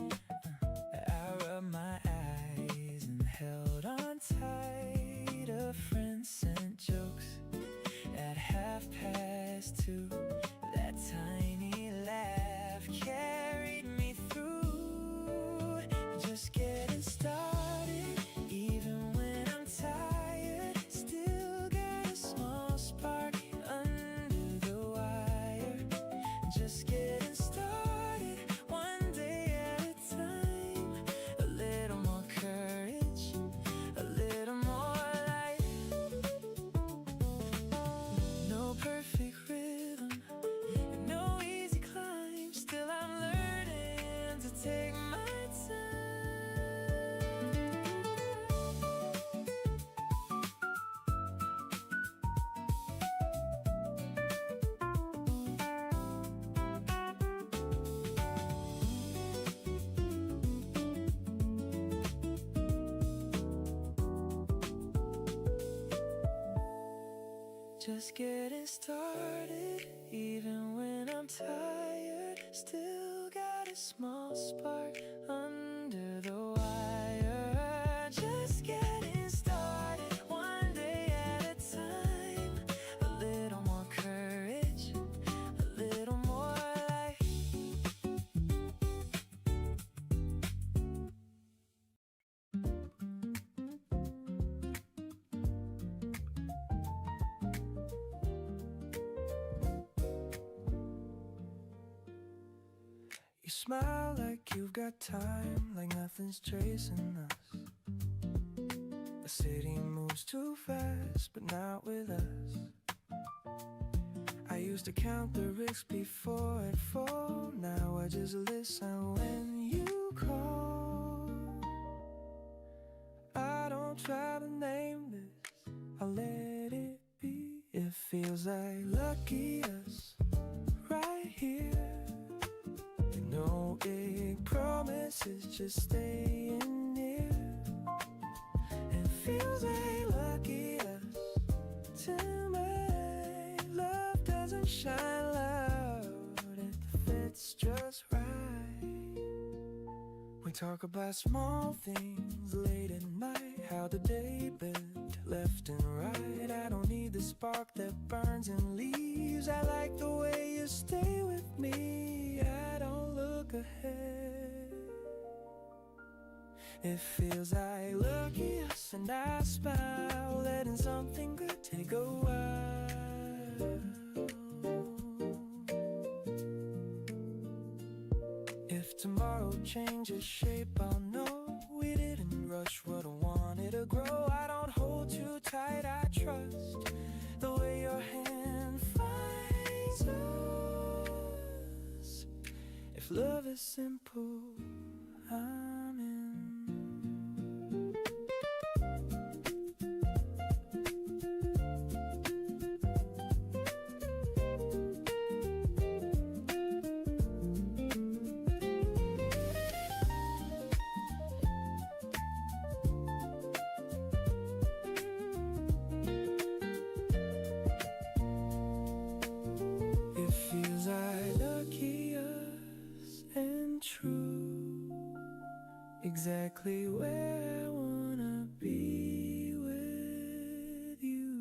I rubbed my eyes and held on tight. A friend sent jokes at 2:30. That tiny laugh carried me through. Just getting started, even when I'm tired. Still got a small spark under the wire. Just getting started. Just getting started, even when I'm tired. Still got a small spark under the wire. Just getting started, one day at a time. A little more courage, a little more life. You smile like you've got time, like nothing's chasing us. The city moves too fast, but not with us. I used to count the risks before I'd fall. Now I just listen when you call. I don't try to name this, I let it be. It feels like lucky us right here. No big promises, just staying near. It feels like lucky us tonight. Love doesn't shine loud, it fits just right. We talk about small things late at night, how the day bent left and right. I don't need the spark that burns and leaves. I like the way you stay with me. I don't look ahead. It feels like lucky us, and I smile, letting something good take a while. If tomorrow changes shape, I'll know we didn't rush what I wanted to grow. I don't hold too tight, I trust the way your hand finds us. If love is simple, I'm in. It feels like lucky us and true, exactly where I wanna be with you.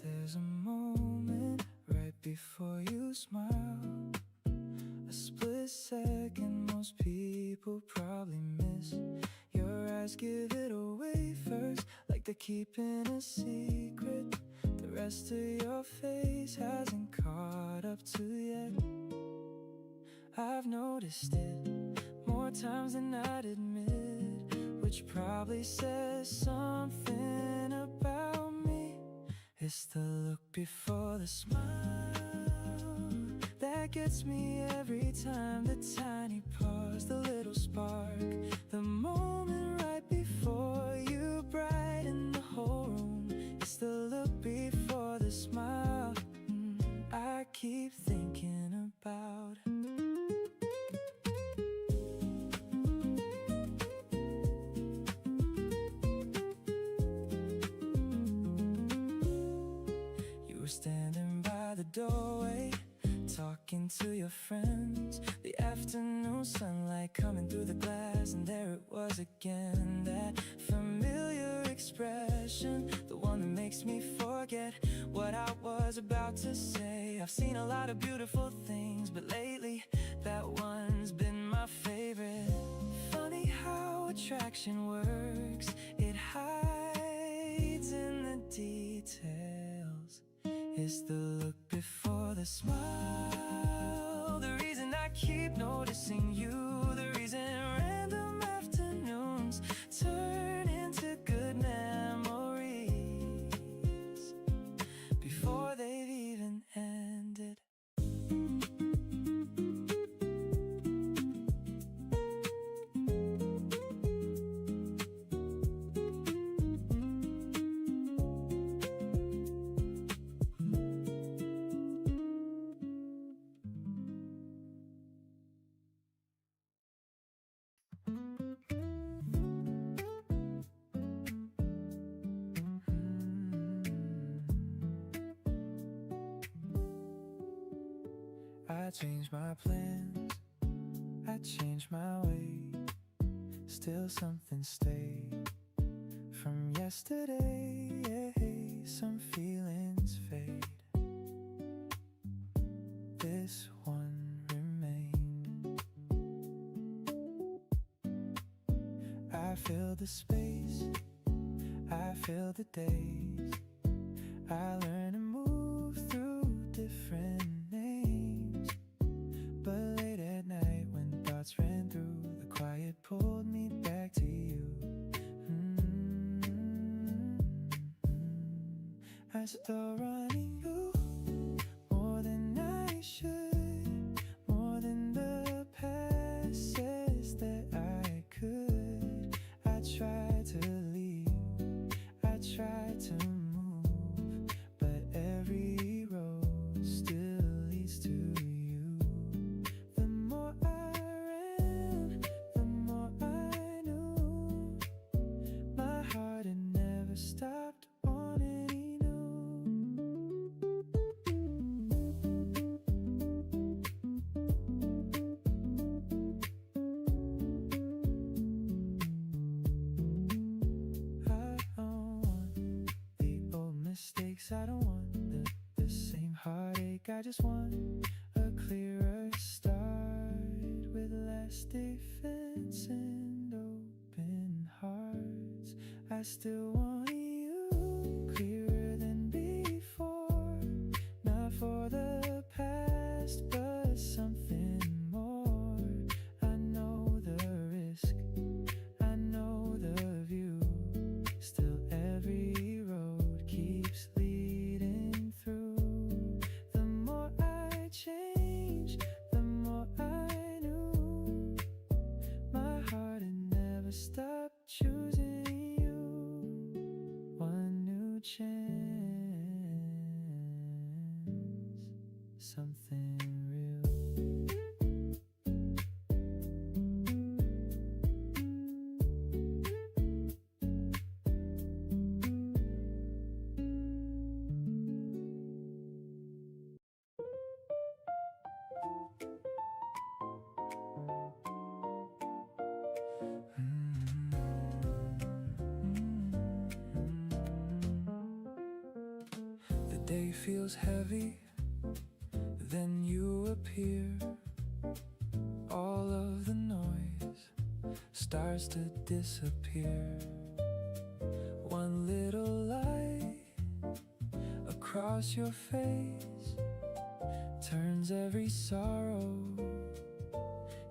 There's a moment right before you smile, a split second most people probably miss. Your eyes give it away first, like they're keeping a secret. The rest of your face hasn't caught up to yet. I've noticed it more times than I'd admit, which probably says something about me. It's the look before the smile that gets me every time. The tiny pause, the little spark, the moment right before you brighten the whole room. It's the look before the smile I keep thinking about. You were standing by the doorway, talking to your friends. The afternoon sunlight coming through the glass, and there it was again. That familiar expression, the one that makes me forget what I was about to say. I've seen a lot of beautiful things, but lately that one's been my favorite. Funny how attraction works, it hides in the details. It's the look before the smile, the reason I keep noticing you, the reason random afternoons turn into good memories before they've even ended. changed my plans, I changed my way. Still something stayed from yesterday. Some feelings fade, this one remained. I fill the space, I fill the days. I learn to move through different names. But late at night when thoughts ran through, the quiet pulled me back to you. I start running you more than I should, more than the past says that I could. I try to leave, I try to move, but every road still leads to you. The more I ran, the more I knew my heart had never stopped wanting you. I don't want the same heartache. I just want a clearer start with less defense and open hearts. I still want you clearer than before, not for the past but something more. I know the risk, I know the view, still every road keeps leading through. The more I change, the more I knew my heart had never stopped choosing you. One new chance, something real. The day feels heavy, then you appear. All of the noise starts to disappear. One little light across your face turns every sorrow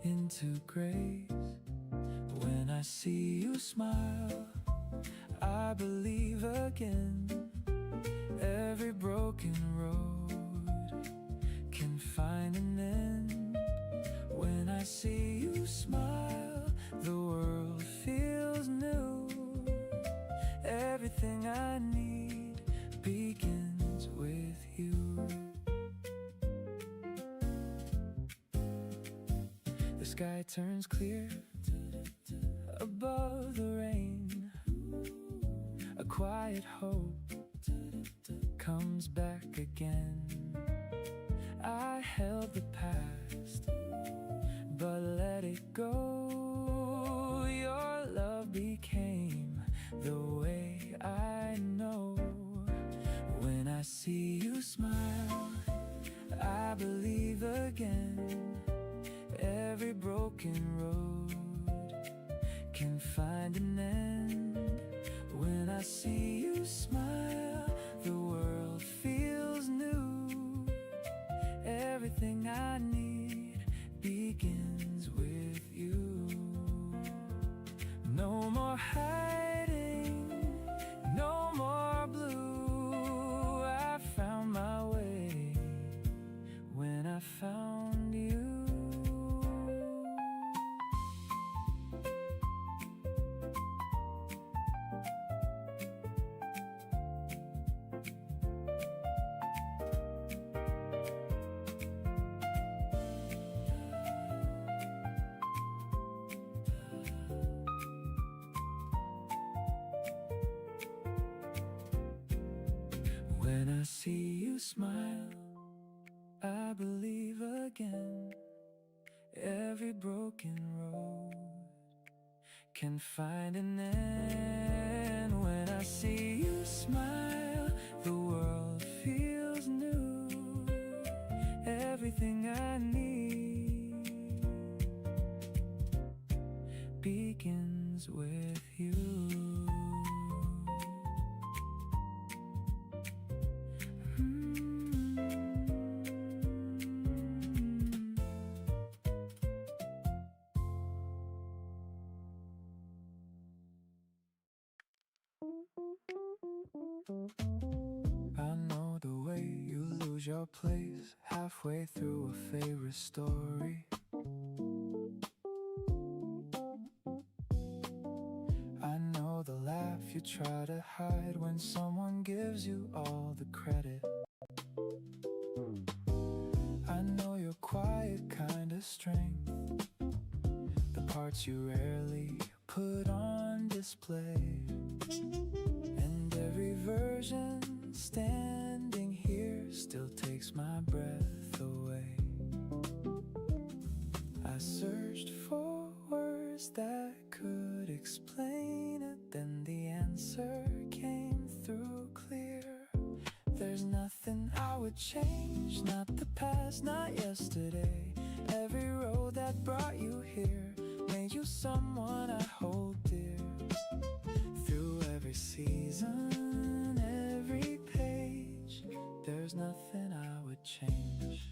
into grace. When I see you smile, I believe again. Every broken road can find an end. When I see you smile, the world feels new. Everything I need begins with you. The sky turns clear above the rain. A quiet hope comes back again. I held the past, but let it go. Your love became the way I know. When I see you smile, I believe again. Every broken road can find an end. When I see you smile, the world feels new. Everything I need begins with you. No more hiding, no more blue. I found my way when I found you. When I see you smile, I believe again. Every broken road can find an end. When I see you smile, the world feels new. Everything I need begins with you. I know the way you lose your place halfway through a favorite story. I know the laugh you try to hide when someone gives you all the credit. I know your quiet kind of strength, the parts you rarely put on display. And every version standing here still takes my breath away. I searched for words that could explain it, then the answer came through clear. There's nothing I would change, not the past, not yesterday. Every road that brought you here made you someone I hold dear. Through every season, every page, there's nothing I would change.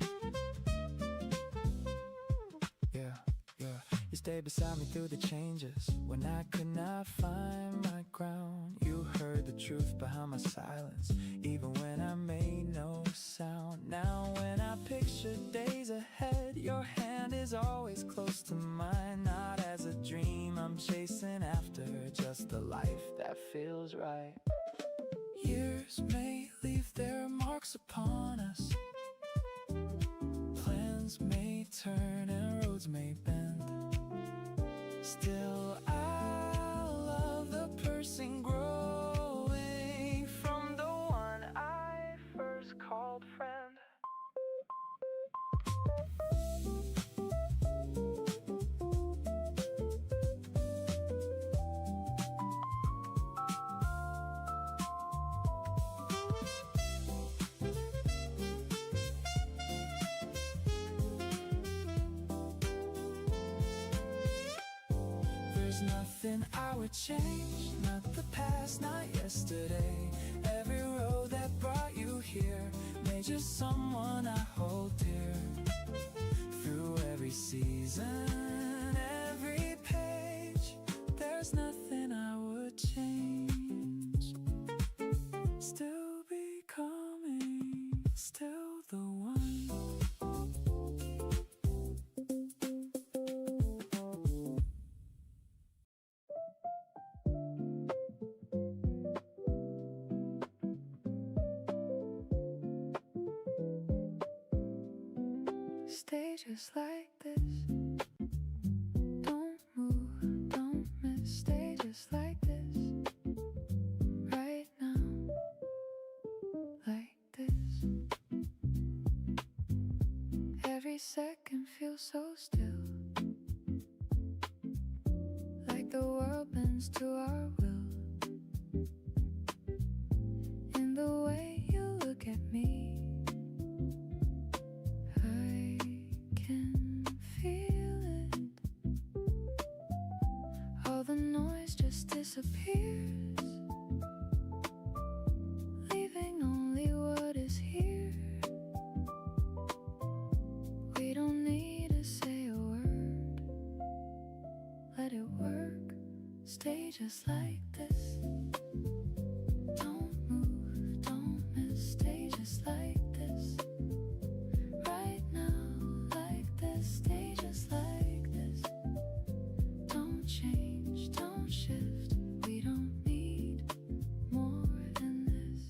You stayed beside me through the changes when I could not find my ground. You heard the truth behind my silence, even when I made no sound. Now when I picture days ahead, your hand is always close to mine. Not as a dream I'm chasing after, just the life that feels right. Years may leave their marks upon us, plans may turn and roads may bend. Still I'll love the person growing from the one I first called friend. There's nothing I would change, not the past, not yesterday. Every road that brought you here made you someone I hold dear. Through every season, every page, there's nothing I would change. Still becoming, still the one. Stay just like this. Don't move, don't miss. Stay just like this. Right now, like this. Every second feels so still, like the world bends to our will. In the way you look at me, I can feel it. All the noise just disappears, leaving only what is here. We don't need to say a word, let it work. Stay just like this. Don't move, don't miss. Stay just like this. Right now, like this. Stay just like this. Don't change, don't shift. We don't need more than this.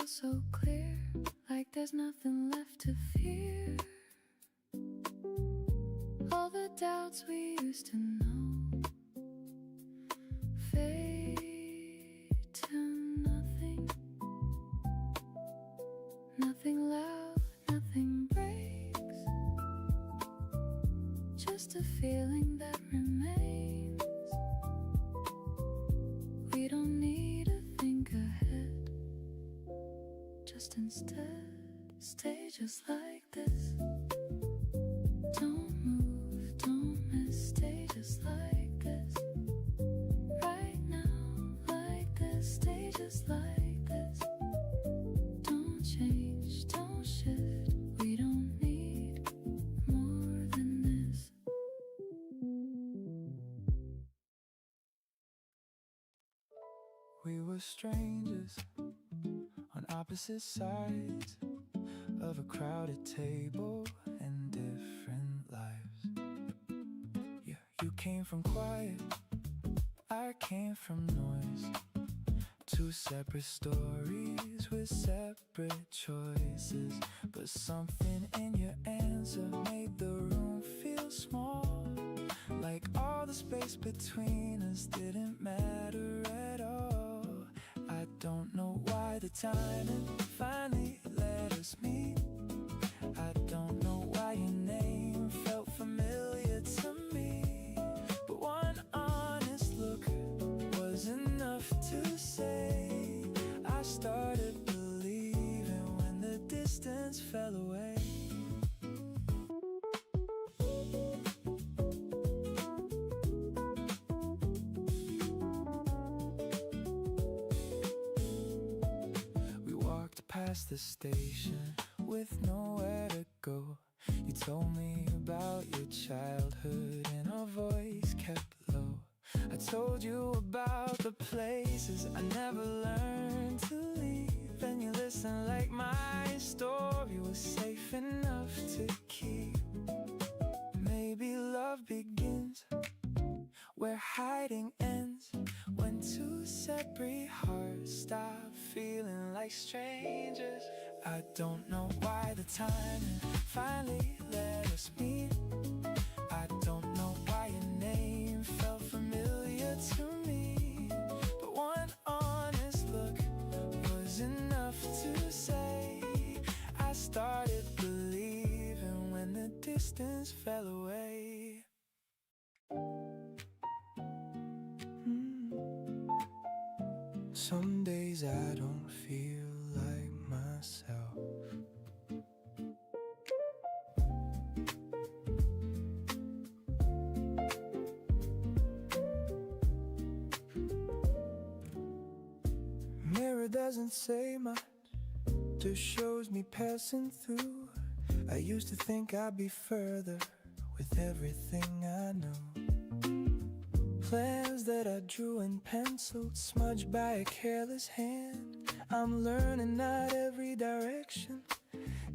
feels so clear, like there's nothing left to fear. All the doubts we used to know fade to nothing. Nothing loud, nothing breaks, just a feeling that remains. We don't need to think ahead, just instead stay just like this. Don't move, don't miss, stay just like this. Right now, like this, stay just like this. Don't change, don't shift, we don't need more than this. We were strangers on opposite sides of a crowded table and different lives. Yeah, you came from quiet, I came from noise. Two separate stories with separate choices, but something in your answer made the room feel small, like all the space between us didn't matter at all. I don't know why the timing finally let us meet. I don't know why your name felt familiar to me, but one honest look was enough to say I started believing when the distance fell away. We walked past the station with nowhere to go. You told me about your childhood and our voice kept low. I told you about the places I never learned to leave, and you listened like my story was safe enough to keep. Maybe love begins where hiding ends, when two separate hearts stop feeling like strangers. I don't know why the timing finally let us meet. I don't know why your name felt familiar to me, but one honest look was enough to say I started believing when the distance fell away. Some days I don't feel like myself. Mirror doesn't say much, just shows me passing through. I used to think I'd be further with everything I know. Plans that I drew in pencil, smudged by a careless hand. I'm learning not every direction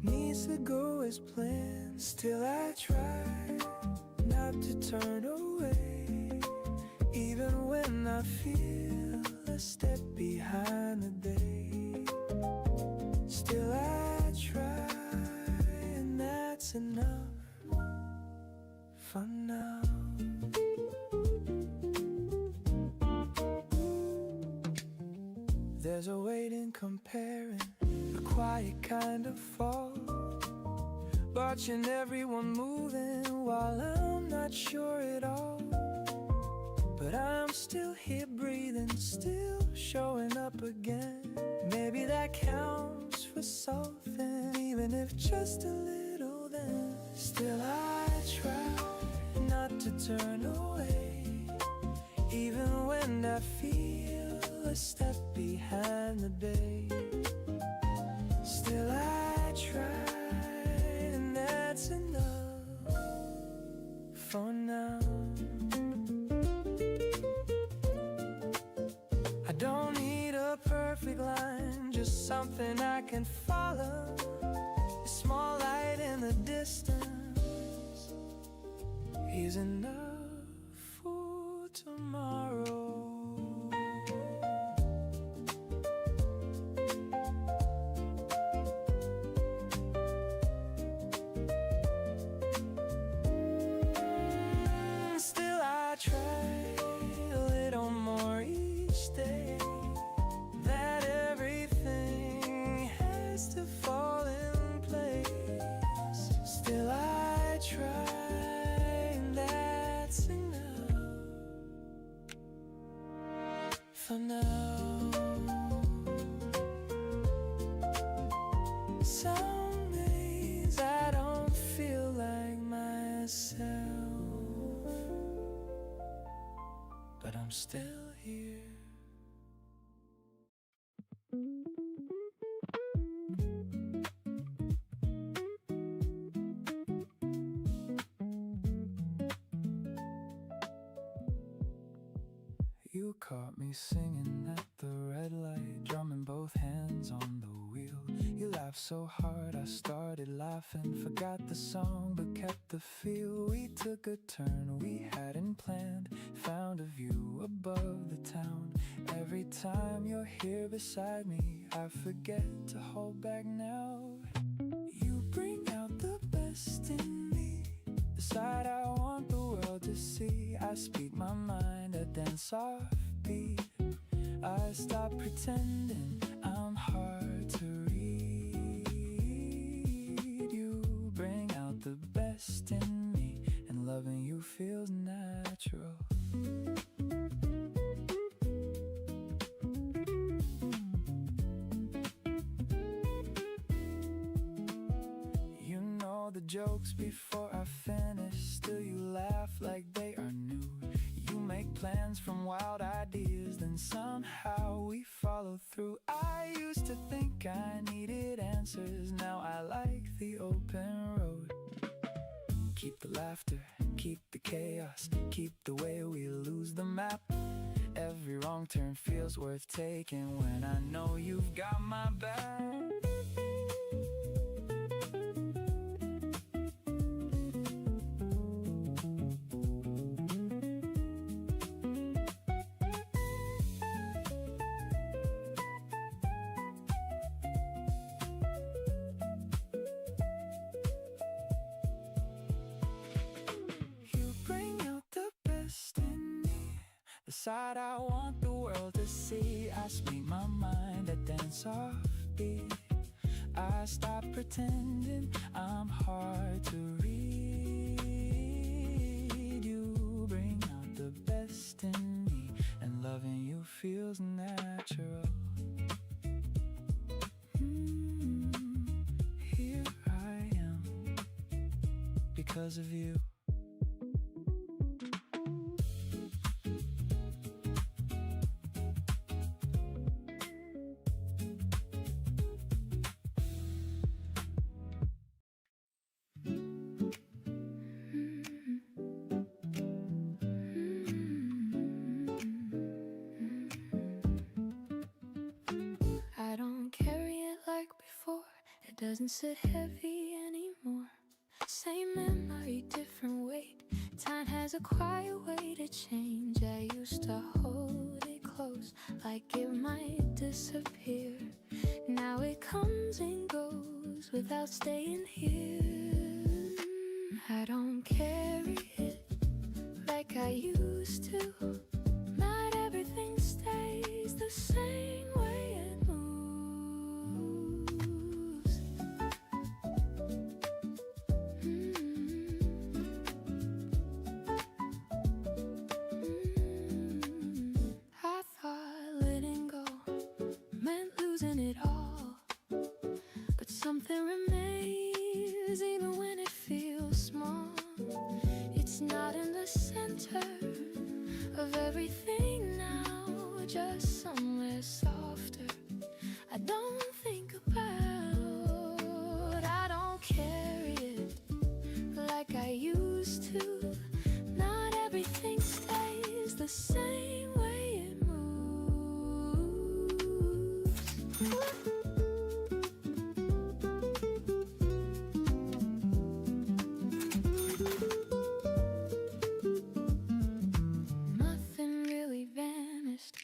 needs to go as planned. Still I try not to turn away, even when I feel a step behind the day. Still I try, and that's enough for now. There's a weight in comparing, a quiet kind of fall, watching everyone moving while I'm not sure at all. But I'm still here breathing, still showing up again. Maybe that counts for something, even if just a little then. Still I try not to turn away, even when I feel a step behind the day. Still I try, and that's enough for now. I don't need a perfect line, just something I can follow. A small light in the distance is enough for tomorrow. for now. Some days I don't feel like myself, but I'm still here. You caught me singing at the red light, drumming both hands on the wheel. You laughed so hard I started laughing, forgot the song but kept the feel. We took a turn we hadn't planned, found a view above the town. Every time you're here beside me, I forget to hold back now. You bring out the best in me, the side I want the world to see. I speak my mind, I dance off beat. I stop pretending I'm hard to read. You bring out the best in me, and loving you feels natural. You know the jokes before I finish, still you laugh like they are new. You make plans from wild ideas, then somehow we follow through. I used to think I needed answers, now I like the open road. Keep the laughter, keep the chaos, keep the way we lose the map. Every wrong turn feels worth taking when I know you've got my back. The side I want the world to see. I speak my mind, I dance off beat. I stop pretending I'm hard to read. You bring out the best in me, and loving you feels natural. Here I am, because of you. I don't carry it like before, it doesn't sit heavy anymore. Same memory, different weight. Time has a quiet way to change. I used to hold it close, like it might disappear. Now it comes and goes without staying here. I don't carry it like I used to. Not everything stays the same way it moves. I thought letting go meant losing it all, but something remains even when it feels small. It's not in the center of everything now, just somewhere softer I don't think about. I don't carry it like I used to. Not everything stays the same way it moves. Nothing really vanished,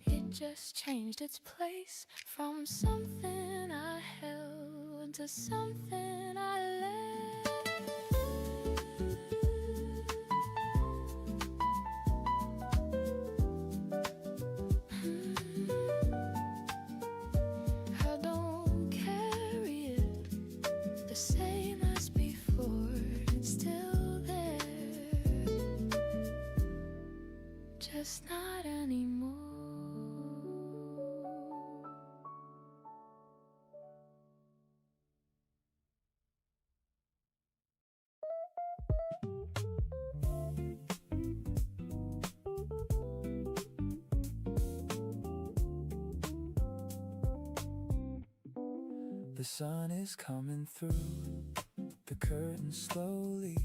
it just changed its place. From something I held to something I let. I don't carry it the same as before. It's still there, just not anymore. The sun is coming through the curtain slowly.